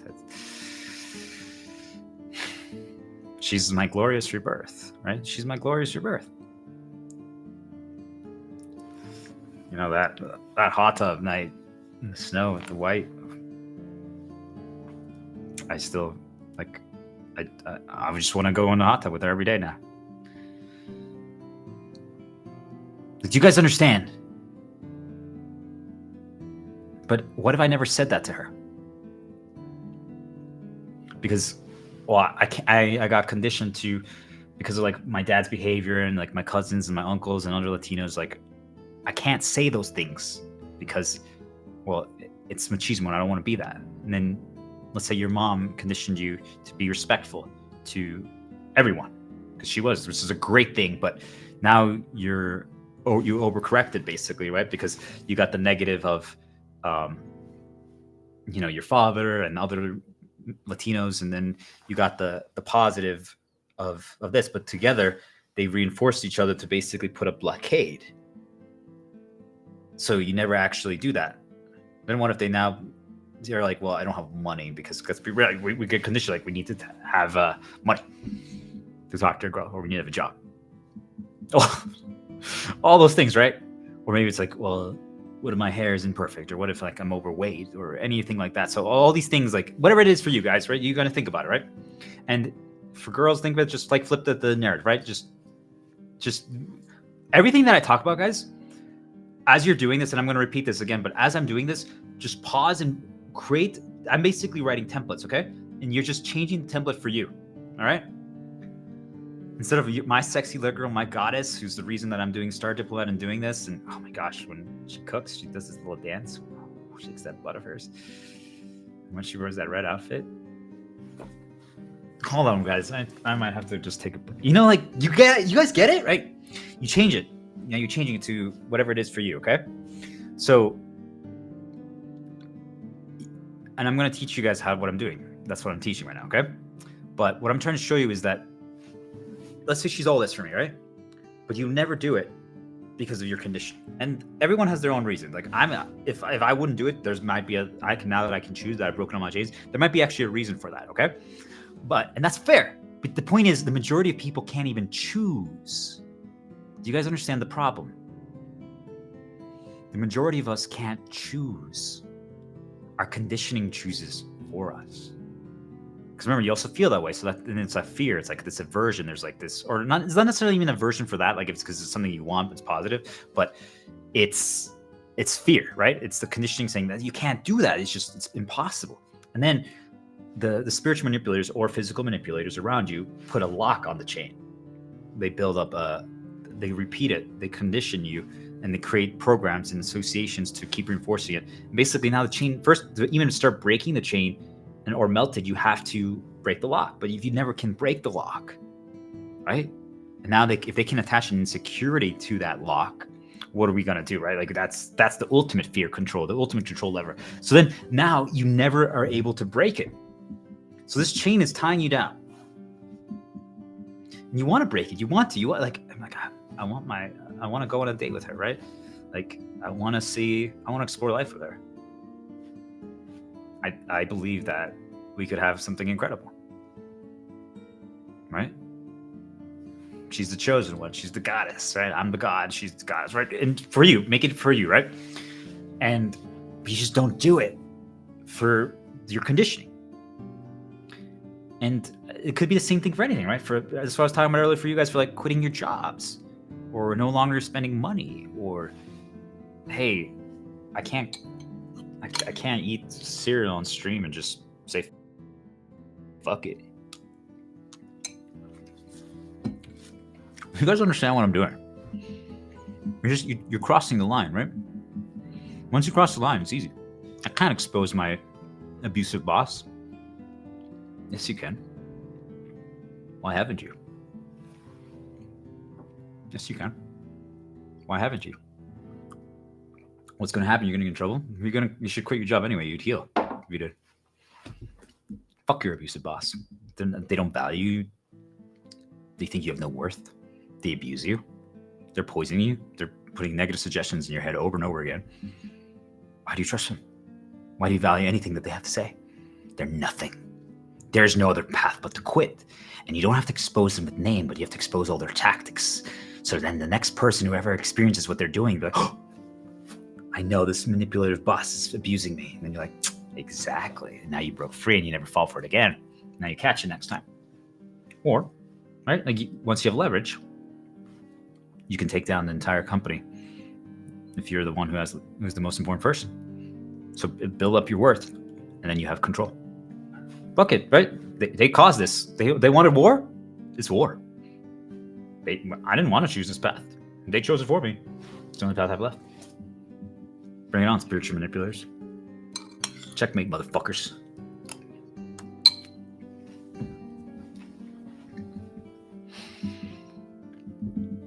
She's my glorious rebirth, right? She's my glorious rebirth. You know, that hot tub night in the snow with the white. I still, like, I just want to go in the hot tub with her every day now. Do you guys understand? But what if I never said that to her? Because, well, I got conditioned to, because of like my dad's behavior and like my cousins and my uncles and other Latinos, like I can't say those things because, well, it's machismo and I don't want to be that. And then let's say your mom conditioned you to be respectful to everyone because she was, which is a great thing. But now you overcorrected basically, right? Because you got the negative of, you know, your father and other Latinos, and then you got the positive of this. But together, they reinforced each other to basically put a blockade. So you never actually do that. Then what if they're like, well, I don't have money because we get conditioned, like we need to have money to talk to a girl, or we need to have a job. Oh, all those things, right? Or maybe it's like, well, what if my hair is imperfect, or what if like I'm overweight, or anything like that. So all these things, like whatever it is for you guys, right? You're gonna think about it, right? And for girls, think of it just like flip the narrative, right? Just everything that I talk about, guys. As you're doing this, and I'm going to repeat this again, but as I'm doing this, just pause and create. I'm basically writing templates, okay? And you're just changing the template for you, all right? Instead of my sexy little girl, my goddess, who's the reason that I'm doing Star Diplomat and doing this. And oh my gosh, when she cooks, she does this little dance. Shakes that butt of hers. And when she wears that red outfit. Hold on, guys. I might have to just take a. You know, like you guys get it, right? You change it. You know, you're changing it to whatever it is for you, okay? So, and I'm going to teach you guys what I'm doing. That's what I'm teaching right now, okay? But what I'm trying to show you is that, let's say she's all this for me, right? But you never do it because of your condition. And everyone has their own reason. Like if I wouldn't do it, now that I can choose that I've broken all my chains, there might be actually a reason for that, okay? And that's fair. But the point is, the majority of people can't even choose. Do you guys understand the problem? The majority of us can't choose. Our conditioning chooses for us. Because remember, you also feel that way. So and it's a fear. It's like this aversion. There's like this, or not. It's not necessarily even aversion for that. Like it's because it's something you want, it's positive. But it's fear, right? It's the conditioning saying that you can't do that. It's impossible. And then the spiritual manipulators or physical manipulators around you put a lock on the chain. They build up they repeat it, they condition you, and they create programs and associations to keep reinforcing it. And basically, now the chain, first, to even start breaking the chain or melted, you have to break the lock. But if you never can break the lock, right? And now if they can attach an insecurity to that lock, what are we gonna do, right? Like that's the ultimate fear control, the ultimate control lever. So then now you never are able to break it. So this chain is tying you down. And you want to break it. You want to. I'm like, I want to go on a date with her, right? Like, I want to explore life with her. I believe that we could have something incredible, right? She's the chosen one. She's the goddess, right? I'm the god. She's the goddess, right? And for you, make it for you, right? And you just don't do it for your conditioning. And it could be the same thing for anything, right? As I was talking about earlier, for you guys, for like quitting your jobs, or no longer spending money, or hey, I can't eat cereal on stream and just say fuck it. You guys understand what I'm doing? You're crossing the line, right? Once you cross the line, it's easy. I can't expose my abusive boss. Yes, you can. Why haven't you? Yes, you can. Why haven't you? What's going to happen? You're going to get in trouble. You should quit your job anyway. You'd heal if you did. Fuck your abusive boss. They don't value you. They think you have no worth. They abuse you. They're poisoning you. They're putting negative suggestions in your head over and over again. Why do you trust them? Why do you value anything that they have to say? They're nothing. There's no other path but to quit. And you don't have to expose them with name, but you have to expose all their tactics. So then the next person who ever experiences what they're doing, be like, oh, I know this manipulative boss is abusing me. And then you're like, exactly. And now you broke free and you never fall for it again. Now you catch it next time. Or, right, like once you have leverage, you can take down the entire company if you're the one who's the most important person. So build up your worth, and then you have control. Fuck it, right? They caused this. They wanted war. It's war. I didn't want to choose this path. They chose it for me. It's the only path I've left. Bring it on, spiritual manipulators. Checkmate, motherfuckers.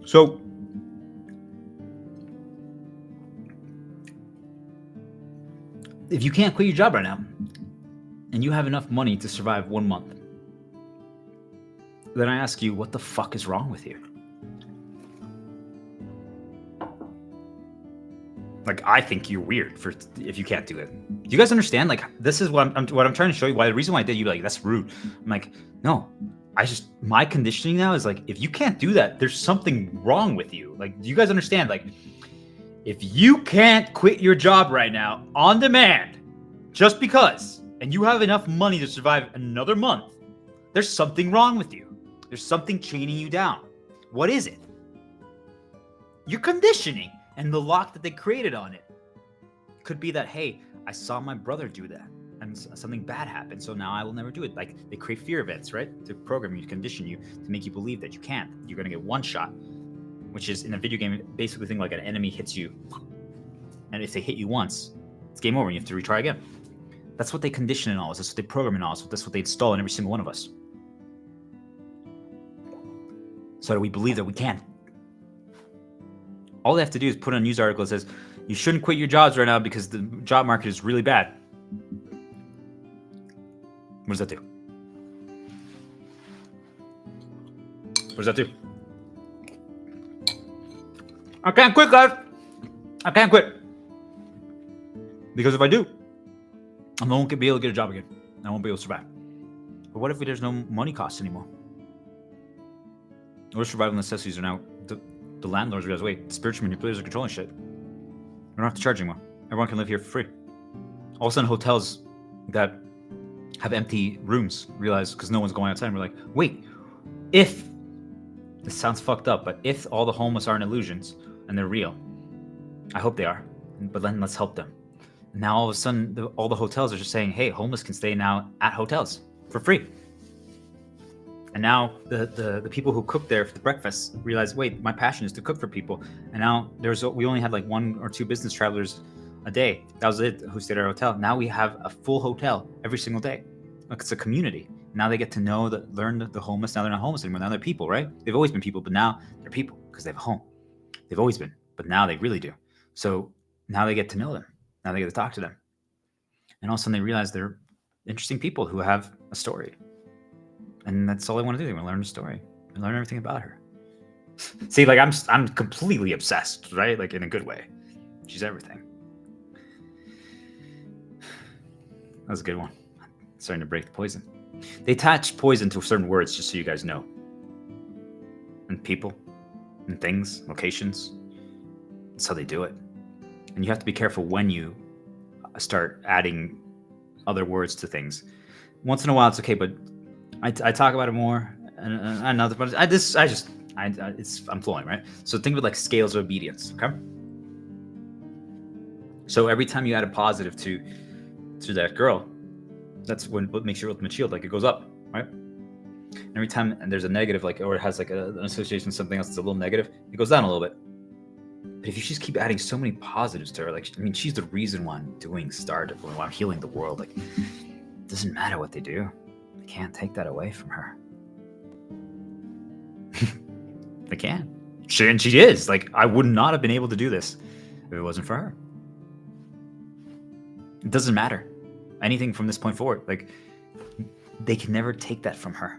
So, if you can't quit your job right now, and you have enough money to survive 1 month, then I ask you, what the fuck is wrong with you? Like, I think you're weird if you can't do it. Do you guys understand? Like, this is what I'm trying to show you. Why the reason why I did, you'd be like, that's rude. I'm like, no. My conditioning now is like, if you can't do that, there's something wrong with you. Like, do you guys understand? Like, if you can't quit your job right now on demand, just because, and you have enough money to survive another month, there's something wrong with you. There's something chaining you down. What is it? Your conditioning and the lock that they created on it. Could be that, hey, I saw my brother do that and something bad happened, so now I will never do it. Like, they create fear events, right? To program you, to condition you, to make you believe that you can't. You're going to get one shot, which is in a video game, basically think like an enemy hits you. And if they hit you once, it's game over and you have to retry again. That's what they condition in all of us. That's what they program in all of us. That's what they install in every single one of us. So that we believe that we can. All they have to do is put on a news article that says, you shouldn't quit your jobs right now because the job market is really bad. What does that do? What does that do? I can't quit, guys. I can't quit. Because if I do, I won't be able to get a job again. I won't be able to survive. But what if there's no money costs anymore? Or survival necessities are now, the landlords realize, wait, the spiritual manipulators are controlling shit. We don't have to charge anymore. Everyone can live here for free. All of a sudden, hotels that have empty rooms realize, because no one's going outside, and we're like, wait, if, this sounds fucked up, but if all the homeless aren't illusions and they're real, I hope they are, but then let's help them. And now all of a sudden, all the hotels are just saying, hey, homeless can stay now at hotels for free. And now the people who cook there for the breakfast realize, wait, my passion is to cook for people. And now we only had like 1 or 2 business travelers a day. That was it, who stayed at our hotel. Now we have a full hotel every single day. Like, it's a community. Now they get to know learn the homeless. Now they're not homeless anymore. Now they're people, right? They've always been people, but now they're people because they have a home. They've always been, but now they really do. So now they get to know them. Now they get to talk to them. And all of a sudden they realize they're interesting people who have a story. And that's all they want to do. They want to learn the story and learn everything about her. See, like, I'm completely obsessed, right? Like, in a good way. She's everything. That was a good one. Starting to break the poison. They attach poison to certain words, just so you guys know. And people, and things, locations. That's how they do it. And you have to be careful when you start adding other words to things. Once in a while, it's okay, but I talk about it more, and another, but I'm flowing, right? So think of it like scales of obedience, okay? So every time you add a positive to that girl, that's what makes your ultimate shield, like, it goes up, right? And every time there's a negative, like, or it has like an association with something else that's a little negative, it goes down a little bit. But if you just keep adding so many positives to her, like, I mean, she's the reason why I'm doing Startup, why I'm healing the world. Like, it doesn't matter what they do. Can't take that away from her. They can. And she is. Like, I would not have been able to do this if it wasn't for her. It doesn't matter. Anything from this point forward. Like, they can never take that from her.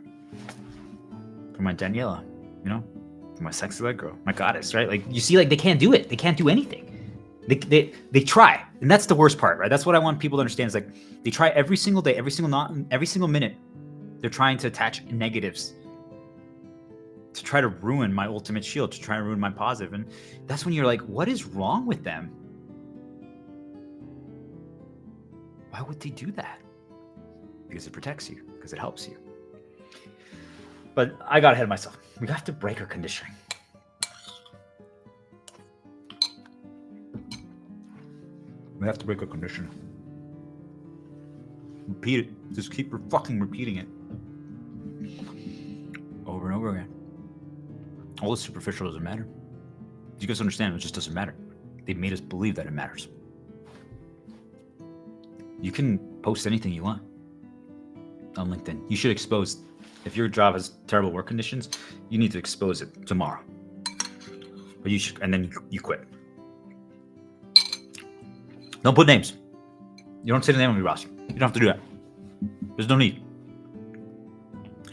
From my Daniela, you know? From my sexy leg girl. My goddess, right? Like, you see, like, they can't do it. They can't do anything. They try, and that's the worst part, right? That's what I want people to understand. Is like they try every single day, every single minute. They're trying to attach negatives to try to ruin my ultimate shield, to try to ruin my positive, and that's when you're like, what is wrong with them? Why would they do that? Because it protects you, because it helps you. But I got ahead of myself. We have to break our conditioning. We have to break our conditioning. Repeat it. Just keep fucking repeating it. Over and over again. All the superficial doesn't matter. You guys understand? It just doesn't matter. They made us believe that it matters. You can post anything you want on LinkedIn. You should expose, if your job has terrible work conditions, you need to expose it tomorrow. But you should, and then you quit. Don't put names. You don't say the name of your boss. You don't have to do that. There's no need.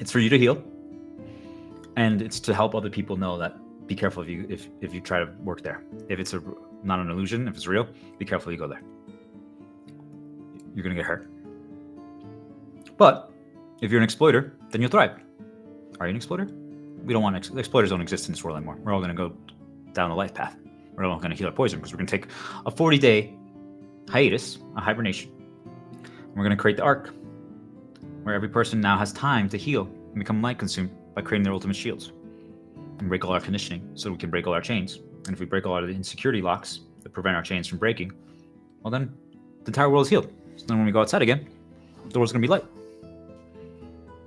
It's for you to heal, and it's to help other people know that be careful if you try to work there. If it's not an illusion, if it's real, be careful you go there. You're gonna get hurt. But if you're an exploiter, then you'll thrive. Are you an exploiter? We don't want exploiters don't exist in this world anymore. We're all gonna go down the life path. We're all gonna heal our poison because we're gonna take a 40-day hiatus, a hibernation. We're gonna create the arc, where every person now has time to heal and become light consumed by creating their ultimate shields and break all our conditioning so we can break all our chains. And if we break all of the insecurity locks that prevent our chains from breaking, well then the entire world is healed. So then when we go outside again, the world's gonna be light.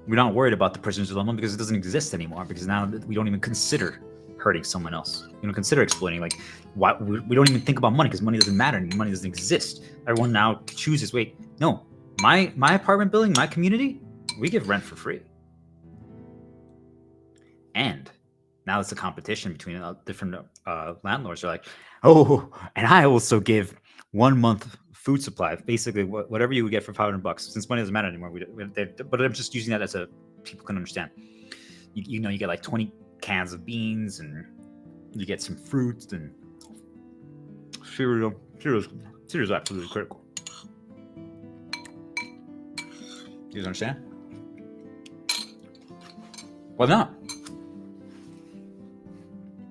We're not worried about the prisoners dilemma because it doesn't exist anymore, because now we don't even consider hurting someone else. We don't consider exploiting. Like, why we don't even think about money because money doesn't matter anymore. Money doesn't exist. Everyone now chooses, wait, no, my apartment building, my community, we give rent for free. And now it's a competition between different landlords. They're like, oh, and I also give 1 month food supply, basically whatever you would get for $500. Since money doesn't matter anymore, but I'm just using that as people can understand. You know, you get like 20 cans of beans, and you get some fruits and cereal. Cereal is absolutely critical. You guys understand? Why not?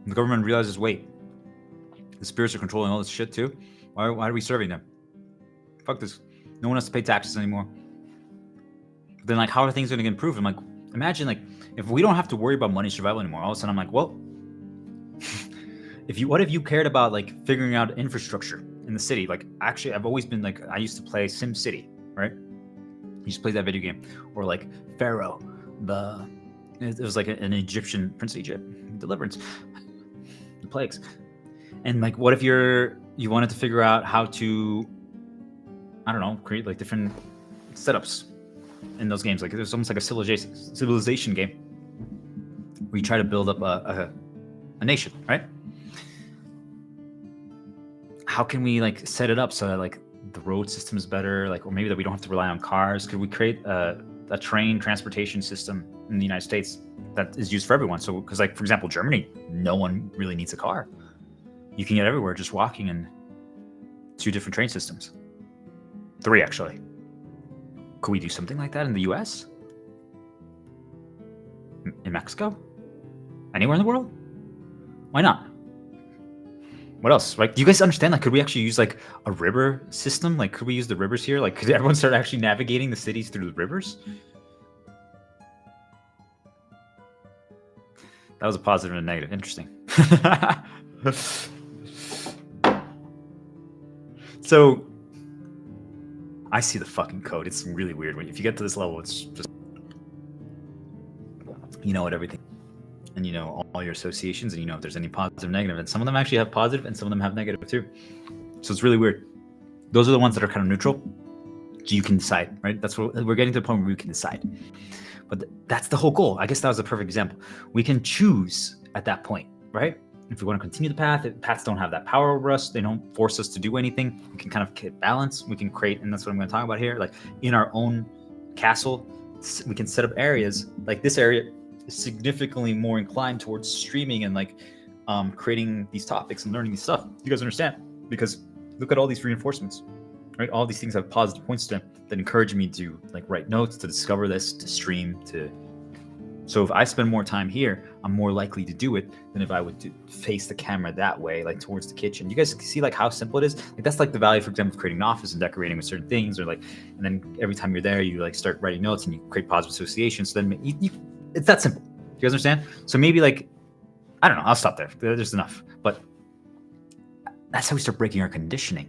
The government realizes, wait, the spirits are controlling all this shit too. Why are we serving them? Fuck this. No one has to pay taxes anymore. Then, like, how are things going to get improved? I'm like, imagine, like, if we don't have to worry about money survival anymore, all of a sudden I'm like, well, what if you cared about, like, figuring out infrastructure in the city? Like, actually, I've always been, like, I used to play Sim City, right? You used to play that video game. Or, like, Pharaoh, it was like an Egyptian, Prince of Egypt, Deliverance, the plagues. And, like, what if you wanted to figure out how to, I don't know, create, like, different setups in those games? Like, there's almost like a civilization game where you try to build up a nation, right? How can we, like, set it up so that, like, the road system is better, like, or maybe that we don't have to rely on cars? Could we create a train transportation system in the United States that is used for everyone? So, because, like, for example, Germany, no one really needs a car. You can get everywhere just walking in 2 different train systems. 3, actually. Could we do something like that in the US? In Mexico? Anywhere in the world? Why not? What else? Like, do you guys understand? Like, could we actually use, like, a river system? Like, could we use the rivers here? Like, could everyone start actually navigating the cities through the rivers? That was a positive and a negative. Interesting. So, I see the fucking code. It's really weird. If you get to this level, it's just, you know what, everything. And you know all your associations, and you know if there's any positive, negative. And some of them actually have positive, and some of them have negative too. So it's really weird. Those are the ones that are kind of neutral. So you can decide, right? That's what we're getting to the point where we can decide. But that's the whole goal. I guess that was a perfect example. We can choose at that point, right? If we want to continue the path, paths don't have that power over us. They don't force us to do anything. We can kind of get balance. We can create, and that's what I'm going to talk about here. Like, in our own castle, we can set up areas. Like, this area is significantly more inclined towards streaming and, like, creating these topics and learning these stuff. You guys understand? Because look at all these reinforcements, right? All these things have positive points to them that encourage me to like write notes, to discover this, to stream, to. So if I spend more time here, I'm more likely to do it than if I would face the camera that way, like towards the kitchen. You guys see like how simple it is? Like that's like the value, for example, of creating an office and decorating with certain things, or like, and then every time you're there, you like start writing notes and you create positive associations. So then it's that simple. Do you guys understand? So maybe like, I don't know, I'll stop there. There's enough. But that's how we start breaking our conditioning.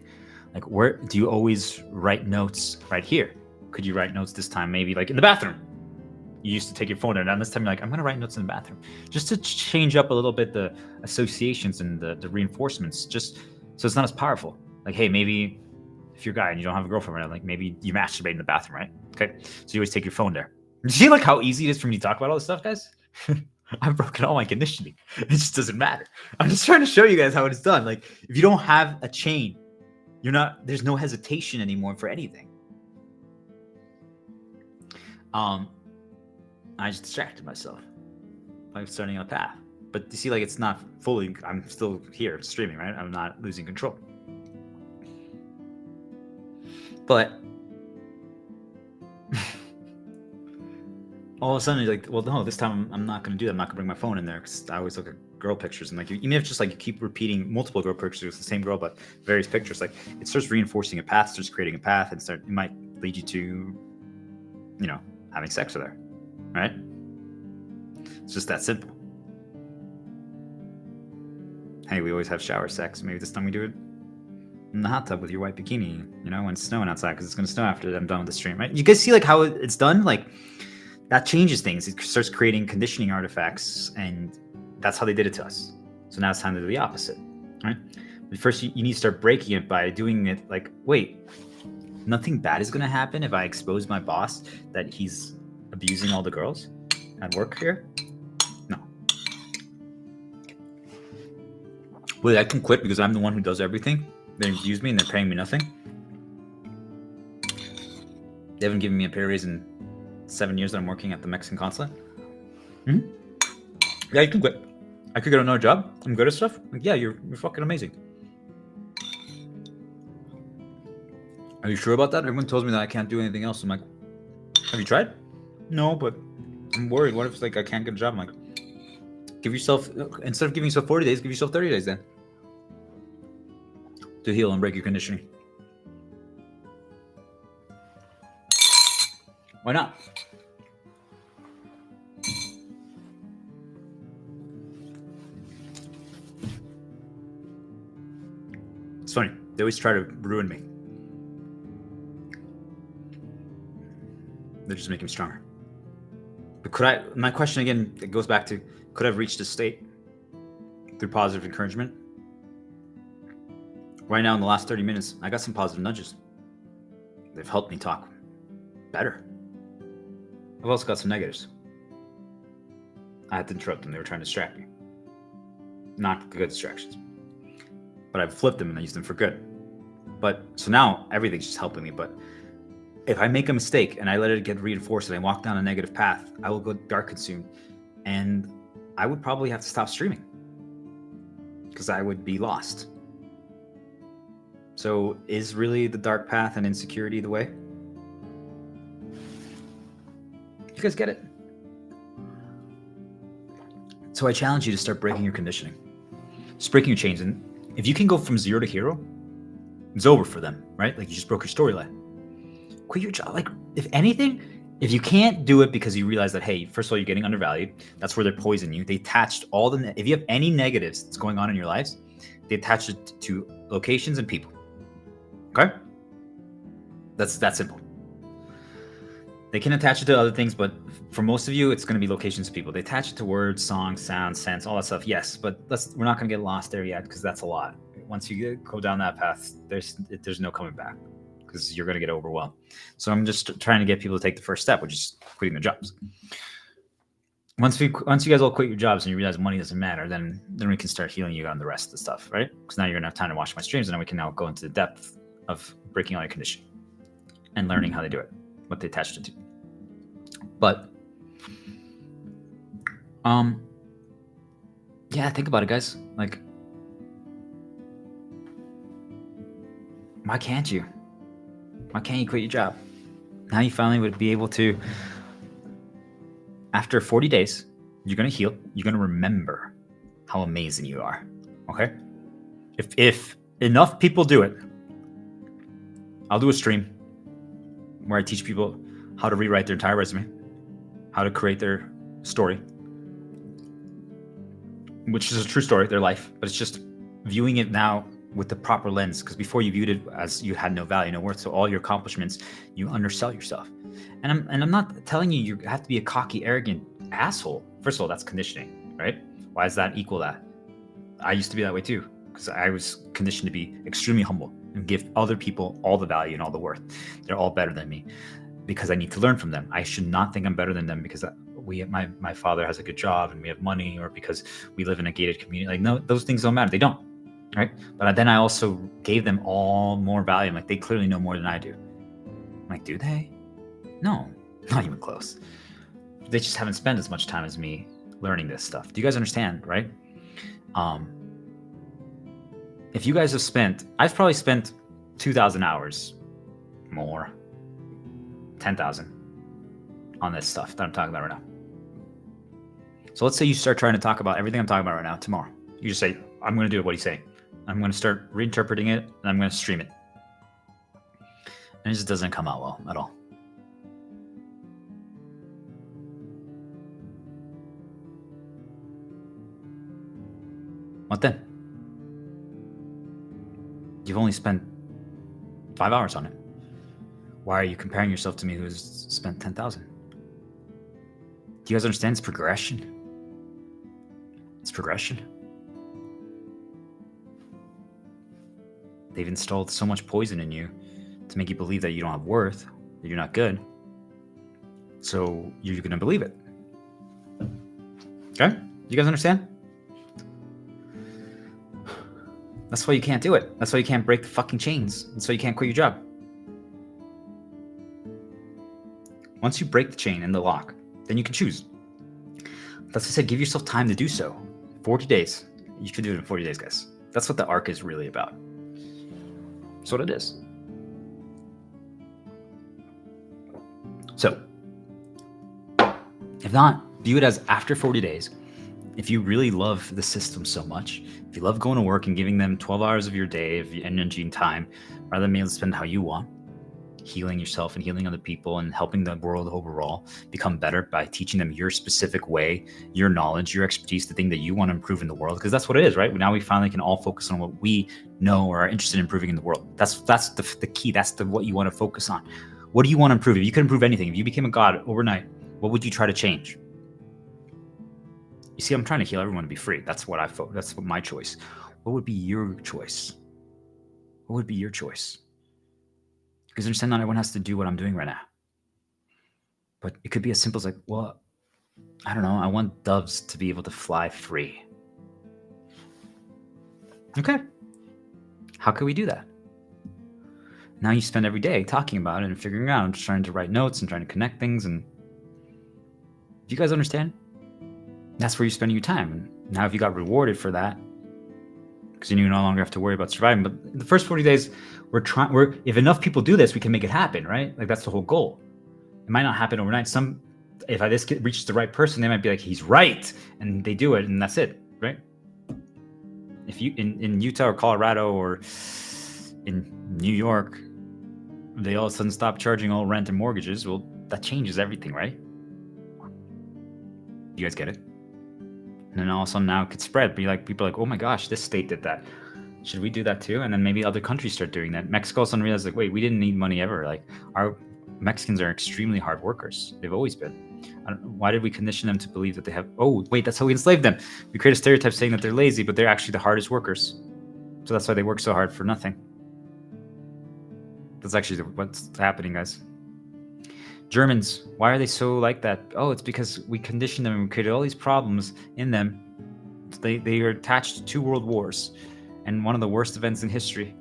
Like, where do you always write notes right here? Could you write notes this time maybe like in the bathroom? You used to take your phone there, and this time you're like, I'm gonna write notes in the bathroom, just to change up a little bit the associations and the reinforcements, just so it's not as powerful. Like, hey, maybe if you're a guy and you don't have a girlfriend right now, like maybe you masturbate in the bathroom, right? Okay, so you always take your phone there. You see like how easy it is for me to talk about all this stuff, guys? I've broken all my conditioning. It just doesn't matter. I'm just trying to show you guys how it's done. Like, if you don't have a chain, there's no hesitation anymore for anything. I just distracted myself by starting on a path. But you see, like, it's not fully, I'm still here streaming, right? I'm not losing control. But all of a sudden, you're like, well, no, this time I'm not going to do that. I'm not going to bring my phone in there because I always look at girl pictures. And like, even if just like you keep repeating multiple girl pictures with the same girl, but various pictures, like it starts reinforcing a path, starts creating a path, and it might lead you to, having sex with her. Right? It's just that simple. Hey, we always have shower sex. Maybe this time we do it in the hot tub with your white bikini, when it's snowing outside, because it's going to snow after I'm done with the stream, right? You guys see like how it's done? Like that changes things. It starts creating conditioning artifacts, and that's how they did it to us. So now it's time to do the opposite, right? But first, you need to start breaking it by doing it like, wait, nothing bad is going to happen if I expose my boss that he's abusing all the girls at work here? No. Wait, I can quit because I'm the one who does everything. They abuse me and they're paying me nothing. They haven't given me a pay raise in 7 years that I'm working at the Mexican consulate. Yeah, you can quit. I could get another job. I'm good at stuff. Like, yeah, you're fucking amazing. Are you sure about that? Everyone tells me that I can't do anything else. I'm like, have you tried? No, but I'm worried. What if it's like I can't get a job? I'm like, give yourself, instead of giving yourself 40 days, give yourself 30 days then. To heal and break your conditioning. Why not? It's funny. They always try to ruin me. They're just making me stronger. But my question again, it goes back to, could I have reached this state through positive encouragement? Right now in the last 30 minutes, I got some positive nudges. They've helped me talk better. I've also got some negatives. I had to interrupt them. They were trying to distract me. Not good distractions. But I've flipped them and I used them for good. But so now everything's just helping me. But if I make a mistake and I let it get reinforced and I walk down a negative path, I will go dark consumed. And I would probably have to stop streaming because I would be lost. So is really the dark path and insecurity the way? You guys get it? So I challenge you to start breaking your conditioning. Just breaking your chains. And if you can go from 0 to hero, it's over for them, right? Like you just broke your storyline. Quit your job. Like if anything, if you can't do it because you realize that, hey, first of all, you're getting undervalued. That's where they're poisoning you. They attached all the, if you have any negatives that's going on in your lives, they attach it to locations and people. Okay? That's that simple. They can attach it to other things, but for most of you, it's going to be locations and people. They attach it to words, songs, sounds, scents, all that stuff. Yes, but we're not going to get lost there yet because that's a lot. Once you go down that path, there's no coming back because you're going to get overwhelmed. So I'm just trying to get people to take the first step, which is quitting their jobs. Once you guys all quit your jobs and you realize money doesn't matter, then we can start healing you on the rest of the stuff, right? Because now you're going to have time to watch my streams, and then we can now go into the depth of breaking all your conditioning and learning how they do it, what they attached it to. But yeah, think about it, guys. Like Why can't you? Why can't you quit your job? Now you finally would be able to, after 40 days, you're going to heal. You're going to remember how amazing you are. Okay? If enough people do it, I'll do a stream where I teach people how to rewrite their entire resume, how to create their story, which is a true story, their life, but it's just viewing it now with the proper lens, because before you viewed it as you had no value, no worth. So all your accomplishments, you undersell yourself. And I'm not telling you have to be a cocky, arrogant asshole. First of all, that's conditioning, right? Why does that equal that? I used to be that way too, because I was conditioned to be extremely humble and give other people all the value and all the worth. They're all better than me because I need to learn from them. I should not think I'm better than them because my father has a good job and we have money, or because we live in a gated community. Like, no, those things don't matter. They don't, right? But then I also gave them all more value. I'm like, they clearly know more than I do. I'm like, do they? No, not even close. They just haven't spent as much time as me learning this stuff. Do you guys understand, right? If you guys have spent, I've probably spent 2,000 hours more, 10,000 on this stuff that I'm talking about right now. So let's say you start trying to talk about everything I'm talking about right now tomorrow. You just say, I'm going to do what he's saying. I'm going to start reinterpreting it, and I'm going to stream it. And it just doesn't come out well at all. What then? You've only spent 5 hours on it. Why are you comparing yourself to me who's spent 10,000? Do you guys understand? It's progression. It's progression. They've installed so much poison in you to make you believe that you don't have worth, that you're not good. So you're going to believe it. Okay? You guys understand? That's why you can't do it. That's why you can't break the fucking chains. That's why you can't quit your job. Once you break the chain and the lock, then you can choose. That's why I said, give yourself time to do so. 40 days. You can do it in 40 days, guys. That's what the arc is really about. That's what it is. So, if not, view it as after 40 days. If you really love the system so much, if you love going to work and giving them 12 hours of your day, of your energy and time, rather than being able to spend how you want, healing yourself and healing other people and helping the world overall become better by teaching them your specific way, your knowledge, your expertise, the thing that you want to improve in the world, because that's what it is, right? Now we finally can all focus on what we know or are interested in improving in the world. That's the key. That's what you want to focus on. What do you want to improve? If you could improve anything, if you became a god overnight, what would you try to change? You see, I'm trying to heal everyone to be free. That's what that's what my choice. What would be your choice? What would be your choice? Because understand, not everyone has to do what I'm doing right now. But it could be as simple as like, well, I don't know. I want doves to be able to fly free. Okay. How can we do that? Now you spend every day talking about it and figuring out and trying to write notes and trying to connect things. And do you guys understand? That's where you're spending your time. And now if you got rewarded for that, because you no longer have to worry about surviving. But the first 40 days, if enough people do this, we can make it happen, right? Like, that's the whole goal. It might not happen overnight. If this kid reaches the right person, they might be like, he's right. And they do it, and that's it, right? If you, in Utah or Colorado or in New York, they all of a sudden stop charging all rent and mortgages, well, that changes everything, right? You guys get it? And then all of a sudden now it could spread. People are like, oh my gosh, this state did that. Should we do that too? And then maybe other countries start doing that. Mexico suddenly realized, like, wait, we didn't need money ever. Like, our Mexicans are extremely hard workers. They've always been. I don't know, why did we condition them to believe that they have, oh, wait, that's how we enslaved them. We create a stereotype saying that they're lazy, but they're actually the hardest workers. So that's why they work so hard for nothing. That's actually what's happening, guys. Germans, why are they so like that? Oh, it's because we conditioned them and we created all these problems in them. They are attached to 2 world wars and one of the worst events in history.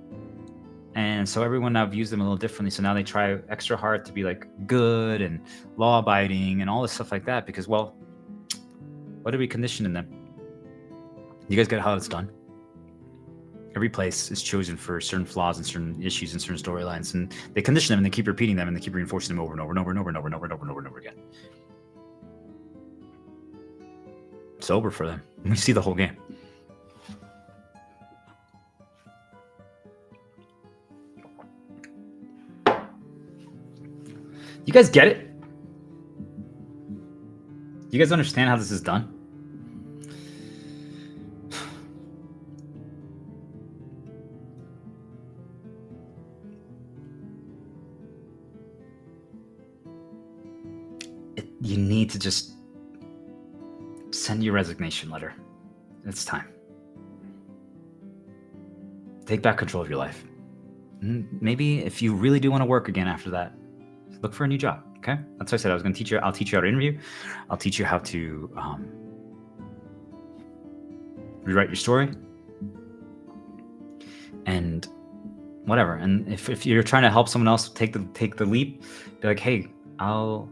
And so everyone now views them a little differently. So now they try extra hard to be like good and law abiding and all this stuff like that because, well, what did we condition in them? You guys get how it's done? Every place is chosen for certain flaws and certain issues and certain storylines, and they condition them and they keep repeating them and they keep reinforcing them over and over and over and over and over and over and over and over and over again. It's over for them. We see the whole game. You guys get it? You guys understand how this is done? You need to just send your resignation letter. It's time. Take back control of your life. Maybe if you really do want to work again after that, look for a new job. Okay, that's what I said. I was going to teach you. I'll teach you how to interview. I'll teach you how to rewrite your story, and whatever. And if you're trying to help someone else take the leap, be like, hey, I'll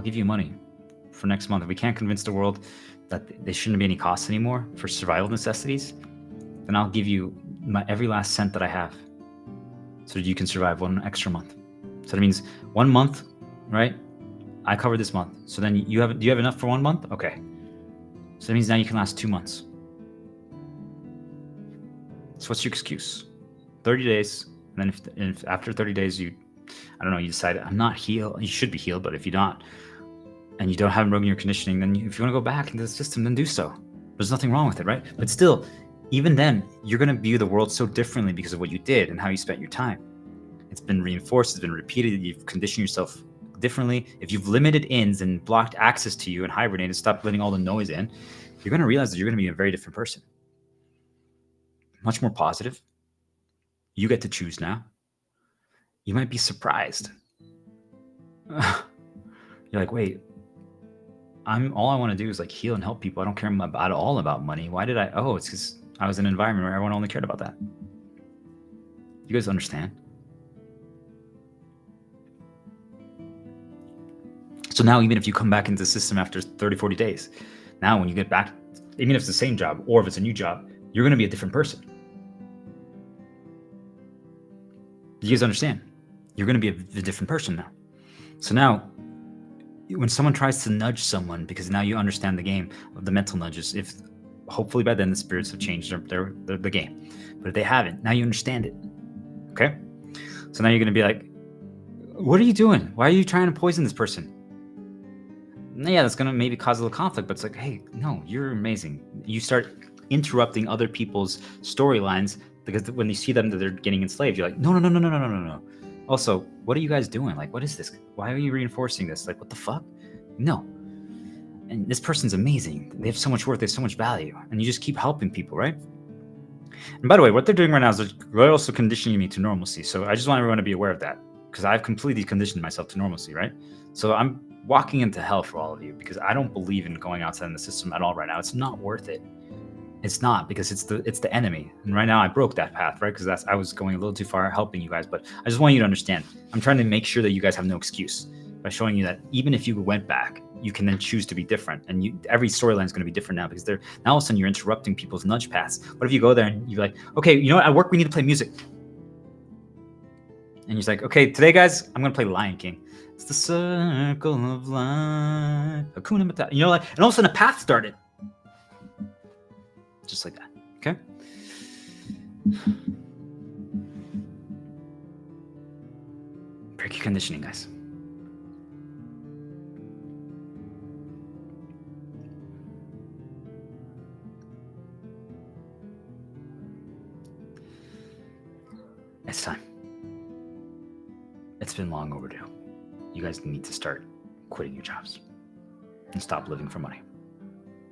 give you money for next month. If we can't convince the world that there shouldn't be any costs anymore for survival necessities, then I'll give you every last cent that I have so that you can survive one extra month. So that means 1 month, right? I covered this month. So then do you have enough for 1 month? Okay. So that means now you can last 2 months. So what's your excuse? 30 days. And then if after 30 days you decide I'm not healed, you should be healed, but if you're not, and you haven't broken your conditioning, then if you want to go back into the system, then do so. There's nothing wrong with it, right? But still, even then, you're going to view the world so differently because of what you did and how you spent your time. It's been reinforced, it's been repeated, you've conditioned yourself differently. If you've limited ins and blocked access to you and hibernated, stopped letting all the noise in, you're going to realize that you're going to be a very different person. Much more positive. You get to choose now. You might be surprised. You're like, wait, all I want to do is like heal and help people. I don't care at all about money. Why did it's because I was in an environment where everyone only cared about that. You guys understand? So now even if you come back into the system after 30, 40 days, now when you get back, even if it's the same job or if it's a new job, you're going to be a different person. You guys understand? You're going to be a different person now. So now, when someone tries to nudge someone, because now you understand the game of the mental nudges, if hopefully by then the spirits have changed the game, but if they haven't, now you understand it. Okay? So now you're going to be like, what are you doing? Why are you trying to poison this person? Yeah, that's going to maybe cause a little conflict, but it's like, hey, no, you're amazing. You start interrupting other people's storylines because when you see them that they're getting enslaved, you're like, no. Also, what are you guys doing? Like, what is this? Why are you reinforcing this? Like, what the fuck? No. And this person's amazing. They have so much worth. They have so much value. And you just keep helping people, right? And by the way, what they're doing right now is they're also conditioning me to normalcy. So I just want everyone to be aware of that because I've completely conditioned myself to normalcy, right? So I'm walking into hell for all of you because I don't believe in going outside in the system at all right now. It's not worth it. It's not, because it's the enemy. And right now I broke that path, right? Because I was going a little too far helping you guys. But I just want you to understand. I'm trying to make sure that you guys have no excuse by showing you that even if you went back, you can then choose to be different. And every storyline is going to be different now because now all of a sudden you're interrupting people's nudge paths. What if you go there and you're like, okay, you know what? At work we need to play music. And you're like, okay, today guys, I'm going to play Lion King. It's the circle of life. Hakuna Matata. You know, like, and all of a sudden a path started. Just like that, okay? Break your conditioning, guys. It's time. It's been long overdue. You guys need to start quitting your jobs and stop living for money.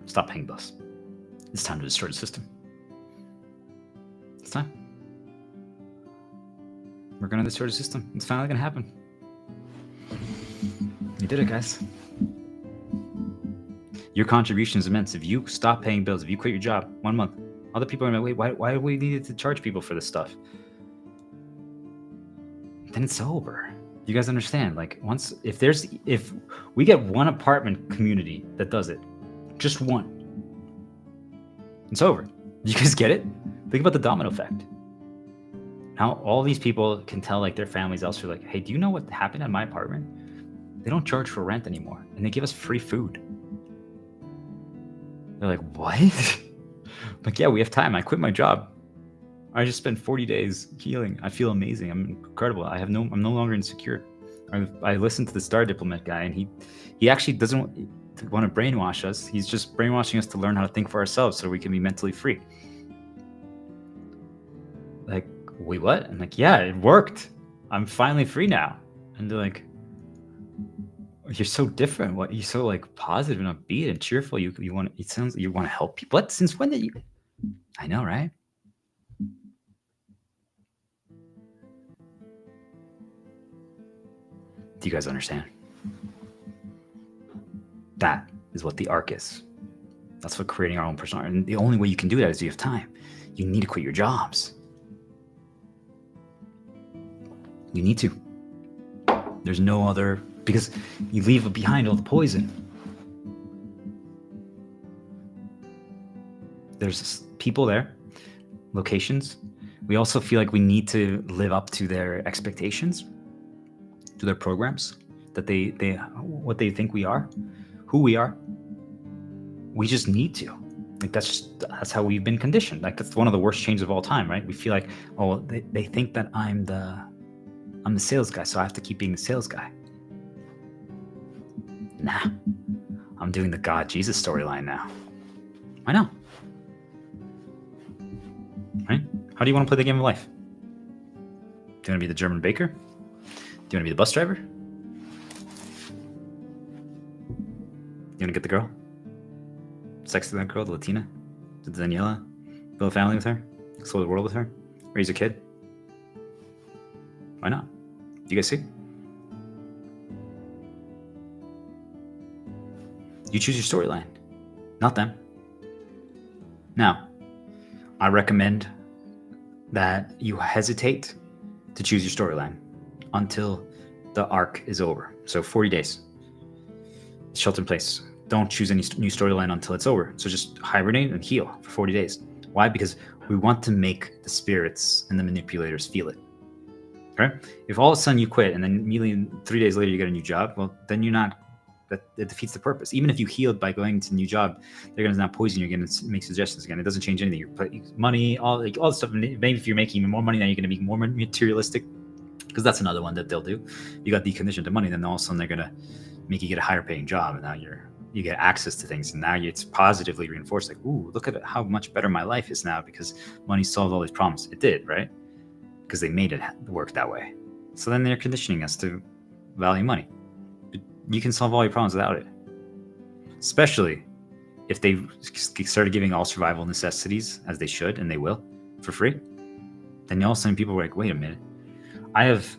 Stop paying bills. It's time to destroy the system. It's time. We're going to destroy the system. It's finally going to happen. You did it, guys. Your contribution is immense. If you stop paying bills, if you quit your job 1 month, other people are going to wait, why do we need to charge people for this stuff? Then it's over. You guys understand? Like if we get one apartment community that does it, just one, it's over. You guys get it? Think about the domino effect. Now all these people can tell like their families elsewhere, like, hey, do you know what happened at my apartment? They don't charge for rent anymore, and they give us free food. They're like, what? Like, yeah, we have time. I quit my job. I just spent 40 days healing. I feel amazing. I'm incredible. I'm no longer insecure. I listened to the Star Diplomat guy, and he actually doesn't want to brainwash us. He's just brainwashing us to learn how to think for ourselves so we can be mentally free. Like, wait, what? I'm like, yeah, it worked. I'm finally free now. And they're like, you're so different. What? You're so like positive and upbeat and cheerful. You want? It sounds you want to help people. What? Since when did you? I know, right? Do you guys understand? That is what the arc is. That's what creating our own persona. And the only way you can do that is you have time. You need to quit your jobs. You need to. There's no other, because you leave behind all the poison. There's people there, locations. We also feel like we need to live up to their expectations, to their programs, that they what they think we are, who we are. We just need to. Like that's how we've been conditioned. Like that's one of the worst changes of all time, right? We feel like, oh, they think that I'm the sales guy, so I have to keep being the sales guy. Nah, I'm doing the God Jesus storyline now. I know. Right? How do you want to play the game of life? Do you want to be the German baker? Do you want to be the bus driver? Do you want to get the girl? Sex with that girl, the Latina? The Daniela? Build a family with her? Explore the world with her? Raise a kid? Why not? Do you guys see? You choose your storyline, not them. Now, I recommend that you hesitate to choose your storyline until the arc is over. So 40 days. Shelter in place. Don't choose any new storyline until it's over. So just hibernate and heal for 40 days. Why? Because we want to make the spirits and the manipulators feel it. Okay? If all of a sudden you quit and then immediately 3 days later you get a new job, well, then you're not, it defeats the purpose. Even if you healed by going to a new job, they're going to now poison you again and make suggestions again. It doesn't change anything. You're putting money, all the stuff. Maybe if you're making more money, now you're going to be more materialistic, because that's another one that they'll do. You got deconditioned to money, then all of a sudden they're going to make you get a higher paying job, and now you get access to things, and now it's positively reinforced. Like, ooh, look at how much better my life is now because money solved all these problems. It did, right? Because they made it work that way. So then they're conditioning us to value money. But you can solve all your problems without it. Especially if they started giving all survival necessities, as they should, and they will, for free. Then all of a sudden people were like, wait a minute. I have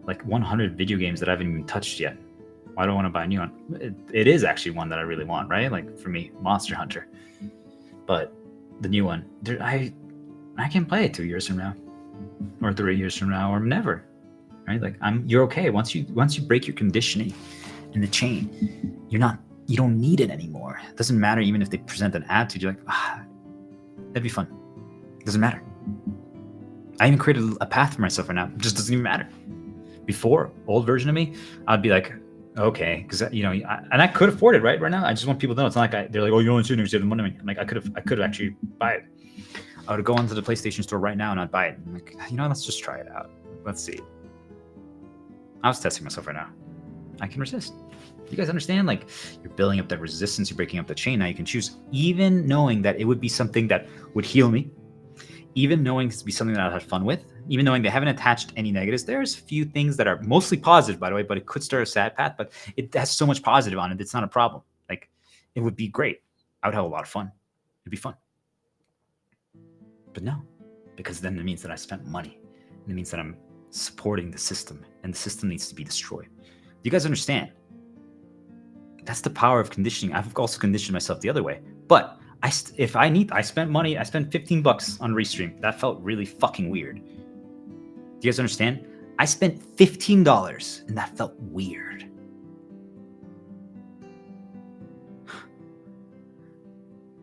like 100 video games that I haven't even touched yet. Why do I want to buy a new one? It is actually one that I really want, right? Like for me, Monster Hunter. But the new one, I can play it 2 years from now, or 3 years from now, or never, right? Like you're okay once you break your conditioning in the chain. You don't need it anymore. It doesn't matter even if they present an ad to you. You're like, that'd be fun. It doesn't matter. I even created a path for myself right now. It just doesn't even matter. Before, old version of me, I'd be like, okay, because I could afford it right now. I just want people to know it's not like they're like, oh, you only you have the money. I'm like, I could actually buy it. I would go onto the PlayStation store right now and I'd buy it. I'm like, let's just try it out. Let's see. I was testing myself right now. I can resist. You guys understand? Like, you're building up that resistance. You're breaking up the chain. Now you can choose, even knowing that it would be something that would heal me, even knowing this would be something that I'd have fun with, even knowing they haven't attached any negatives. There's a few things that are mostly positive, by the way, but it could start a sad path, but it has so much positive on it. It's not a problem. Like, it would be great. I would have a lot of fun. It'd be fun. But no, because then it means that I spent money. And it means that I'm supporting the system, and the system needs to be destroyed. Do you guys understand? That's the power of conditioning. I've also conditioned myself the other way. But I spent money. I spent $15 on Restream. That felt really fucking weird. Do you guys understand? I spent $15 and that felt weird.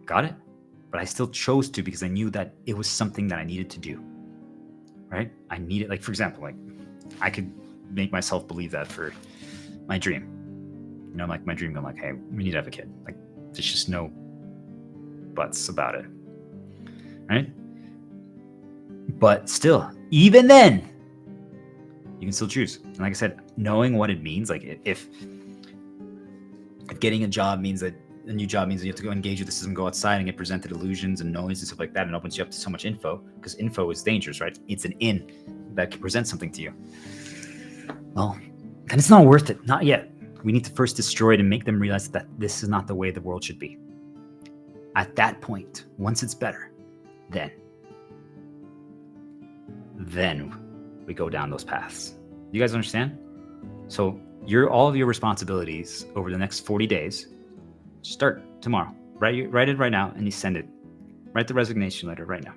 Got it? but I still chose to because I knew that it was something that I needed to do, right? I needed, like, for example, like I could make myself believe that for my dream, you know, like my dream, I'm like, hey, we need to have a kid. Like, there's just no buts about it, right? But still, even then, you can still choose. And like I said, knowing what it means, like if getting a job means that a new job means that you have to go engage with the system, go outside and get presented illusions and noise and stuff like that, and opens you up to so much info, because info is dangerous, right? It's an in that can present something to you. Well, then it's not worth it. Not yet. We need to first destroy it and make them realize that this is not the way the world should be. At that point, once it's better, then we go down those paths. You guys understand? So all of your responsibilities over the next 40 days start tomorrow. Write it right now and you send it. Write the resignation letter right now.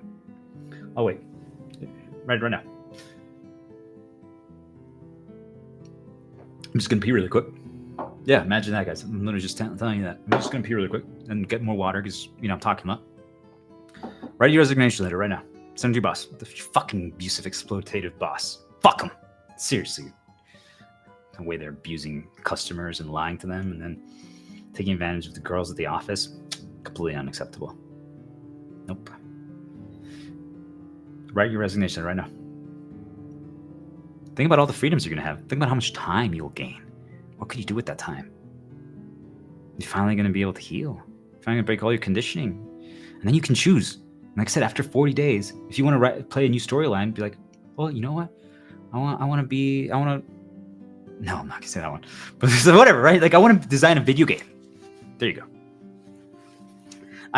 Oh wait, write it right now. I'm just gonna pee really quick. Yeah, imagine that, guys. I'm literally just telling you that. I'm just gonna pee really quick and get more water because, you know, I'm talking about. Write your resignation letter right now. Send it to your boss. The fucking abusive, exploitative boss. Fuck him. Seriously. The way they're abusing customers and lying to them and then taking advantage of the girls at the office. Completely unacceptable. Nope. Write your resignation right now. Think about all the freedoms you're going to have. Think about how much time you'll gain. What could you do with that time? You're finally going to be able to heal. You're finally going to break all your conditioning. And then you can choose. And like I said, after 40 days, if you want to play a new storyline, be like, well, you know what? No, I'm not going to say that one. But whatever, right? Like, I want to design a video game. There you go.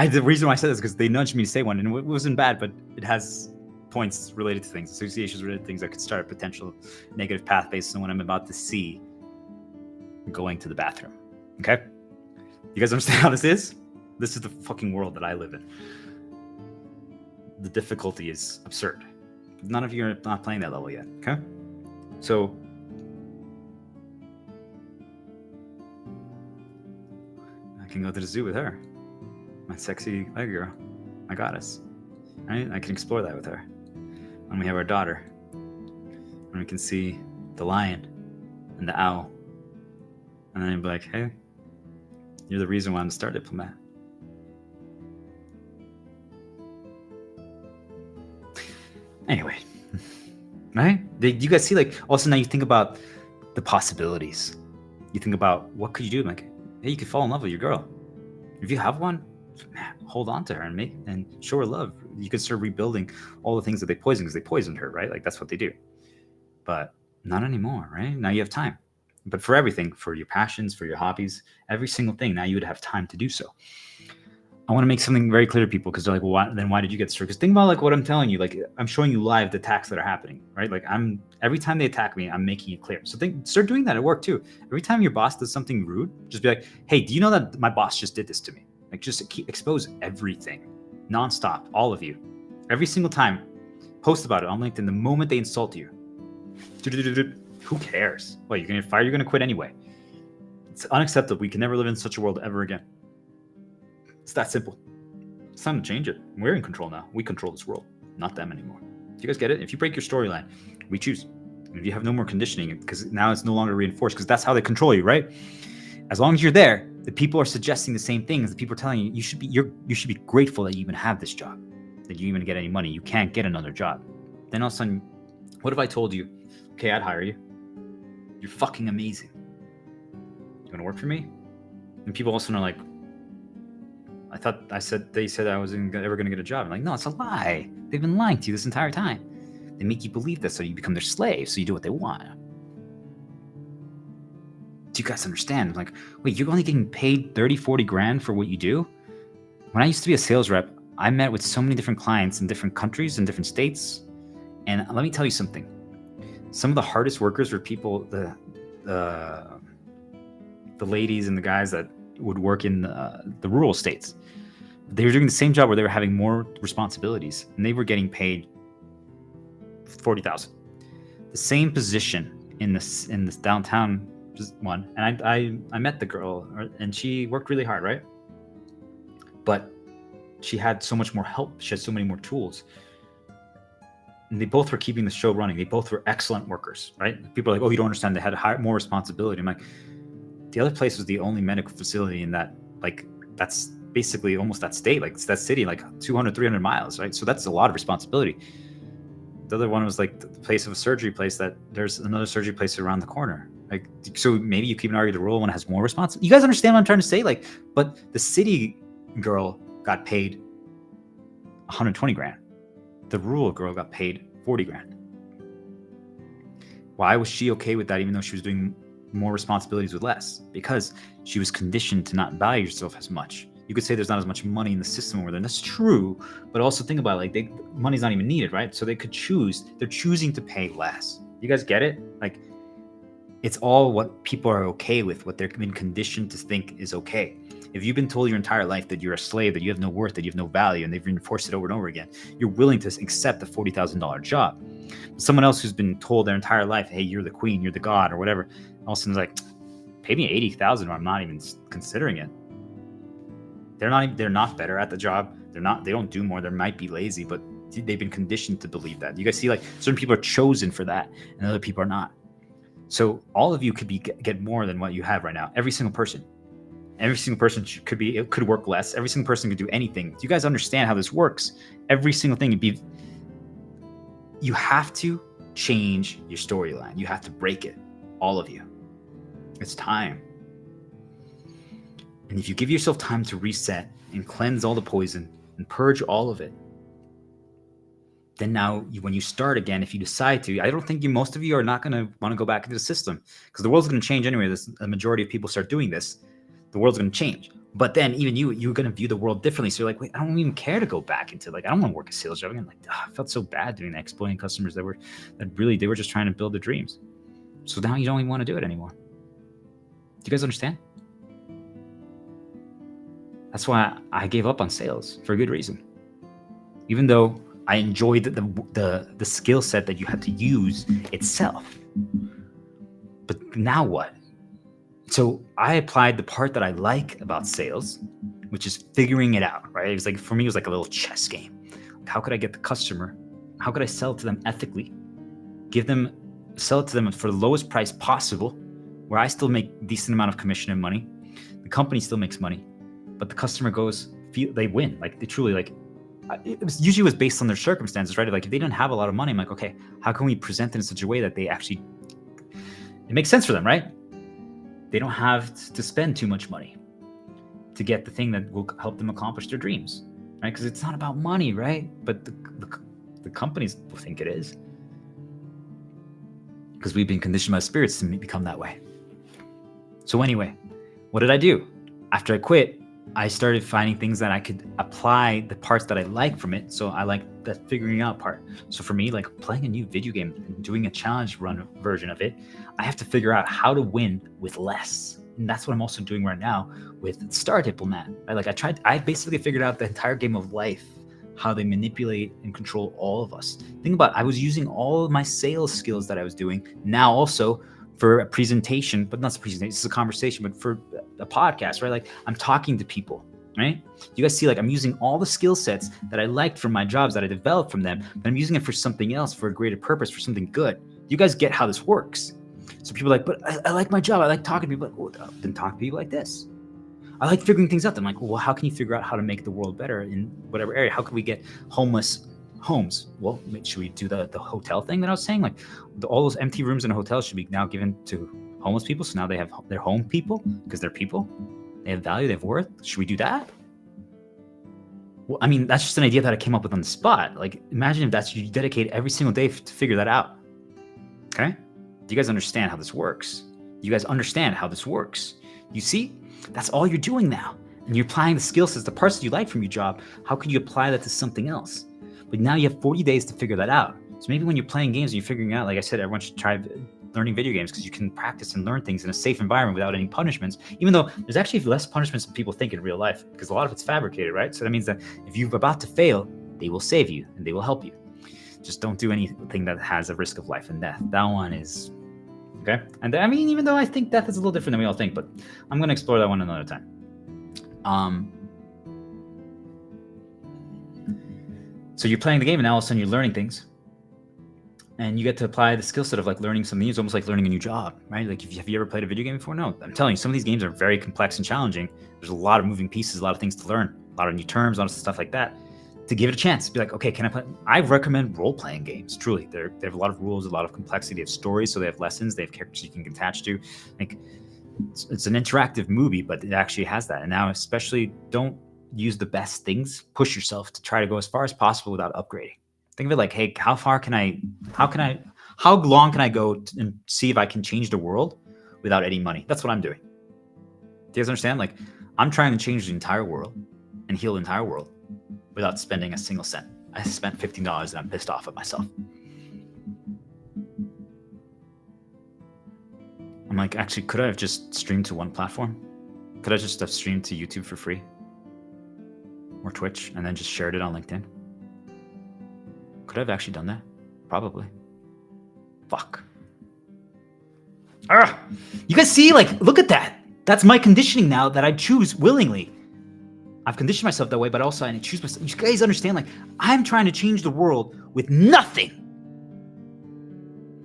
The reason why I said this is because they nudged me to say one, and it wasn't bad, but it has points related to things, associations related to things that could start a potential negative path based on what I'm about to see going to the bathroom. Okay? You guys understand how this is? This is the fucking world that I live in. The difficulty is absurd. None of you are not playing that level yet. Okay? So I can go to the zoo with her. My sexy leg girl. My goddess. Right? I can explore that with her. When we have our daughter. When we can see the lion and the owl. And then I'd be like, hey, you're the reason why I'm a star diplomat. Anyway, right? You guys see, like, also now you think about the possibilities. You think about what could you do? I'm like, hey, you could fall in love with your girl. If you have one, man, hold on to her and show her love. You could start rebuilding all the things that they poisoned because they poisoned her, right? Like, that's what they do. But not anymore, right? Now you have time. But for everything, for your passions, for your hobbies, every single thing, now you would have time to do so. I want to make something very clear to people because they're like, well, why did you get destroyed? Because think about like what I'm telling you. Like, I'm showing you live the attacks that are happening, right? Like, every time they attack me, I'm making it clear. So start doing that at work too. Every time your boss does something rude, just be like, hey, do you know that my boss just did this to me? Like, just expose everything, nonstop, all of you, every single time. Post about it on LinkedIn the moment they insult you. Who cares? What, you're gonna get fired? You're gonna quit anyway. It's unacceptable. We can never live in such a world ever again. It's that simple. It's time to change it. We're in control now. We control this world, not them anymore. Do you guys get it? If you break your storyline, we choose. And if you have no more conditioning, because now it's no longer reinforced, because that's how they control you, right? As long as you're there, the people are suggesting the same things. The people are telling you you should be grateful that you even have this job, that you even get any money. You can't get another job. Then all of a sudden, what if I told you, okay, I'd hire you. You're fucking amazing. You want to work for me? And people also are like, they said I wasn't ever going to get a job. I'm like, no, it's a lie. They've been lying to you this entire time. They make you believe this so you become their slave, so you do what they want. Do you guys understand? I'm like, wait, you're only getting paid 30, 40 grand for what you do? When I used to be a sales rep, I met with so many different clients in different countries and different states. And let me tell you something. Some of the hardest workers were people, the ladies and the guys that would work in the rural states. They were doing the same job where they were having more responsibilities, and they were getting paid $40,000. The same position in this downtown one, and I met the girl, and she worked really hard, right? But she had so much more help. She had so many more tools. And they both were keeping the show running. They both were excellent workers, right? People are like, oh, you don't understand. They had more responsibility. I'm like, the other place was the only medical facility in that, like, that's basically almost that state, like it's that city, like 200, 300 miles, right? So that's a lot of responsibility. The other one was like the place of a surgery place that there's another surgery place around the corner. Like, so maybe you can even argue the rural one has more responsibility. You guys understand what I'm trying to say? Like, but the city girl got paid 120 grand. The rural girl got paid 40 grand. Why was she okay with that, even though she was doing more responsibilities with less? Because she was conditioned to not value herself as much. You could say there's not as much money in the system over there, and that's true, but also think about it, like money's not even needed, right? So they could choose, they're choosing to pay less. You guys get it? Like, it's all what people are okay with, what they've been conditioned to think is okay. If you've been told your entire life that you're a slave, that you have no worth, that you have no value, and they've reinforced it over and over again, you're willing to accept a $40,000 job. Someone else who's been told their entire life, hey, you're the queen, you're the god, or whatever, all of a sudden like, pay me 80,000 or I'm not even considering it. They're not better at the job. They don't do more. They might be lazy, but they've been conditioned to believe that. You guys see, like, certain people are chosen for that and other people are not. So all of you could get more than what you have right now. Every single person could work less. Every single person could do anything. Do you guys understand how this works? Every single thing you have to change your storyline. You have to break it. All of you. It's time. And if you give yourself time to reset and cleanse all the poison and purge all of it, then now when you start again, if you decide to, I don't think most of you are not going to want to go back into the system, because the world's going to change anyway. The majority of people start doing this. The world's going to change. But then even you're going to view the world differently. So you're like, wait, I don't even care to go back into, like, I don't want to work a sales job. I'm like, I felt so bad doing that, exploiting customers that were just trying to build their dreams. So now you don't even want to do it anymore. Do you guys understand? That's why I gave up on sales, for a good reason. Even though I enjoyed the skill set that you had to use itself. But now what? So I applied the part that I like about sales, which is figuring it out, right? It was like, for me, it was like a little chess game. Like, how could I get the customer? How could I sell it to them ethically? Sell it to them for the lowest price possible, where I still make a decent amount of commission and money. The company still makes money, but the customer they win. Like, they truly, like, usually was based on their circumstances, right? Like, if they didn't have a lot of money, I'm like, okay, how can we present it in such a way that it makes sense for them, right? They don't have to spend too much money to get the thing that will help them accomplish their dreams, right? Because it's not about money, right? But the companies will think it is, because we've been conditioned by spirits to become that way. So anyway, what did I do? After I quit, I started finding things that I could apply the parts that I like from it. So I like that figuring out part. So for me, like playing a new video game and doing a challenge run version of it, I have to figure out how to win with less. And that's what I'm also doing right now with Star Diplomat. I basically figured out the entire game of life, how they manipulate and control all of us. Think about it, I was using all of my sales skills that I was doing now also for a presentation, but not a presentation, this is a conversation, but for a podcast, right? Like, I'm talking to people, right? You guys see, like, I'm using all the skill sets that I liked from my jobs that I developed from them, but I'm using it for something else, for a greater purpose, for something good. You guys get how this works. So people are like, but I like my job. I like talking to people. Like, well, then talk to people like this. I like figuring things out. I'm like, well, how can you figure out how to make the world better in whatever area? How can we get homeless homes? Well, should we do the hotel thing that I was saying? Like, all those empty rooms in a hotel should be now given to homeless people. So now they have their home people, because they're people. They have value, they have worth. Should we do that? Well, I mean, that's just an idea that I came up with on the spot. Like, imagine if you dedicate every single day to figure that out. Okay? Do you guys understand how this works? You guys understand how this works? You see? That's all you're doing now. And you're applying the skill sets, the parts that you like from your job. How can you apply that to something else? But now you have 40 days to figure that out. So maybe when you're playing games and you're figuring out, like I said, everyone should try learning video games, because you can practice and learn things in a safe environment without any punishments, even though there's actually less punishments than people think in real life, because a lot of it's fabricated, right? So that means that if you're about to fail, they will save you and they will help you. Just don't do anything that has a risk of life and death. That one is, okay? And I mean, even though I think death is a little different than we all think, but I'm going to explore that one another time. So you're playing the game, and now all of a sudden you're learning things, and you get to apply the skill set of like learning something new. It's almost like learning a new job, right? Like, have you ever played a video game before? No, I'm telling you, some of these games are very complex and challenging. There's a lot of moving pieces, a lot of things to learn, a lot of new terms, a lot of stuff like that. To give it a chance, be like, okay, can I play? I recommend role-playing games. Truly, they have a lot of rules, a lot of complexity. They have stories, so they have lessons. They have characters you can attach to. Like, it's an interactive movie, but it actually has that. And now, especially, don't use the best things. Push yourself to try to go as far as possible without upgrading. Think of it like, hey, how long can I go and see if I can change the world without any money? That's what I'm doing. Do you guys understand? Like, I'm trying to change the entire world and heal the entire world without spending a single cent. I spent $15 and I'm pissed off at myself. I'm like, actually, could I have just streamed to one platform? Could I just have streamed to YouTube for free? Or Twitch, and then just shared it on LinkedIn? Could I have actually done that? Probably. Fuck. You guys see, like, look at that. That's my conditioning now that I choose willingly. I've conditioned myself that way, but also I choose myself. You guys understand, like, I'm trying to change the world with nothing.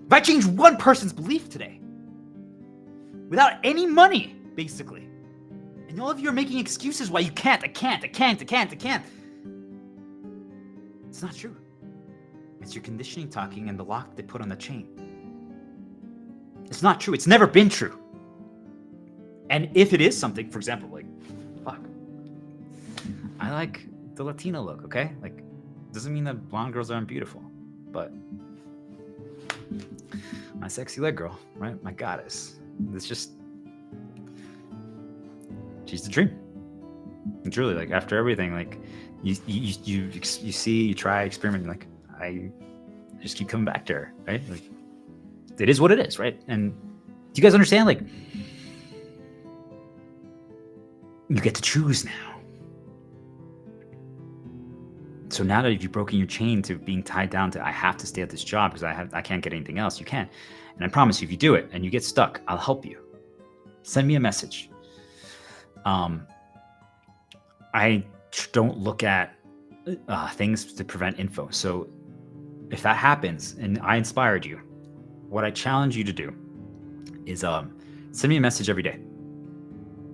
If I change one person's belief today, without any money, basically, and all of you are making excuses why you can't, I can't. It's not true. It's your conditioning talking and the lock they put on the chain. It's not true. It's never been true. And if it is something, for example, like, fuck, I like the Latino look, okay? Like, doesn't mean that blonde girls aren't beautiful, but my sexy leg girl, right? My goddess. It's just, she's the dream. And truly, like, after everything, like, you see, you try, experiment, like, I just keep coming back to her, right? Like, it is what it is, right? And do you guys understand? Like, you get to choose now. So now that you've broken your chain to being tied down to, I have to stay at this job because I can't get anything else, you can. And I promise you, if you do it and you get stuck, I'll help you. Send me a message. I don't look at things to prevent info. So if that happens and I inspired you, what I challenge you to do is send me a message every day.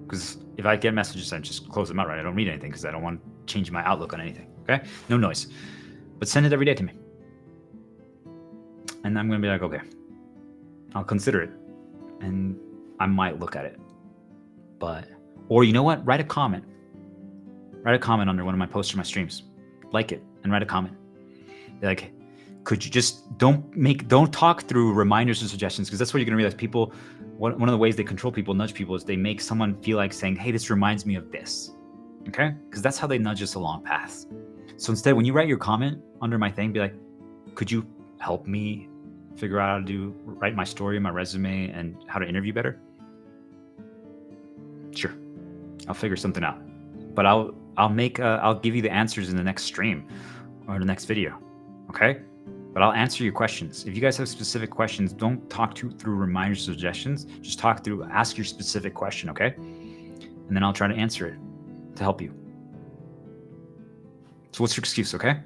Because if I get messages, I just close them out, right? I don't read anything because I don't want to change my outlook on anything, okay? No noise. But send it every day to me. And I'm going to be like, okay, I'll consider it. And I might look at it. But, or you know what? Write a comment. Write a comment under one of my posts or my streams. Like it and write a comment. Be like, could you just don't talk through reminders and suggestions, because that's what you're going to realize. People, one of the ways they control people, nudge people, is they make someone feel like saying, hey, this reminds me of this. Okay? Because that's how they nudge us along paths. So instead, when you write your comment under my thing, be like, could you help me figure out how to write my story, my resume, and how to interview better? Sure. I'll figure something out. But I'll give you the answers in the next stream or the next video. Okay? But I'll answer your questions. If you guys have specific questions, don't talk through reminders or suggestions. Just ask your specific question, okay? And then I'll try to answer it to help you. So what's your excuse, okay?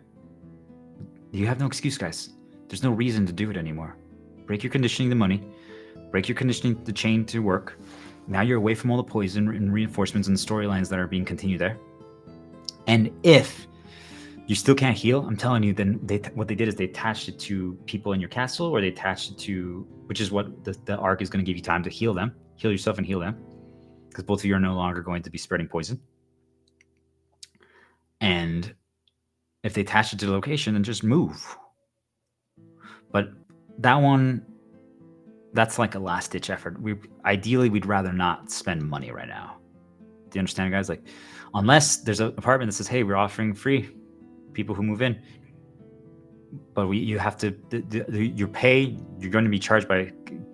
You have no excuse, guys. There's no reason to do it anymore. Break your conditioning to money. Break your conditioning to chain to work. Now you're away from all the poison and reinforcements and storylines that are being continued there. And if you still can't heal, I'm telling you, then what they did is they attached it to people in your castle, or they attached it to, which is what the arc is going to give you time to heal them, heal yourself and heal them, because both of you are no longer going to be spreading poison. And if they attach it to the location, then just move. But that one, that's like a last-ditch effort. Ideally, we'd rather not spend money right now. Do you understand, guys? Like, unless there's an apartment that says, hey, we're offering free people who move in, but you have to, your pay, you're going to be charged by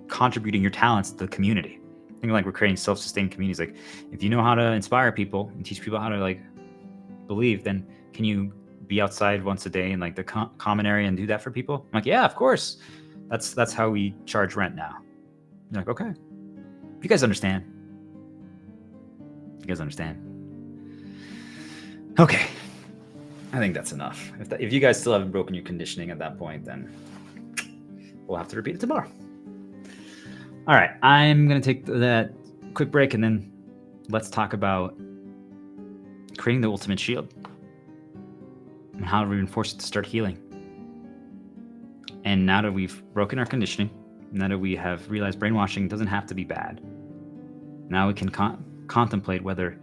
contributing your talents to the community. Think like we're creating self-sustained communities. Like, if you know how to inspire people and teach people how to like believe, then can you be outside once a day in like the common area and do that for people? I'm like, yeah, of course. That's how we charge rent now. You're like, okay. You guys understand. You guys understand. Okay. I think that's enough. If you guys still haven't broken your conditioning at that point, then we'll have to repeat it tomorrow. All right, I'm going to take that quick break, and then let's talk about creating the ultimate shield and how to reinforce it to start healing. And now that we've broken our conditioning, now that we have realized brainwashing doesn't have to be bad, now we can contemplate whether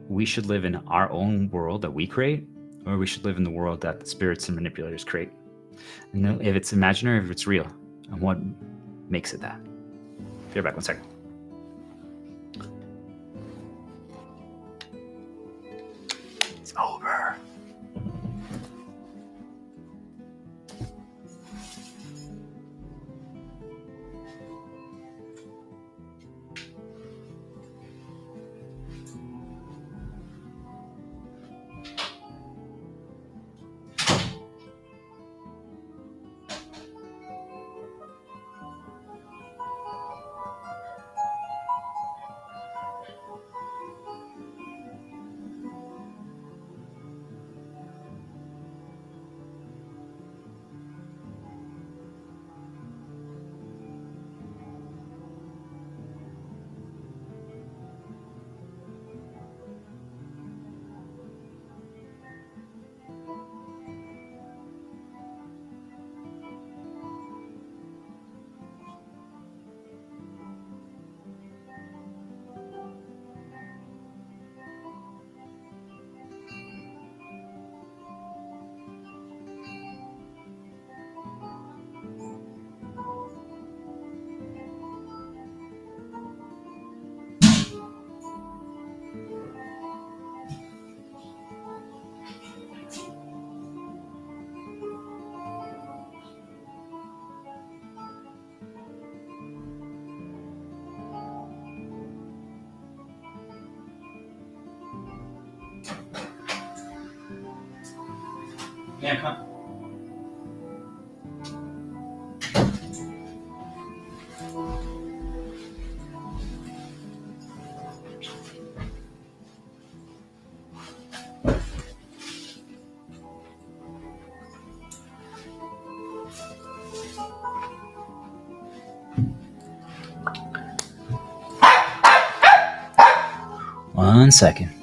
we should live in our own world that we create, or we should live in the world that the spirits and manipulators create. And if it's imaginary, if it's real, and what makes it that. Be right back, 1 second. It's over. Yeah, come. One second.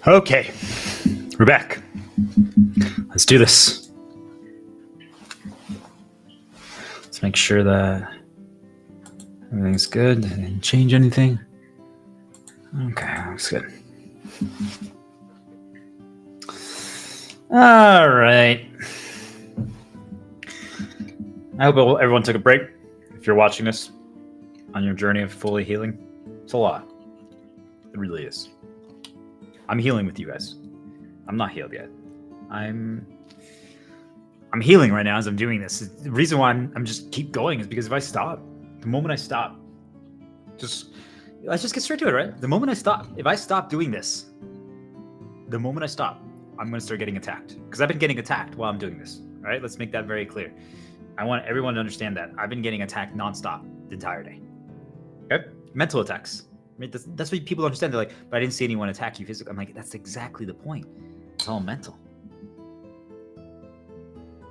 Okay, we're back. Let's do this. Let's make sure that everything's good. Didn't change anything. Okay, looks good. All right. I hope everyone took a break. If you're watching this on your journey of fully healing, it's a lot. It really is. I'm healing with you guys. I'm not healed yet. I'm healing right now as I'm doing this. The reason why I'm just keep going is because if I stop, the moment I stop, let's just get straight to it, right? The moment I stop, if I stop doing this, the moment I stop, I'm going to start getting attacked. Because I've been getting attacked while I'm doing this, right? Let's make that very clear. I want everyone to understand that. I've been getting attacked nonstop the entire day. Okay? Mental attacks. I mean, that's what people understand. They're like, but I didn't see anyone attack you physically. I'm like, that's exactly the point. It's all mental.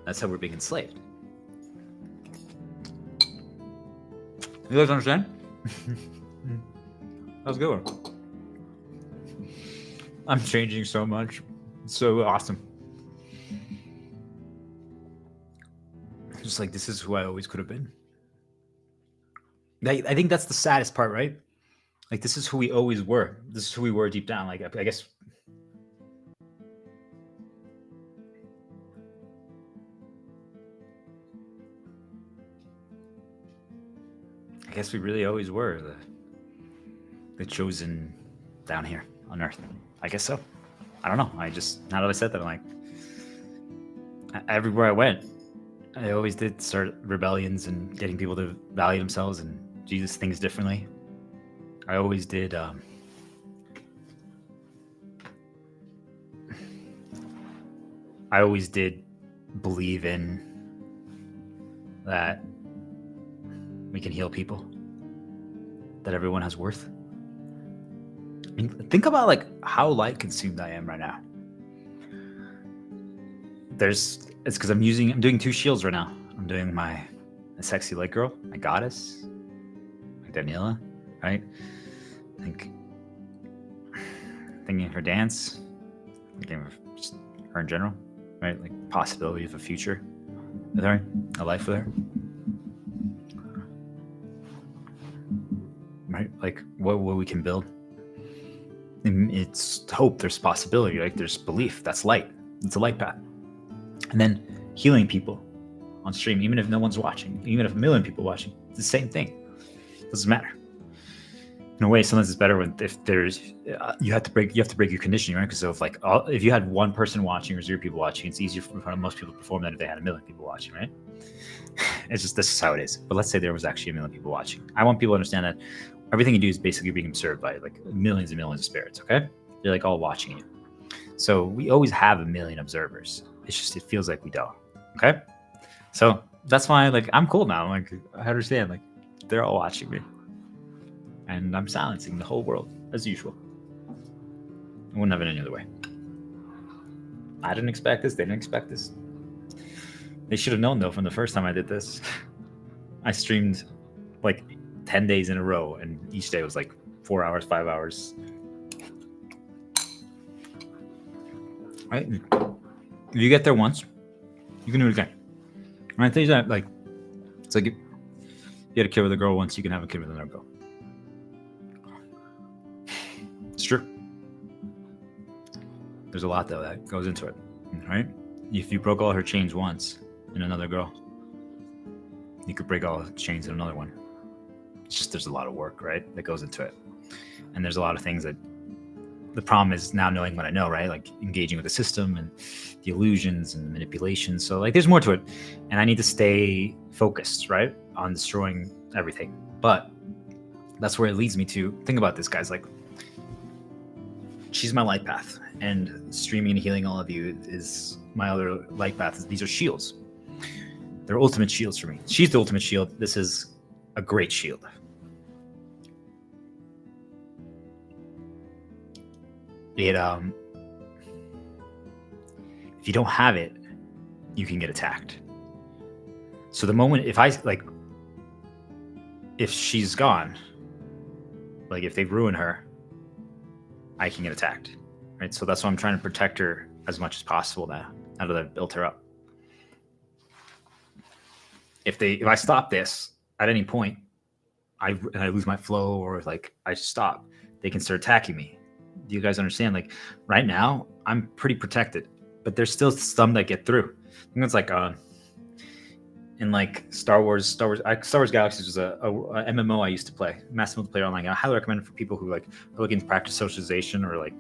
That's how we're being enslaved. You guys understand? That was a good one. I'm changing so much. It's so awesome. Just like, this is who I always could have been. I think that's the saddest part, right? Like, this is who we always were. This is who we were deep down. Like, I guess... I guess we really always were the chosen down here on Earth. I guess so. I don't know. Now that I said that, I'm like... Everywhere I went, I always did start rebellions and getting people to value themselves and do things differently. I always did. I always did believe in that we can heal people, that everyone has worth. I mean, think about like how light consumed I am right now. It's because I'm doing 2 shields right now. I'm doing my sexy light girl, my goddess, my Daniela, right? Thinking of her dance, thinking of just her in general, right? Like possibility of a future with her, a life with her, right? Like what we can build. And it's hope. There's possibility. Like there's belief. That's light. It's a light path. And then healing people on stream, even if no one's watching, even if 1 million people watching, it's the same thing. It doesn't matter. In a way, sometimes it's better if there's you have to break your conditioning, right? Because if you had 1 person watching or 0 people watching, it's easier for most people to perform than if they had 1 million people watching, right? It's just this is how it is. But let's say there was actually 1 million people watching. I want people to understand that everything you do is basically being observed by like millions and millions of spirits. Okay, they're like all watching you. So we always have 1 million observers. It's just it feels like we don't. Okay, so that's why like I'm cool now. Like I understand like they're all watching me. And I'm silencing the whole world, as usual. I wouldn't have it any other way. I didn't expect this. They didn't expect this. They should have known, though, from the first time I did this. I streamed, like, 10 days in a row, and each day was, like, 4 hours, 5 hours. Right? If you get there once, you can do it again. And I think that, like, it's like you had a kid with a girl once, you can have a kid with another girl. It's true. There's a lot though that goes into it, right? If you broke all her chains once in another girl, you could break all the chains in another one. It's just there's a lot of work, right, that goes into it, and there's a lot of things that. The problem is now knowing what I know, right? Like engaging with the system and the illusions and the manipulations. So like, there's more to it, and I need to stay focused, right, on destroying everything. But that's where it leads me to think about this, guys. Like. She's my light path, and streaming and healing all of you is my other light path. These are shields. They're ultimate shields for me. She's the ultimate shield. This is a great shield. If you don't have it, you can get attacked. So the moment if she's gone, like if they ruin her, I can get attacked, right? So that's why I'm trying to protect her as much as possible now that I've built her up. If I stop this at any point, I lose my flow, or like I stop, they can start attacking me. Do you guys understand? Like right now, I'm pretty protected, but there's still some that get through. I think it's like in like Star Wars Galaxies was a MMO I used to play, massive multiplayer online. I highly recommend it for people who like are looking to practice socialization or like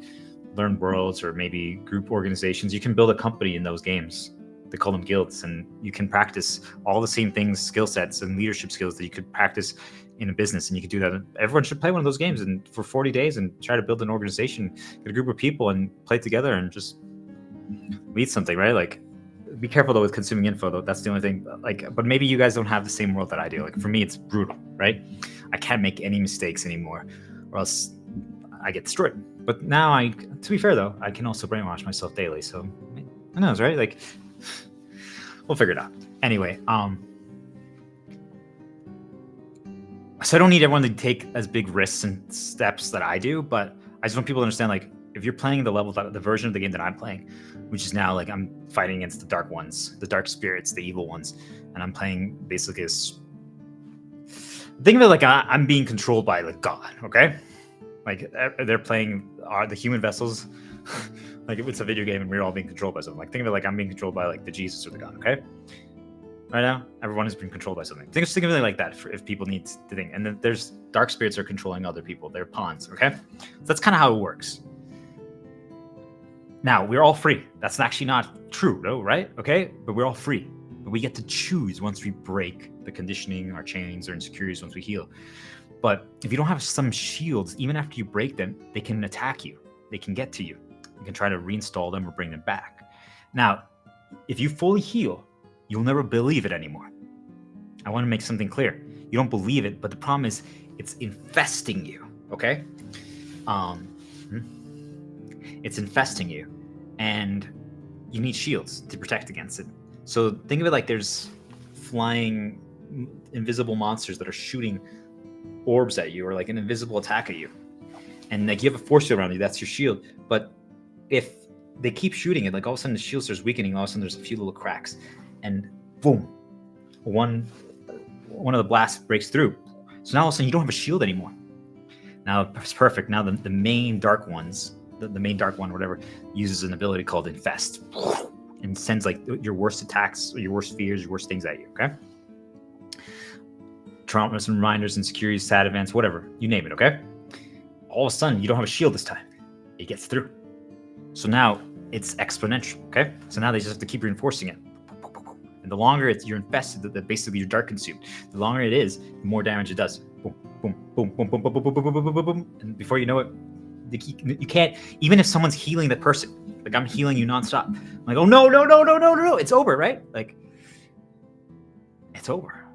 learn worlds or maybe group organizations. You can build a company in those games. They call them guilds, and you can practice all the same things, skill sets and leadership skills that you could practice in a business. And you could do that. Everyone should play one of those games and for 40 days and try to build an organization, get a group of people and play together and just lead something, right? Like, be careful though with consuming info though. That's the only thing. Like, but maybe you guys don't have the same world that I do. Like for me, it's brutal, right? I can't make any mistakes anymore, or else I get destroyed. But now to be fair though, I can also brainwash myself daily. So who knows, right? Like, we'll figure it out. Anyway, so I don't need everyone to take as big risks and steps that I do, but I just want people to understand, like, if you're playing the level, the version of the game that I'm playing, which is now like I'm fighting against the dark ones, the dark spirits, the evil ones, and I'm playing basically this. Think of it like I'm being controlled by like God, okay? Like they're playing the human vessels, like it's a video game and we're all being controlled by something. Like think of it like I'm being controlled by like the Jesus or the God, okay? Right now, everyone is being controlled by something. Think of it like that for if people need to think. And then there's dark spirits are controlling other people. They're pawns, okay? So that's kind of how it works. Now, we're all free. That's actually not true, though, right? Okay? But we're all free. But we get to choose once we break the conditioning, our chains, our insecurities, once we heal. But if you don't have some shields, even after you break them, they can attack you. They can get to you. You can try to reinstall them or bring them back. Now, if you fully heal, you'll never believe it anymore. I want to make something clear. You don't believe it, but the problem is it's infesting you, okay? It's infesting you, and you need shields to protect against it. So think of it like there's flying invisible monsters that are shooting orbs at you, or like an invisible attack at you. And like you have a force field around you, that's your shield. But if they keep shooting it, like all of a sudden the shield starts weakening, all of a sudden there's a few little cracks, and boom, one of the blasts breaks through. So now all of a sudden you don't have a shield anymore. Now it's perfect. Now the main dark ones, the main dark one, whatever, uses an ability called Infest and sends like your worst attacks, or your worst fears, your worst things at you, okay? Traumas and reminders, insecurities, sad events, whatever, you name it, okay? All of a sudden, you don't have a shield this time. It gets through. So now it's exponential, okay? So now they just have to keep reinforcing it. And the longer you're infested, basically you're dark consumed. The longer it is, the more damage it does. Boom, boom, boom, boom, boom, boom, boom, boom, boom, boom, boom, boom. And before you know it, you can't, even if someone's healing the person, like I'm healing you nonstop. I'm like, oh no, it's over, right? Like, it's over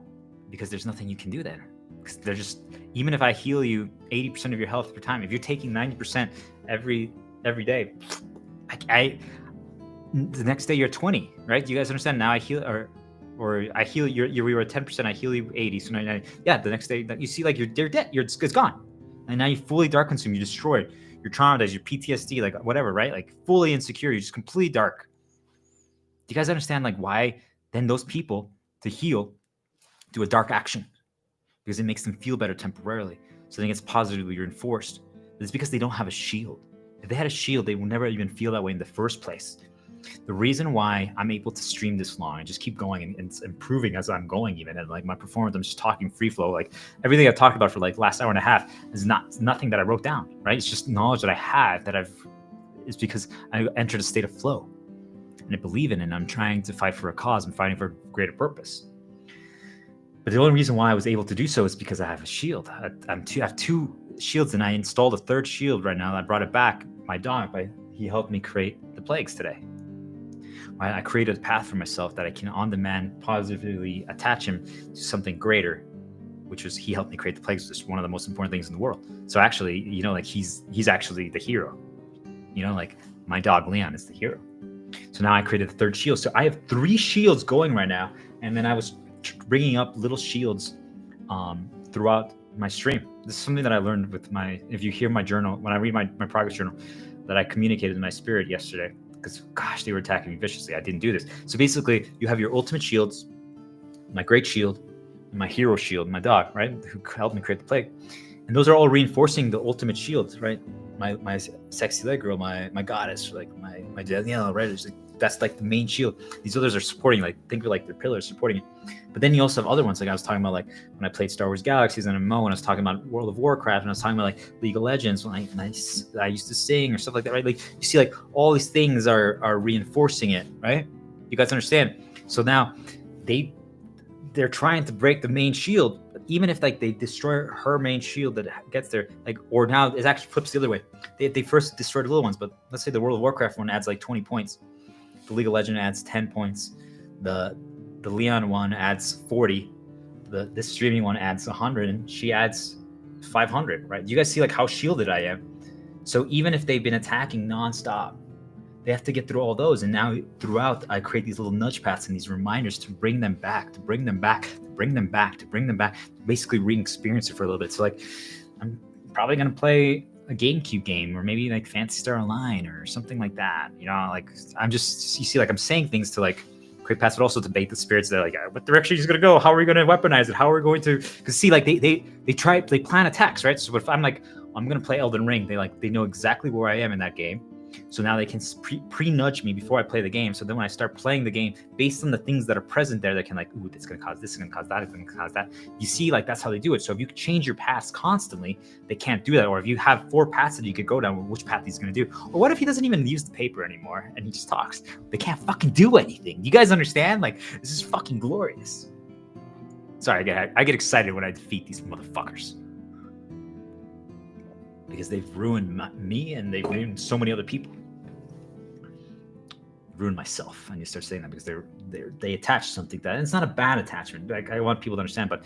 because there's nothing you can do then. Because they're just, even if I heal you 80% of your health per time, if you're taking 90% every day, the next day you're 20, right? Do you guys understand? Now I heal, or I heal you. We were at 10%. I heal you 80. So 99. Yeah, the next day you see like you're dead. It's gone, and now you fully dark consumed. You destroyed. You're traumatized. Your PTSD, like whatever, right? Like fully insecure. You're just completely dark. Do you guys understand like why then those people to heal do a dark action? Because it makes them feel better temporarily. So then it gets positively reinforced. But it's because they don't have a shield. If they had a shield, they would never even feel that way in the first place. The reason why I'm able to stream this long and just keep going and improving as I'm going, even, and like my performance, I'm just talking free flow. Like everything I've talked about for like last hour and a half is nothing that I wrote down, right? It's just knowledge that I have it's because I entered a state of flow and I believe in it, and I'm trying to fight for a cause. I'm fighting for a greater purpose. But the only reason why I was able to do so is because I have a shield. I have two shields, and I installed a third shield right now. I brought it back. My dog, he helped me create the plagues today. I created a path for myself that I can on demand positively attach him to something greater, which was he helped me create the plagues, which is one of the most important things in the world. So actually, like he's actually the hero. Like my dog Leon is the hero. So now I created the third shield. So I have 3 shields going right now, and then I was bringing up little shields throughout my stream. This is something that I learned with if you hear my journal, when I read my progress journal, that I communicated in my spirit yesterday, because gosh, they were attacking me viciously. I didn't do this. So basically, you have your ultimate shields, my great shield, and my hero shield, my dog, right, who helped me create the plague, and those are all reinforcing the ultimate shield, right? My sexy leg girl, my goddess, like my Danielle, right? That's like the main shield. These others are supporting, like think of like the pillars supporting it. But then you also have other ones, like I was talking about, like when I played Star Wars Galaxies and MMO, and I was talking about World of Warcraft, and I was talking about like League of Legends when I used to sing or stuff like that, right? Like you see, like all these things are reinforcing it, right? You guys understand? So now they're trying to break the main shield, but even if like they destroy her main shield that gets there, like, or now it actually flips the other way. They first destroy the little ones, but let's say the World of Warcraft one adds like 20 points. The League of Legends adds 10 points. The Leon one adds 40. This streaming one adds 100, and she adds 500, right? You guys see like how shielded I am. So even if they've been attacking nonstop, they have to get through all those. And now throughout, I create these little nudge paths and these reminders to bring them back, to bring them back, to bring them back, to bring them back, basically re-experience it for a little bit. So like, I'm probably going to play a GameCube game, or maybe like Phantasy Star Online or something like that. You know, like I'm just, you see, like I'm saying things to like create paths, but also to bait the spirits that like, what direction is going to go? How are we going to weaponize it? How are we going to, because see, like they plan attacks, right? So if I'm like, I'm going to play Elden Ring, they know exactly where I am in that game. So now they can pre-nudge me before I play the game. So then when I start playing the game, based on the things that are present there, they can like, ooh, it's going to cause this, it's going to cause that, it's going to cause that. You see, like that's how they do it. So if you change your paths constantly, they can't do that. Or if you have 4 paths that you could go down, which path he's going to do. Or what if he doesn't even use the paper anymore and he just talks? They can't fucking do anything. You guys understand? Like, this is fucking glorious. Sorry, I get excited when I defeat these motherfuckers, because they've ruined me and they've ruined so many other people. Ruined myself. And you start saying that because they attach something that, and it's not a bad attachment. Like I want people to understand, but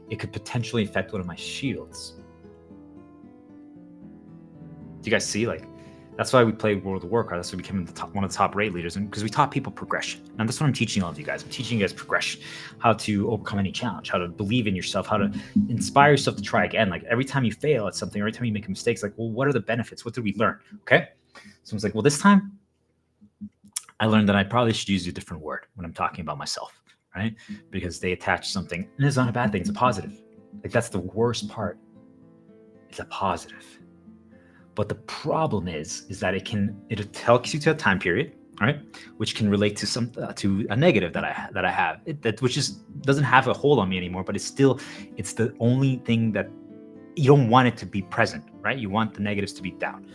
it could potentially affect one of my shields. Do you guys see? Like, that's why we play World of Warcraft. That's why we became one of the top raid leaders, and because we taught people progression. And that's what I'm teaching all of you guys. I'm teaching you guys progression, how to overcome any challenge, how to believe in yourself, how to inspire yourself to try again. Like every time you fail at something, every time you make a mistake, it's like, well, what are the benefits? What did we learn? Okay. So it's like, well, this time I learned that I probably should use a different word when I'm talking about myself, right? Because they attach something, and it's not a bad thing. It's a positive. Like that's the worst part. It's a positive. But the problem is that it takes you to a time period, right, which can relate to to a negative that I have, which doesn't have a hold on me anymore. But it's the only thing that you don't want it to be present, right? You want the negatives to be down.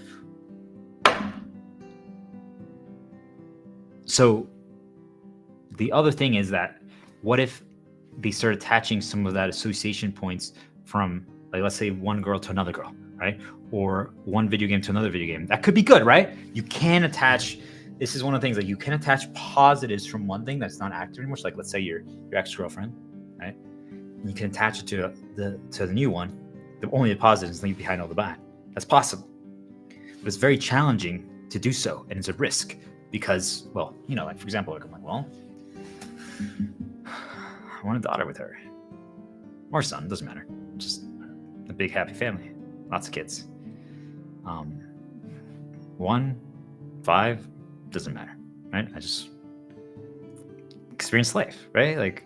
So the other thing is that, what if they start attaching some of that association points from, like, let's say one girl to another girl, right? Or one video game to another video game. That could be good, right? You can attach, this is one of the things that you can attach positives from one thing that's not active anymore. So like, let's say your ex-girlfriend, right? You can attach it to the new one, only the positives, leave behind all the bad. That's possible. But it's very challenging to do so, and it's a risk because, well, you know, like for example, like I'm like, well, I want a daughter with her. Or son, doesn't matter. Just a big happy family. Lots of kids. 1, 5, doesn't matter, right? I just experienced life, right? Like,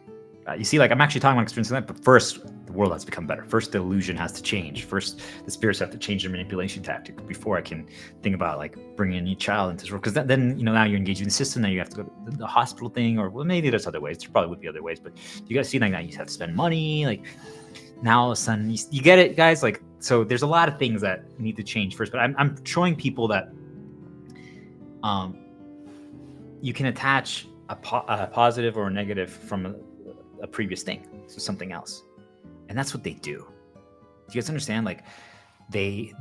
you see, like I'm actually talking about experiencing life, but first the world has to become better. First the illusion has to change. First the spirits have to change their manipulation tactic before I can think about like bringing a new child into this world. Because then, you know, now you're engaging in the system, now you have to go to the hospital thing, or well, maybe there's other ways. There probably would be other ways, but you guys see, like now you have to spend money, like now all of a sudden you get it, guys. Like, so there's a lot of things that need to change first, but I'm showing people that you can attach a positive or a negative from a previous thing to something else, and that's what they do. Do you guys understand? Like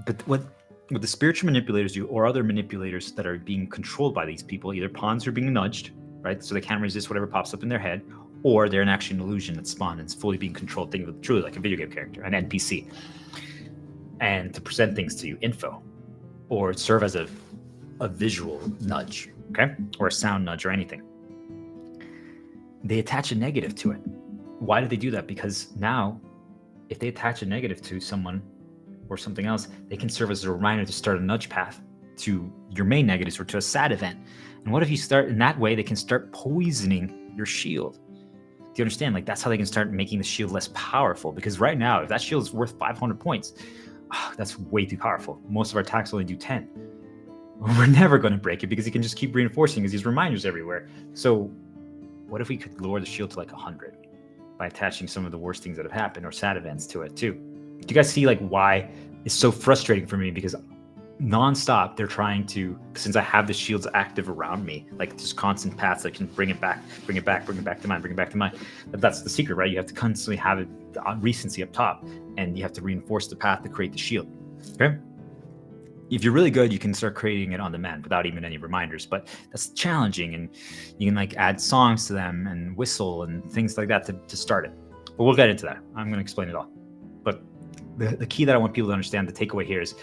but what the spiritual manipulators do, or other manipulators that are being controlled by these people, either pawns who are being nudged, right? So they can't resist whatever pops up in their head, or they're actually an illusion that's spawned and it's fully being controlled. Think of it truly like a video game character, an NPC, and to present things to you, info, or serve as a visual nudge, okay, or a sound nudge or anything. They attach a negative to it. Why do they do that? Because now, if they attach a negative to someone or something else, they can serve as a reminder to start a nudge path to your main negatives or to a sad event. And what if you start in that way? They can start poisoning your shield. Do you understand? Like, that's how they can start making the shield less powerful. Because right now, if that shield is worth 500 points, that's way too powerful. Most of our attacks only do 10. We're never going to break it because he can just keep reinforcing because these reminders everywhere. So what if we could lower the shield to like 100 by attaching some of the worst things that have happened or sad events to it too? Do you guys see like why it's so frustrating for me? Because nonstop they're trying to, since I have the shields active around me, like just constant paths that can bring it back to mine. But that's the secret, right? You have to constantly have it on recency up top, and you have to reinforce the path to create the shield. Okay. If you're really good, you can start creating it on demand without even any reminders, but that's challenging, and you can like add songs to them and whistle and things like that to start it. But we'll get into that. I'm going to explain it all. But the key that I want people to understand, the takeaway here is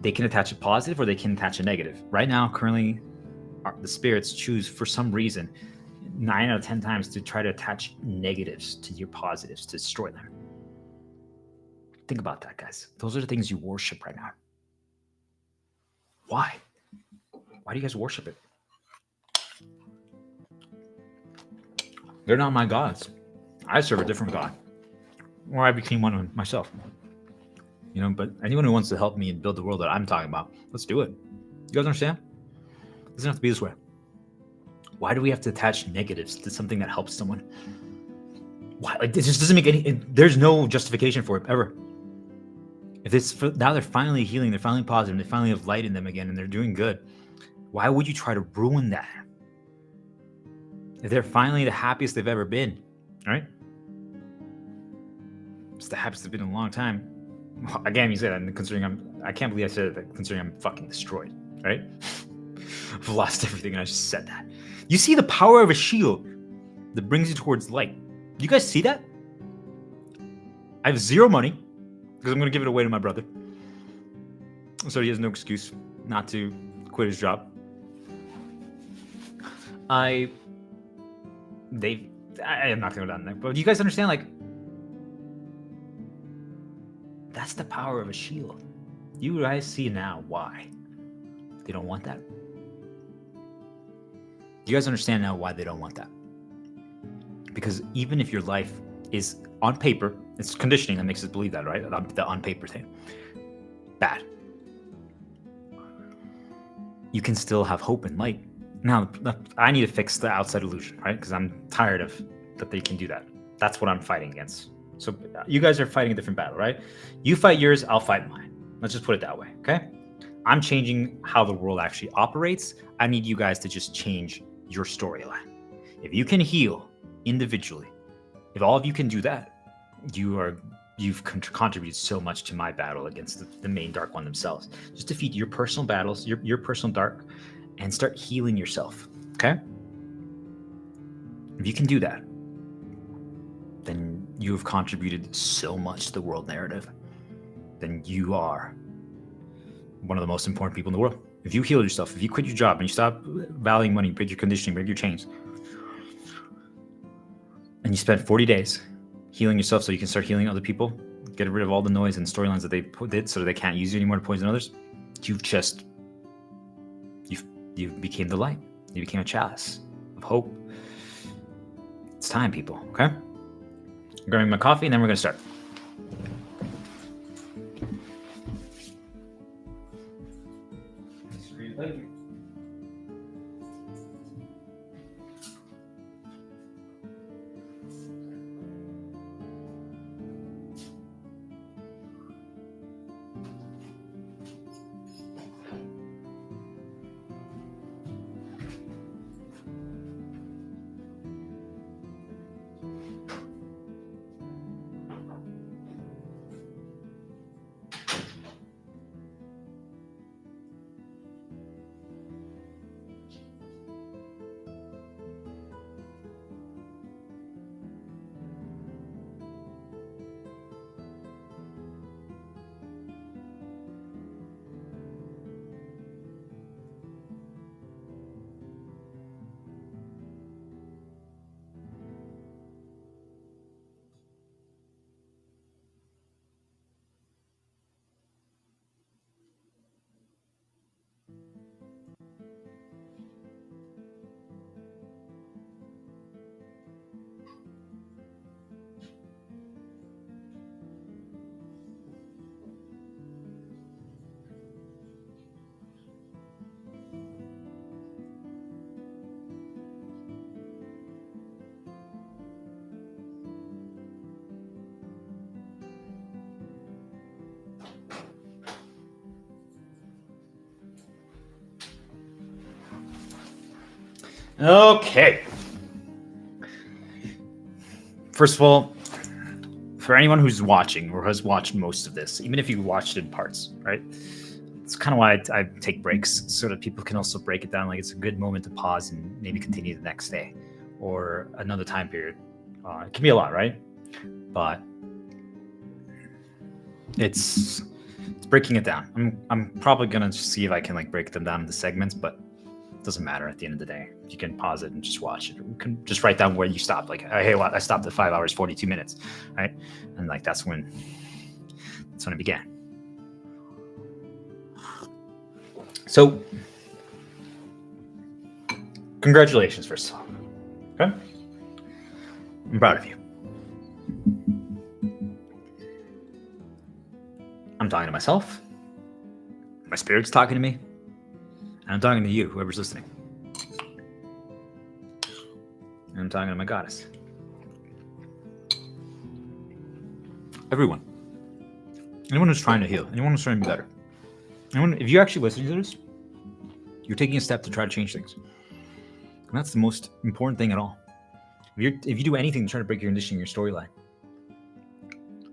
they can attach a positive or they can attach a negative. Right now, currently, the spirits choose for some reason 9 out of 10 times to try to attach negatives to your positives to destroy them. Think about that, guys. Those are the things you worship right now. Why? Why do you guys worship it? They're not my gods. I serve a different God. Or I became one of myself. You know, but anyone who wants to help me and build the world that I'm talking about, let's do it. You guys understand? It doesn't have to be this way. Why do we have to attach negatives to something that helps someone? Why? Like, it just doesn't make there's no justification for it ever. If it's now they're finally healing, they're finally positive, they finally have light in them again, and they're doing good. Why would you try to ruin that? If they're finally the happiest they've ever been, right? It's the happiest they've been in a long time. Again, you said that, considering I can't believe I said that, considering I'm fucking destroyed, right? I've lost everything, and I just said that. You see the power of a shield that brings you towards light. You guys see that? I have zero money because I'm going to give it away to my brother, so he has no excuse not to quit his job. I am not going to go down there, but you guys understand, like, that's the power of a shield. You guys see now why they don't want that. You guys understand now why they don't want that. Because even if your life is on paper, it's conditioning that makes us believe that, right? The on paper thing. Bad. You can still have hope and light. Now, I need to fix the outside illusion, right? Because I'm tired of that they can do that. That's what I'm fighting against. So you guys are fighting a different battle, right? You fight yours, I'll fight mine. Let's just put it that way, okay? I'm changing how the world actually operates. I need you guys to just change your storyline. If you can heal individually, if all of you can do that, you've contributed so much to my battle against the main Dark One themselves. Just defeat your personal battles, your personal dark, and start healing yourself, okay? If you can do that, then you have contributed so much to the world narrative. Then you are one of the most important people in the world. If you heal yourself, if you quit your job and you stop valuing money, break your conditioning, break your chains, and you spend 40 days healing yourself so you can start healing other people, get rid of all the noise and storylines that they did so that they can't use you anymore to poison others, you became the light. You became a chalice of hope. It's time, people, okay? I'm grabbing my coffee and then we're going to start. Thank you. Okay. First of all, for anyone who's watching or has watched most of this, even if you watched it in parts, right? It's kind of why I take breaks so that people can also break it down. Like it's a good moment to pause and maybe continue the next day or another time period. It can be a lot, right? But it's breaking it down. I'm probably gonna see if I can like break them down into segments, but it doesn't matter at the end of the day. You can pause it and just watch it. You can just write down where you stopped. Like, hey, well, I stopped at 5 hours 42 minutes, right? And like that's when it began. So, congratulations, first of all. Okay, I'm proud of you. I'm talking to myself. My spirit's talking to me. And I'm talking to you, whoever's listening. And I'm talking to my goddess. Everyone. Anyone who's trying to heal. Anyone who's trying to be better. Anyone, if you're actually listening to this, you're taking a step to try to change things. And that's the most important thing at all. If you do anything to try to break your conditioning, your storyline,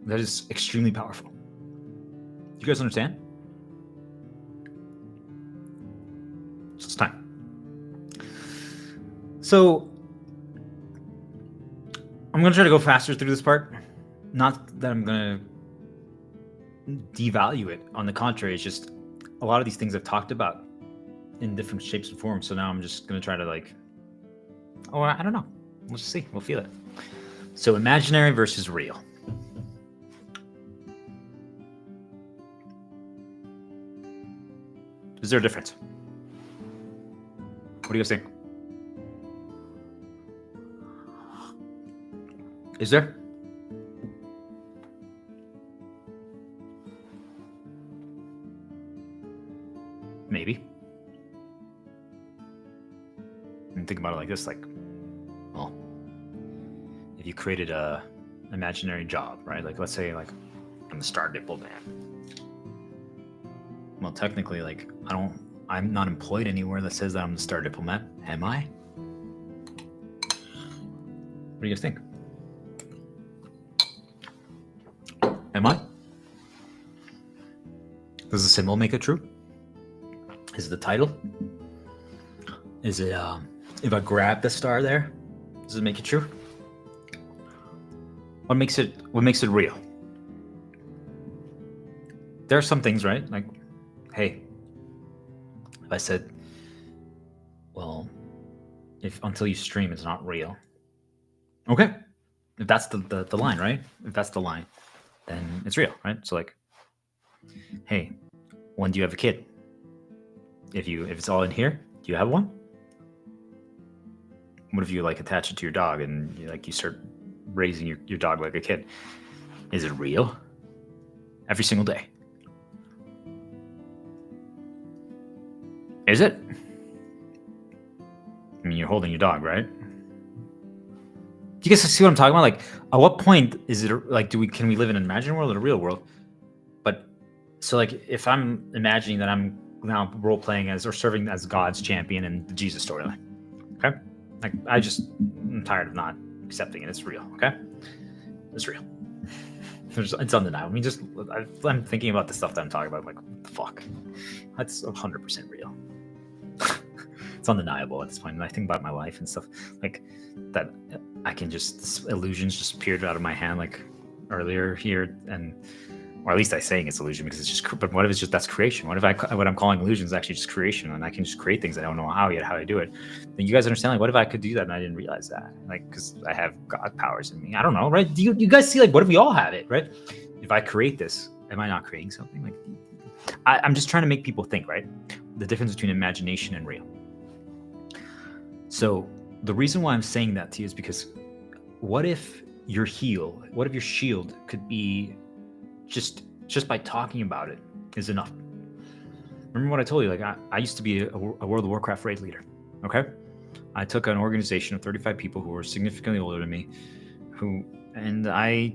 that is extremely powerful. Do you guys understand? So it's time. So I'm going to try to go faster through this part. Not that I'm going to devalue it. On the contrary, it's just a lot of these things I've talked about in different shapes and forms. So now I'm just going to try to I don't know. We'll just see. We'll feel it. So imaginary versus real. Is there a difference? What do you guys think? Is there? Maybe. And think about it like this, well, if you created a imaginary job, right? Like let's say I'm the Star Nipple Man. Well, technically, I'm not employed anywhere that says that I'm the Star Diplomat. Am I? What do you guys think? Am I? Does the symbol make it true? Is it the title? Is it, if I grab the star there, does it make it true? What makes it real? There are some things, right? Like, hey, if I said, well, if until you stream, it's not real. Okay. If that's the line, right? If that's the line, then it's real, right? So like, hey, when do you have a kid? If it's all in here, do you have one? What if you attach it to your dog and you start raising your dog like a kid? Is it real? Every single day. Is it? I mean, you're holding your dog, right? Do you guys see what I'm talking about? Like, at what point is it can we live in an imaginary world or a real world? But so if I'm imagining that I'm now role playing as or serving as God's champion in the Jesus storyline, okay? I'm tired of not accepting it. It's real, okay? It's real. It's undeniable. I mean, I'm thinking about the stuff that I'm talking about. I'm like, what the fuck? That's 100% real. It's undeniable at this point. And I think about my life and stuff like that. This illusions just appeared out of my hand earlier here, or at least I'm saying it's illusion because it's just. But what if it's just that's creation? What if what I'm calling illusion is actually just creation, and I can just create things I don't know how I do it? Then you guys understand? What if I could do that and I didn't realize that? Because I have God powers in me. I don't know, right? Do you guys see what if we all have it, right? If I create this, am I not creating something? I'm just trying to make people think, right? The difference between imagination and real. So the reason why I'm saying that to you is because what if your shield could be just by talking about it is enough? Remember what I told you? I used to be a World of Warcraft raid leader. Okay, I took an organization of 35 people who were significantly older than me, and I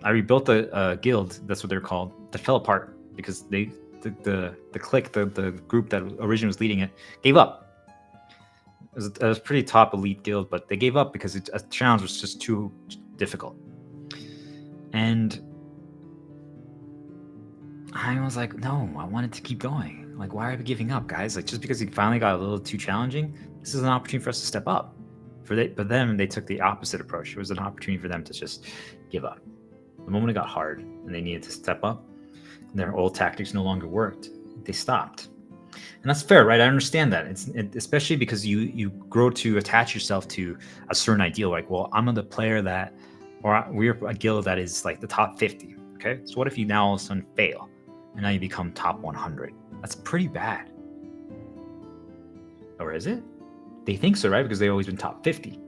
rebuilt a guild. That's what they're called. That fell apart because the clique, the group that originally was leading it, gave up. It was a pretty top elite guild, but they gave up because a challenge was just too difficult. And I was like, no, I wanted to keep going. Like, why are we giving up, guys? Like, just because it finally got a little too challenging, this is an opportunity for us to step up. But then they took the opposite approach. It was an opportunity for them to just give up. The moment it got hard and they needed to step up, their old tactics no longer worked. They stopped. And that's fair, right? I understand that. Especially because you grow to attach yourself to a certain ideal. Like, well, I'm the player that, or we're a guild that is like the top 50. Okay. So what if you now all of a sudden fail and now you become top 100? That's pretty bad. Or is it? They think so, right? Because they've always been top 50.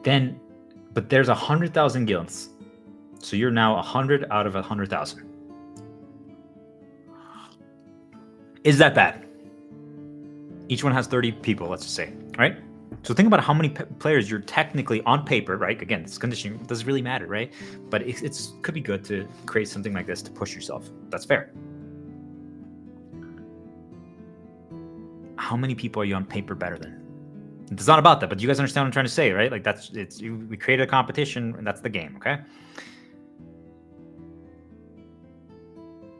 But there's 100,000 guilds. So you're now 100 out of 100,000. Is that bad? Each one has 30 people, let's just say, right? So think about how many players you're technically on paper, right? Again, it's conditioning. It doesn't really matter, right? But it could be good to create something like this to push yourself. That's fair. How many people are you on paper better than? It's not about that, but you guys understand what I'm trying to say, right? Like we created a competition, and that's the game, okay?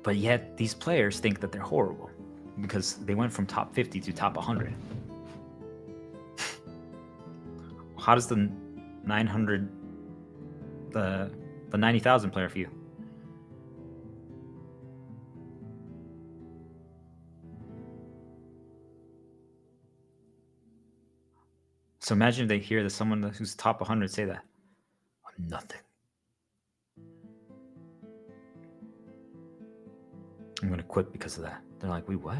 But yet these players think that they're horrible because they went from top 50 to top 100. How does the 900, the 90,000 player feel? So imagine they hear that someone who's top 100 say that. I'm nothing. I'm going to quit because of that. They're like, wait, what?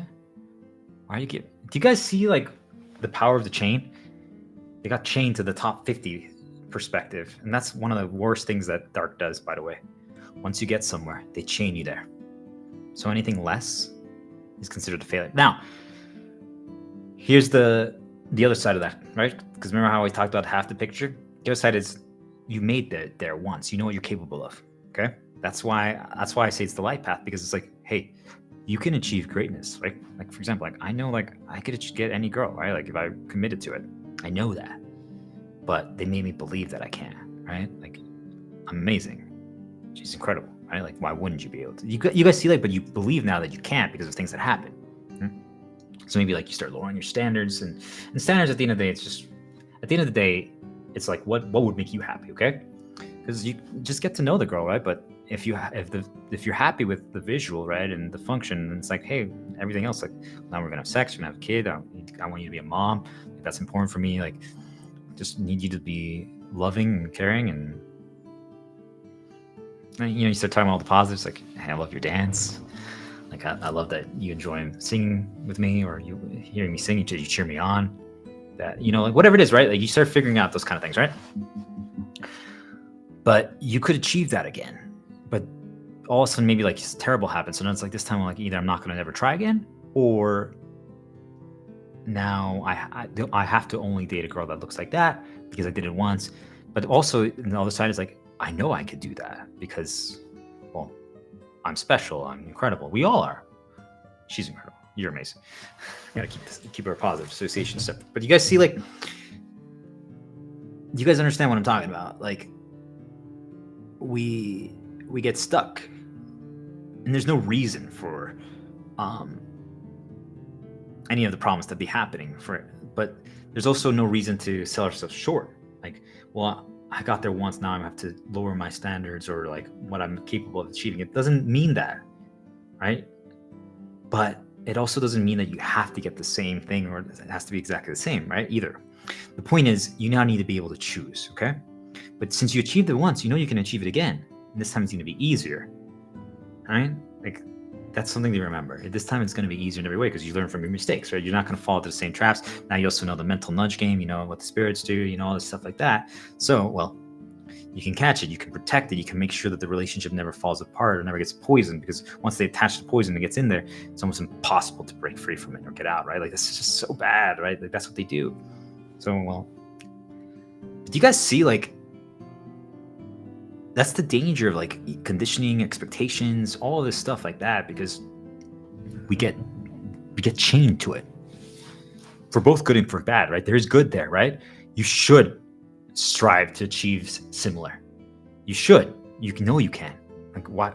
Why are you do you guys see like the power of the chain? They got chained to the top 50 perspective. And that's one of the worst things that Dark does, by the way. Once you get somewhere, they chain you there. So anything less is considered a failure. Now, here's the other side of that, right? Because remember how I talked about half the picture? The other side is you made it there once. You know what you're capable of, okay? That's why I say it's the light path, because it's like, hey, you can achieve greatness. Like for example, like I know like I could get any girl, right? Like if I committed to it, I know that. But they made me believe that I can, right? Like I'm amazing. She's incredible, right? Like why wouldn't you be able to? You guys see like, but you believe now that you can't because of things that happen. So maybe like you start lowering your standards, and standards at the end of the day, it's just at the end of the day, it's like what would make you happy, okay? Because you just get to know the girl, right? But if you're happy with the visual, right, and the function, it's like, hey, everything else, like now we're gonna have sex, we're gonna have a kid. I want you to be a mom. Like, that's important for me. Like, just need you to be loving and caring, and you know, you start talking about all the positives, like, hey, I love your dance. Like, I love that you enjoy singing with me, or you hearing me sing, you cheer me on. That, you know, like whatever it is, right? Like you start figuring out those kind of things, right? But you could achieve that again. But all of a sudden, maybe like terrible happens. So now it's like this time, I'm like, either I'm not going to never try again, or now I have to only date a girl that looks like that because I did it once. But also, the other side is like, I know I could do that because, well, I'm special. I'm incredible. We all are. She's incredible. You're amazing. Gotta keep our positive association separate. But you guys see, like, you guys understand what I'm talking about? Like, we get stuck, and there's no reason for any of the problems to be happening for it. But there's also no reason to sell ourselves short. Like, well, I got there once, now I have to lower my standards or like what I'm capable of achieving. It doesn't mean that, right? But it also doesn't mean that you have to get the same thing, or it has to be exactly the same, right? Either. The point is, you now need to be able to choose, okay? But since you achieved it once, you know you can achieve it again. And this time it's going to be easier, right? Like, that's something to remember. This time it's going to be easier in every way because you learn from your mistakes, right? You're not going to fall into the same traps. Now you also know the mental nudge game, you know what the spirits do, you know, all this stuff like that. So, well, you can catch it, you can protect it, you can make sure that the relationship never falls apart or never gets poisoned, because once they attach the poison that gets in there, it's almost impossible to break free from it or get out, right? Like, this is just so bad, right? Like, that's what they do. So, well, do you guys see, like, that's the danger of like conditioning, expectations, all of this stuff like that, because we get chained to it. for both good and for bad, right? There is good there, right? You should strive to achieve similar. You should. You know you can. Like, why?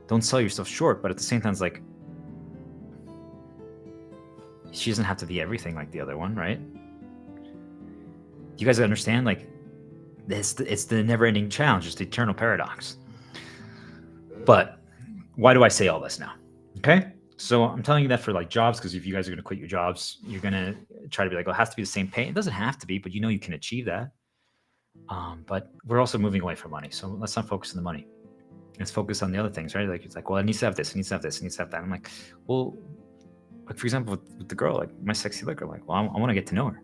Don't sell yourself short, but at the same time, it's like, she doesn't have to be everything like the other one, right? You guys understand? Like, it's the never-ending challenge. It's the eternal paradox. But why do I say all this now? Okay? So I'm telling you that for like jobs, because if you guys are going to quit your jobs, you're going to try to be like, oh, it has to be the same pay. It doesn't have to be, but you know you can achieve that. But we're also moving away from money. So let's not focus on the money. Let's focus on the other things, right? Like, it's like, well, it needs to have this, it needs to have this, it needs to have that. I'm like, well, like, for example, with the girl, like my sexy liquor, like, well, I want to get to know her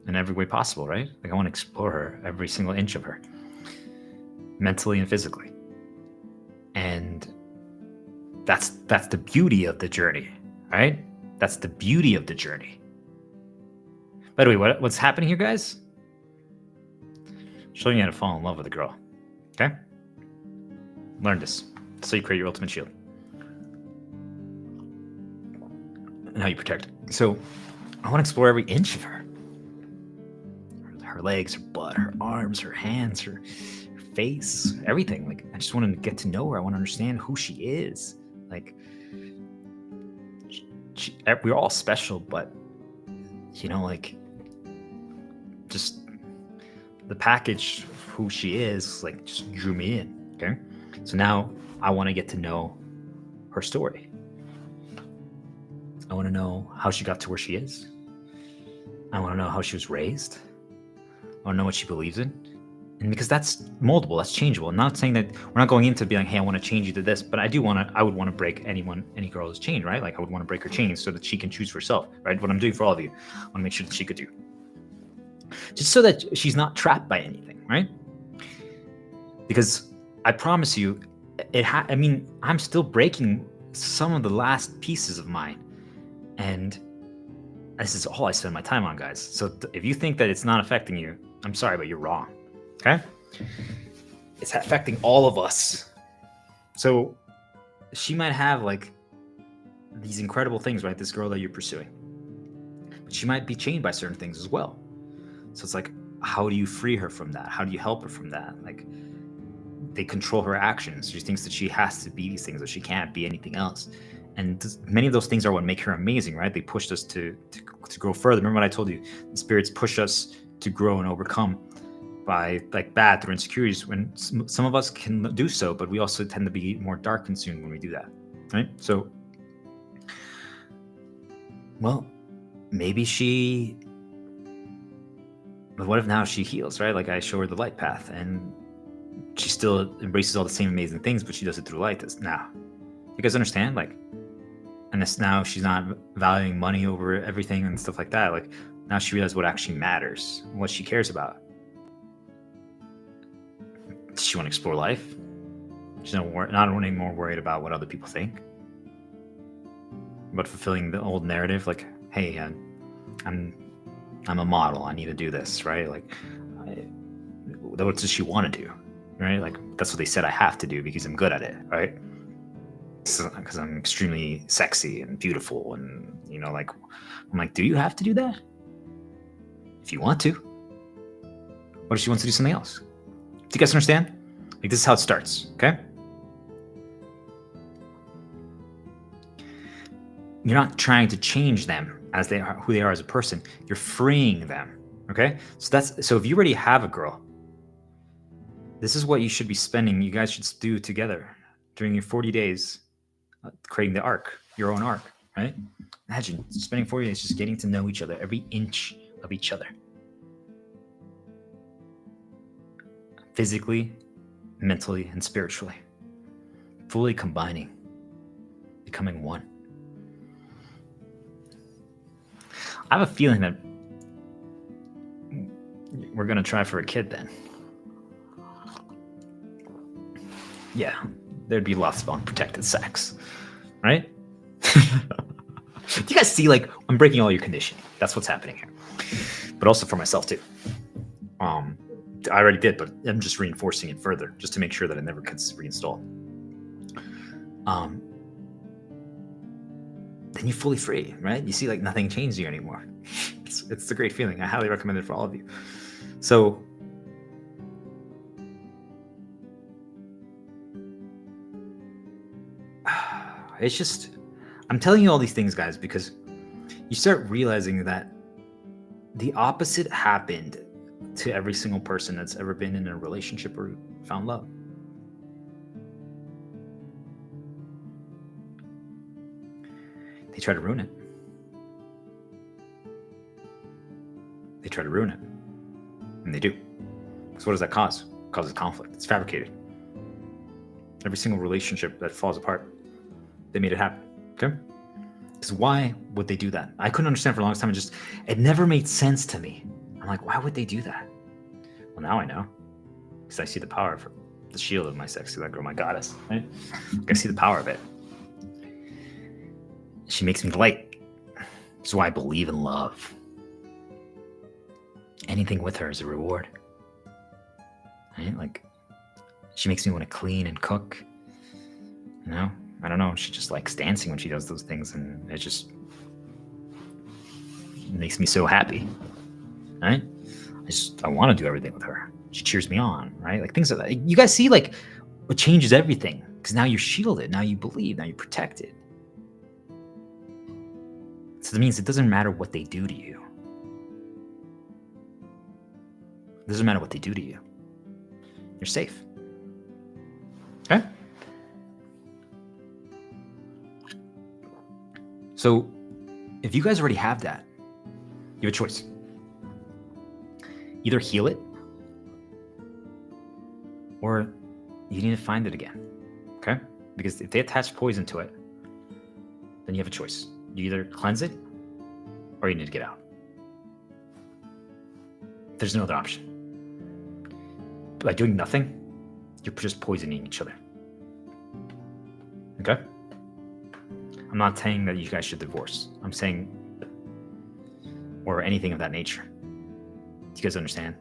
in every way possible, right? Like, I want to explore her, every single inch of her, mentally and physically. And that's the beauty of the journey, right? That's the beauty of the journey. By the way, what's happening here, guys? Showing you how to fall in love with a girl. Okay? Learn this. So you create your ultimate shield. And how you protect it. So I want to explore every inch of her. Her legs, her butt, her arms, her hands, her face, everything. Like, I just want to get to know her. I want to understand who she is. Like, we're all special, but, you know, like, just the package of who she is, like, just drew me in. Okay? So now I want to get to know her story. I want to know how she got to where she is. I want to know how she was raised. I want to know what she believes in. And because that's moldable, that's changeable. I'm not saying that we're not going into being like, hey, I want to change you to this, but I would want to break any girl's chain, right? Like, I would want to break her chains so that she can choose for herself, right? What I'm doing for all of you, I want to make sure that she could do. Just so that she's not trapped by anything, right? Because I promise you, I'm still breaking some of the last pieces of mine. And this is all I spend my time on, guys. So if you think that it's not affecting you, I'm sorry, but you're wrong. Okay? It's affecting all of us. So she might have like these incredible things, right? This girl that you're pursuing. But she might be chained by certain things as well. So it's like, how do you free her from that? How do you help her from that? Like, they control her actions. She thinks that she has to be these things, that she can't be anything else. And many of those things are what make her amazing, right? They pushed us to grow further. Remember what I told you? The spirits push us to grow and overcome by like bad through insecurities, when some of us can do so, but we also tend to be more dark consumed when we do that, right? So, well, maybe but what if now she heals, right? Like, I show her the light path and she still embraces all the same amazing things, but she does it through light now. You guys understand? Like, and this, now she's not valuing money over everything and stuff like that. Like, now she realizes what actually matters, what she cares about. Does she want to explore life? She's not anymore worried about what other people think, but fulfilling the old narrative. Like, hey, I'm a model. I need to do this, right? Like, what does she want to do, right? Like, that's what they said I have to do because I'm good at it, right? Because I'm extremely sexy and beautiful, and like, I'm like, do you have to do that? If you want to. What if she wants to do something else? Do you guys understand? Like, this is how it starts, okay? You're not trying to change them as they are, who they are as a person. You're freeing them, okay? So if you already have a girl, this is what you should be spending. You guys should do together during your 40 days, creating the arc, your own arc, right? Imagine spending 40 days just getting to know each other, every inch of each other. Physically, mentally, and spiritually. Fully combining, becoming one. I have a feeling that we're going to try for a kid then. Yeah, there'd be lots of unprotected sex, right? Do you guys see, like, I'm breaking all your conditioning. That's what's happening here. But also for myself too. I already did, but I'm just reinforcing it further just to make sure that it never gets reinstalled. then you're fully free, right? You see, like, nothing changes you anymore. It's a great feeling. I highly recommend it for all of you. So it's just, I'm telling you all these things, guys, because you start realizing that the opposite happened to every single person that's ever been in a relationship or found love. They try to ruin it. They try to ruin it. And they do. So what does that cause? It causes conflict. It's fabricated. Every single relationship that falls apart, they made it happen. Okay? Because why would they do that? I couldn't understand for the longest time. It never made sense to me. I'm like, why would they do that? Well, now I know. Because I see the power of the shield of my sexy girl, my goddess. Right? I see the power of it. She makes me light. This is why I believe in love. Anything with her is a reward. Right? Like, she makes me want to clean and cook. You know? I don't know. She just likes dancing when she does those things, and it just makes me so happy. Right? I want to do everything with her. She cheers me on, right? Like, things like that. You guys see, like, what changes everything. Because now you're shielded. Now you believe. Now you're protected. So that means it doesn't matter what they do to you. It doesn't matter what they do to you. You're safe. Okay? So, if you guys already have that, you have a choice. Either heal it, or you need to find it again. Okay? Because if they attach poison to it, then you have a choice. You either cleanse it, or you need to get out. There's no other option. By doing nothing, you're just poisoning each other. Okay? I'm not saying that you guys should divorce. I'm saying, or anything of that nature. Do you guys understand?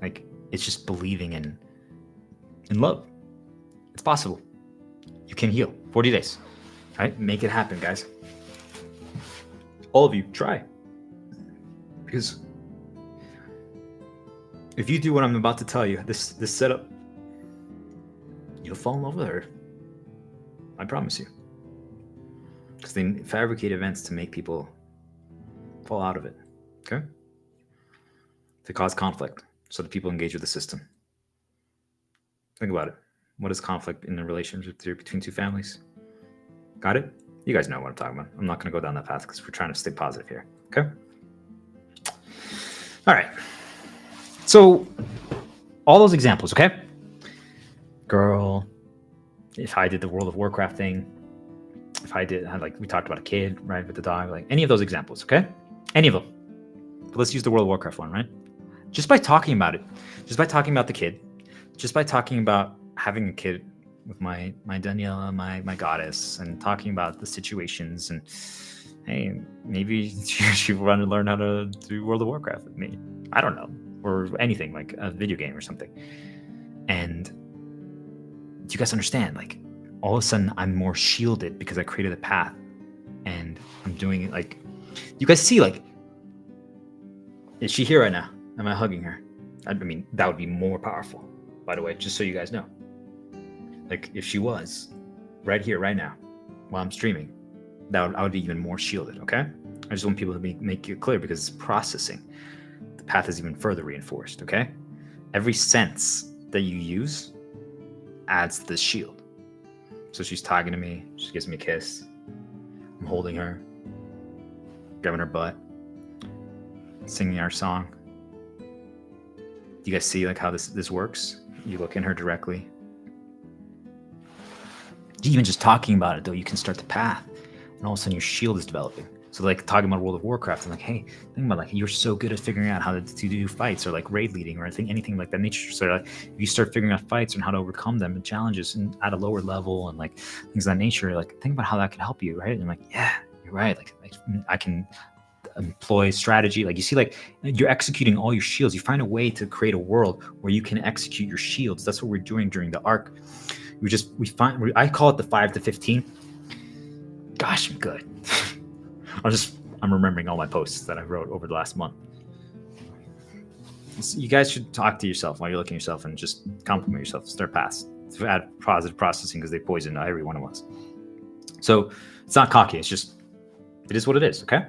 Like, it's just believing in love. It's possible. You can heal. 40 days. All right? Make it happen, guys. All of you, try. Because if you do what I'm about to tell you, this setup, you'll fall in love with her. I promise you. Because they fabricate events to make people fall out of it. Okay? To cause conflict so that people engage with the system. Think about it. What is conflict in a relationship between two families? Got it? You guys know what I'm talking about. I'm not going to go down that path because we're trying to stay positive here. Okay? All right. So, all those examples, okay? Girl, if I did the World of Warcraft thing, if I did, like, we talked about a kid, right, with the dog, like, any of those examples, okay? Any of them. But let's use the World of Warcraft one, right? Just by talking about it, just by talking about the kid, just by talking about having a kid with my Daniela, my goddess, and talking about the situations, and hey, maybe she want to learn how to do World of Warcraft with me. I don't know, or anything, like a video game or something. And do you guys understand? Like, all of a sudden, I'm more shielded because I created a path, and I'm doing it. Like, you guys see, like, is she here right now? Am I hugging her? I mean, that would be more powerful, by the way, just so you guys know. Like, if she was right here, right now, while I'm streaming, I would be even more shielded, okay? I just want people to make it clear because it's processing. The path is even further reinforced, okay? Every sense that you use adds to this shield. So she's talking to me. She gives me a kiss. I'm holding her, grabbing her butt, singing our song. Do you guys see, like, how this works? You look in her directly. Even just talking about it, though, you can start the path, and all of a sudden your shield is developing. So, like, talking about World of Warcraft, I'm like, hey, think about, like, you're so good at figuring out how to do fights, or like raid leading, or anything like that nature. So, like, if you start figuring out fights and how to overcome them and challenges and at a lower level and like things of that nature, like, think about how that could help you, right? And I'm like, yeah, you're right. Like I can employ strategy. Like, you see, like, you're executing all your shields. You find a way to create a world where you can execute your shields. That's what we're doing during the arc. I call it the 5 to 15. Gosh, I'm good. I'm remembering all my posts that I wrote over the last month. You guys should talk to yourself while you're looking at yourself and just compliment yourself. Start paths. Add positive processing because they poison every one of us. So it's not cocky. It's just, it is what it is. Okay.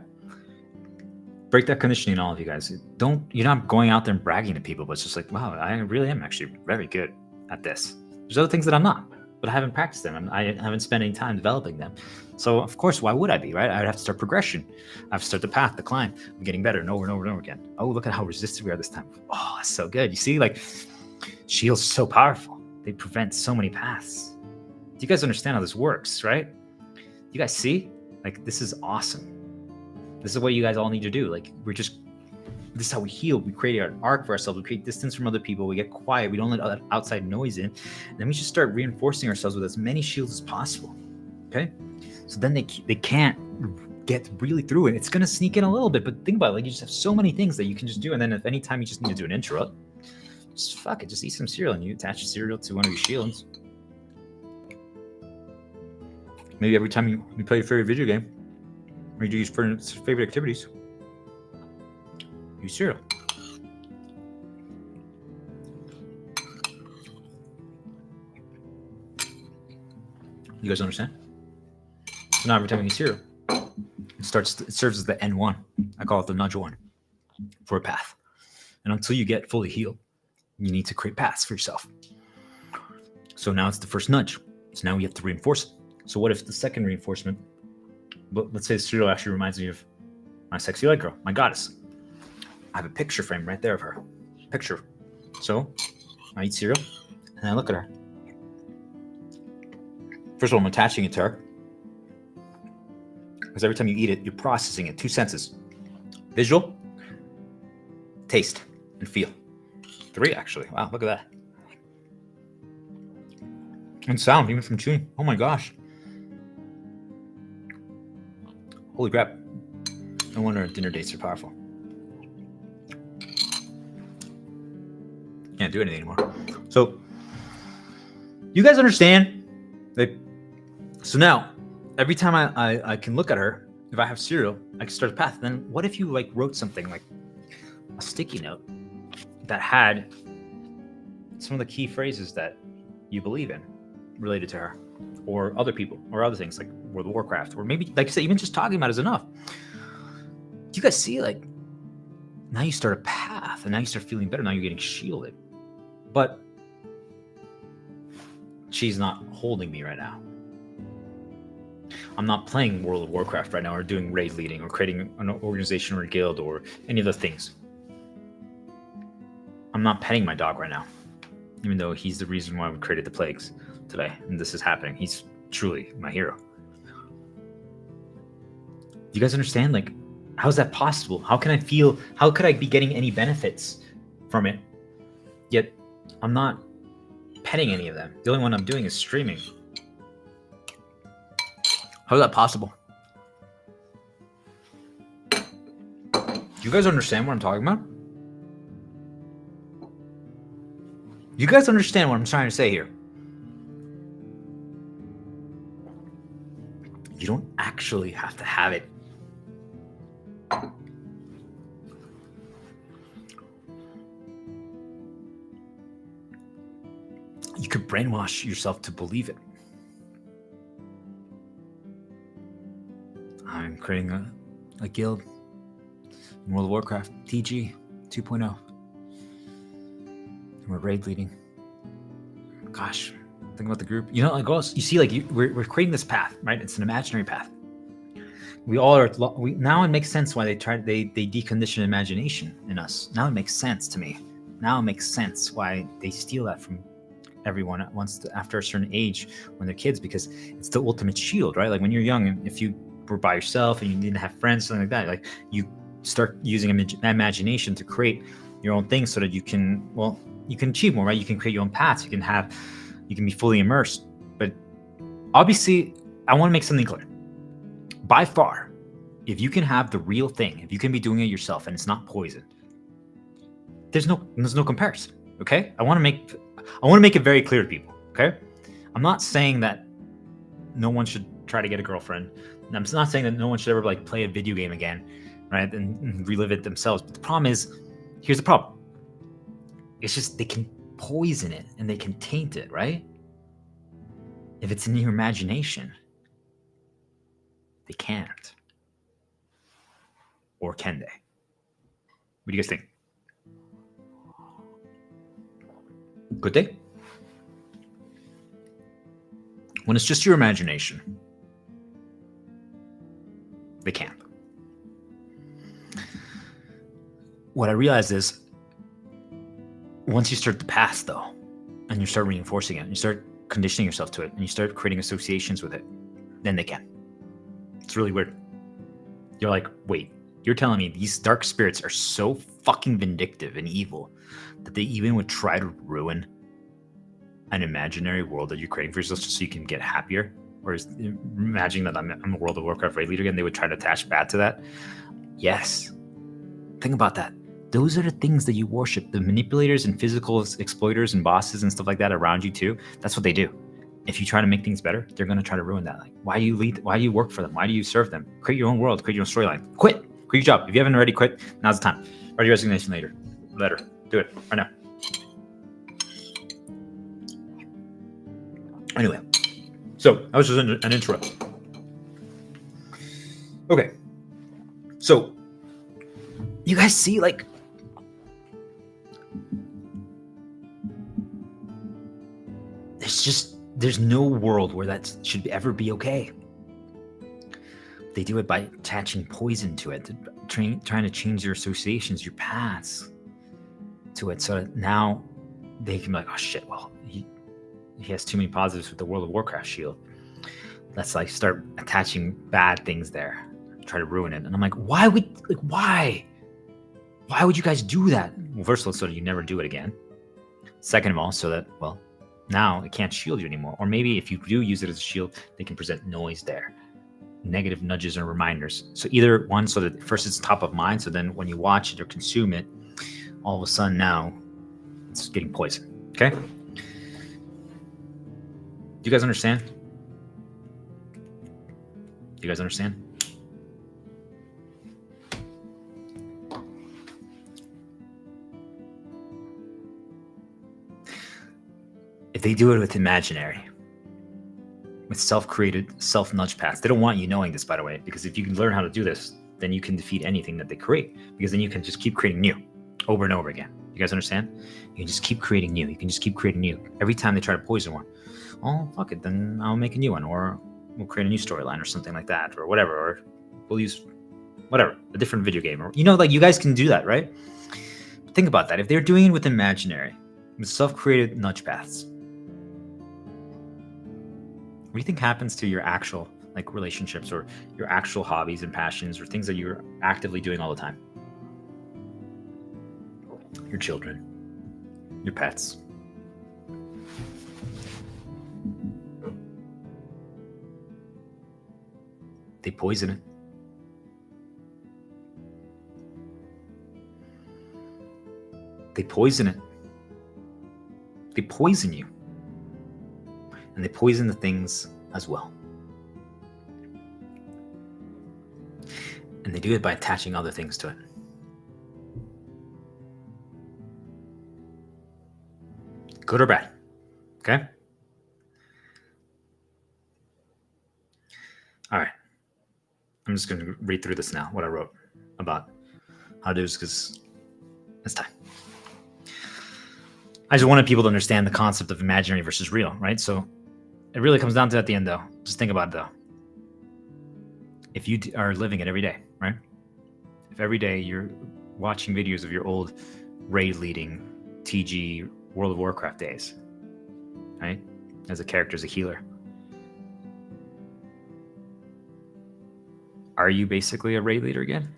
Break that conditioning, all of you guys. You're not going out there and bragging to people, but it's just like, wow, I really am actually very good at this. There's other things that I'm not, but I haven't practiced them. I haven't spent any time developing them. So of course, why would I be, right? I would have to start progression. I have to start the path, the climb. I'm getting better and over and over and over again. Oh, look at how resistant we are this time. Oh, that's so good. You see, like, shields are so powerful. They prevent so many paths. Do you guys understand how this works, right? You guys see? Like, this is awesome. This is what you guys all need to do. Like, this is how we heal. We create an arc for ourselves. We create distance from other people. We get quiet. We don't let outside noise in. And then we just start reinforcing ourselves with as many shields as possible. Okay? So then they can't get really through it. It's going to sneak in a little bit, but think about it. Like, you just have so many things that you can just do. And then if any time you just need to do an interrupt, just fuck it. Just eat some cereal and you attach the cereal to one of your shields. Maybe every time you play your favorite video game, or you do your favorite activities, use cereal. You guys understand? So now every time you use cereal, it serves as the N1. I call it the nudge 1 for a path. And until you get fully healed, you need to create paths for yourself. So now it's the first nudge. So now we have to reinforce it. So what if the second reinforcement, but let's say the cereal actually reminds me of my sexy light girl, my goddess. I have a picture frame right there of her. Picture. So I eat cereal and I look at her. First of all, I'm attaching it to her. Because every time you eat it, you're processing it. 2 senses. Visual, taste, and feel. 3 actually. Wow, look at that. And sound, even from chewing. Oh my gosh. Holy crap. No wonder dinner dates are powerful. Can't do anything anymore. So, you guys understand? So now, every time I can look at her, if I have cereal, I can start a path. Then what if you like wrote something like a sticky note that had some of the key phrases that you believe in related to her or other people or other things like World of Warcraft, or maybe, like I said, even just talking about it is enough. Do you guys see, like, now you start a path and now you start feeling better. Now you're getting shielded. But she's not holding me right now. I'm not playing World of Warcraft right now or doing raid leading or creating an organization or a guild or any of those things. I'm not petting my dog right now, even though he's the reason why we created the plagues today and this is happening. He's truly my hero. Do you guys understand? Like, how is that possible? How could I be getting any benefits from it? Yet I'm not petting any of them. The only one I'm doing is streaming. How is that possible? Do you guys understand what I'm talking about? You guys understand what I'm trying to say here? You don't actually have to have it. You could brainwash yourself to believe it. I'm creating a guild in World of Warcraft, TG 2.0. And we're raid leading. Gosh, think about the group. You know, like, you see, like, we're creating this path, right? It's an imaginary path. We all are. Now it makes sense why they decondition imagination in us. Now it makes sense to me. Now it makes sense why they steal that from everyone after a certain age when they're kids, because it's the ultimate shield, right? Like when you're young, and if you were by yourself and you didn't have friends, something like that, like you start using imagination to create your own things so that you can achieve more, right? You can create your own paths. You can be fully immersed. But obviously, I want to make something clear. By far, if you can have the real thing, if you can be doing it yourself and it's not poison, there's no comparison. Okay? I want to make it very clear to people. Okay? I'm not saying that no one should try to get a girlfriend. And I'm not saying that no one should ever like play a video game again, right? And relive it themselves. But the problem is, here's the problem. It's just they can poison it and they can taint it, right? If it's in your imagination, they can't. Or can they? What do you guys think? Could they? When it's just your imagination, they can't. What I realized is, once you start the past, though, and you start reinforcing it, and you start conditioning yourself to it, and you start creating associations with it, then they can. It's really weird. You're like, wait, you're telling me these dark spirits are so fucking vindictive and evil that they even would try to ruin an imaginary world that you're creating for yourself just so you can get happier? Whereas imagining that I'm a World of Warcraft raid leader again, they would try to attach bad to that? Yes. Think about that. Those are the things that you worship. The manipulators and physical exploiters and bosses and stuff like that around you too. That's what they do. If you try to make things better, they're going to try to ruin that. Like, why do you lead? Why do you work for them? Why do you serve them? Create your own world. Create your own storyline. Quit. Quit your job. If you haven't already quit, now's the time. Write your resignation letter. Do it right now. Anyway, so that was just an intro. Okay. So you guys see, like, there's no world where that should ever be okay. They do it by attaching poison to it, trying to change your associations, your paths to it. So now they can be like, oh shit, well, he has too many positives with the World of Warcraft shield. Let's like start attaching bad things there, try to ruin it. And I'm like, why would you guys do that? Well, first of all, so that you never do it again. Second of all, so that, well, now it can't shield you anymore. Or maybe if you do use it as a shield, they can present noise there, negative nudges and reminders. So either one, so that first it's top of mind, so then when you watch it or consume it, all of a sudden now it's getting poisoned. Okay? Do you guys understand? Do you guys understand? If they do it with imaginary, with self-created, self-nudge paths, they don't want you knowing this, by the way, because if you can learn how to do this, then you can defeat anything that they create, because then you can just keep creating new over and over again. You guys understand? You can just keep creating new. You can just keep creating new. Every time they try to poison one, oh, fuck it, then I'll make a new one, or we'll create a new storyline or something like that, or whatever, or we'll use whatever, a different video game, or, like, you guys can do that, right? Think about that. If they're doing it with imaginary, with self-created nudge paths, what do you think happens to your actual, like, relationships, or your actual hobbies and passions, or things that you're actively doing all the time? Your children, your pets. They poison it. They poison it. They poison you. And they poison the things as well. And they do it by attaching other things to it. Good or bad. Okay? All right. I'm just going to read through this now, what I wrote about how to do this, because it's time. I just wanted people to understand the concept of imaginary versus real, right? So it really comes down to, at the end, though, just think about it, though. If you are living it every day, right? If every day you're watching videos of your old raid leading TG World of Warcraft days, right? As a character, as a healer. Are you basically a raid leader again?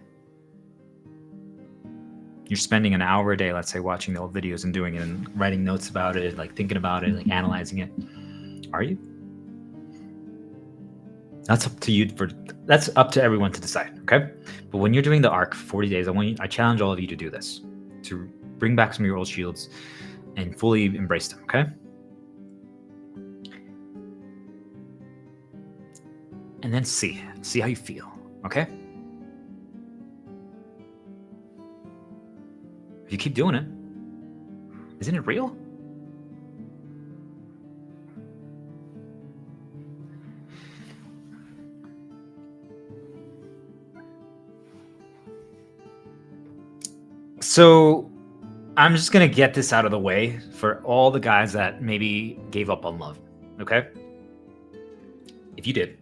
You're spending an hour a day, let's say, watching the old videos and doing it and writing notes about it, like thinking about it, like analyzing it. Are you? That's up to you. That's up to everyone to decide, okay? But when you're doing the arc 40 days, I challenge all of you to do this, to bring back some of your old shields and fully embrace them, okay? and then see how you feel, okay? If you keep doing it, isn't it real? So I'm just going to get this out of the way for all the guys that maybe gave up on love, okay? If you did,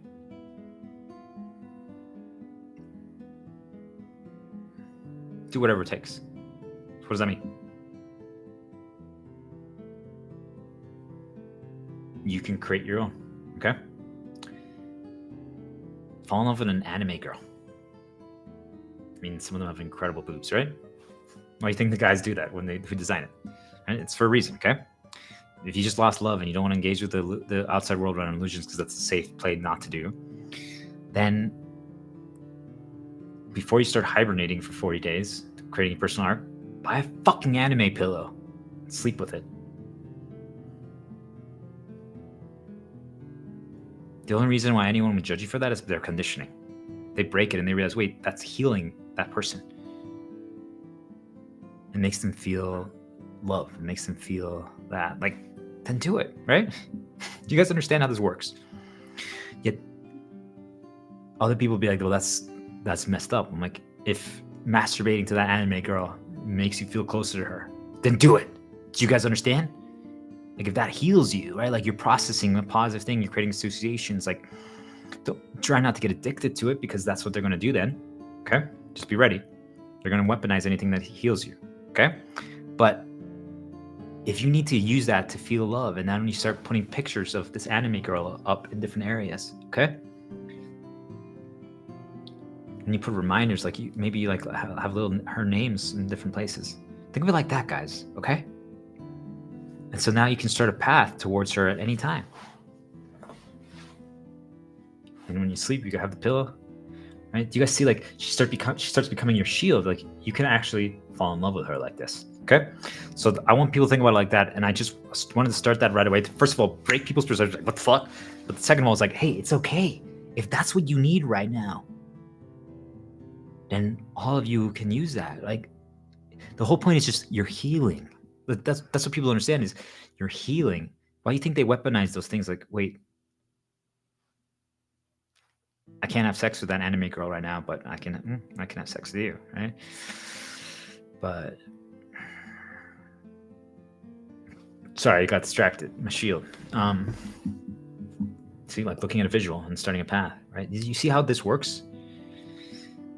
do whatever it takes. What does that mean? You can create your own, okay? Fall in love with an anime girl. I mean, some of them have incredible boobs, right? Why do you think the guys do that who design it? Right? It's for a reason, okay? If you just lost love and you don't want to engage with the outside world around illusions because that's a safe play not to do, then before you start hibernating for 40 days, creating personal art, buy a fucking anime pillow and sleep with it. The only reason why anyone would judge you for that is their conditioning. They break it and they realize, wait, that's healing that person. It makes them feel love. It makes them feel that, like, then do it, right? Do you guys understand how this works? Yet other people be like, well, that's messed up. I'm like, if masturbating to that anime girl makes you feel closer to her, then do it. Do you guys understand? Like, if that heals you, right? Like, you're processing a positive thing, you're creating associations. Like, don't try not to get addicted to it because that's what they're going to do then. Okay? Just be ready. They're going to weaponize anything that heals you. Okay? But if you need to use that to feel love, and then when you start putting pictures of this anime girl up in different areas, okay? And you put reminders, like maybe you like have her names in different places. Think of it like that, guys, okay? And so now you can start a path towards her at any time. And when you sleep, you can have the pillow, right? Do you guys see, like, she starts becoming your shield? Like, you can actually fall in love with her like this, okay? So I want people to think about it like that, and I just wanted to start that right away. First of all, break people's perception, like, what the fuck? But the second of all is like, hey, it's okay. If that's what you need right now, then all of you can use that. Like, the whole point is just you're healing. That's what people understand is you're healing. Why do you think they weaponize those things? Like, wait, I can't have sex with that anime girl right now, but I can have sex with you, right? But sorry, I got distracted. My shield. See, like looking at a visual and starting a path, right? You see how this works?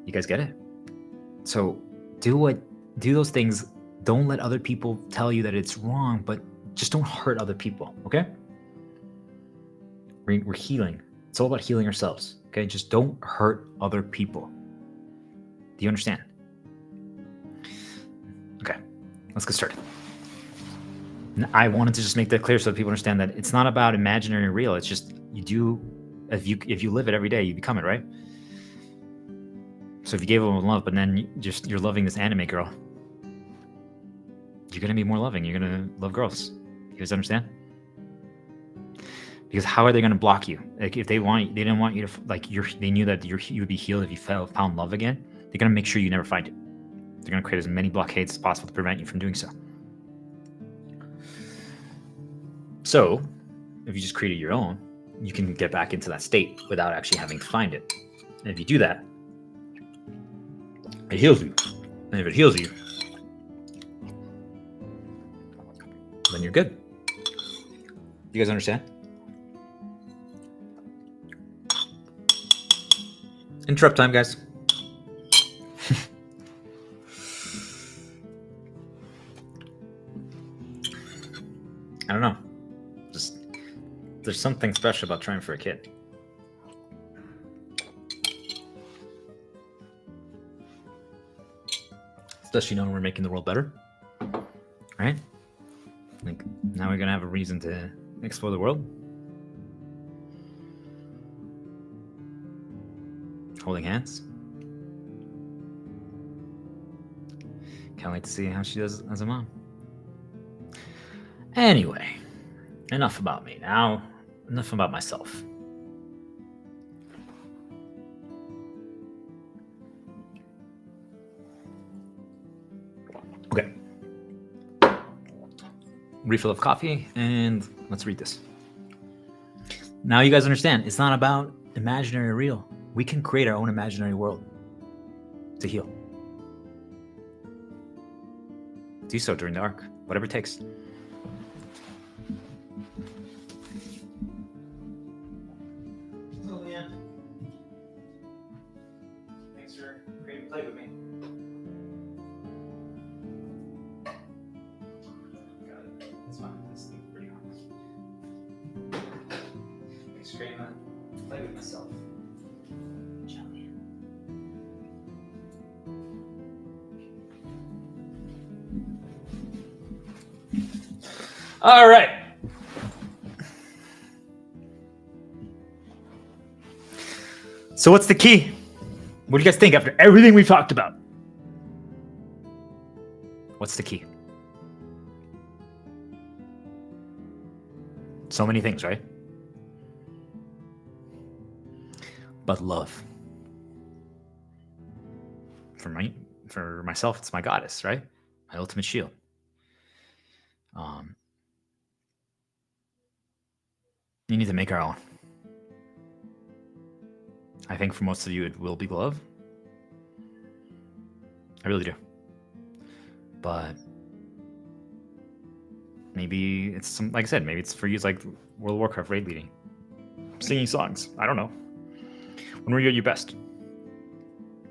You guys get it? So do those things. Don't let other people tell you that it's wrong, but just don't hurt other people, okay? We're healing. It's all about healing ourselves, okay? Just don't hurt other people. Do you understand? Okay, let's get started. I wanted to just make that clear so that people understand that it's not about imaginary or real. It's just if you live it every day, you become it, right? So if you gave them love, but then you're loving this anime girl, you're gonna be more loving. You're gonna love girls. You guys understand? Because how are they gonna block you? Like, if they didn't want you to, like, they knew that you would be healed if you found love again. They're gonna make sure you never find it. They're gonna create as many blockades as possible to prevent you from doing so. So, if you just created your own, you can get back into that state without actually having to find it. And if you do that, it heals you. And if it heals you, then you're good. You guys understand? Interrupt time, guys. I don't know. Just there's something special about trying for a kid. Especially knowing we're making the world better. Right? Like, now we're gonna have a reason to explore the world. Holding hands. Can't wait to see how she does as a mom. Anyway, enough about me now. Enough about myself. refill of coffee, and let's read this. Now you guys understand, it's not about imaginary or real. We can create our own imaginary world to heal. Do so during the arc, whatever it takes. Thanks for agreeing to play with me. Got it. That's fine. That's pretty honest. Thanks for agreeing to play with myself. Jelly. All right. So what's the key? What do you guys think after everything we've talked about? What's the key? So many things, right? But love. For myself, it's my goddess, right? My ultimate shield. You need to make our own. I think for most of you, it will be love. I really do. But maybe it's some, like I said, maybe it's for you. It's like World of Warcraft raid leading, singing songs. I don't know. When were you at your best?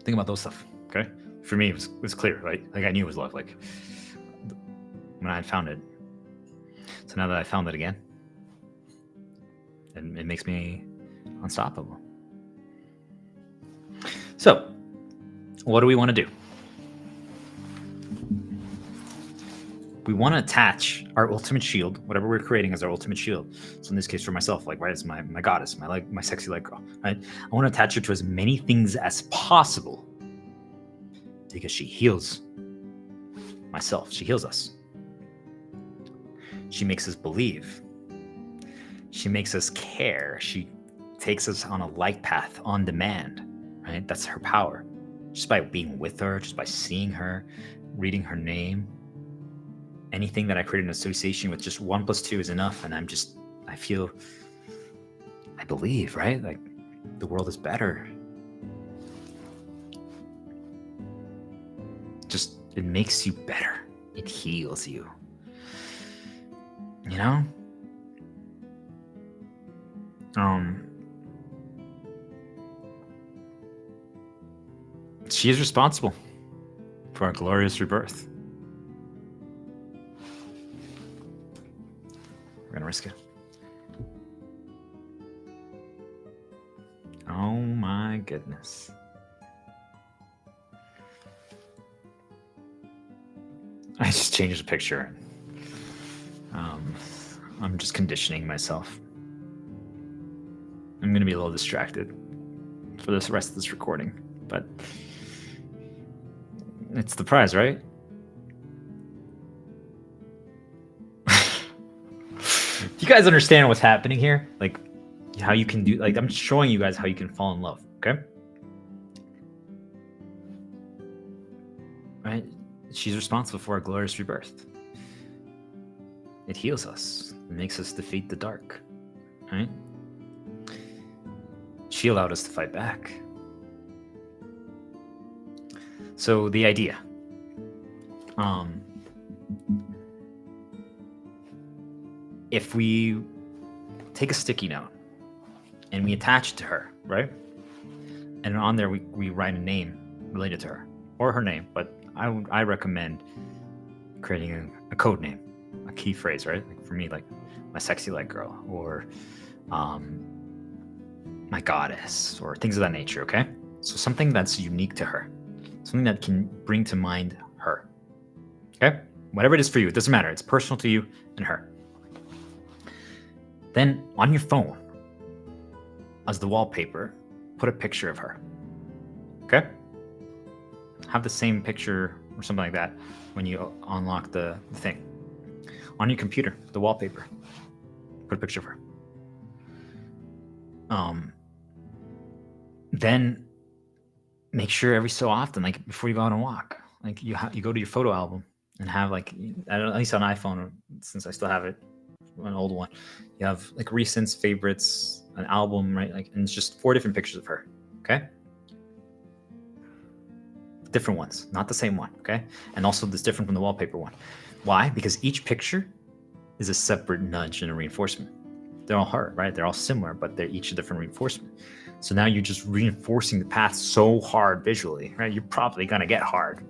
Think about those stuff. Okay. For me, it was clear, right? Like I knew it was love. Like when I had found it. So now that I found it again, and it makes me unstoppable. So, what do we want to do? We want to attach our ultimate shield, whatever we're creating as our ultimate shield. So in this case, for myself, like, right, it's my goddess, my sexy light girl, right? I want to attach her to as many things as possible because she heals myself. She heals us. She makes us believe. She makes us care. She takes us on a light path on demand, right? That's her power. Just by being with her, just by seeing her, reading her name, anything that I create an association with, just 1 + 2 is enough. And I believe, right? Like the world is better. Just, it makes you better. It heals you. You know? She is responsible for our glorious rebirth. We're gonna risk it. Oh my goodness. I just changed the picture. I'm just conditioning myself. I'm gonna be a little distracted for this rest of this recording, but it's the prize, right? Do you guys understand what's happening here? Like how you can do, like I'm showing you guys how you can fall in love, okay? Right? She's responsible for our glorious rebirth. It heals us. It makes us defeat the dark, right? She allowed us to fight back. So the idea, if we take a sticky note and we attach it to her, right? And on there we write a name related to her or her name, but I recommend creating a code name, a key phrase, right? Like for me, like my sexy light girl or my goddess or things of that nature, okay? So something that's unique to her, something that can bring to mind her, okay? Whatever it is for you, it doesn't matter. It's personal to you and her. Then on your phone, as the wallpaper, put a picture of her, okay? Have the same picture or something like that when you unlock the thing. On your computer, the wallpaper, put a picture of her. Then make sure every so often, like before you go out and walk, like you go to your photo album and have like, I don't know, at least on iPhone, since I still have it, an old one, you have like recents, favorites, an album, right? Like, and it's just 4 different pictures of her. Okay. Different ones, not the same one. Okay. And also this different from the wallpaper one. Why? Because each picture is a separate nudge and a reinforcement. They're all her, right? They're all similar, but they're each a different reinforcement. So now you're just reinforcing the path so hard visually, right? You're probably going to get hard,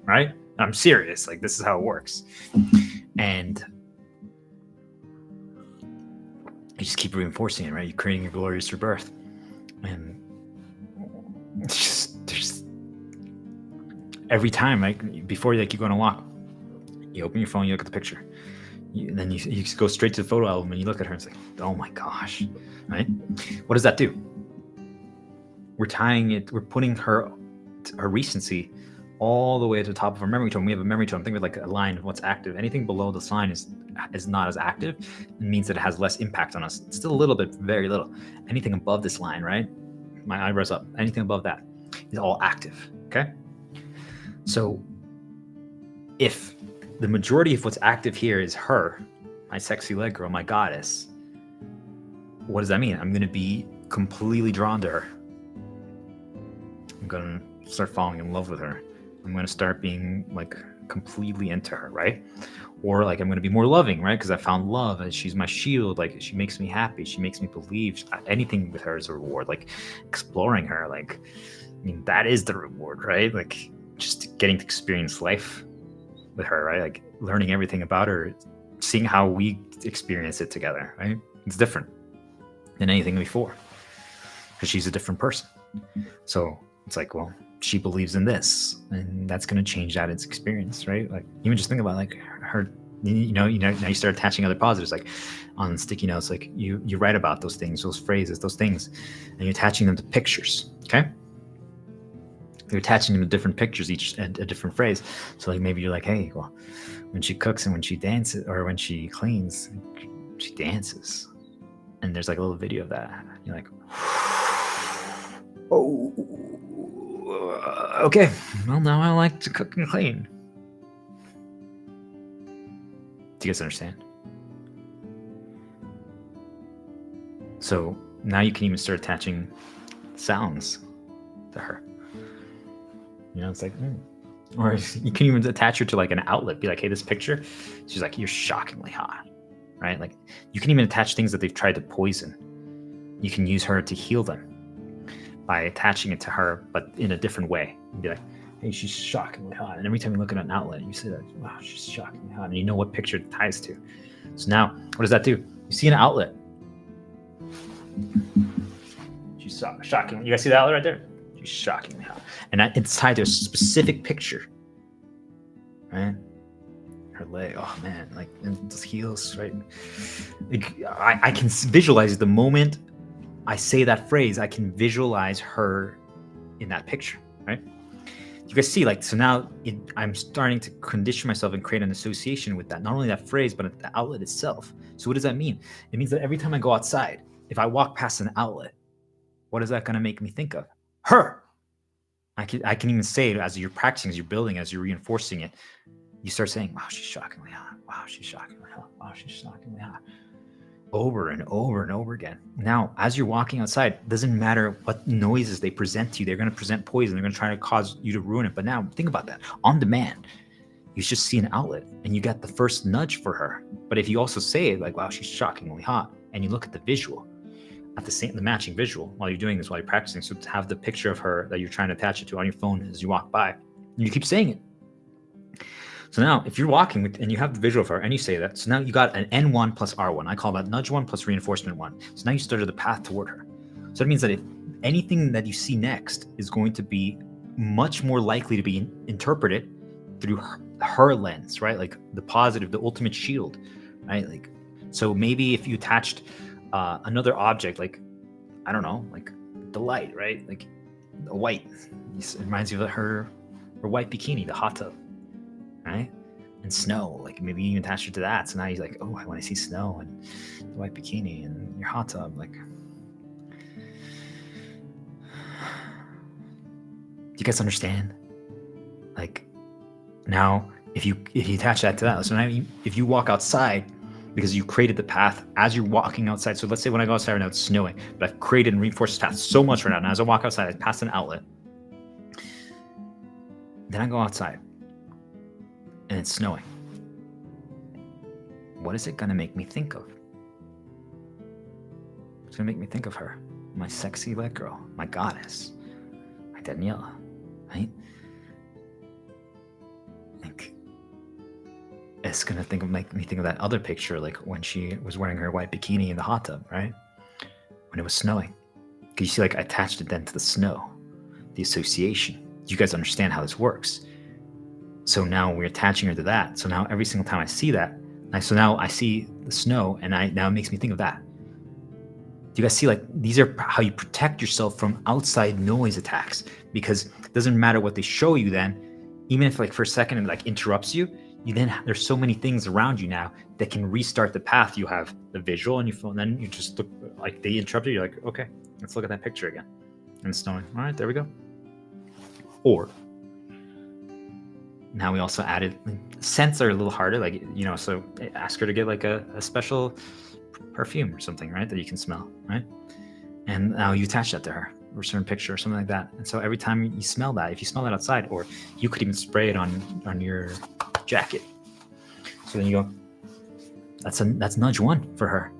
right? I'm serious. Like, this is how it works. And you just keep reinforcing it, right? You're creating your glorious rebirth. And it's just, there's every time, like, before like you go on a walk, you open your phone, you look at the picture. Then you go straight to the photo album and you look at her and it's like, oh my gosh, right? What does that do? We're tying it, we're putting her recency all the way to the top of our memory tone. We have a memory tone. Think of like a line of what's active. Anything below this line is not as active. It means that it has less impact on us. It's still a little bit, very little. Anything above this line, right? My eyebrows up. Anything above that is all active, okay? So if the majority of what's active here is her, my sexy leg girl, my goddess, what does that mean? I'm going to be completely drawn to her. I'm going to start falling in love with her. I'm going to start being like completely into her, right? Or like I'm going to be more loving, right? Because I found love and she's my shield. Like, she makes me happy. She makes me believe anything with her is a reward. Like, exploring her, like, I mean, that is the reward, right? Like, just getting to experience life with her, right? Like, learning everything about her, seeing how we experience it together, right? It's different than anything before because she's a different person. So it's like, well, she believes in this, and that's going to change that its experience, right? Like, even just think about like her, now you start attaching other positives, like on sticky notes, like you write about those things, those phrases, those things, and you're attaching them to pictures. Okay. You're attaching them to different pictures, each a different phrase. So like maybe you're like, hey, well, when she cooks and when she dances or when she cleans, she dances. And there's like a little video of that. You're like, oh, okay. Well, now I like to cook and clean. Do you guys understand? So now you can even start attaching sounds to her. It's like, or you can even attach her to like an outlet. Be like, hey, this picture, she's like, you're shockingly hot, right? Like, you can even attach things that they've tried to poison. You can use her to heal them by attaching it to her, but in a different way. And be like, hey, she's shockingly hot. And every time you look at an outlet, you say that, wow, she's shockingly hot. And you know what picture it ties to. So now, what does that do? You see an outlet. She's shocking. You guys see the outlet right there? She's shockingly hot. And it's tied to a specific picture, right? Her leg, oh man, like, and those heels, right? Like, I can visualize the moment I say that phrase, I can visualize her in that picture, right? You guys see, like, so now I'm starting to condition myself and create an association with that. Not only that phrase, but the outlet itself. So what does that mean? It means that every time I go outside, if I walk past an outlet, what is that going to make me think of? Her. I can even say it as you're practicing, as you're building, as you're reinforcing it. You start saying, wow, she's shockingly hot. Wow, she's shockingly hot. Wow, she's shockingly hot. Over and over and over again. Now, as you're walking outside, it doesn't matter what noises they present to you. They're going to present poison. They're going to try to cause you to ruin it. But now, think about that. On demand, you just see an outlet and you got the first nudge for her. But if you also say it like, wow, she's shockingly hot, and you look at the visual, at the matching visual while you're doing this, while you're practicing. So to have the picture of her that you're trying to attach it to on your phone as you walk by, and you keep saying it. So now if you're walking and you have the visual of her and you say that, so now you got an N1 plus R1. I call that nudge 1 plus reinforcement 1. So now you started the path toward her. So it means that if anything that you see next is going to be much more likely to be interpreted through her lens, right? Like the positive, the ultimate shield, right? Like, so maybe if you attached another object, like, I don't know, like the light, right? Like the white, it reminds you of her white bikini, the hot tub, right? And snow, like maybe you even attach it to that. So now you're like, oh, when I see snow and the white bikini and your hot tub, like, do you guys understand? Like, now if you attach that to that, so now if you walk outside, because you created the path as you're walking outside. So let's say when I go outside right now, it's snowing, but I've created and reinforced this path so much right now. Now as I walk outside, I pass an outlet. Then I go outside and it's snowing. What is it going to make me think of? It's going to make me think of her, my sexy leg girl, my goddess, my Daniela, right? Like, it's going to make me think of that other picture, like when she was wearing her white bikini in the hot tub, right? When it was snowing. Because you see, like, I attached it then to the snow, the association. You guys understand how this works. So now we're attaching her to that. So now every single time I see that, so now I see the snow, and now it makes me think of that. Do you guys see, like, these are how you protect yourself from outside noise attacks? Because it doesn't matter what they show you then, even if like for a second it like interrupts you, there's so many things around you now that can restart the path. You have the visual on your phone, then you just look, like they interrupted you, you're like, okay, let's look at that picture again. And it's snowing. All right, there we go. Or now we also added scents are a little harder, like, you know, so ask her to get like a special perfume or something, right, that you can smell, right? And now you attach that to her, or a certain picture or something like that. And so every time you smell that, if you smell that outside, or you could even spray it on your jacket. So then you go, that's nudge one for her.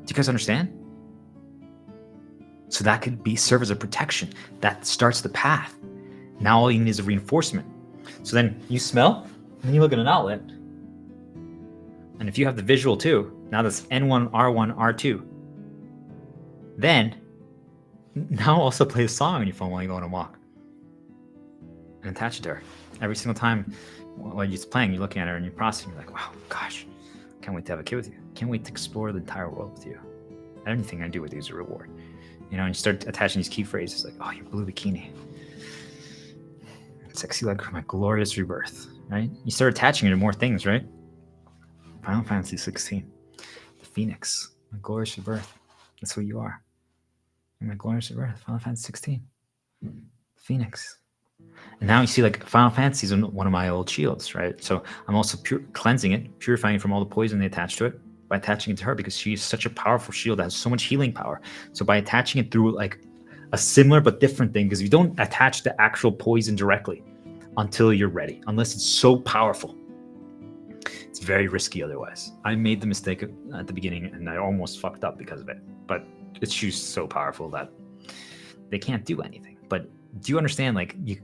Do you guys understand? So that could serve as a protection. That starts the path. Now all you need is a reinforcement. So then you smell, and then you look at an outlet. And if you have the visual too, now that's N1, R1, R2. Then, now also play a song on your phone while you go on a walk. And attach it to her. Every single time while it's playing, you're looking at her and you're processing, you're like, wow, gosh, can't wait to have a kid with you. Can't wait to explore the entire world with you. Anything I do with you is a reward. You know, and you start attaching these key phrases like, oh, your blue bikini. Sexy like my glorious rebirth, right? You start attaching it to more things, right? Final Fantasy 16. The Phoenix. My glorious rebirth. That's who you are. My glorious rebirth. Final Fantasy 16. Phoenix. And now you see, like, Final Fantasy is one of my old shields, right? So I'm also cleansing it, purifying it from all the poison they attach to it by attaching it to her, because she is such a powerful shield that has so much healing power. So by attaching it through like a similar but different thing, because you don't attach the actual poison directly until you're ready, unless it's so powerful. It's very risky otherwise. I made the mistake at the beginning and I almost fucked up because of it, but it's just so powerful that they can't do anything. But do you understand, like, you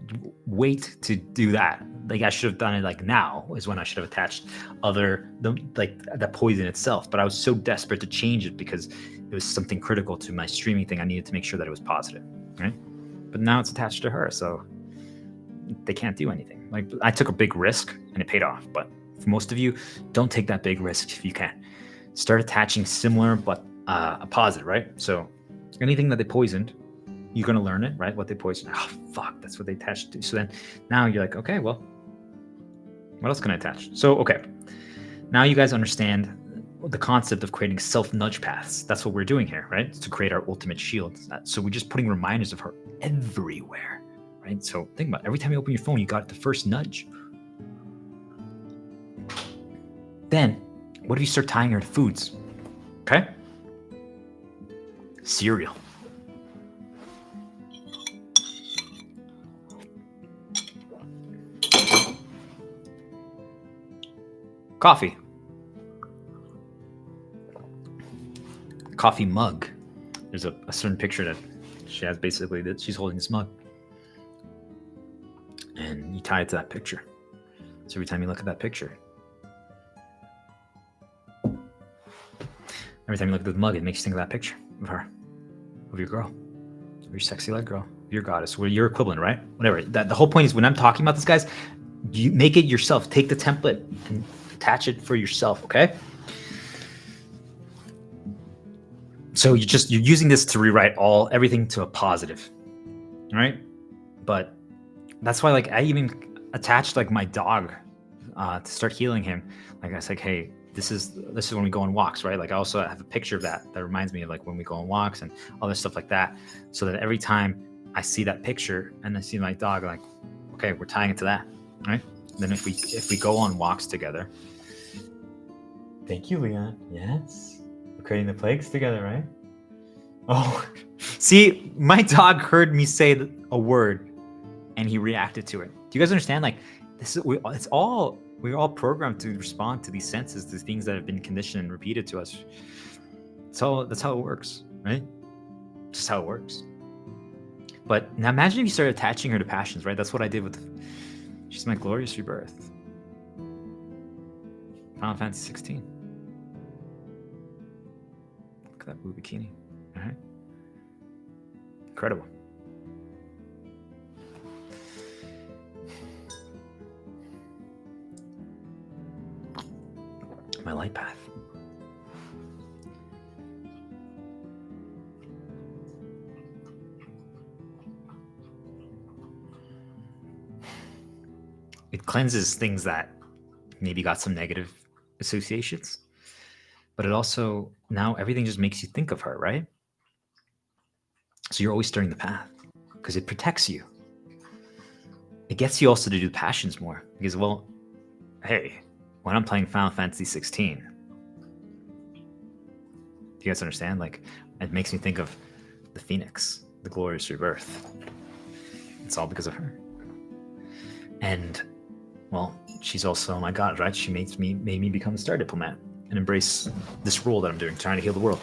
wait to do that? Like, I should have done it like now is when I should have attached the poison itself, but I was so desperate to change it because it was something critical to my streaming thing. I needed to make sure that it was positive, right? But now it's attached to her, so they can't do anything. Like, I took a big risk and it paid off, but for most of you, don't take that big risk if you can. Start attaching similar but a positive, right? So anything that they poisoned, you're going to learn it, right? What they poisoned. Oh, fuck, that's what they attached to. So then now you're like, okay, well, what else can I attach? So, okay, now you guys understand the concept of creating self-nudge paths. That's what we're doing here, right? To create our ultimate shield. So we're just putting reminders of her everywhere, right? So think about it. Every time you open your phone, you got the first nudge. Then, what if you start tying her to foods? Okay? Cereal. Coffee. Coffee mug. There's a certain picture that she has, basically, that she's holding this mug. And you tie it to that picture. So every time you look at that picture, every time you look at the mug, it makes you think of that picture of her, of your girl, of your sexy leg girl, of your goddess, or your equivalent, right? Whatever. The whole point is, when I'm talking about this, guys, you make it yourself. Take the template and attach it for yourself, okay? So you're using this to rewrite everything to a positive, right? But that's why, like, I even attached like my dog to start healing him. Like, I was like, hey, this is when we go on walks, right? Like, I also have a picture of that reminds me of like when we go on walks and other stuff like that. So that every time I see that picture and I see my dog, I'm like, okay, we're tying it to that, right? Then if we go on walks together. Thank you, Leon. Yes. We're creating the plagues together, right? Oh, see, my dog heard me say a word and he reacted to it. Do you guys understand? Like, we're all programmed to respond to these senses, these things that have been conditioned and repeated to us. So that's how it works, right? Just how it works. But now imagine if you started attaching her to passions, right? That's what I did with. She's my glorious rebirth. Final Fantasy 16. Look at that blue bikini. All right. Incredible. My light path. It cleanses things that maybe got some negative associations, but it also, now everything just makes you think of her, right? So you're always stirring the path because it protects you. It gets you also to do passions more because, well, hey, when I'm playing Final Fantasy 16, do you guys understand? Like, it makes me think of the Phoenix, the glorious rebirth. It's all because of her. And, well, she's also my god, right? She made me become a star diplomat and embrace this role that I'm doing, trying to heal the world.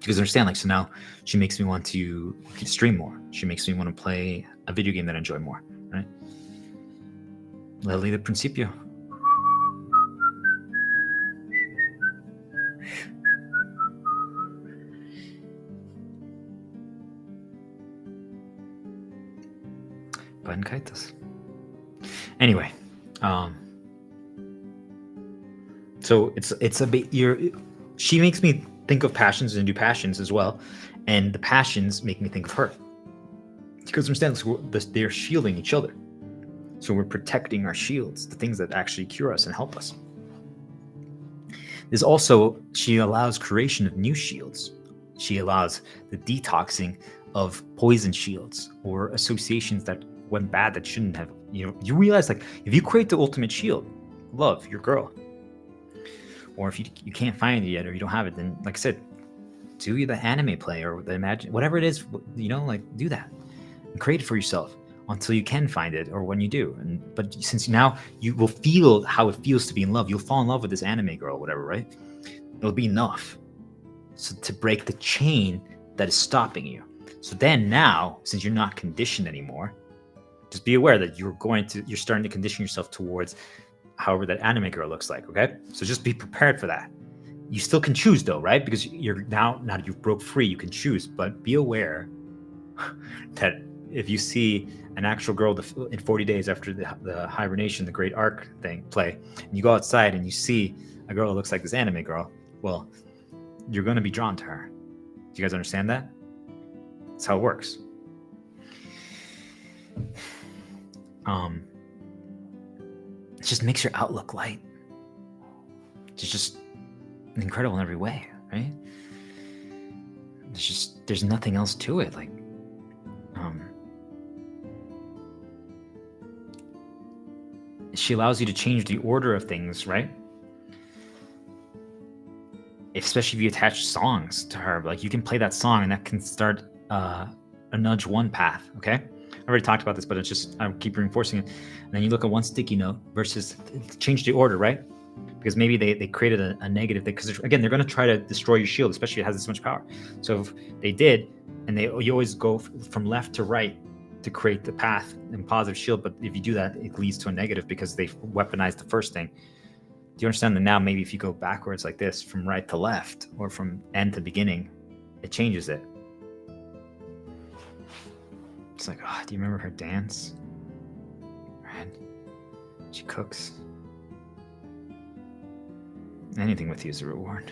You guys understand? Like, so now she makes me want to stream more. She makes me want to play a video game that I enjoy more, right? La ley de principio. Bancaitas. Anyway, so it's a bit. She makes me think of passions and do passions as well, and the passions make me think of her. Because understand, they're shielding each other. So we're protecting our shields, the things that actually cure us and help us. There's also, she allows creation of new shields. She allows the detoxing of poison shields or associations that went bad that shouldn't have. You realize, like, if you create the ultimate shield, love your girl, or if you can't find it yet or you don't have it, then, like I said, do the anime play or the imagine, whatever it is, like, do that and create it for yourself until you can find it, or when you do. But since now you will feel how it feels to be in love, you'll fall in love with this anime girl, whatever, right? It'll be enough so to break the chain that is stopping you. So then now, since you're not conditioned anymore, just be aware that you're starting to condition yourself towards however that anime girl looks like, okay? So just be prepared for that. You still can choose though, right? Because you're now that you've broke free, you can choose, but be aware that if you see an actual girl in 40 days after the hibernation, the great arc thing play, and you go outside and you see a girl that looks like this anime girl, well, you're going to be drawn to her. Do you guys understand that? That's how it works. It just makes your outlook light. It's just incredible in every way, right? There's nothing else to it. Like, she allows you to change the order of things, right? Especially if you attach songs to her, like you can play that song and that can start a nudge one path, okay? I already talked about this, but I keep reinforcing it. And then you look at one sticky note versus change the order, right? Because maybe they created a negative, because again, they're going to try to destroy your shield, especially if it has this much power. So if they did, and you always go from left to right to create the path and positive shield, but if you do that, it leads to a negative because they weaponized the first thing. Do you understand that now maybe if you go backwards like this, from right to left, or from end to beginning, it changes it. It's like, oh, do you remember her dance? Right? She cooks. Anything with you is a reward.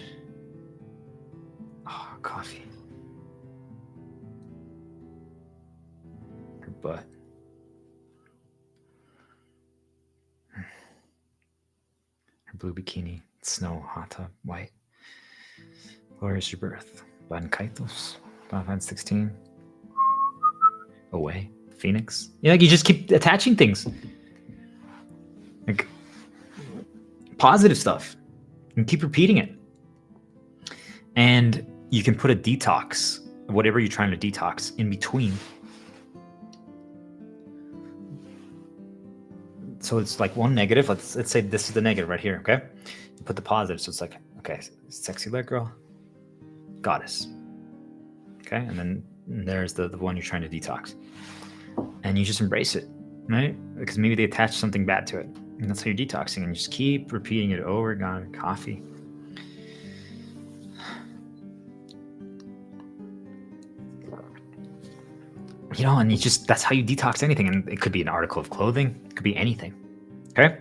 Oh, coffee. Her butt. Her blue bikini, snow, hot tub, white. Glorious rebirth. Bancaitos. Final Fantasy 16. Away. Phoenix. Like you just keep attaching things. positive stuff and keep repeating it. And you can put a detox, whatever you're trying to detox, in between. So it's like one negative. Let's say this is the negative right here, okay? You put the positive. So it's like, okay, sexy leg girl, goddess. Okay, and then there's the one you're trying to detox. And you just embrace it, right? Because maybe they attach something bad to it. And that's how you're detoxing. And you just keep repeating it over again. Coffee. You know, and you just, that's how you detox anything. And it could be an article of clothing. It could be anything. Okay?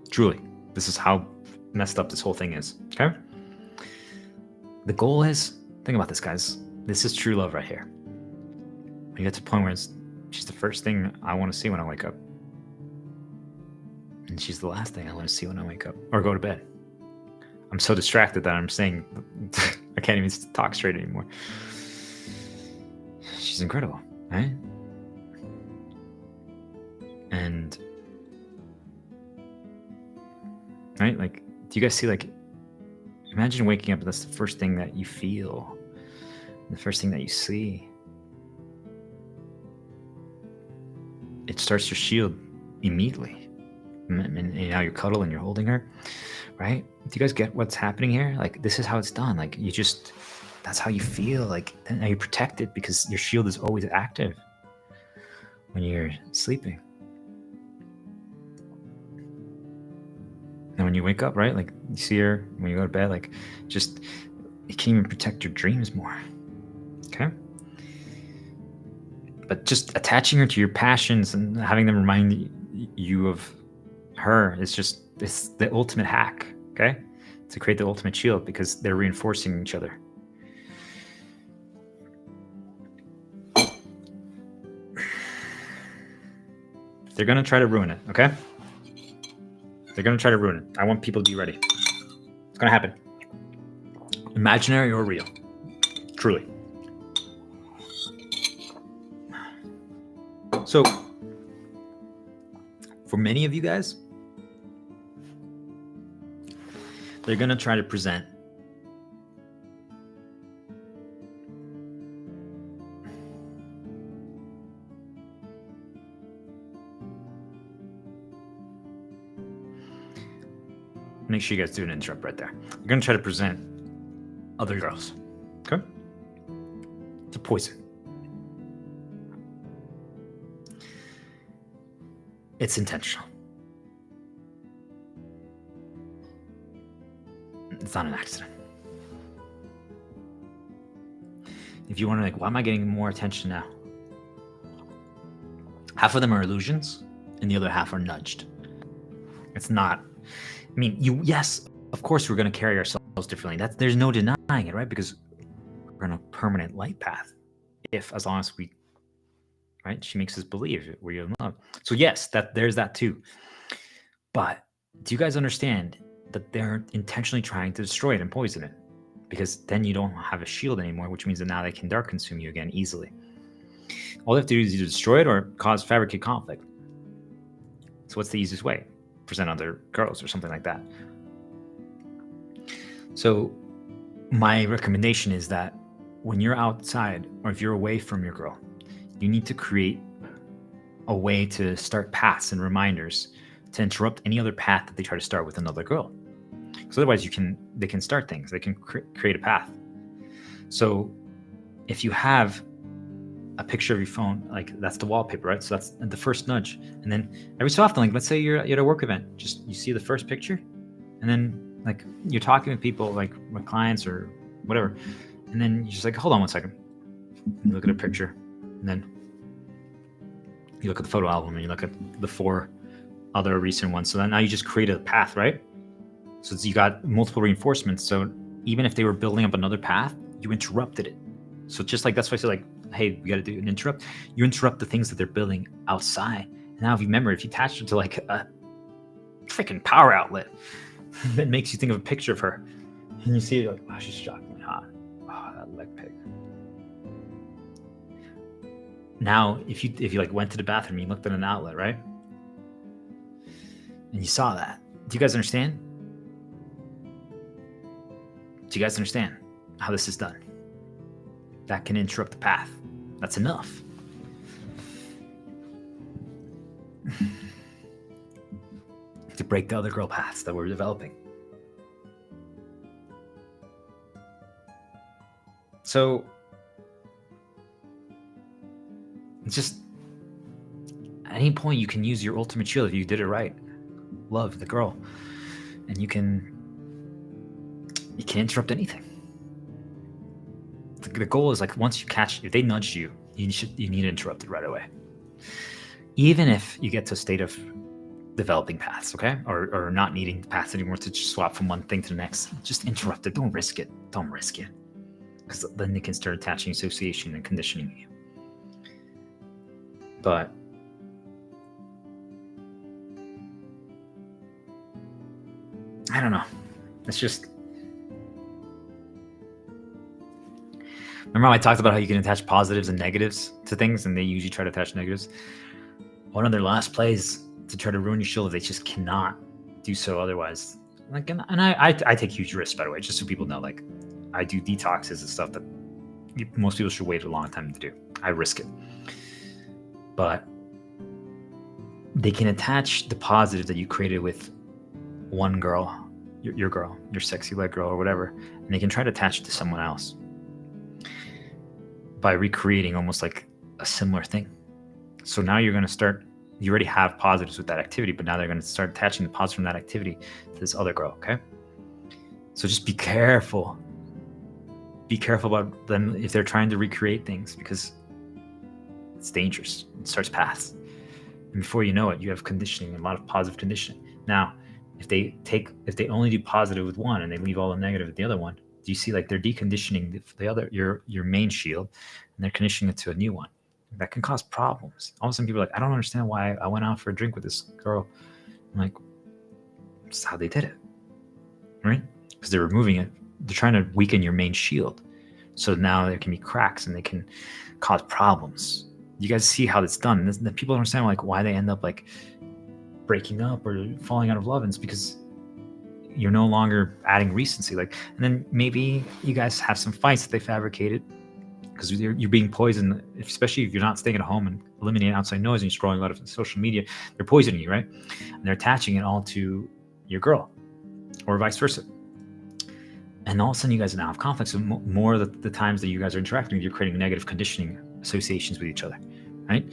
Truly. This is how messed up this whole thing is. Okay? The goal is, think about this, guys. This is true love right here. When you get to the point where she's the first thing I want to see when I wake up. And she's the last thing I want to see when I wake up or go to bed. I'm so distracted that I'm saying, I can't even talk straight anymore. She's incredible, right? And, right? Like, do you guys see, like, imagine waking up and that's the first thing that you feel, the first thing that you see. It starts to shield immediately. And now you're cuddling, you're holding her, right? Do you guys get what's happening here? Like, this is how it's done. Like, you just, that's how you feel. Like, now you're protected because your shield is always active when you're sleeping. And when you wake up, right? Like, you see her when you go to bed, like, just, it can even protect your dreams more. Okay? But just attaching her to your passions and having them remind you of her is just, it's the ultimate hack, okay? To create the ultimate shield because they're reinforcing each other. They're going to try to ruin it, okay? They're going to try to ruin it. I want people to be ready. It's going to happen. Imaginary or real. Truly. So, for many of you guys, they're going to try to present make sure you guys do an interrupt right there. You're going to try to present other girls. Okay? It's a poison. It's intentional. It's not an accident. If you wonder, like, why am I getting more attention now? Half of them are illusions, and the other half are nudged. It's not. I mean, yes, of course we're going to carry ourselves differently. There's no denying it, right? Because we're on a permanent light path. As long as we, right? She makes us believe we're in love. So yes, there's that too. But do you guys understand that they're intentionally trying to destroy it and poison it? Because then you don't have a shield anymore, which means that now they can dark consume you again easily. All they have to do is either destroy it or fabricate conflict. So what's the easiest way? Present other girls or something like that. So my recommendation is that when you're outside or if you're away from your girl, you need to create a way to start paths and reminders to interrupt any other path that they try to start with another girl. Because otherwise they can start things. They can create a path. So if you have a picture of your phone, like that's the wallpaper, right? So that's the first nudge. And then every so often, like let's say you're at a work event, just you see the first picture and then like you're talking with people, like with clients or whatever. And then you're just like, hold on one second. You look at a picture and then you look at the photo album and you look at the 4 other recent ones. So then now you just create a path, right? So you got multiple reinforcements. So even if they were building up another path, you interrupted it. So just like, that's why I say like, hey, we got to do an interrupt. You interrupt the things that they're building outside. And now if you attach it to like a freaking power outlet that makes you think of a picture of her and you see it, like, wow, she's shockingly hot. Oh, that leg pic. Now, if you like went to the bathroom, you looked at an outlet, right? And you saw that. Do you guys understand? Do you guys understand how this is done? That can interrupt the path. That's enough. To break the other girl paths that we're developing. So it's just at any point you can use your ultimate shield if you did it right. Love the girl. And you can interrupt anything. The goal is like once you catch, if they nudged you, you need to interrupt it right away. Even if you get to a state of developing paths, okay? Or not needing paths anymore to just swap from one thing to the next. Just interrupt it. Don't risk it. Don't risk it. Because then they can start attaching association and conditioning you. But I don't know. It's just... Remember how I talked about how you can attach positives and negatives to things, and they usually try to attach negatives? One of their last plays to try to ruin your shield, they just cannot do so otherwise. Like, and I take huge risks, by the way, just so people know. Like, I do detoxes and stuff that most people should wait a long time to do. I risk it. But they can attach the positive that you created with one girl, your girl, your sexy leg girl or whatever, and they can try to attach it to someone else by recreating almost like a similar thing. So now you're going to start, you already have positives with that activity, but now they're going to start attaching the positive from that activity to this other girl, okay? So just be careful. Be careful about them if they're trying to recreate things, because it's dangerous. It starts paths. And before you know it, you have conditioning, a lot of positive conditioning. Now, if they only do positive with one and they leave all the negative with the other one, do you see like they're deconditioning the other, your main shield, and they're conditioning it to a new one? That can cause problems. All of a sudden people are like, I don't understand why I went out for a drink with this girl. I'm like, that's how they did it, right? Because they're removing it. They're trying to weaken your main shield. So now there can be cracks and they can cause problems. You guys see how it's done. The people don't understand like why they end up like breaking up or falling out of love. And it's because you're no longer adding recency. Like, and then maybe you guys have some fights that they fabricated because you're being poisoned, especially if you're not staying at home and eliminating outside noise and you're scrolling a lot of social media. They're poisoning you, right? And they're attaching it all to your girl or vice versa. And all of a sudden you guys now have conflicts. So more of the times that you guys are interacting with, you're creating negative conditioning associations with each other, right?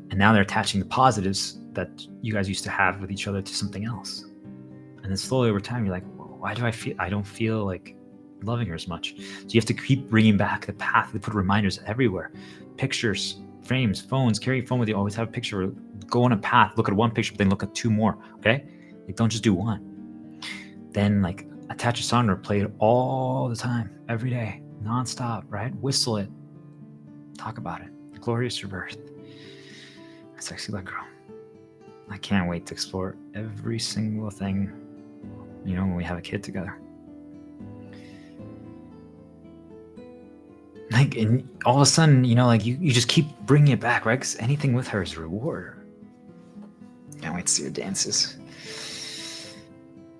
And now they're attaching the positives that you guys used to have with each other to something else. And then slowly over time, you're like, well, why do I don't feel like loving her as much? So you have to keep bringing back the path. They put reminders everywhere, pictures, frames, phones. Carry your phone with you. Always have a picture. Go on a path. Look at one picture, but then look at two more. Okay, like don't just do one. Then like attach a song or play it all the time, every day, nonstop. Right? Whistle it. Talk about it. Glorious rebirth. Sexy leg girl. I can't wait to explore every single thing. You know, when we have a kid together. Like, and all of a sudden, you know, like you just keep bringing it back, right? Because anything with her is a reward. Can't wait to see her dances.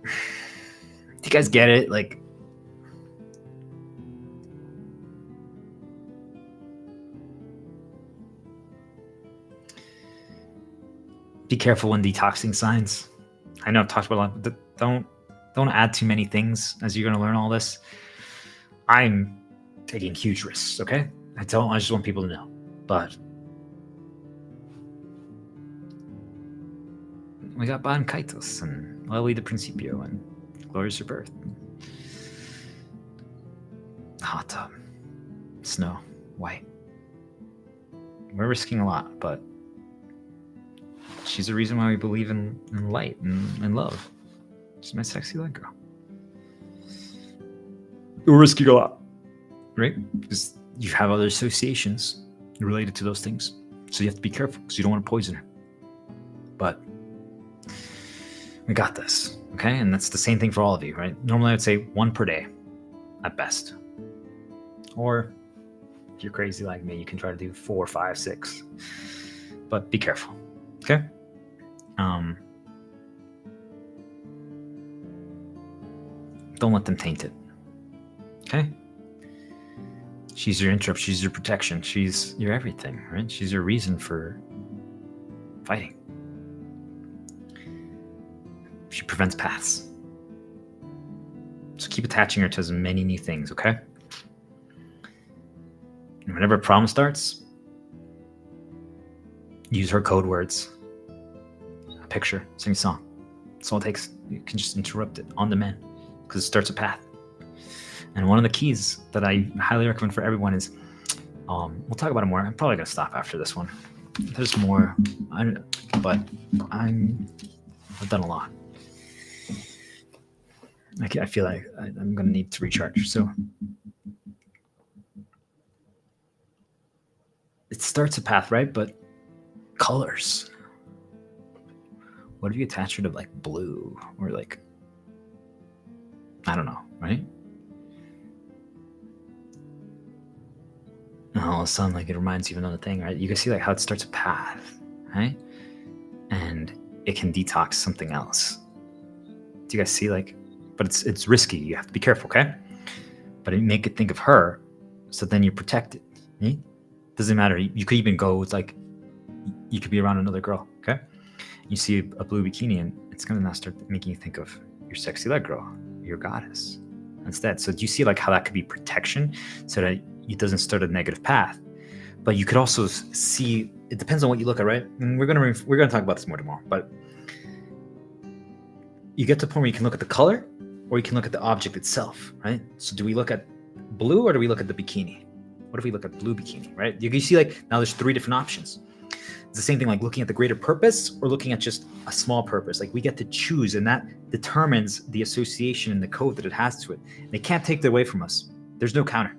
Do you guys get it? Like, be careful when detoxing signs. I know I've talked about a lot, but don't add too many things as you're going to learn all this. I'm taking huge risks, okay? I just want people to know. But we got Bankaitos and Lely de Principio and Glorious Rebirth. Hot tub. Snow. White. We're risking a lot, but she's the reason why we believe in light and love. She's my sexy leg girl. We're risking a lot, right? Because you have other associations related to those things. So you have to be careful because you don't want to poison her. But we got this, okay? And that's the same thing for all of you, right? Normally I would say 1 per day at best. Or if you're crazy like me, you can try to do 4, 5, 6. But be careful, okay? Don't let them taint it. Okay? She's your interrupt. She's your protection. She's your everything, right? She's your reason for fighting. She prevents paths. So keep attaching her to as many new things, okay? And whenever a problem starts, use her code words, a picture, sing a song. That's all it takes. You can just interrupt it on demand because it starts a path. And one of the keys that I highly recommend for everyone is, we'll talk about it more. I'm probably going to stop after this one. There's more, but I've done a lot. I feel like I'm going to need to recharge. So it starts a path, right? But colors. What if you attach her to like blue or like, I don't know, right? And all of a sudden, like it reminds you of another thing, right? You can see like how it starts a path, right? And it can detox something else. Do you guys see like, but it's risky. You have to be careful, okay? But it make it think of her, so then you're protected. Right? Doesn't matter. You could even go with like, you could be around another girl, okay? You see a blue bikini and it's gonna now start making you think of your sexy leg girl, your goddess instead. So do you see like how that could be protection so that it doesn't start a negative path? But you could also see, it depends on what you look at, right? And we're gonna talk about this more tomorrow, but you get to the point where you can look at the color or you can look at the object itself, right? So do we look at blue or do we look at the bikini? What if we look at blue bikini, right? You see like now there's 3 different options. It's the same thing like looking at the greater purpose or looking at just a small purpose. Like we get to choose, and that determines the association and the code that it has to it. And they can't take that away from us. There's no counter.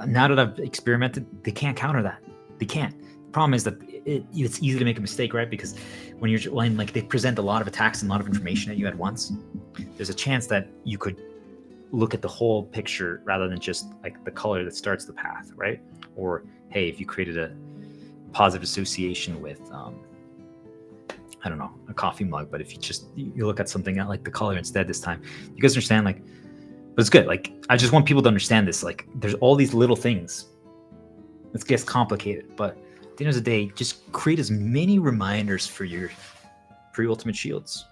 Now that I've experimented, they can't counter that. They can't. The problem is that it's easy to make a mistake, right? Because when like they present a lot of attacks and a lot of information at you at once, there's a chance that you could look at the whole picture rather than just like the color that starts the path, right? Or hey, if you created a positive association with I don't know, a coffee mug, but if you look at something like the color instead this time, you guys understand, like, but it's good. Like I just want people to understand this. Like there's all these little things. It gets complicated, but at the end of the day, just create as many reminders for your ultimate shields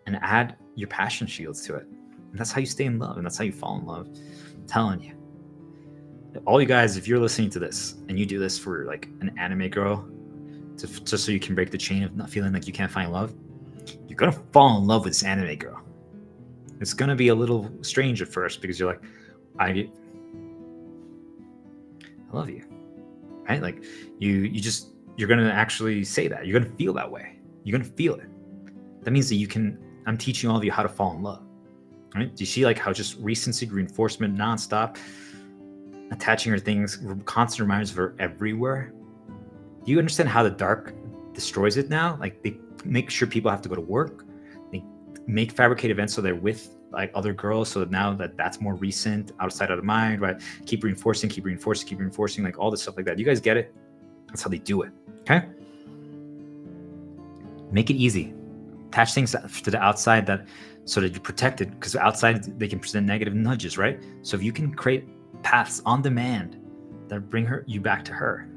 and add your passion shields to it. And that's how you stay in love, and that's how you fall in love. I'm telling you. All you guys, if you're listening to this and you do this for like an anime girl, just so you can break the chain of not feeling like you can't find love, you're gonna fall in love with this anime girl. It's gonna be a little strange at first because you're like, I love you, right? Like you're gonna actually say that. You're gonna feel that way. You're gonna feel it. That means that I'm teaching all of you how to fall in love, right? Do you see like how just recency, reinforcement, nonstop, attaching her things, constant reminders of her everywhere? Do you understand how the dark destroys it now? Like they make sure people have to go to work. They make fabricate events so they're with like other girls. So that now that's more recent, outside of the mind, right? Keep reinforcing, like all this stuff like that. You guys get it? That's how they do it. Okay. Make it easy. Attach things to the outside so that you're protected, because outside they can present negative nudges, right? So if you can create paths on demand that bring you back to her,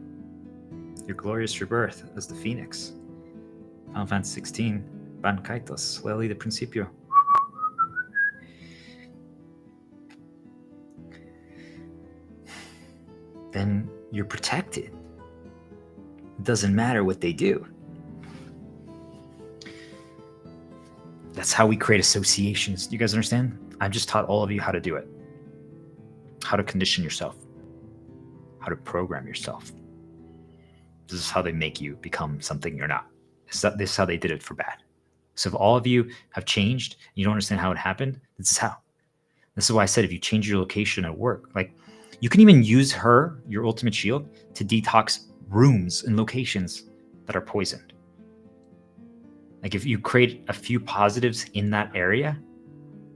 your glorious rebirth as the Phoenix. Final Fantasy 16, Ban Kaitos, Lely de Principio. Then you're protected. It doesn't matter what they do. That's how we create associations. You guys understand? I've just taught all of you how to do it. How to condition yourself. How to program yourself. This is how they make you become something you're not. This is how they did it for bad. So if all of you have changed, and you don't understand how it happened, this is how. This is why I said if you change your location at work, like you can even use her, your ultimate shield, to detox rooms and locations that are poisoned. Like if you create a few positives in that area,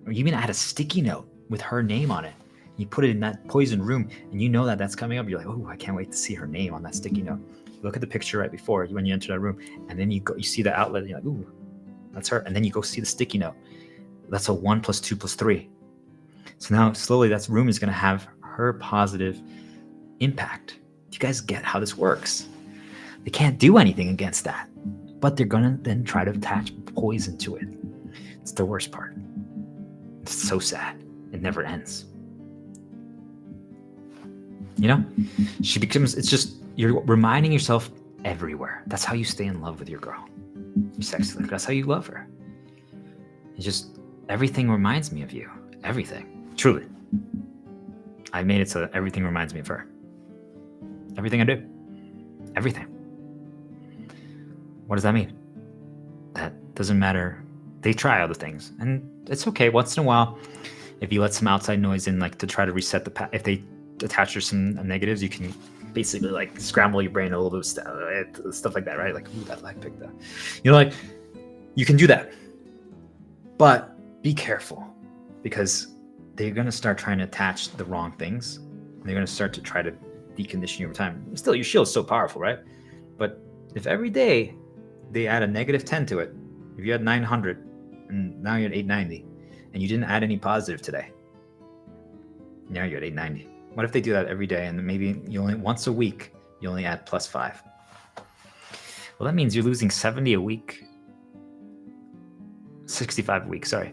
or you even add a sticky note with her name on it, you put it in that poisoned room, and you know that that's coming up. You're like, oh, I can't wait to see her name on that sticky note. You look at the picture right before when you enter that room, and then you see the outlet, and you're like, ooh, that's her. And then you go see the sticky note. that's a 1 + 2 + 3. So now slowly that room is going to have her positive impact. Do you guys get how this works? They can't do anything against that, but they're going to then try to attach poison to it. It's the worst part. It's so sad. It never ends. You know, it's just, you're reminding yourself everywhere. That's how you stay in love with your girl. Your sex life. That's how you love her. It's just, everything reminds me of you. Everything. Truly. I made it so that everything reminds me of her. Everything I do. Everything. What does that mean? That doesn't matter. They try other things. And it's okay. Once in a while, if you let some outside noise in, like to try to reset the if they attach some negatives, you can basically like scramble your brain a little bit, stuff like that, right? Like, ooh, that light picked up. You know, like, you can do that. But be careful, because they're going to start trying to attach the wrong things. They're going to start to try to decondition you over time. Still, your shield is so powerful, right? But if every day they add a -10 to it, if you had 900 and now you're at 890, and you didn't add any positive today, now you're at 890. What if they do that every day, and maybe you only once a week you only add +5? Well, that means you're losing 70 a week, 65 a week, sorry.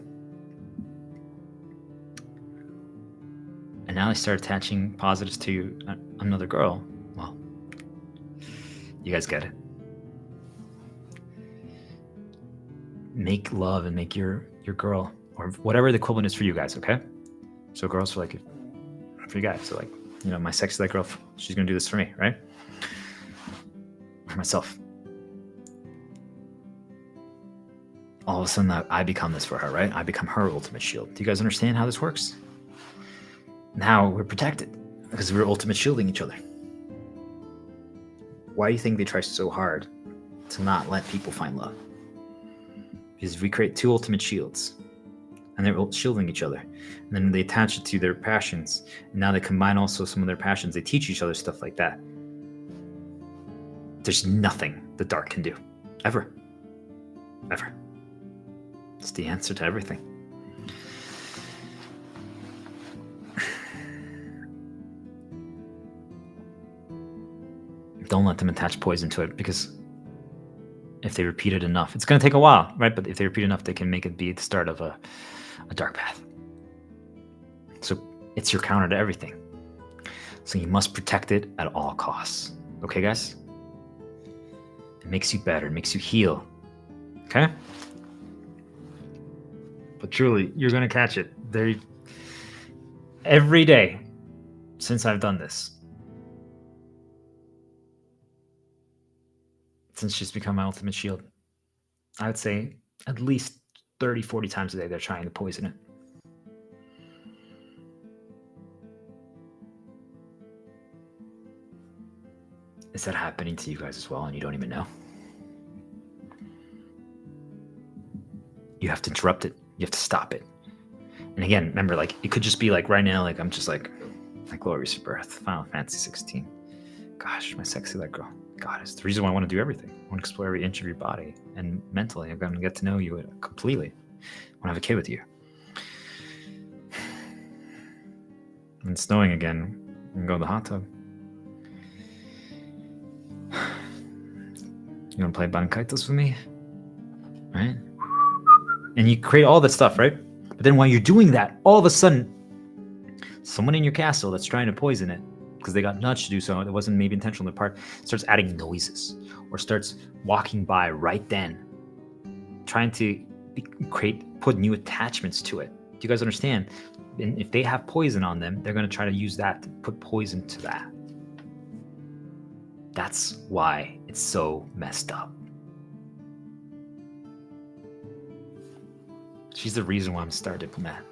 And now they start attaching positives to another girl. Well, you guys get it. Make love and make your girl, or whatever the equivalent is for you guys, okay? So girls, for you guys, so like, you know, my sexy girl, she's gonna do this for me, right? For myself. All of a sudden, I become this for her, right? I become her ultimate shield. Do you guys understand how this works? Now we're protected because we're ultimate shielding each other. Why do you think they try so hard to not let people find love? Because we create two ultimate shields, and they're shielding each other. And then they attach it to their passions. And now they combine also some of their passions. They teach each other stuff like that. There's nothing the dark can do. Ever. Ever. It's the answer to everything. Don't let them attach poison to it, because if they repeat it enough, it's going to take a while, right? But if they repeat enough, they can make it be the start of a dark path. So it's your counter to everything. So you must protect it at all costs. Okay, guys? It makes you better. It makes you heal. Okay? But truly, you're going to catch it. Every day since I've done this, since she's become my ultimate shield, I would say at least 30, 40 times a day they're trying to poison it. Is that happening to you guys as well and you don't even know? You have to interrupt it. You have to stop it. And again, remember, like, it could just be like right now, like I'm just like glorious birth, Final Fantasy 16. Gosh, my sexy light girl. God, it's the reason why I want to do everything. I want to explore every inch of your body, and mentally, I'm going to get to know you completely. I want to have a kid with you. When it's snowing again, we can go to the hot tub. You want to play Bankaitos with me? Right? And you create all that stuff, right? But then while you're doing that, all of a sudden, someone in your castle that's trying to poison it, because they got nudged to do so, it wasn't maybe intentional on their part, starts adding noises or starts walking by right then, trying to put new attachments to it. Do you guys understand? And if they have poison on them, they're going to try to use that to put poison to that. That's why it's so messed up. She's the reason why I'm a star diplomat.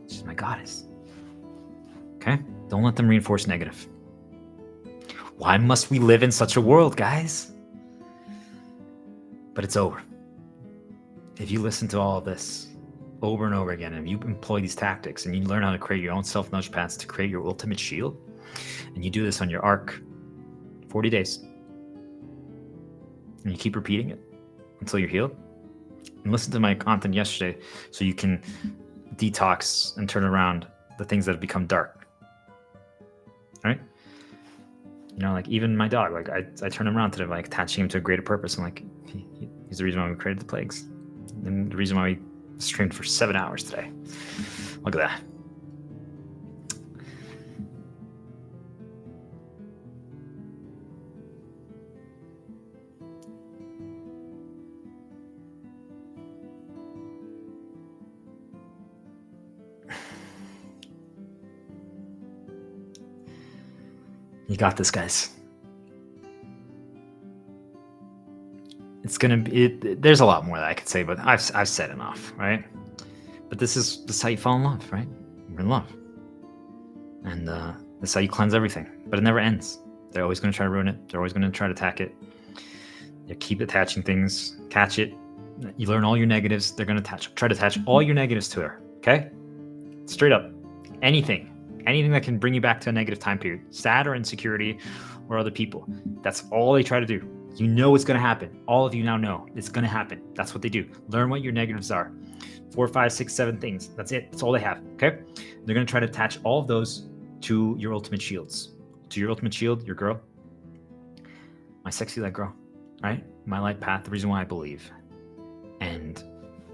She's my goddess. Okay? Don't let them reinforce negative. Why must we live in such a world, guys? But it's over. If you listen to all of this over and over again, and you employ these tactics, and you learn how to create your own self-nudge paths to create your ultimate shield, and you do this on your arc 40 days, and you keep repeating it until you're healed, And listen to my content yesterday so you can detox and turn around the things that have become dark. Right? You know, like even my dog, like I turn him around today, like attaching him to a greater purpose. I'm like, he's the reason why we created the plagues. And the reason why we streamed for 7 hours today. Look at that. You got this, guys. It's gonna be. There's a lot more that I could say, but I've said enough, right? But this is how you fall in love, right? We're in love, and this is how you cleanse everything. But it never ends. They're always going to try to ruin it. They're always going to try to attack it. You keep attaching things, catch it. You learn all your negatives. They're going to try to attach all your negatives to her. Okay, straight up, anything that can bring you back to a negative time period, sad or insecurity or other people. That's all they try to do. You know it's going to happen. All of you now know it's going to happen. That's what they do. Learn what your negatives are. 4, 5, 6, 7 things. That's it. That's all they have. Okay. They're going to try to attach all of those to your ultimate shields. To your ultimate shield, your girl. My sexy light girl. Right? My light path. The reason why I believe. And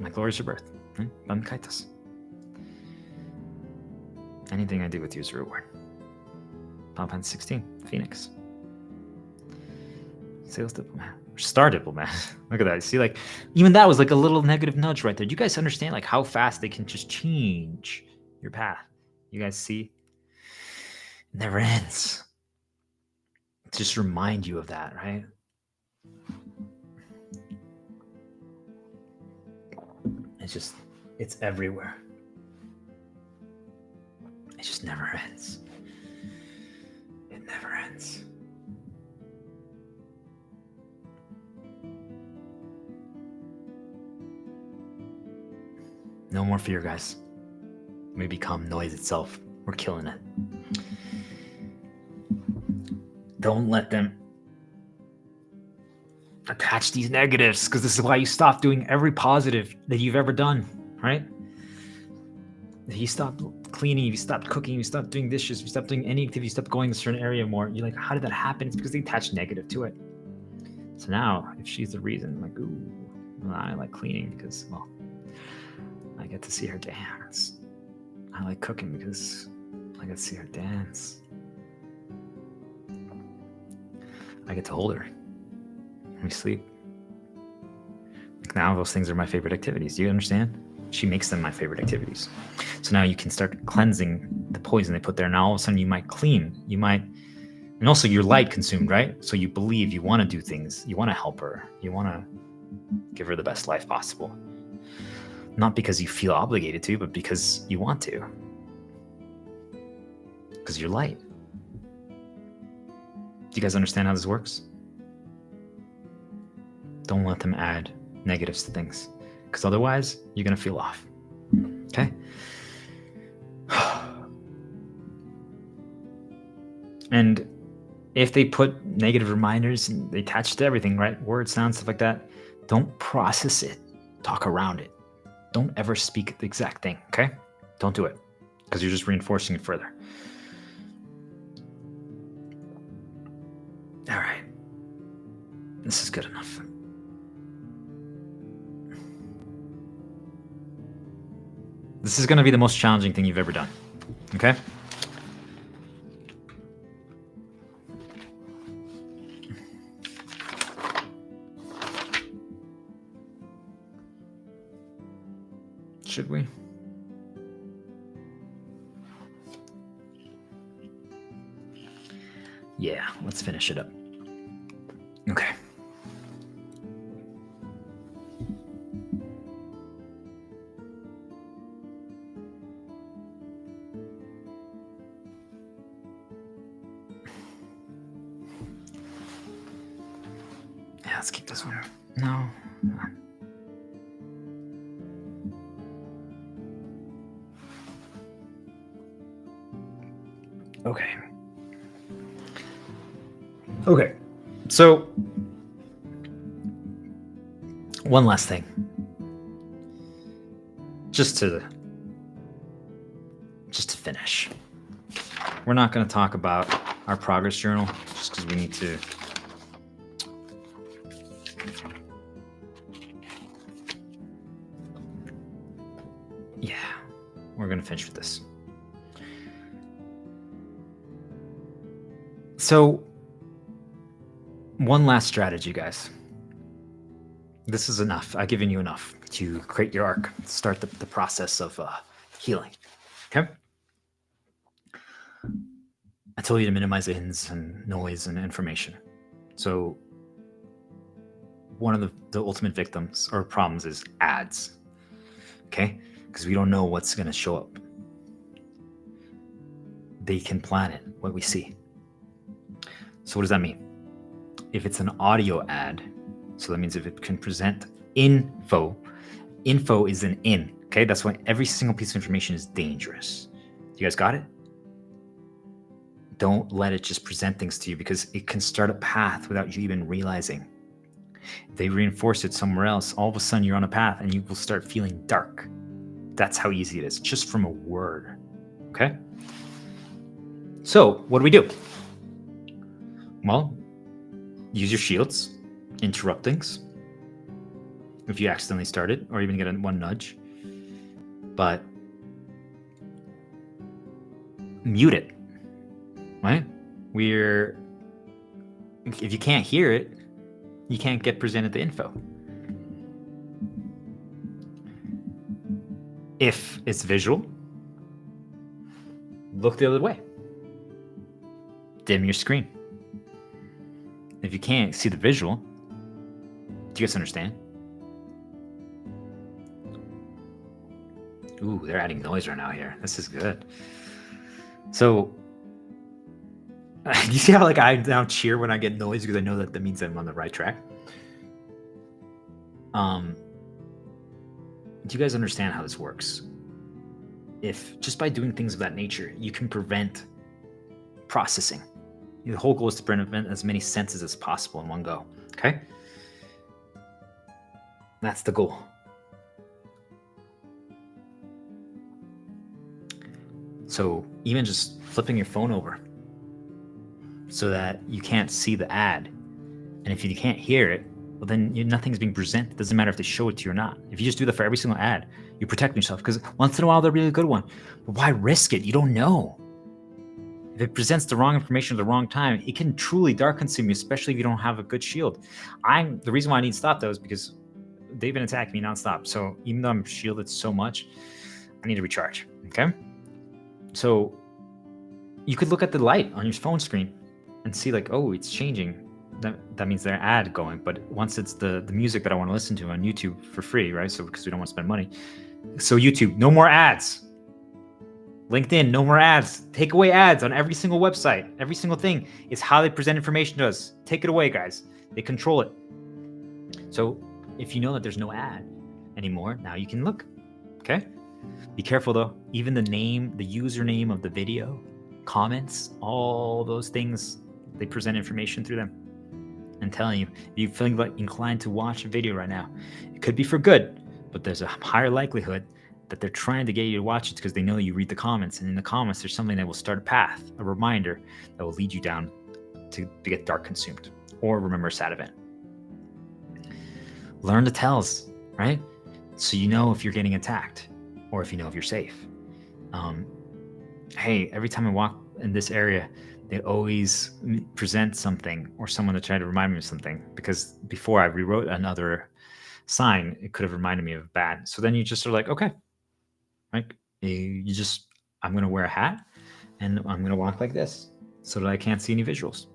my glorious rebirth. Right? Bamkaitas. Anything I do with you is a reward. Final 16. Phoenix. Sales diplomat. Star diplomat. Look at that. See, like, even that was like a little negative nudge right there. Do you guys understand like how fast they can just change your path? You guys see? It never ends. Just remind you of that, right? It's everywhere. It just never ends. It never ends. No more fear, guys. We become noise itself. We're killing it. Don't let them attach these negatives, because this is why you stop doing every positive that you've ever done, right? If you stop cleaning, if you stop cooking, if you stop doing dishes, if you stop doing any activity, you stop going to a certain area more, you're like, how did that happen? It's because they attach negative to it. So now, if she's the reason, like, ooh, well, I like cleaning because, well, I get to see her dance. I like cooking because I get to see her dance. I get to hold her when we sleep. Like now, those things are my favorite activities. Do you understand? She makes them my favorite activities. So now you can start cleansing the poison they put there. Now all of a sudden you might clean. You might, and also you're light consumed, right? So you believe, you want to do things. You want to help her. You want to give her the best life possible. Not because you feel obligated to, but because you want to. Because you're light. Do you guys understand how this works? Don't let them add negatives to things, because otherwise you're going to feel off. Okay? And if they put negative reminders and they attach to everything, right? Words, sounds, stuff like that, don't process it. Talk around it. Don't ever speak the exact thing, okay? Don't do it, because you're just reinforcing it further. All right. This is good enough. This is going to be the most challenging thing you've ever done, okay? Should we? Yeah, let's finish it up. Okay. Yeah, let's keep this one. No. Okay. So, one last thing. just to finish, we're not going to talk about our progress journal just because we need to. Yeah, we're going to finish with this. So, one last strategy, guys. This is enough. I've given you enough to create your arc, start the process of healing. Okay? I told you to minimize ins and noise and information. So, one of the ultimate victims or problems is ads. Okay? Because we don't know what's going to show up. They can plan it, what we see. So, what does that mean? If it's an audio ad, so that means if it can present info is an in, okay? That's why every single piece of information is dangerous. You guys got it? Don't let it just present things to you because it can start a path without you even realizing. If they reinforce it somewhere else, all of a sudden you're on a path and you will start feeling dark. That's how easy it is, just from a word, okay? So, what do? Well, use your shields, interrupt things if you accidentally start it or even get one nudge, but mute it, right? If you can't hear it, you can't get presented the info. If it's visual, look the other way. Dim your screen. If you can't see the visual, do you guys understand? Ooh, they're adding noise right now here. This is good. So, you see how I now cheer when I get noise because I know that means I'm on the right track? Do you guys understand how this works? If just by doing things of that nature, you can prevent processing. The whole goal is to prevent as many senses as possible in one go, okay? That's the goal. So even just flipping your phone over so that you can't see the ad, and if you can't hear it, well then nothing's being presented. It doesn't matter if they show it to you or not. If you just do that for every single ad, you're protecting yourself because once in a while they'll be a good one. But why risk it? You don't know. If it presents the wrong information at the wrong time, it can truly dark consume you, especially if you don't have a good shield. The reason why I need to stop though is because they've been attacking me nonstop. So even though I'm shielded so much, I need to recharge. Okay. So you could look at the light on your phone screen and see oh, it's changing. That means there's an ad going. But once it's the music that I want to listen to on YouTube for free, right? So because we don't want to spend money. So YouTube, no more ads. LinkedIn, no more ads. Take away ads on every single website. Every single thing is how they present information to us. Take it away, guys. They control it. So if you know that there's no ad anymore, now you can look. Okay? Be careful though. Even the name, the username of the video, comments, all those things, they present information through them. I'm telling you, if you're feeling inclined to watch a video right now, it could be for good, but there's a higher likelihood that they're trying to get you to watch it because they know you read the comments, and in the comments there's something that will start a path, a reminder that will lead you down to get dark consumed or remember a sad event. Learn the tells, right? So you know if you're getting attacked or if you know if you're safe. Hey, every time I walk in this area, they always present something or someone to try to remind me of something, because before I rewrote another sign, it could have reminded me of bad. So then you just are okay, I'm going to wear a hat and I'm going to walk like this so that I can't see any visuals.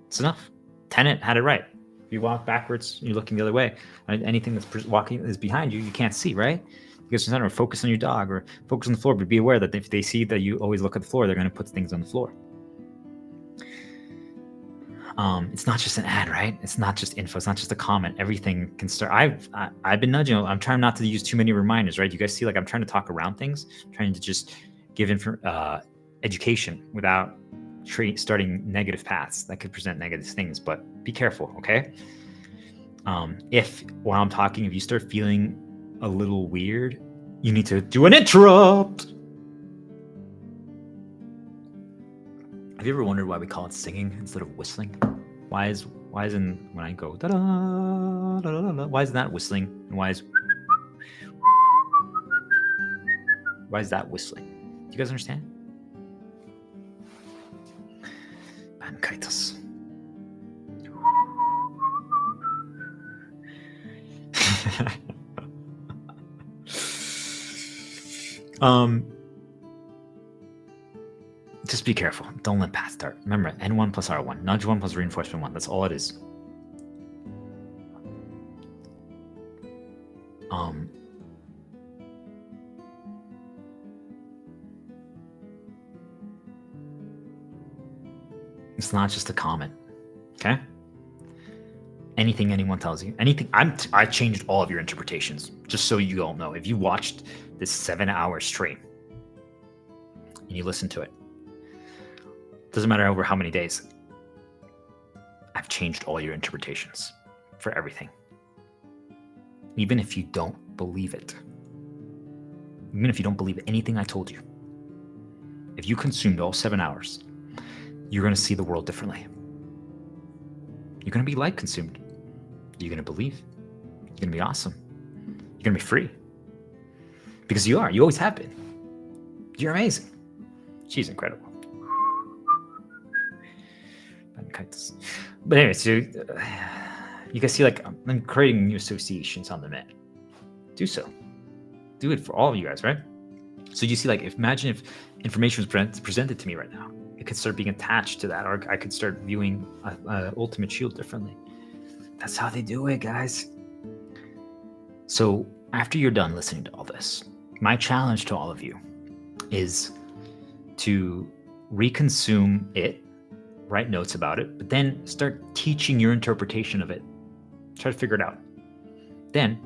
It's enough. Tenet had it right. If you walk backwards, you're looking the other way. Anything that's walking is behind you, you can't see, right? Because or focus on your dog or focus on the floor, but be aware that if they see that you always look at the floor, they're going to put things on the floor. It's not just an ad, right? It's not just info. It's not just a comment. Everything can start. I've been nudging. I'm trying not to use too many reminders, right? You guys see, I'm trying to talk around things, trying to just give education without starting negative paths that could present negative things. But be careful, okay? If while I'm talking, if you start feeling a little weird you need to do an interrupt. Have you ever wondered why we call it singing instead of whistling? Why isn't when I go da da da da da, why is that whistling? And why is that whistling? Do you guys understand? Pancreas. Just be careful. Don't let path start. Remember, N1 plus R1. Nudge 1 plus reinforcement 1. That's all it is. It's not just a comment. Okay? Anything anyone tells you. Anything. I changed all of your interpretations. Just so you all know. If you watched this 7-hour stream and you listened to it, doesn't matter over how many days, I've changed all your interpretations for everything. Even if you don't believe it. Even if you don't believe anything I told you. If you consumed all 7 hours, you're going to see the world differently. You're going to be light consumed. You're going to believe. You're going to be awesome. You're going to be free. Because you are. You always have been. You're amazing. She's incredible. But anyway, so you guys see, like, I'm creating new associations on the net. Do so. Do it for all of you guys, right? So you see, like, imagine if information was presented to me right now. It could start being attached to that, or I could start viewing Ultimate Shield differently. That's how they do it, guys. So after you're done listening to all this, my challenge to all of you is to reconsume it, write notes about it, but then start teaching your interpretation of it. Try to figure it out. Then,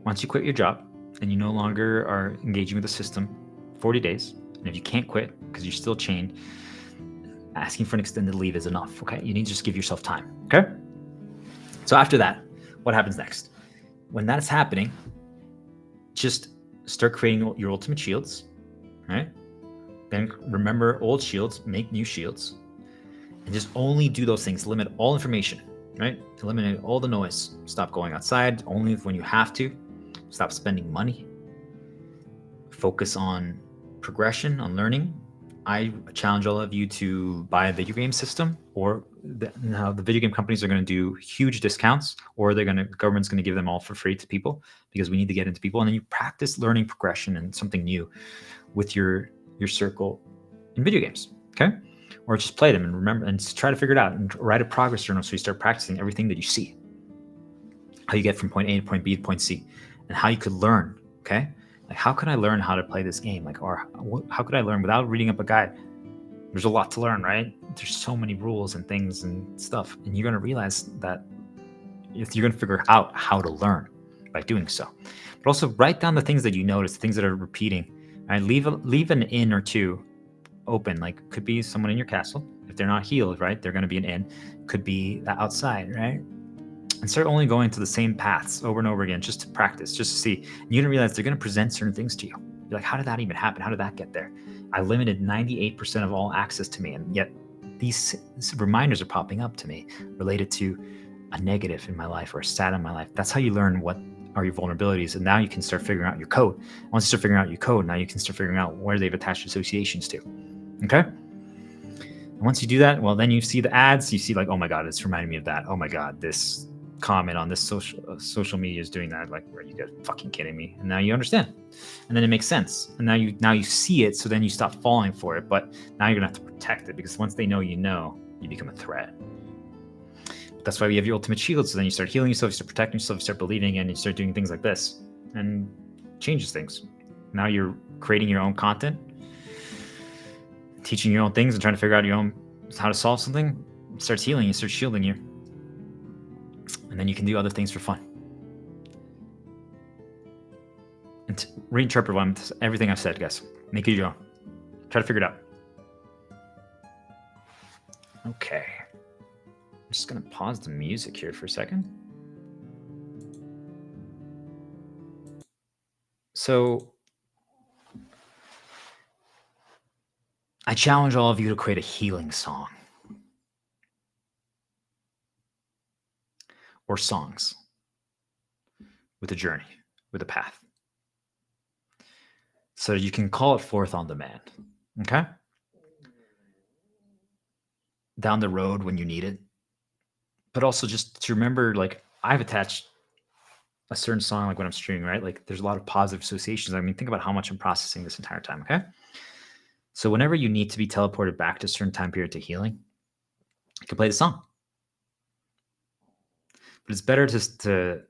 once you quit your job and you no longer are engaging with the system, 40 days, and if you can't quit because you're still chained, asking for an extended leave is enough, okay? You need to just give yourself time, okay? So after that, what happens next? When that's happening, just start creating your ultimate shields, right? Then remember old shields, make new shields, and just only do those things. Limit all information, right? Eliminate all the noise. Stop going outside, only when you have to. Stop spending money. Focus on progression, on learning. I challenge all of you to buy a video game system, or now the video game companies are going to do huge discounts, or the government's going to give them all for free to people, because we need to get into people. And then you practice learning progression and something new with your circle in video games, okay? Or just play them and remember and try to figure it out and write a progress journal so you start practicing everything that you see. How you get from point A to point B to point C, and how you could learn, okay? Like, how can I learn how to play this game? Like, or how could I learn without reading up a guide? There's a lot to learn, right? There's so many rules and things and stuff. And you're going to realize that you're going to figure out how to learn by doing so. But also write down the things that you notice, things that are repeating. Right? Leave an inn or two open. Like, could be someone in your castle. If they're not healed, right, they're going to be an inn. Could be outside, right? And start only going to the same paths over and over again, just to practice, just to see. And you're going to realize they're going to present certain things to you. You're like, how did that even happen? How did that get there? I limited 98% of all access to me, and yet these reminders are popping up to me related to a negative in my life or a stat in my life. That's how you learn what are your vulnerabilities, and now you can start figuring out your code. Once you start figuring out your code, now you can start figuring out where they've attached associations to. Okay? And once you do that, well, then you see the ads. You see, like, oh my God, it's reminding me of that. Oh my God, this comment on this social media is doing that. Like, are you guys fucking kidding me? And now you understand, and then it makes sense. And now you see it, so then you stop falling for it. But now you're gonna have to protect it, because once they know, you become a threat. But that's why we have your ultimate shield. So then you start healing yourself, you start protecting yourself, you start believing, and you start doing things like this, and changes things. Now you're creating your own content, teaching your own things, and trying to figure out your own how to solve something. It starts healing you, starts shielding you. And then you can do other things for fun. And reinterpret everything I've said, guys. Make it your own. Try to figure it out. Okay. I'm just going to pause the music here for a second. So I challenge all of you to create a healing song or songs with a journey, with a path. So you can call it forth on demand. Okay? Down the road when you need it. But also just to remember, like, I've attached a certain song, like when I'm streaming, right? Like there's a lot of positive associations. I mean, think about how much I'm processing this entire time. Okay. So whenever you need to be teleported back to a certain time period to healing, you can play the song. But it's better to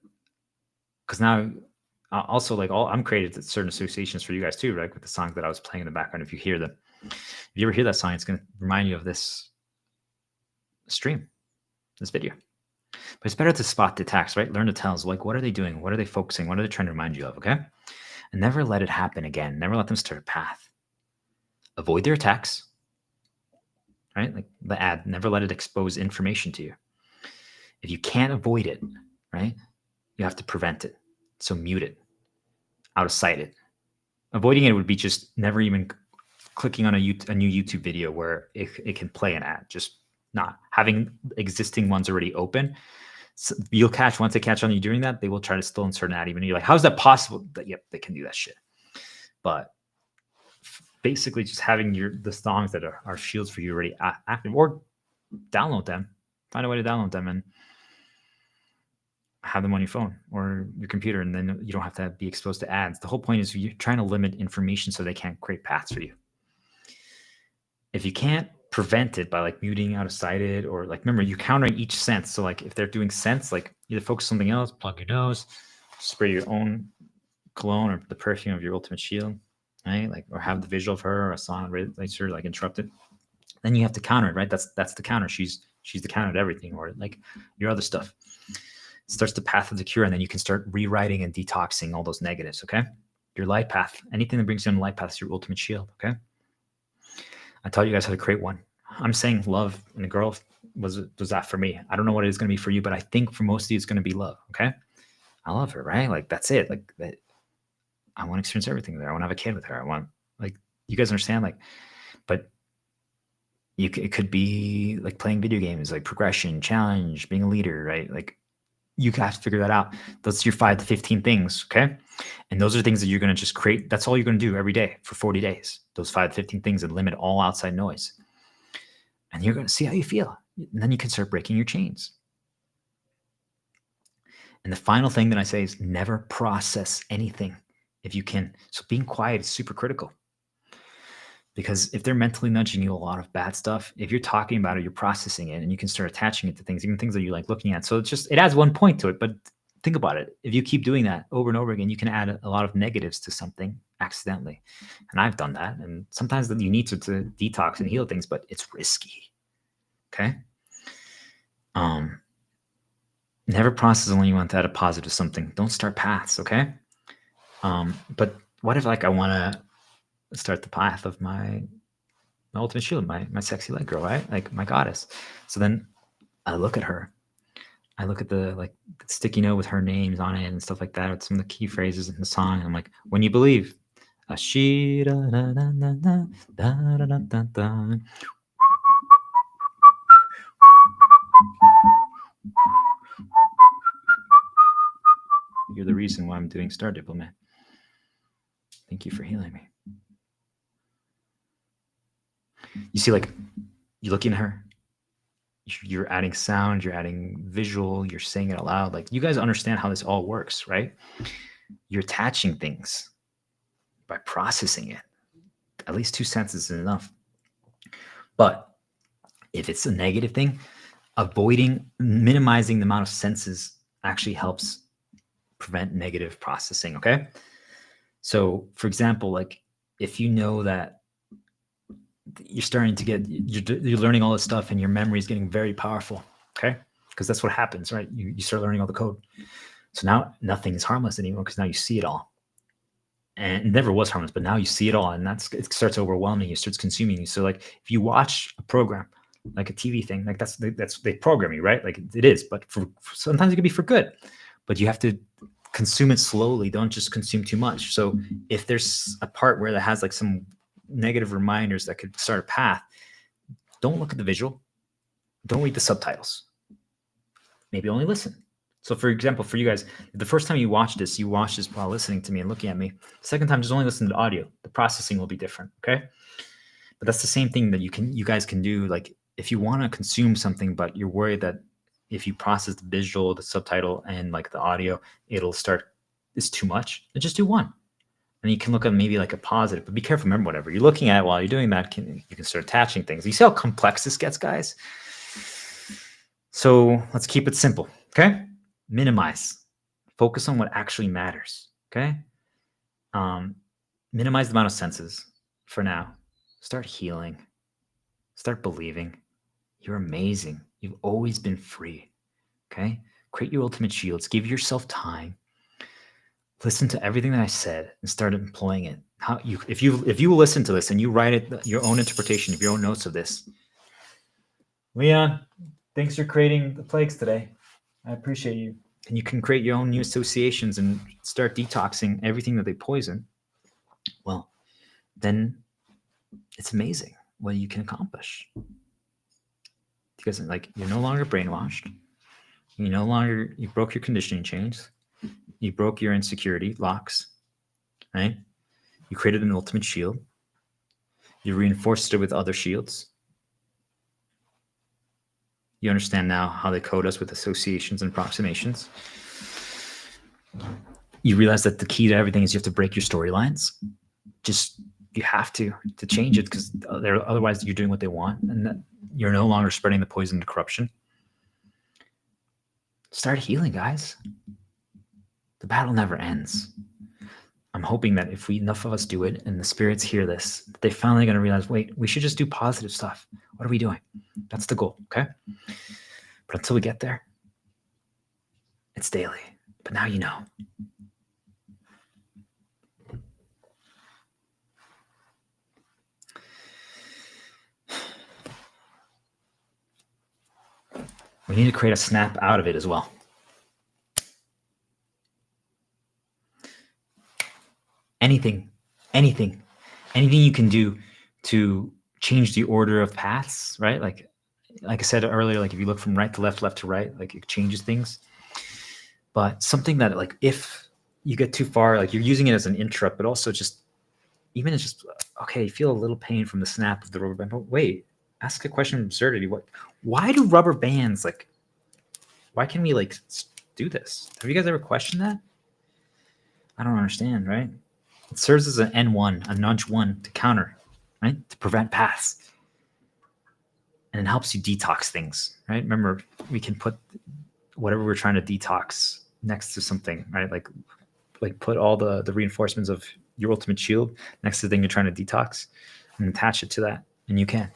because now also like I'm created certain associations for you guys too, right? With the songs that I was playing in the background. If you hear them, if you ever hear that song, it's going to remind you of this stream, this video. But it's better to spot the attacks, right? Learn the tells. Like, what are they doing? What are they focusing? What are they trying to remind you of? Okay. And never let it happen again. Never let them start a path. Avoid their attacks, right? Like the ad, never let it expose information to you. If you can't avoid it, right, you have to prevent it. So mute it, out of sight it. Avoiding it would be just never even clicking on a new YouTube video where it can play an ad, just not having existing ones already open. So you'll catch, once they catch on you doing that, they will try to still insert an ad. Even you're like, how's that possible? Yep, they can do that shit. But basically just having the songs that are shields for you already active, or download them, find a way to download them and have them on your phone or your computer, and then you don't have to be exposed to ads. The whole point is you're trying to limit information so they can't create paths for you. If you can't prevent it by like muting, out of sighted, or like, remember, you're countering each sense. So like if they're doing sense, like either focus something else, plug your nose, spray your own cologne or the perfume of your ultimate shield, right? Like, or have the visual of her or a song relates like interrupt it. Then you have to counter it, right? That's the counter. She's the counter to everything, or like your other stuff. It starts the path of the cure, and then you can start rewriting and detoxing all those negatives. Okay, your light path, anything that brings you on the light path is your ultimate shield. Okay, I taught you guys how to create one. I'm saying love and the girl was that for me. I don't know what it is going to be for you, but I think for most of you it's going to be love. Okay, I love her, right? Like that's it. Like that. I want to experience everything with her. I want to have a kid with her. I want, like, you guys understand, like, but it could be like playing video games, like progression, challenge, being a leader, right? Like you have to figure that out. Those are your 5 to 15 things. Okay. And those are things that you're going to just create. That's all you're going to do every day for 40 days, those 5 to 15 things, and limit all outside noise. And you're going to see how you feel. And then you can start breaking your chains. And the final thing that I say is never process anything if you can. So being quiet is super critical. Because if they're mentally nudging you a lot of bad stuff, if you're talking about it, you're processing it, and you can start attaching it to things, even things that you like looking at. So it adds one point to it. But think about it. If you keep doing that over and over again, you can add a lot of negatives to something accidentally. And I've done that. And sometimes you need to detox and heal things, but it's risky. Okay. Never process when you want to add a positive something. Don't start paths. Okay. But what if like I want to start the path of my ultimate shield, my sexy light girl, right? Like my goddess. So then I look at her. I look at the sticky note with her names on it and stuff like that, with some of the key phrases in the song. I'm like, when you believe, she da da da da da da da da da. You're the reason why I'm doing Star Diplomat. Thank you for healing me. You see, like, you're looking at her, you're adding sound, you're adding visual, you're saying it aloud. Like, you guys understand how this all works, right? You're attaching things by processing it. At least 2 senses is enough. But if it's a negative thing, minimizing the amount of senses actually helps prevent negative processing. Okay. So for example, like if you know that you're starting to you're learning all this stuff and your memory is getting very powerful. Okay. Because that's what happens, right? You start learning all the code. So now nothing is harmless anymore because now you see it all. And it never was harmless, but now you see it all, and it starts overwhelming you, starts consuming you. So like if you watch a program, like a TV thing, like they program you, right? Like it is, but for sometimes it can be for good, but you have to consume it slowly. Don't just consume too much. So if there's a part where that has like some negative reminders that could start a path, don't look at the visual. Don't read the subtitles. Maybe only listen. So for example, for you guys, the first time you watch this while listening to me and looking at me. The second time, just only listen to the audio. The processing will be different, okay? But that's the same thing that you guys can do. Like if you want to consume something, but you're worried that if you process the visual, the subtitle, and like the audio, it's too much, then just do one. And you can look at maybe like a positive, but be careful. Remember, whatever you're looking at while you're doing that, you can start attaching things. You see how complex this gets, guys? So let's keep it simple, okay? Minimize. Focus on what actually matters, okay? Minimize the amount of senses for now. Start healing. Start believing. You're amazing. You've always been free, okay? Create your ultimate shields. Give yourself time. Listen to everything that I said and start employing it. If you listen to this and you write it, your own interpretation of your own notes of this. Leon, thanks for creating the plagues today. I appreciate you. And you can create your own new associations and start detoxing everything that they poison. Well, then it's amazing what you can accomplish. Because you're no longer brainwashed. You broke your conditioning chains. You broke your insecurity locks, right? You created an ultimate shield. You reinforced it with other shields. You understand now how they code us with associations and approximations. You realize that the key to everything is you have to break your storylines. You have to change it, because otherwise you're doing what they want, and that you're no longer spreading the poison and corruption. Start healing, guys. The battle never ends. I'm hoping that if enough of us do it and the spirits hear this, they're finally going to realize, wait, we should just do positive stuff. What are we doing? That's the goal, okay? But until we get there, it's daily. But now you know. We need to create a snap out of it as well. Anything you can do to change the order of paths, right? Like I said earlier, like if you look from right to left, left to right, like it changes things. But something that like if you get too far, like you're using it as an interrupt, but also even it's just, okay, you feel a little pain from the snap of the rubber band. But wait, ask a question of absurdity. Why do rubber bands why can we do this? Have you guys ever questioned that? I don't understand, right? It serves as an N1, a nudge one to counter, right? To prevent paths. And it helps you detox things, right? Remember, we can put whatever we're trying to detox next to something, right? Like put all the reinforcements of your ultimate shield next to the thing you're trying to detox and attach it to that. And you can.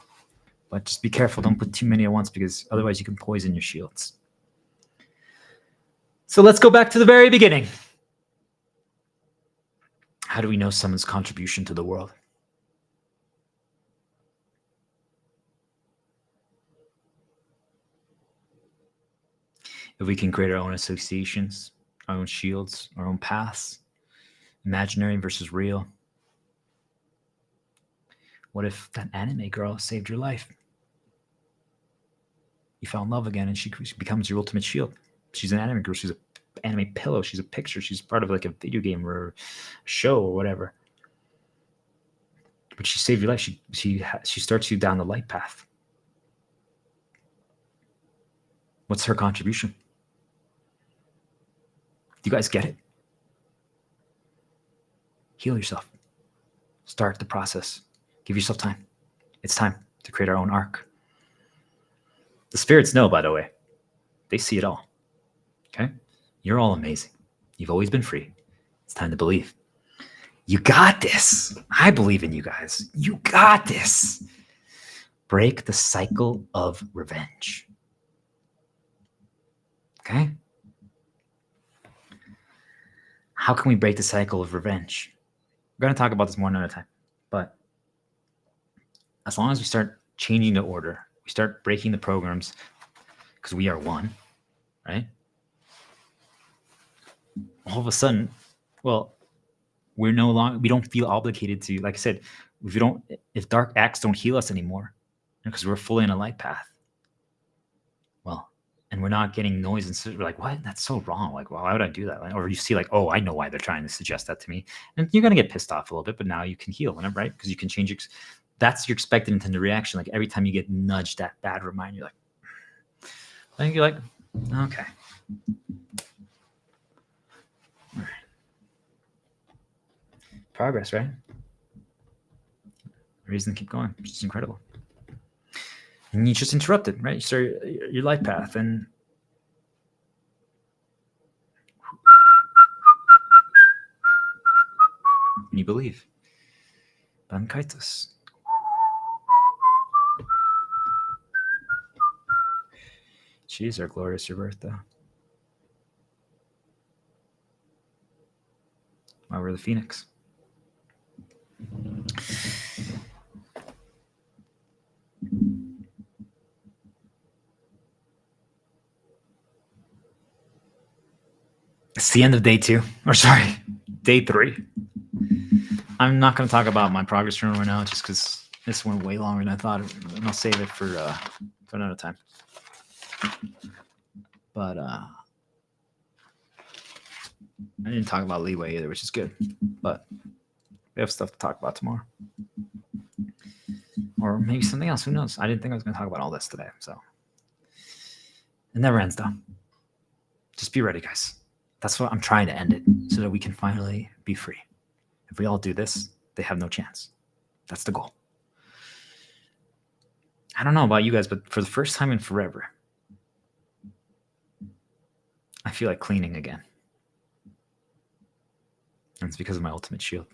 But just be careful. Don't put too many at once, because otherwise you can poison your shields. So let's go back to the very beginning. How do we know someone's contribution to the world? If we can create our own associations, our own shields, our own paths, imaginary versus real. What if that anime girl saved your life? You fell in love again and she becomes your ultimate shield. She's an anime girl. She's an anime pillow. She's a picture. She's part of like a video game or a show or whatever. But she saved your life. She starts you down the light path. What's her contribution? Do you guys get it? Heal yourself. Start the process. Give yourself time. It's time to create our own arc. The spirits know, by the way. They see it all. Okay? You're all amazing. You've always been free. It's time to believe. You got this. I believe in you guys. You got this. Break the cycle of revenge. Okay? How can we break the cycle of revenge? We're going to talk about this more another time. But as long as we start changing the order, we start breaking the programs, because we are one, right? all of a sudden, well, we don't feel obligated to, like I said, if dark acts don't heal us anymore, because we're fully in a light path, well, and we're not getting noise, and we're like, what? That's so wrong. Like, why would I do that? Or you see, like, oh, I know why they're trying to suggest that to me, and you're gonna get pissed off a little bit, but now you can heal, right? Because you can change. That's your expected intended reaction. Like every time you get nudged, that bad reminder, you're like, I think you're like, okay. All right. Progress, right? Reason to keep going, which is incredible. And you just interrupt it, right? You start your life path, and you believe. Bankaitos. Jeez, our glorious Roberta. Why we're the Phoenix. It's the end of day 2. Or sorry, day 3. I'm not going to talk about my progress journal right now, just because this went way longer than I thought, and I'll save it for another time. But I didn't talk about leeway either, which is good. But we have stuff to talk about tomorrow, or maybe something else. Who knows? I didn't think I was going to talk about all this today, so it never ends, though. Just be ready, guys. That's what I'm trying to end it, so that we can finally be free. If we all do this, they have no chance. That's the goal. I don't know about you guys, but for the first time in forever, I feel like cleaning again. And it's because of my ultimate shield.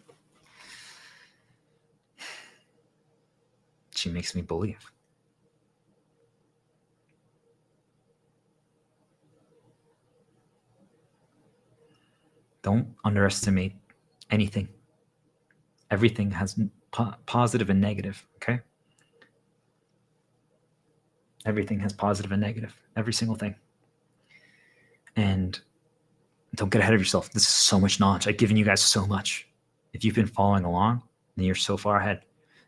She makes me believe. Don't underestimate anything. Everything has positive and negative, okay? Everything has positive and negative. Every single thing. And don't get ahead of yourself. This is so much knowledge. I've given you guys so much. If you've been following along, then you're so far ahead.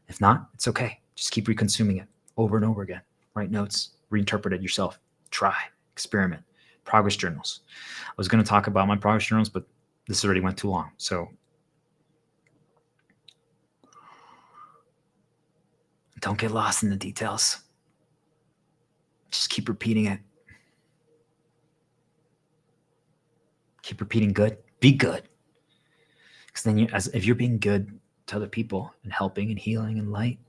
If not, it's okay. Just keep reconsuming it over and over again. Write notes, reinterpret it yourself. Try, experiment. Progress journals. I was going to talk about my progress journals, but this already went too long. So don't get lost in the details. Just keep repeating it. Keep repeating good. Be good. Because then if you're being good to other people and helping and healing and light,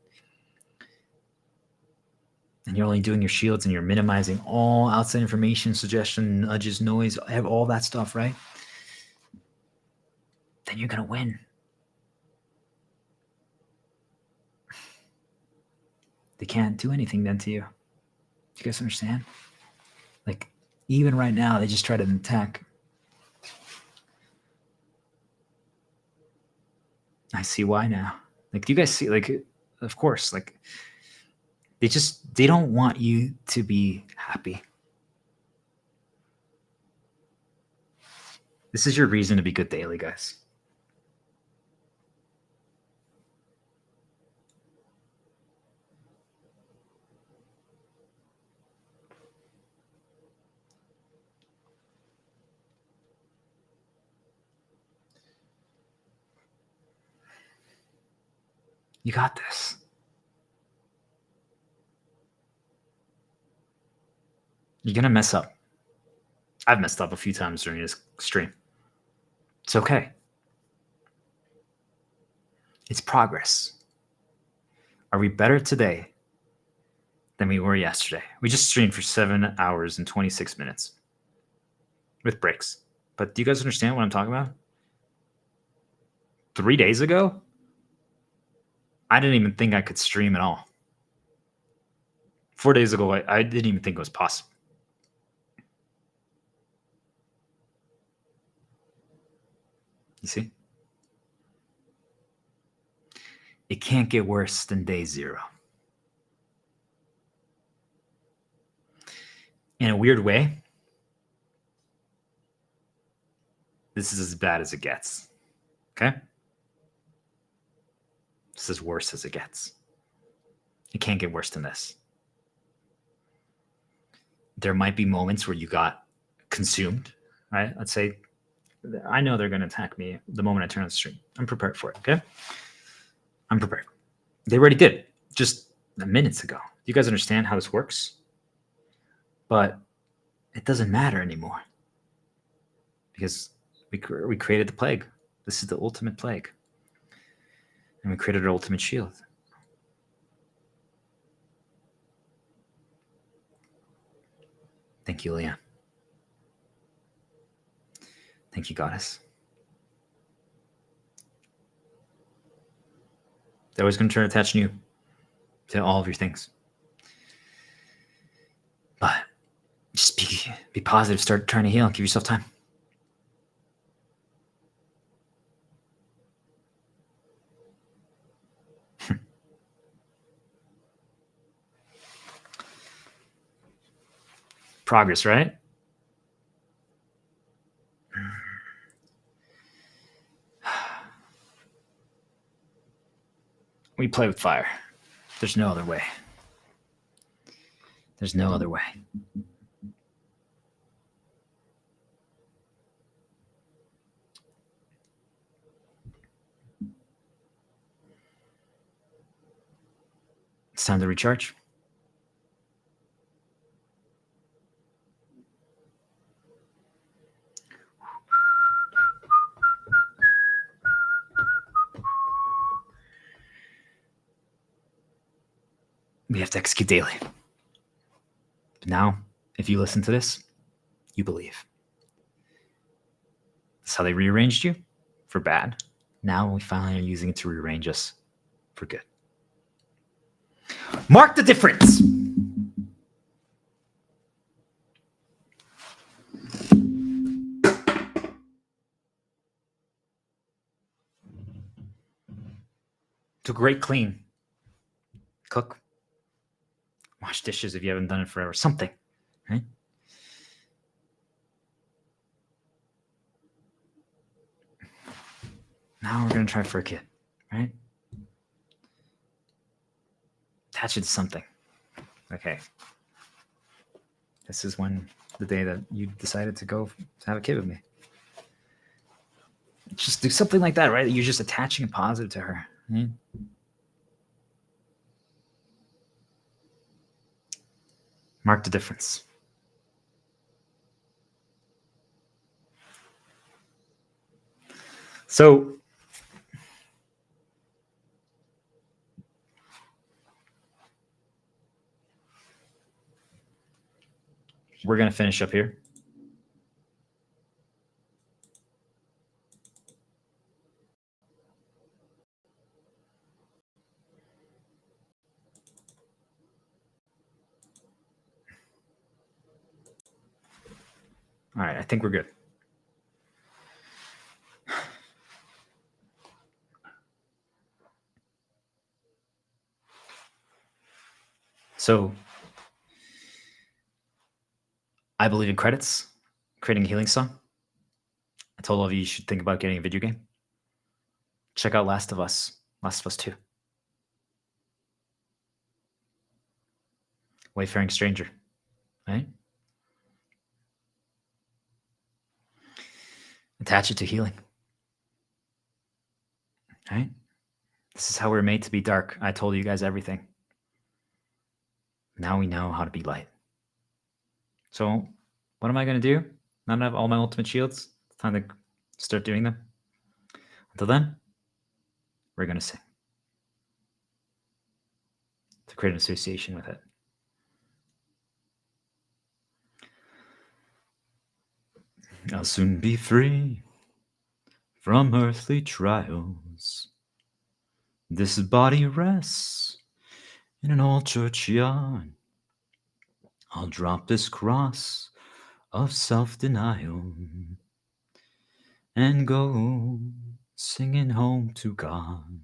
and you're only doing your shields and you're minimizing all outside information, suggestion, nudges, noise, all that stuff, right? Then you're going to win. They can't do anything then to you. Do you guys understand? Like, even right now, they just try to attack. I see why now. Like, do you guys see, like, of course, like, they don't want you to be happy. This is your reason to be good daily, guys. You got this. You're going to mess up. I've messed up a few times during this stream. It's okay. It's progress. Are we better today than we were yesterday? We just streamed for 7 hours and 26 minutes with breaks. But do you guys understand what I'm talking about? 3 days ago, I didn't even think I could stream at all. 4 days ago, I didn't even think it was possible. You see? It can't get worse than day 0. In a weird way, This is as bad as it gets. Okay? This is worse as it gets. It can't get worse than this. There might be moments where you got consumed, right? Let's say, I know they're going to attack me the moment I turn on the stream. I'm prepared for it, okay? I'm prepared. They already did, just minutes ago. You guys understand how this works? But it doesn't matter anymore because we created the plague. This is the ultimate plague. And we created our ultimate shield. Thank you, Leah. Thank you, Goddess. They're always going to try to attach you to all of your things. But just be positive. Start trying to heal. Give yourself time. Progress, right? We play with fire. There's no other way. There's no other way. It's time to recharge. We have to execute daily. But now, if you listen to this, you believe. That's how they rearranged you for bad. Now we finally are using it to rearrange us for good. Mark the difference. Do a great clean. Cook. Wash dishes if you haven't done it forever. Something, right? Now we're going to try for a kid, right? Attach it to something. Okay. This is when the day that you decided to go to have a kid with me. Just do something like that, right? You're just attaching a positive to her. Right? Mark the difference. So, we're going to finish up here. All right, I think we're good. So, I believe in credits, creating a healing song. I told all of you should think about getting a video game. Check out Last of Us 2. Wayfaring Stranger, right? Attach it to healing, right? This is how we're made to be dark. I told you guys everything. Now we know how to be light. So what am I going to do? Now that I have all my ultimate shields, it's time to start doing them. Until then, we're going to sing to create an association with it. I'll soon be free from earthly trials. This body rests in an old churchyard. I'll drop this cross of self-denial and go singing home to God.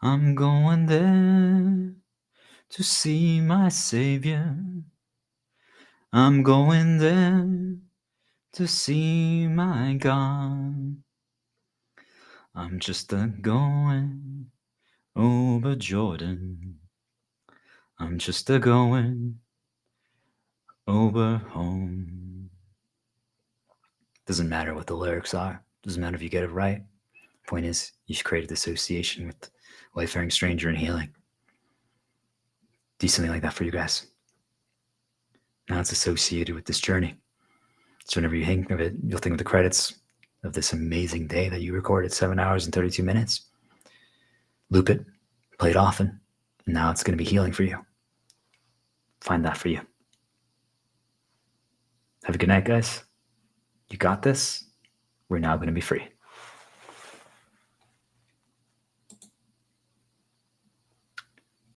I'm going there to see my Savior. I'm going there to see my God. I'm just a going over Jordan. I'm just a going over home. Doesn't matter what the lyrics are. Doesn't matter if you get it right. Point is, you've created association with wayfaring stranger and healing. Do something like that for you guys. Now it's associated with this journey. So whenever you think of it, you'll think of the credits of this amazing day that you recorded, 7 hours and 32 minutes. Loop it, play it often, and now it's going to be healing for you. Find that for you. Have a good night, guys. You got this. We're now going to be free.